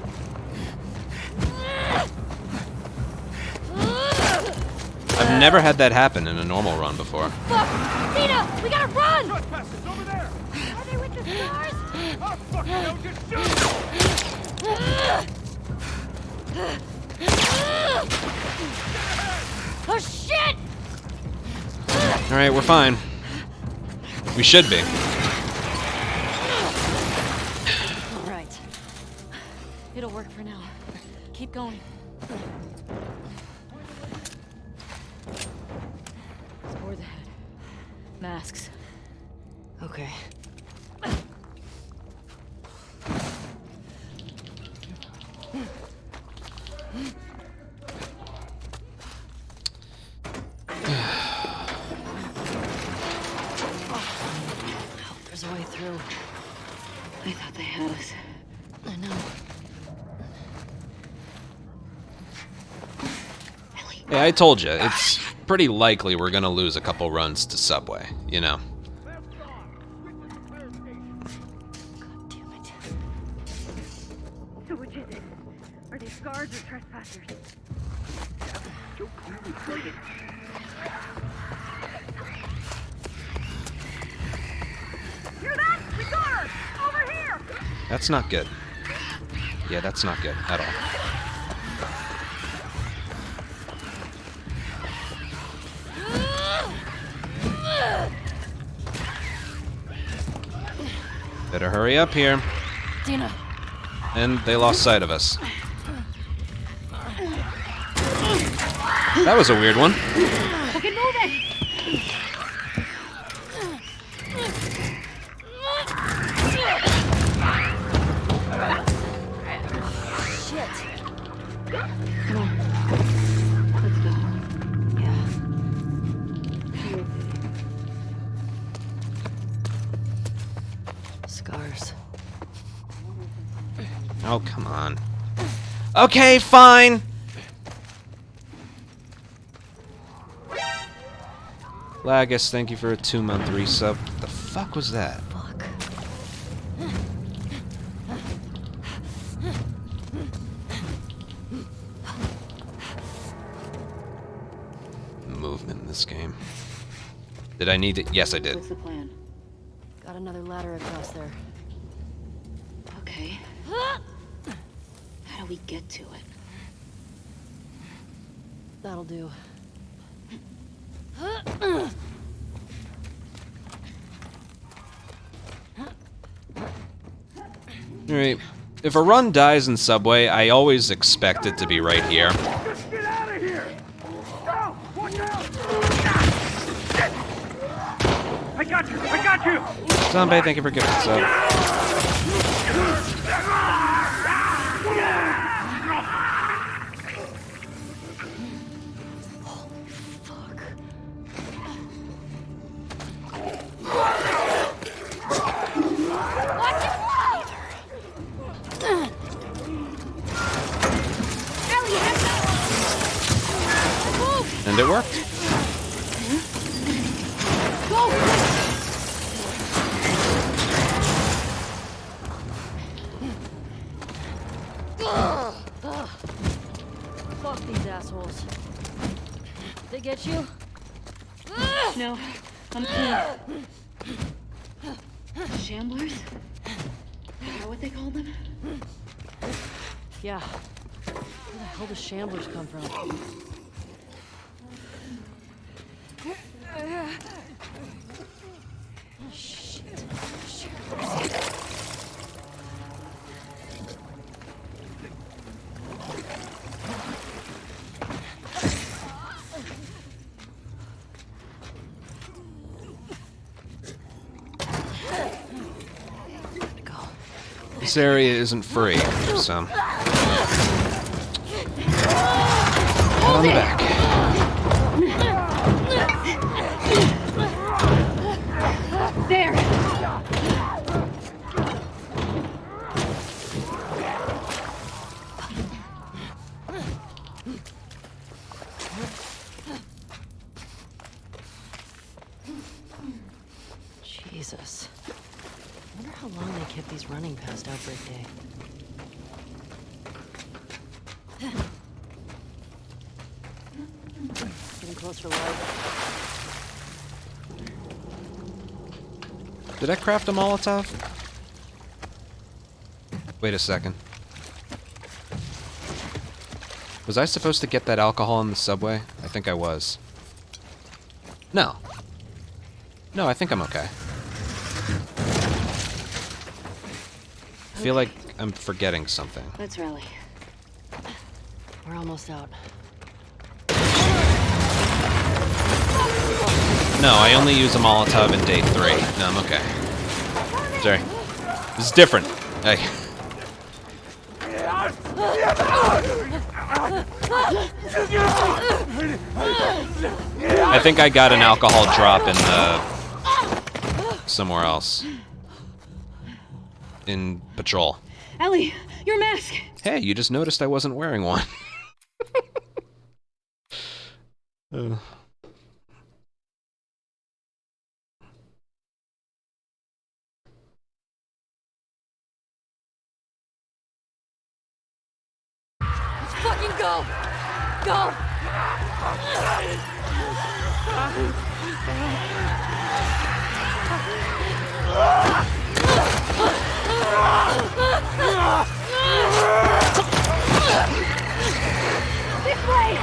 I've never had that happen in a normal run before. Fuck! Tina, we gotta run! Trespassers over there! Are they with the scars? Oh, fuck, no, just shoot! Oh shit! Alright, we're fine. We should be. All right. It'll work for now. Keep going. Towards the head. Masks. Okay. There's a way through. I thought they had us. I know. Yeah, I told you, it's pretty likely we're gonna lose a couple runs to Subway, you know. So which is it? Are they scars or trespassers? Hear that? We got her! Over here! That's not good. Yeah, that's not good at all. Better hurry up here. Dina. And they lost sight of us. That was a weird one. Fucking move it! Shit. Come on. Let's go. Yeah. Scars. Oh, come on. Okay, fine. Lagus, thank you for a 2-month resub. What the fuck was that? Fuck. Movement in this game. Did I need it? Yes, I did. What's the plan? Got another ladder across there. Okay. How do we get to it? That'll do. Alright. If a run dies in Subway, I always expect it to be right here. Just get out of here! Go! Watch out! I got you! I got you! Zombie, thank you for giving us up. And it worked. Fuck these assholes. They get you? No, I'm clean. Shamblers? Is that what they call them? Yeah. Where the hell do shamblers come from? Shit. This area isn't free, so... Pat on the back. There! I wonder how long they kept these running past Outbreak Day. Getting close for light. Did I craft a Molotov? Wait a second. Was I supposed to get that alcohol in the subway? I think I was. No. No, I think I'm okay. I feel like I'm forgetting something. Let's rally. We're almost out. No, I only use a Molotov in day 3. No, I'm okay. Sorry. This is different. Hey. I think I got an alcohol drop in somewhere else. In patrol. Ellie, your mask! Hey, you just noticed I wasn't wearing one. Let's fucking go! Go! This way!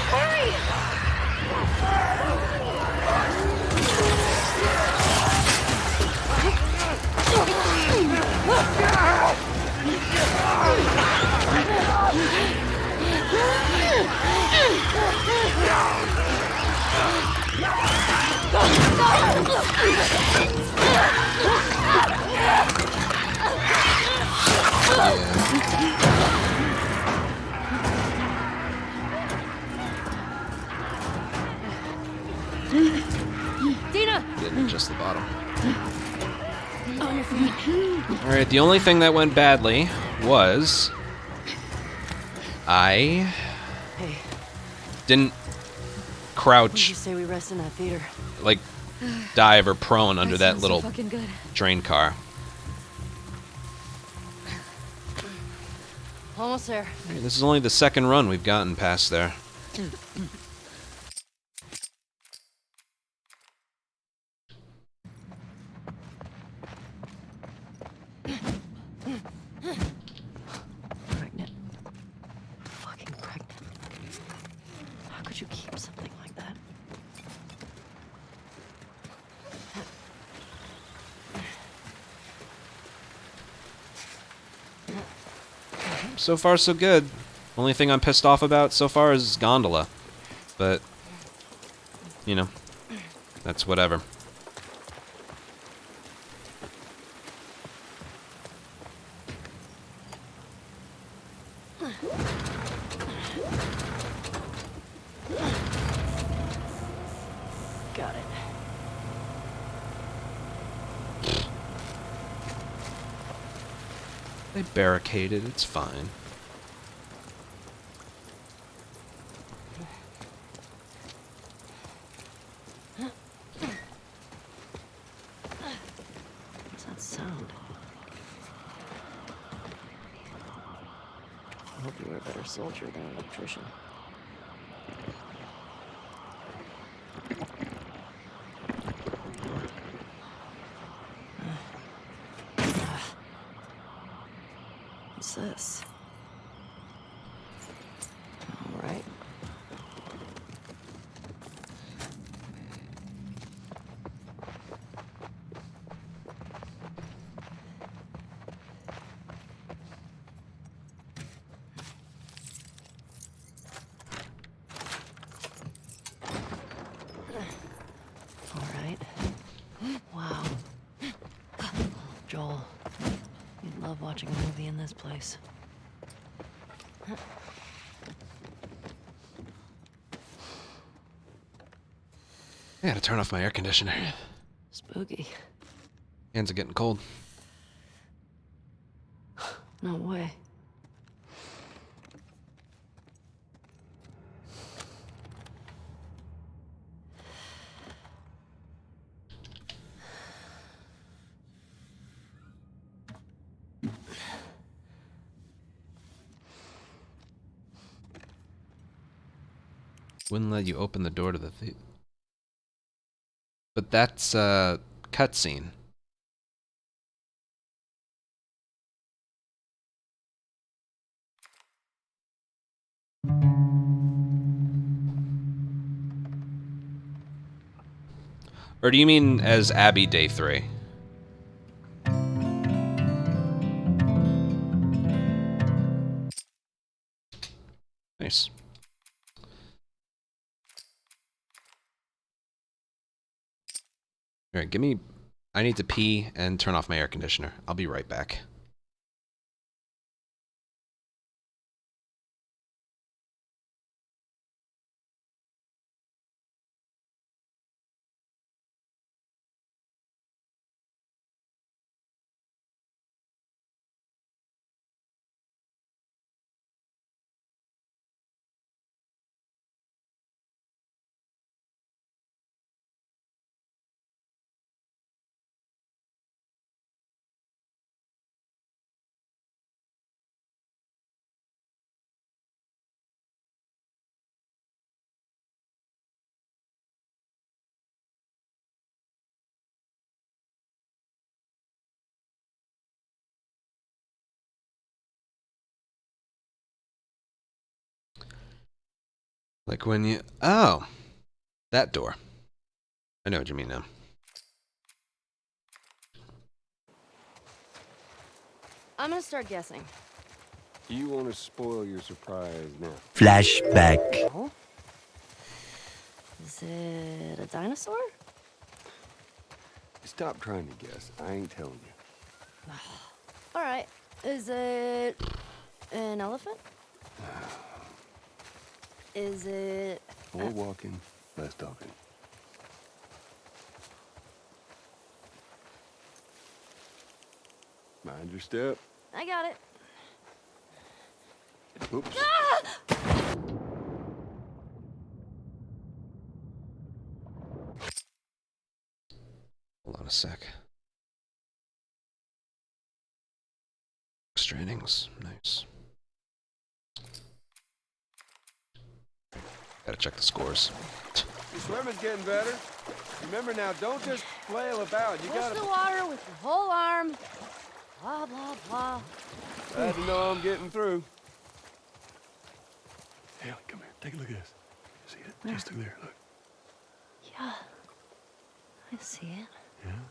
Hurry! Dina! Getting just the bottom. On your feet. Alright, the only thing that went badly was I didn't crouch. What'd you say we rest in that theater? Like dive or prone under that sounds so little fucking good. train car. Almost there. Alright, this is only the second run we've gotten past there. Pregnant. Fucking pregnant. How could you keep something like that? So far, so good. Only thing I'm pissed off about so far is Gondola. But, you know, that's whatever. Got it. They barricaded, it's fine. What's that sound? I hope you were a better soldier than an electrician. What's this? All right. All right. Wow. Joel, you'd love watching a movie in this place. I gotta turn off my air conditioner. Spooky. Hands are getting cold. No way. Wouldn't let you open the door to the theater. But that's a cutscene. Or do you mean as Abby Day 3? Nice. Alright, give me... I need to pee and turn off my air conditioner. I'll be right back. Like when you... Oh! That door. I know what you mean now. I'm gonna start guessing. You want to spoil your surprise now? Flashback. Oh? Is it a dinosaur? Stop trying to guess. I ain't telling you. All right. Is it an elephant? Is it... More walking, less talking. Mind your step. I got it. Oops. Hold on a sec. Trainings, nice. Gotta check the scores. Your swimming's getting better. Remember now, don't just flail about. You Push gotta... the water with your whole arm. Blah, blah, blah. Glad to know I'm getting through. Ellie, come here. Take a look at this. See it? Where? Just through there. Look. Yeah. I see it. Yeah?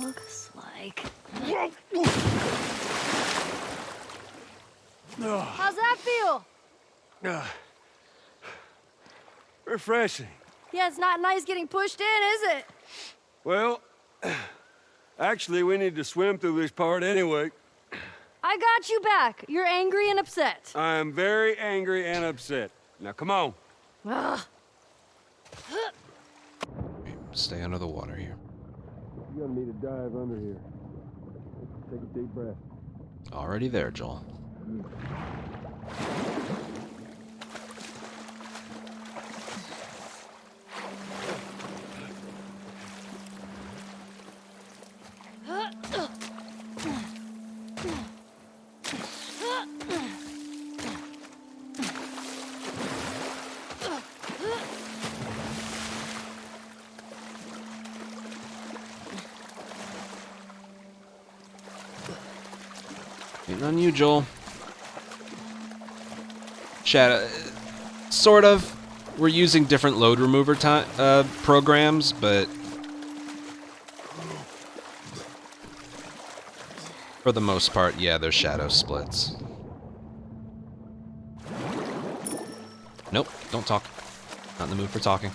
Looks like... How's that feel? Refreshing. Yeah, it's not nice getting pushed in, is it? Well, actually, we need to swim through this part anyway. I got you back. You're angry and upset. I am very angry and upset. Now, come on. Ugh. Stay under the water here. You're gonna need to dive under here. Take a deep breath. Already there, Joel. Waiting on you, Joel. Shadow, sort of. We're using different load remover programs, but for the most part, yeah, there's shadow splits. Nope, don't talk. Not in the mood for talking.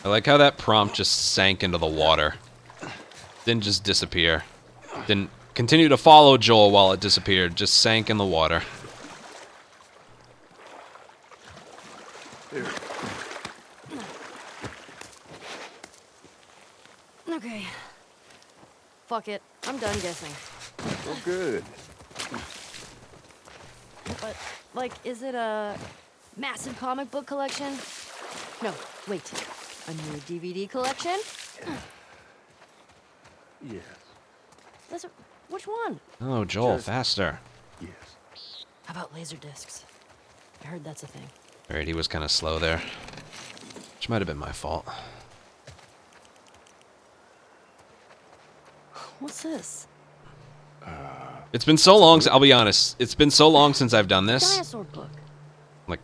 I like how that prompt just sank into the water. Didn't just disappear. Didn't continue to follow Joel while it disappeared. Just sank in the water. Okay. Fuck it. I'm done guessing. Oh, good. But, like, is it a massive comic book collection? No, wait. A new DVD collection? Yes. Which one? Oh, Joel, Just- faster. Yes. How about laser discs? I heard that's a thing. Alright, he was kind of slow there. Which might have been my fault. What's this? It's been so long, I'll be honest. It's been so long since I've done this. Dinosaur book. Like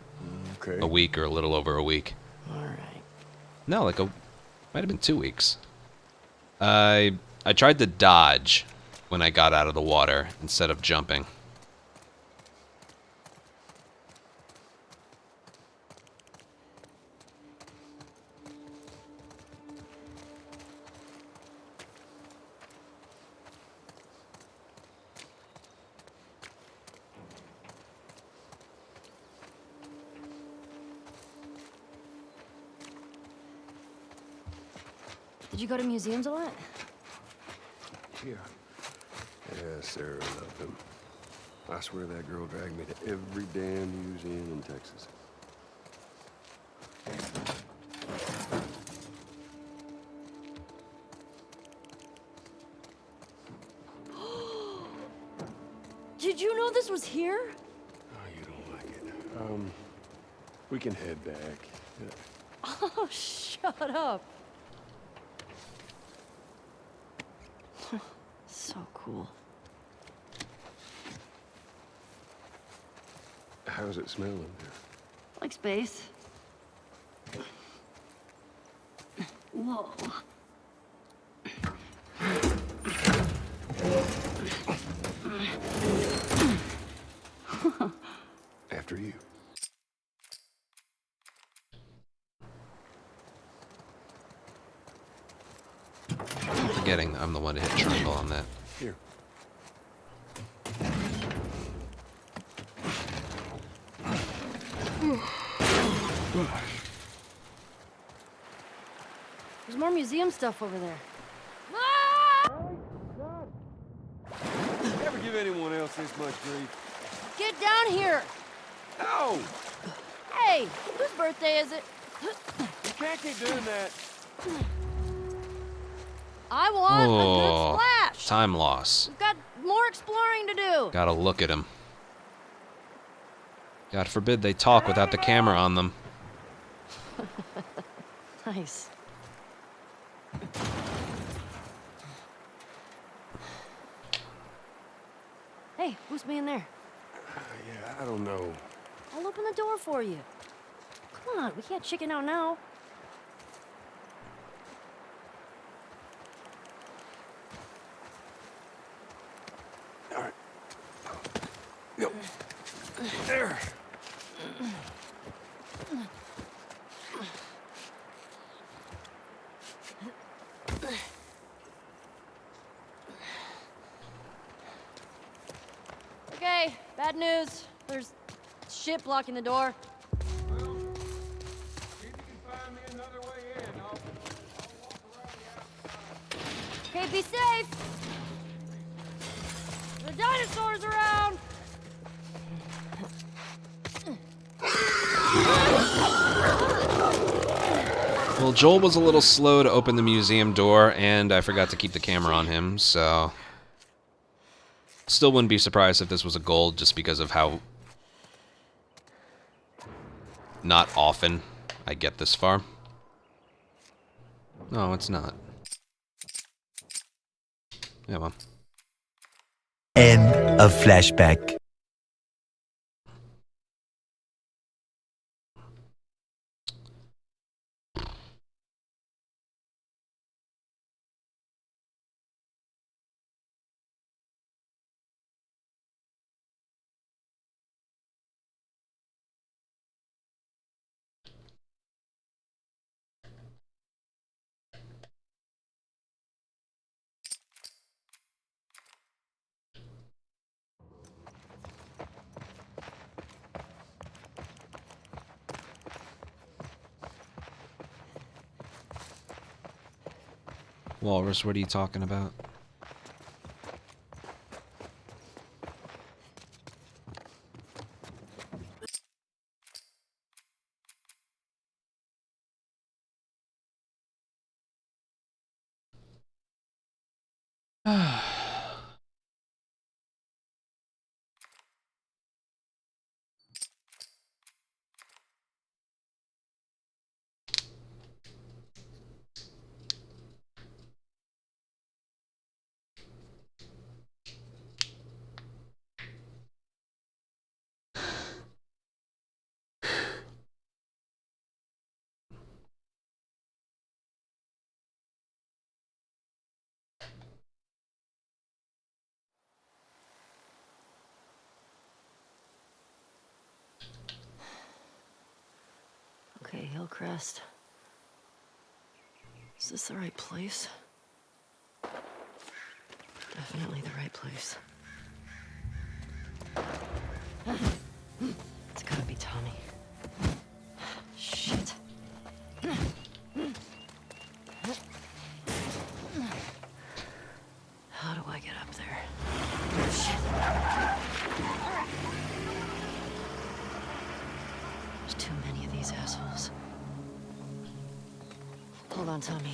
Okay. a week or a little over a week. Alright. No, like might have been 2 weeks. I tried to dodge when I got out of the water instead of jumping. Did you go to museums a lot? Yeah. Yeah, Sarah loved them. I swear that girl dragged me to every damn museum in Texas. Did you know this was here? Oh, you don't like it. We can head back. Oh, shut up. So cool. How's it smelling? Like space. Whoa. After you. I'm forgetting I'm the one to hit triangle on that. Here. There's more museum stuff over there. Never give anyone else this much grief. Get down here! No! Hey, whose birthday is it? You can't keep doing that. I want a Oh, good splash! time loss. We've got more exploring to do! Gotta look at him. God forbid they talk without the camera on them. Nice. Hey, who's being there? Yeah, I don't know. I'll open the door for you. Come on, we can't chicken out now. All right. Go. There. Okay, bad news. There's shit blocking the door. Well, see if you can find me another way in. I'll walk around the outside. Okay, be safe. The dinosaurs around. Well, Joel was a little slow to open the museum door, and I forgot to keep the camera on him, so... Still wouldn't be surprised if this was a gold, just because of how... not often I get this far. No, it's not. Yeah, well. End of flashback. Walrus, what are you talking about? Hillcrest. Is this the right place? Definitely the right place. It's gotta be Tommy. Shit. How do I get up there? Shit. There's too many of these assholes. Hold on, Tommy.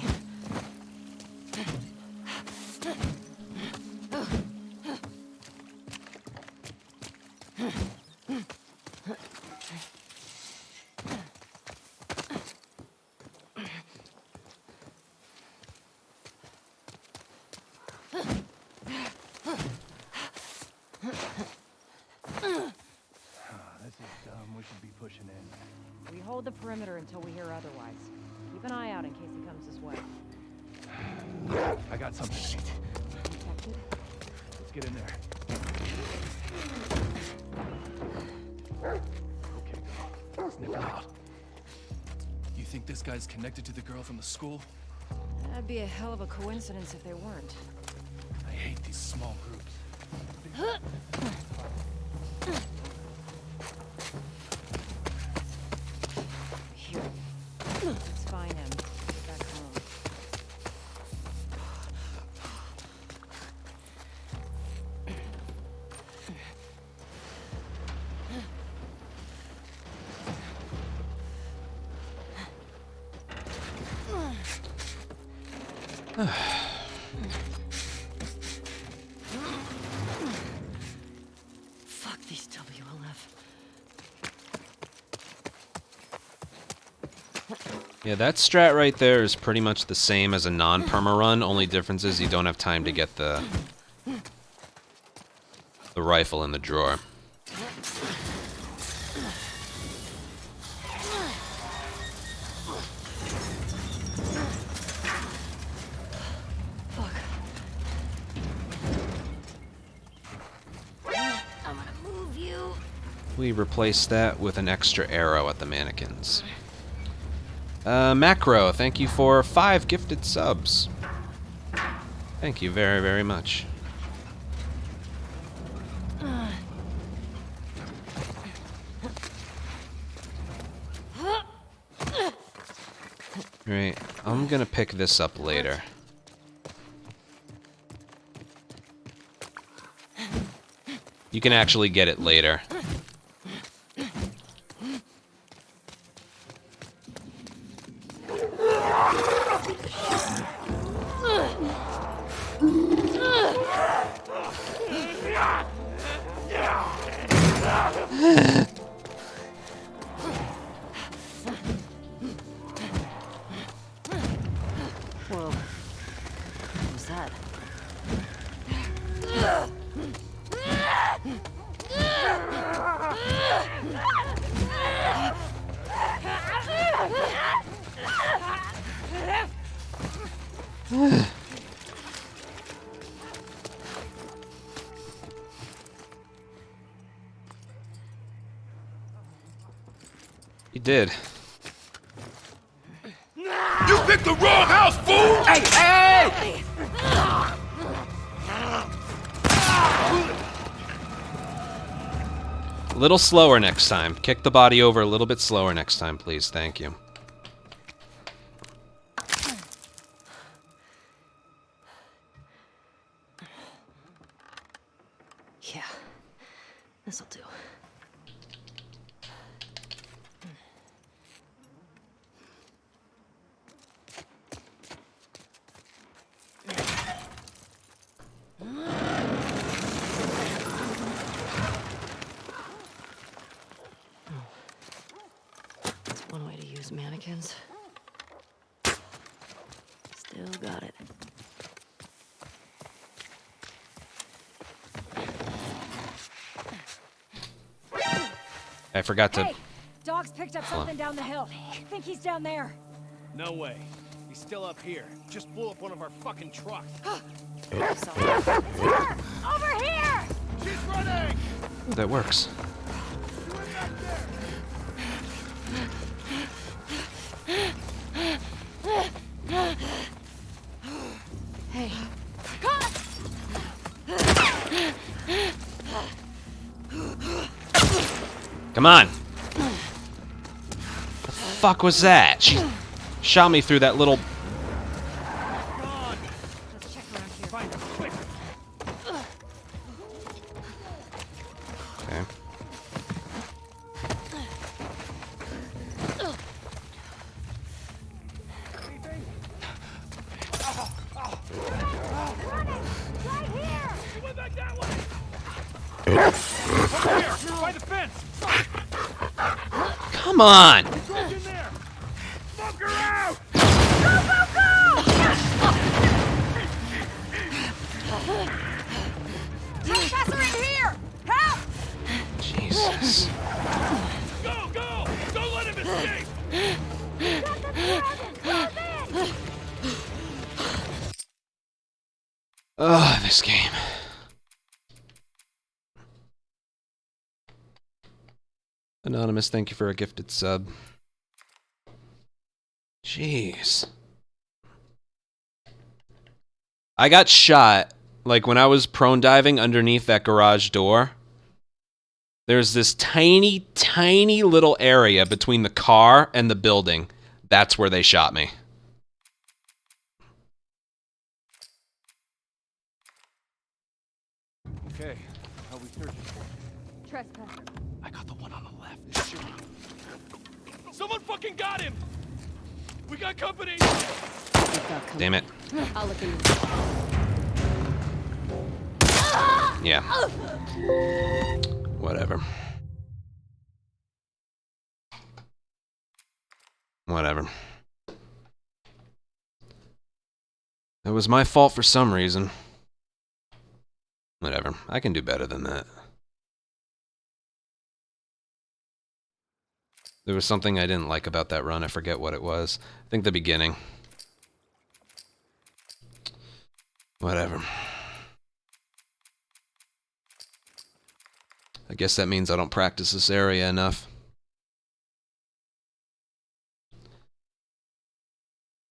We hold the perimeter until we hear otherwise. Keep an eye out in case he comes this way. I got something. Shit. Detected? Let's get in there. Okay, girl. Sniff it out. You think this guy's connected to the girl from the school? That'd be a hell of a coincidence if they weren't. I hate these small groups. Here. Let's find him. Get back home. Fuck these WLF. Yeah, that strat right there is pretty much the same as a non-perma run. Only difference is you don't have time to get the rifle in the drawer. I'm gonna move you. We replace that with an extra arrow at the mannequins. Macro, thank you for 5 gifted subs. Thank you very, very much. Right, I'm gonna pick this up later. You can actually get it later. Whoa. What was that? You did. You picked the wrong house, fool! Hey, hey! A little slower next time. Kick the body over a little bit slower next time, please. Thank you. Yeah. This'll do. That's one way to use mannequins. Still got it. I forgot to... Hey! Dog's picked up something down the hill. Think he's down there. No way. He's still up here. Just blew up one of our fucking trucks. Over here! She's running! That works. Come on. The fuck was that? She shot me through that little... Let's check around here. Find her, quick. Okay. By the fence! Come on! Get in there! Smoke her out! Trespasser in here! Help! Jesus. Go, go! Don't let him escape! Ugh, this game. Anonymous, thank you for a gifted sub. Jeez. I got shot, like when I was prone diving underneath that garage door. There's this tiny, tiny little area between the car and the building. That's where they shot me. Okay, how we searching for? Trespasser. I got the one on the left. Shit. Someone fucking got him! We got company! Damn it. I'll look into it. Yeah. Whatever. Whatever. It was my fault for some reason. Whatever. I can do better than that. There was something I didn't like about that run. I forget what it was. I think the beginning. Whatever. I guess that means I don't practice this area enough.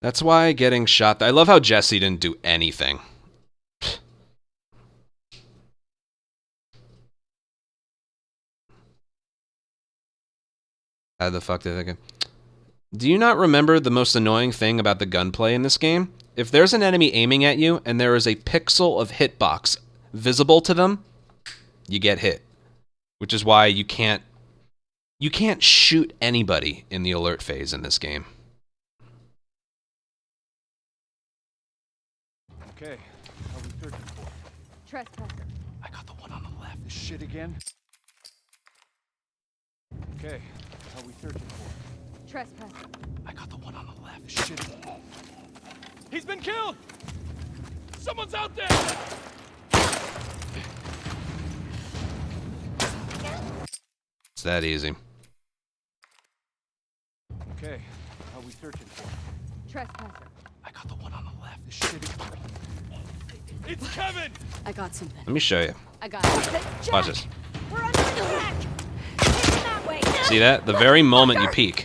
That's why getting shot... I love how Jesse didn't do anything. How the fuck did I go? Do you not remember the most annoying thing about the gunplay in this game? If there's an enemy aiming at you and there is a pixel of hitbox visible to them, you get hit. Which is why you can't shoot anybody in the alert phase in this game. Okay, how we searching for? Trespasser. I got the one on the left. This shit again? Okay, how we searching for? Trespasser. I got the one on the left. Shit. He's been killed! Someone's out there! It's that easy. Okay, how we searching for? Trespasser. I got the one on the left. This shit. It's Kevin! I got something. Let me show you. I got it. Watch this. We're under attack! Take that way! See that? The very moment you peek.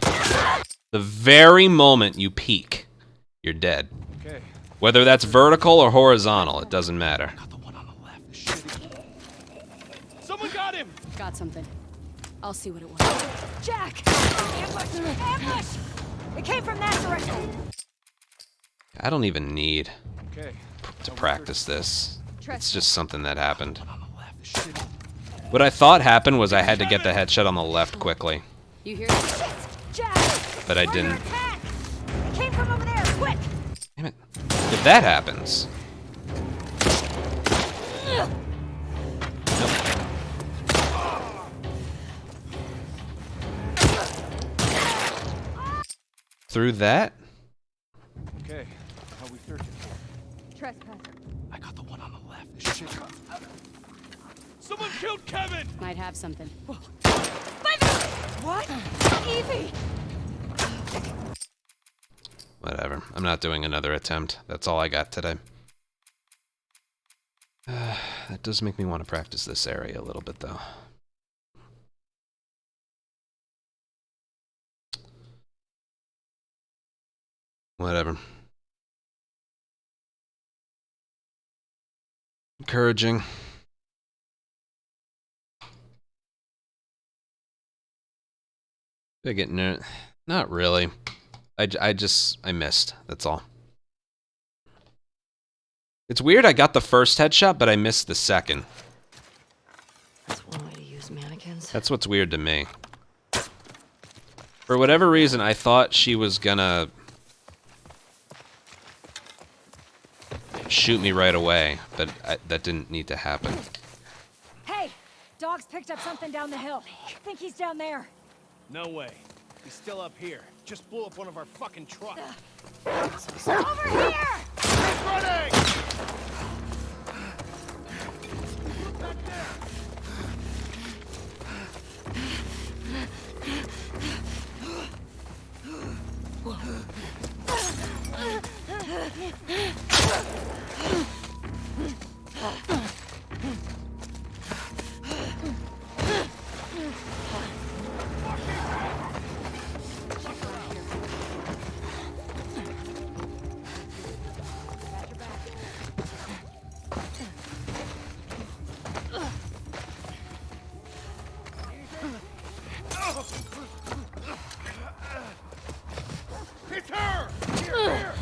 The very moment you peek, you're dead. Okay. Whether that's vertical or horizontal, it doesn't matter. I got the one on the left. Shit. Someone got him! Got something. I'll see what it was. Jack! Ambush! Ambush! It came from that direction! I don't even need Okay. to practice this. It's just something that happened. One on the left. Shit. What I thought happened was I had to get the headshot on the left quickly, You hear this? Jack! but I We're under didn't. attack! It came from over there! Quick! Damn it. If that happens... Through that? Okay, how we searching for? Trespasser. I got the one on the left. Shit. Someone killed Kevin! Might have something. What? Evie! Whatever. I'm not doing another attempt. That's all I got today. That does make me want to practice this area a little bit, though. Whatever. Encouraging. Did I get near? Not really. I missed. That's all. It's weird. I got the first headshot, but I missed the second. That's one way to use mannequins. That's what's weird to me. For whatever reason, I thought she was gonna shoot me right away, but that didn't need to happen. Hey! Dog's picked up something down the hill. Think he's down there. No way. He's still up here. Just blew up one of our fucking trucks. Over here! He's running! Back there! It's her! Here!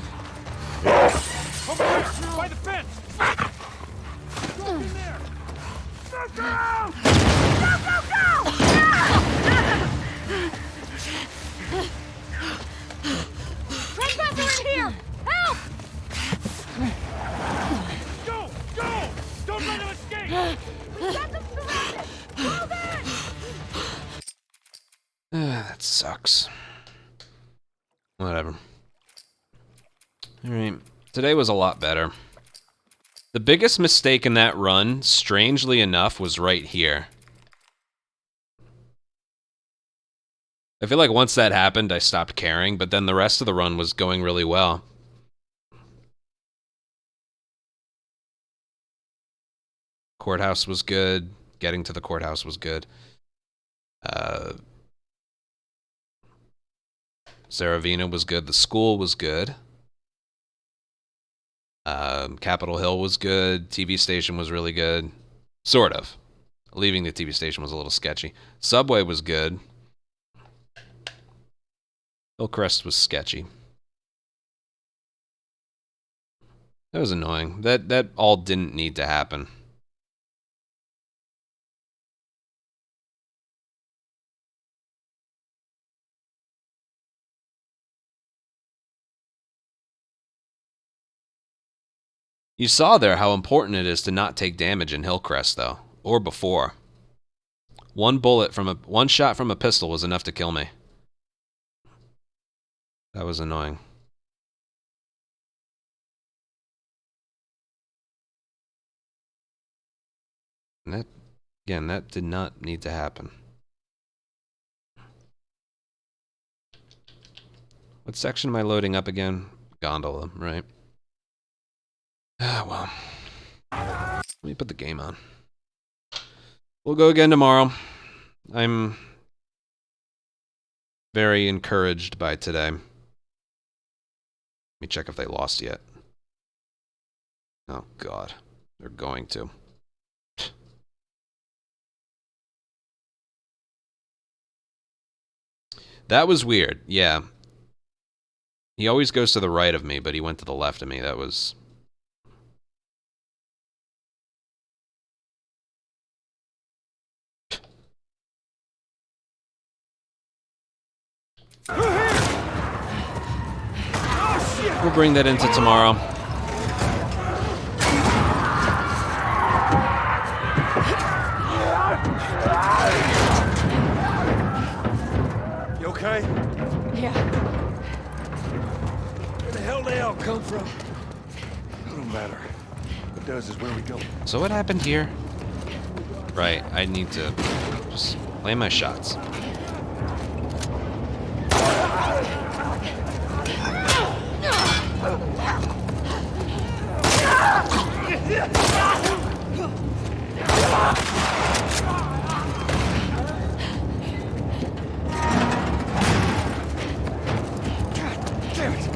Over here! By the fence! Go in there! Knock her out! Go, go, go! Red are in here! Help! Go! Go! Don't let him escape! We got them surrounded! Move in! That sucks. Whatever. Alright. Today was a lot better. The biggest mistake in that run, strangely enough, was right here. I feel like once that happened, I stopped caring, but then the rest of the run was going really well. Courthouse was good. Getting to the courthouse was good. Saravina was good. The school was good. Capitol Hill was good. TV station was really good. Sort of. Leaving the TV station was a little sketchy. Subway was good. Hillcrest was sketchy. That was annoying. That all didn't need to happen. You saw there how important it is to not take damage in Hillcrest, though, or before. One shot from a pistol was enough to kill me. That was annoying. And that did not need to happen. What section am I loading up again? Gondola, right? Ah, well. Let me put the game on. We'll go again tomorrow. I'm very encouraged by today. Let me check if they lost yet. Oh, God. They're going to. That was weird, yeah. He always goes to the right of me, but he went to the left of me. That was... We'll bring that into tomorrow. You okay? Yeah. Where the hell they all come from? It don't matter. What does is where we go. So what happened here? Right, I need to just play my shots. Damn it!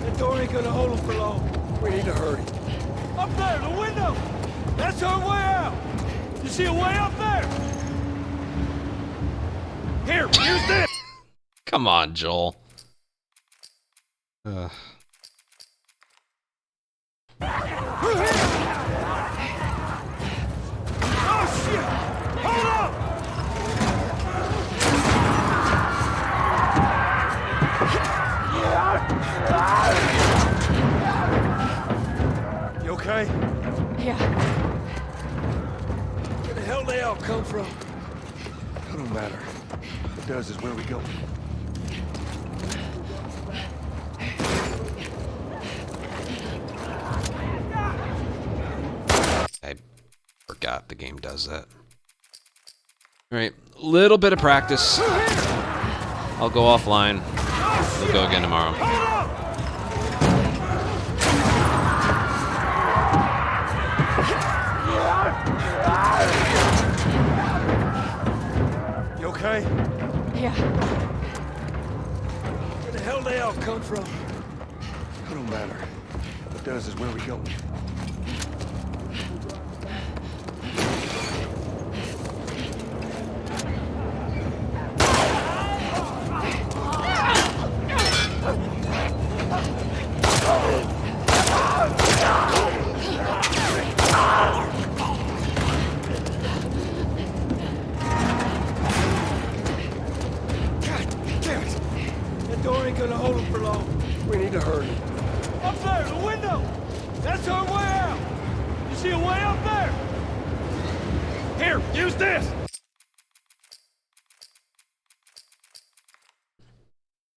That door ain't gonna hold him for long. We need to hurry. Up there, the window! That's our way out! You see a way up there? Here's this! Come on, Joel. Oh, shit! Hold up! You okay? Yeah. Where the hell they all come from? It don't matter. What does is where we go. I forgot the game does that. Alright, little bit of practice. I'll go offline. We'll go again tomorrow. You okay? Yeah. Where the hell they all come from? It don't matter. What does is where we go. That door ain't gonna hold them for long. We need to hurry. Up there, the window! That's our way out! You see a way up there? Here, use this!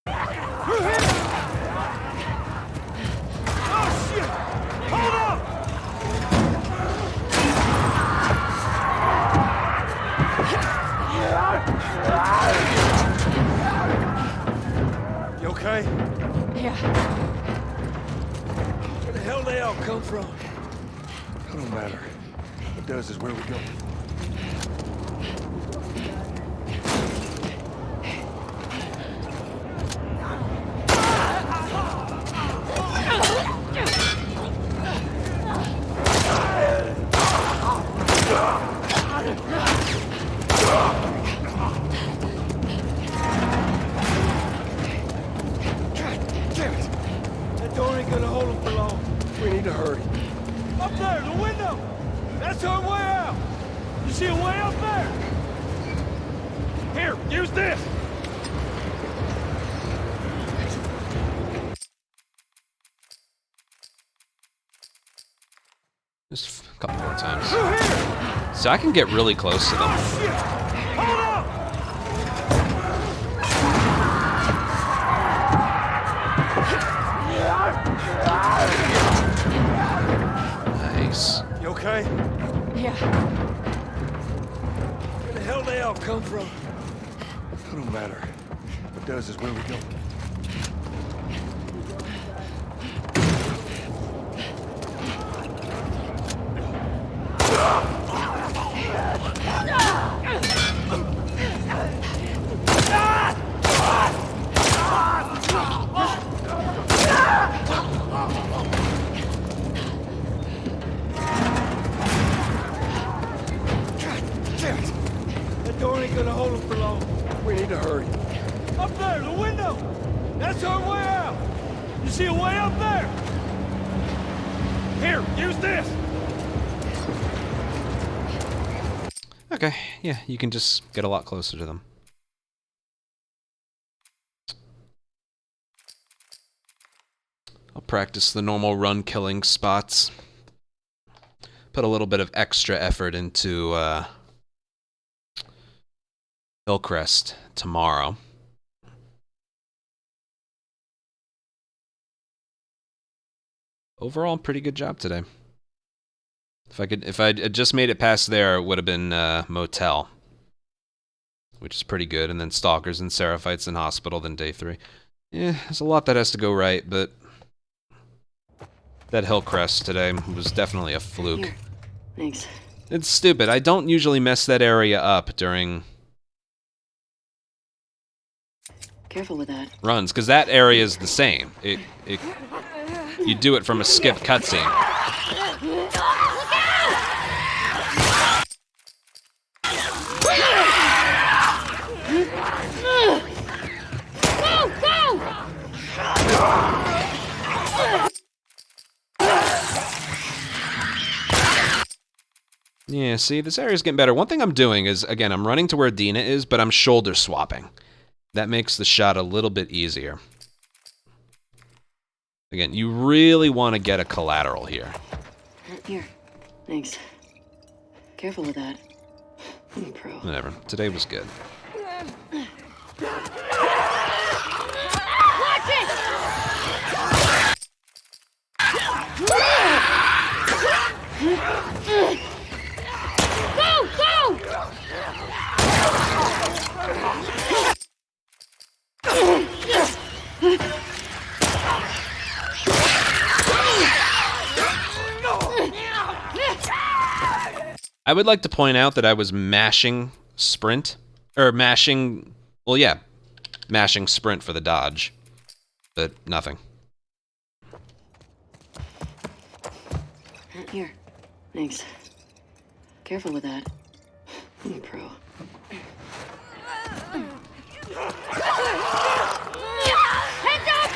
Oh, shit! Hold up! You okay? Yeah. Where the hell they all come from? It don't matter. What does is where we go. Damn it! That door ain't gonna hold them for long. We need to hurry. Up there, the window! That's our way out! You see a way up there? Here, use this! Just a couple more times. So I can get really close to them. Hold up! Nice. You okay? Yeah. Where the hell they all come from? It don't matter. What does is where we go. Damn it! That door ain't gonna hold them for long. We need to hurry. Up there, the window! That's our way out! You see a way up there? Here, use this! Okay, yeah, you can just get a lot closer to them. I'll practice the normal run killing spots. Put a little bit of extra effort into Hillcrest tomorrow. Overall, pretty good job today. If I'd just made it past there, it would have been Motel, which is pretty good, and then Stalkers and Seraphites and Hospital, then Day 3. Yeah, there's a lot that has to go right, but that Hillcrest today was definitely a fluke. Here. Thanks. It's stupid. I don't usually mess that area up during Careful with that. runs, because that area is the same. You do it from a skipped cutscene. Yeah, see, this area's getting better. One thing I'm doing is, again, I'm running to where Dina is, but I'm shoulder swapping. That makes the shot a little bit easier. Again, you really want to get a collateral here. Here. Thanks. Careful with that. I'm a pro. Whatever. Today was good. Watch it! Go! Go! I would like to point out that I was mashing sprint, or mashing, well, yeah, mashing sprint for the dodge, but nothing. Here. Thanks. Careful with that. I'm a pro. Heads up!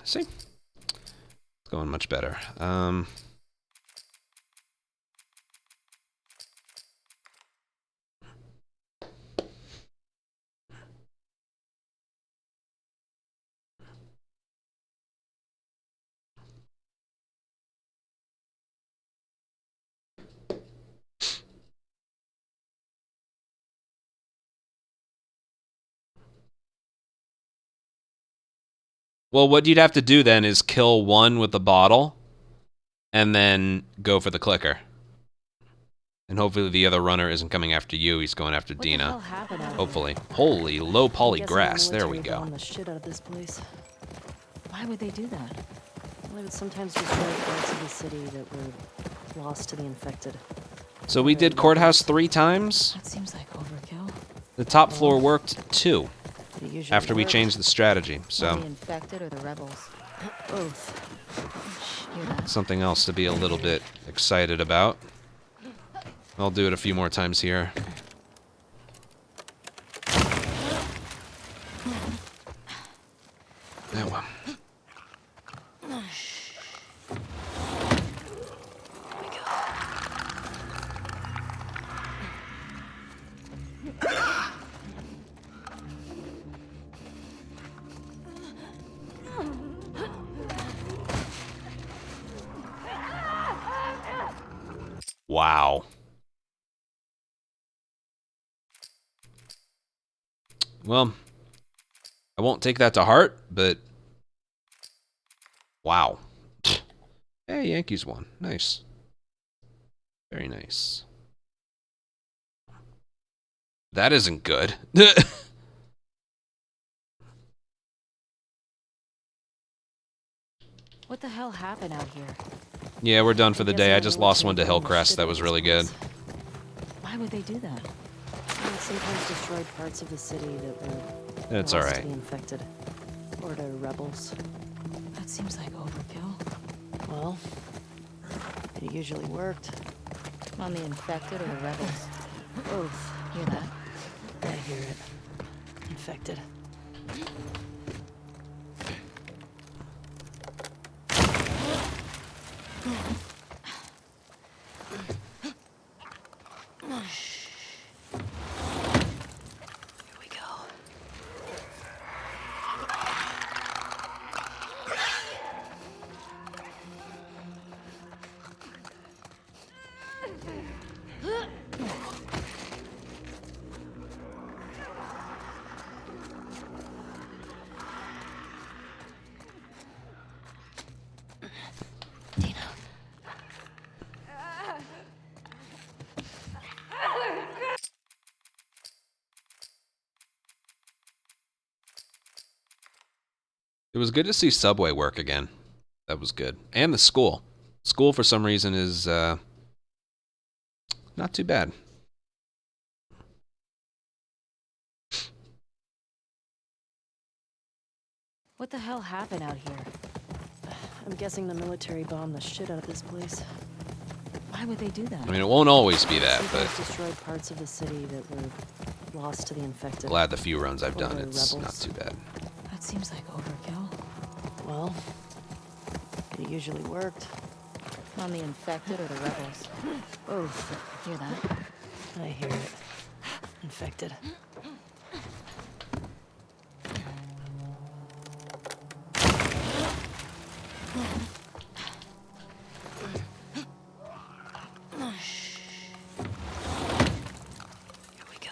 See? It's going much better. Well, what you'd have to do then is kill one with the bottle, and then go for the clicker. And hopefully the other runner isn't coming after you, he's going after Dina. Hopefully. Holy, low poly grass, there we go. The shit out of this place. Why would they do that? Well, they would sometimes destroy parts of the city that were lost to the infected. So we did courthouse 3 times. That seems like overkill. The top floor worked 2. It usually After we works. changed the strategy, The so infected or the rebels? Both. something else to be a little bit excited about. I'll do it a few more times here. Yeah, well. Wow. Well, I won't take that to heart, but wow. Hey, Yankees won. Nice. Very nice. That isn't good. What the hell happened out here? Yeah, we're done for the day. I just lost one to Hillcrest. That was really good. Why would they do that? They would sometimes destroy parts of the city that were That's lost alright. to the infected. Or to rebels. That seems like overkill. Well, it usually worked. On the infected or the rebels? Both. Hear that? I hear it. Infected. Here we go. It was good to see Subway work again. That was good. And the school. School, for some reason, is not too bad. What the hell happened out here? I'm guessing the military bombed the shit out of this place. Why would they do that? I mean, it won't always be that, but Sometimes destroyed parts of the city that were lost to the infected. glad the few runs I've Or done, the it's rebels. not too bad. That seems like overkill. Well, it usually worked. On the infected or the rebels? Both. Hear that? I hear it. Infected. Here we go.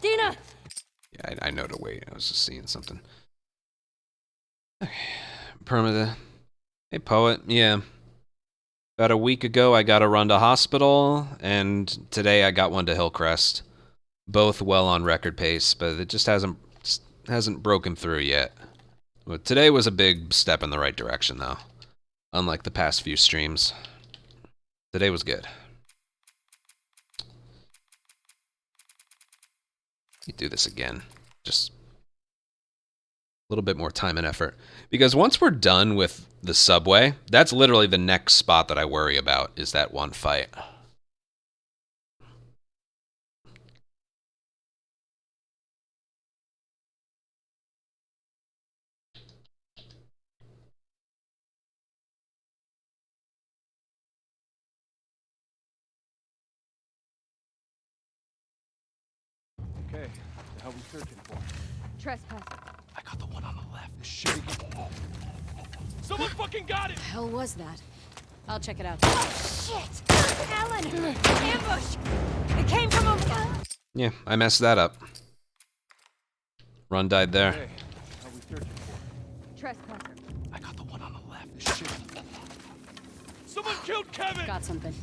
Dina! Yeah, I know to wait. I was just seeing something. Okay. Permadeath. Hey, Poet. Yeah. About a week ago, I got a run to hospital, and today I got one to Hillcrest. Both well on record pace, but it just hasn't broken through yet. But today was a big step in the right direction, though. Unlike the past few streams. Today was good. You do this again. Just a little bit more time and effort. Because once we're done with the subway, that's literally the next spot that I worry about, is that one fight. Okay, the hell we searching for? Trespasser. I got the one on the left. This shit again. Someone fucking got it! The hell was that? I'll check it out. Shit! Alan! Ambush! It came from over... Yeah, I messed that up. Run died there. Okay, the hell we searching for? Trespasser. I got the one on the left. This shit. Someone killed Kevin! Got something.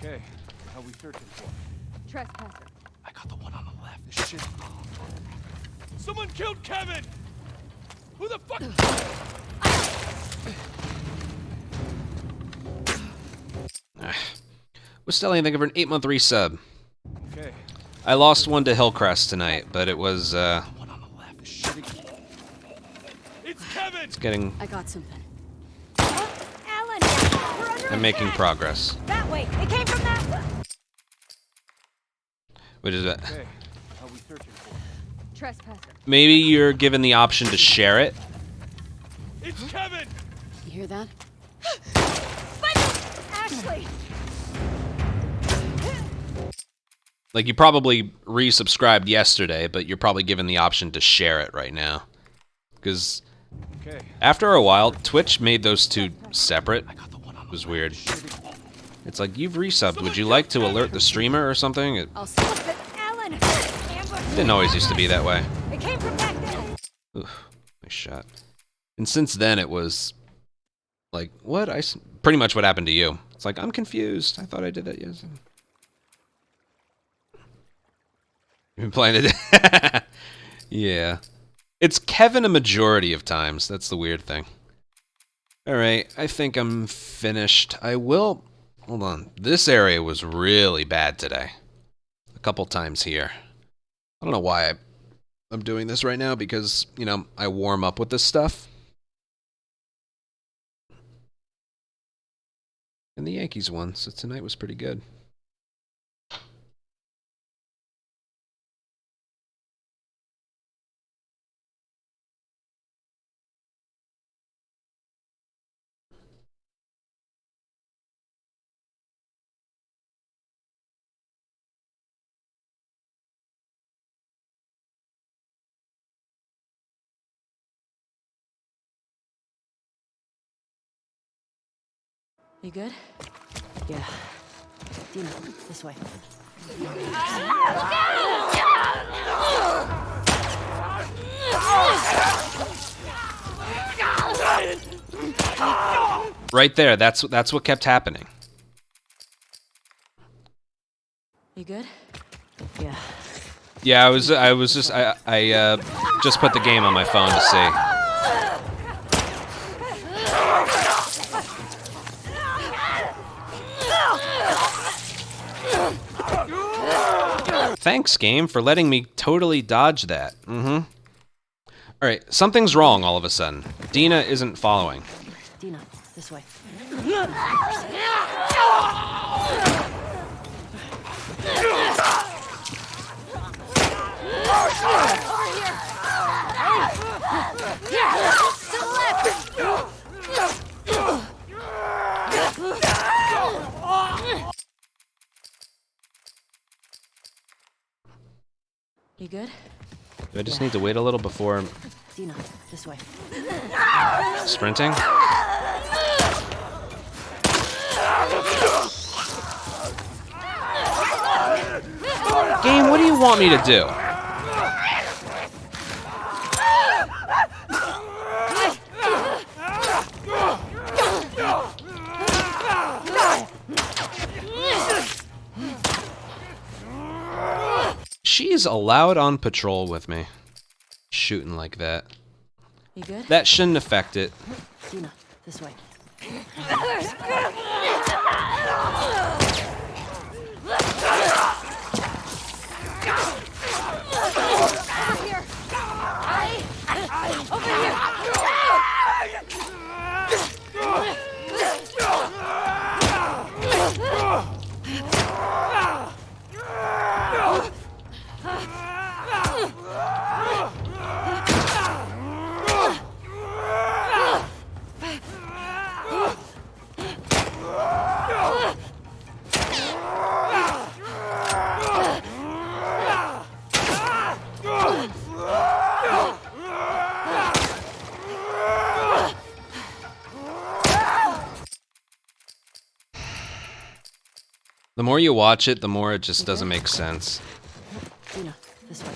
Okay, the hell we searching for? Trespasser. I got the one on the left. This shit. Someone killed Kevin! Who the fuck? Was Stelly, thank you for an 8-month resub. Okay. I lost one to Hillcrest tonight, but it was, One on the left. This shit again. It's Kevin! it's getting... I got something. Alan! We're under I'm making attack! progress. That way! It came from that... Which is that? Okay, how we searching for? Trespasser. Maybe you're given the option to share it. It's Kevin! You hear that? Ashley! Like, you probably resubscribed yesterday, but you're probably given the option to share it right now. Because Okay. after a while, Twitch made those two separate. It was weird. It's like, you've resubbed. Would you like to alert the streamer or something? It I'll stop it! Alan! Ambush! didn't always used to be that way. It came from back there! Oof, nice shot. And since then, it was like, what? Pretty much what happened to you. It's like, I'm confused. I thought I did that yesterday. You've been playing it. Yeah. It's Kevin a majority of times. That's the weird thing. Alright, I think I'm finished. I will... Hold on. This area was really bad today. A couple times here. I don't know why I'm doing this right now, because, you know, I warm up with this stuff. And the Yankees won, so tonight was pretty good. You good? Yeah. Dina, this way. Right there. That's what kept happening. You good? Yeah. Yeah, I just put the game on my phone to see. Thanks, game, for letting me totally dodge that. Mm-hmm. Alright, something's wrong all of a sudden. Dina isn't following. Dina, this way. You good? Do I just need to wait a little before Dina, this way. sprinting? Game, what do you want me to do? She's allowed on patrol with me. Shooting like that. You good? That shouldn't affect it. Dina, this way. The more you watch it, the more it just doesn't make sense. Dina, this way.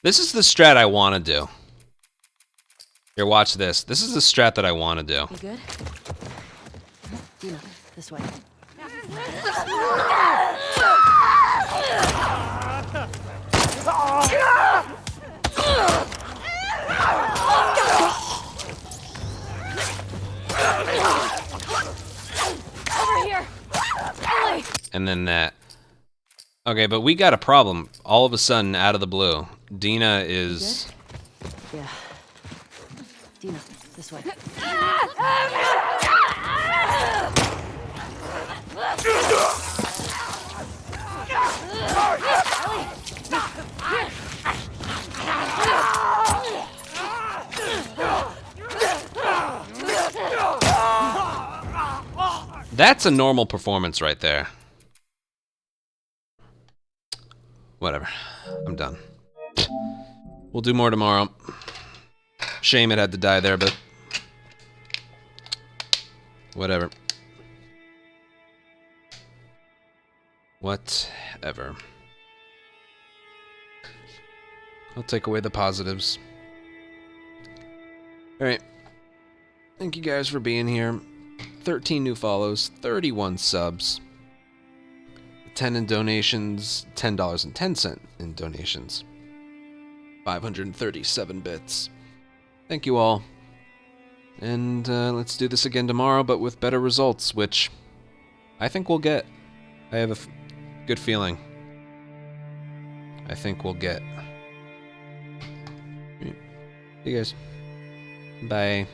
This is the strat I want to do. Here, watch this. This is the strat that I want to do. You good? Dina, this way. Over here! Ellie! And then that. Okay, but we got a problem. All of a sudden, out of the blue, Dina is... Yeah. Dina, this way. That's a normal performance right there. Whatever. I'm done. We'll do more tomorrow. Shame it had to die there, but... whatever. Whatever. I'll take away the positives. Alright. Thank you guys for being here. 13 new follows, 31 subs. 10 in donations, $10.10 in donations. 537 bits. Thank you all. And let's do this again tomorrow, but with better results, which I think we'll get. I have a good feeling. I think we'll get. See you guys. Bye.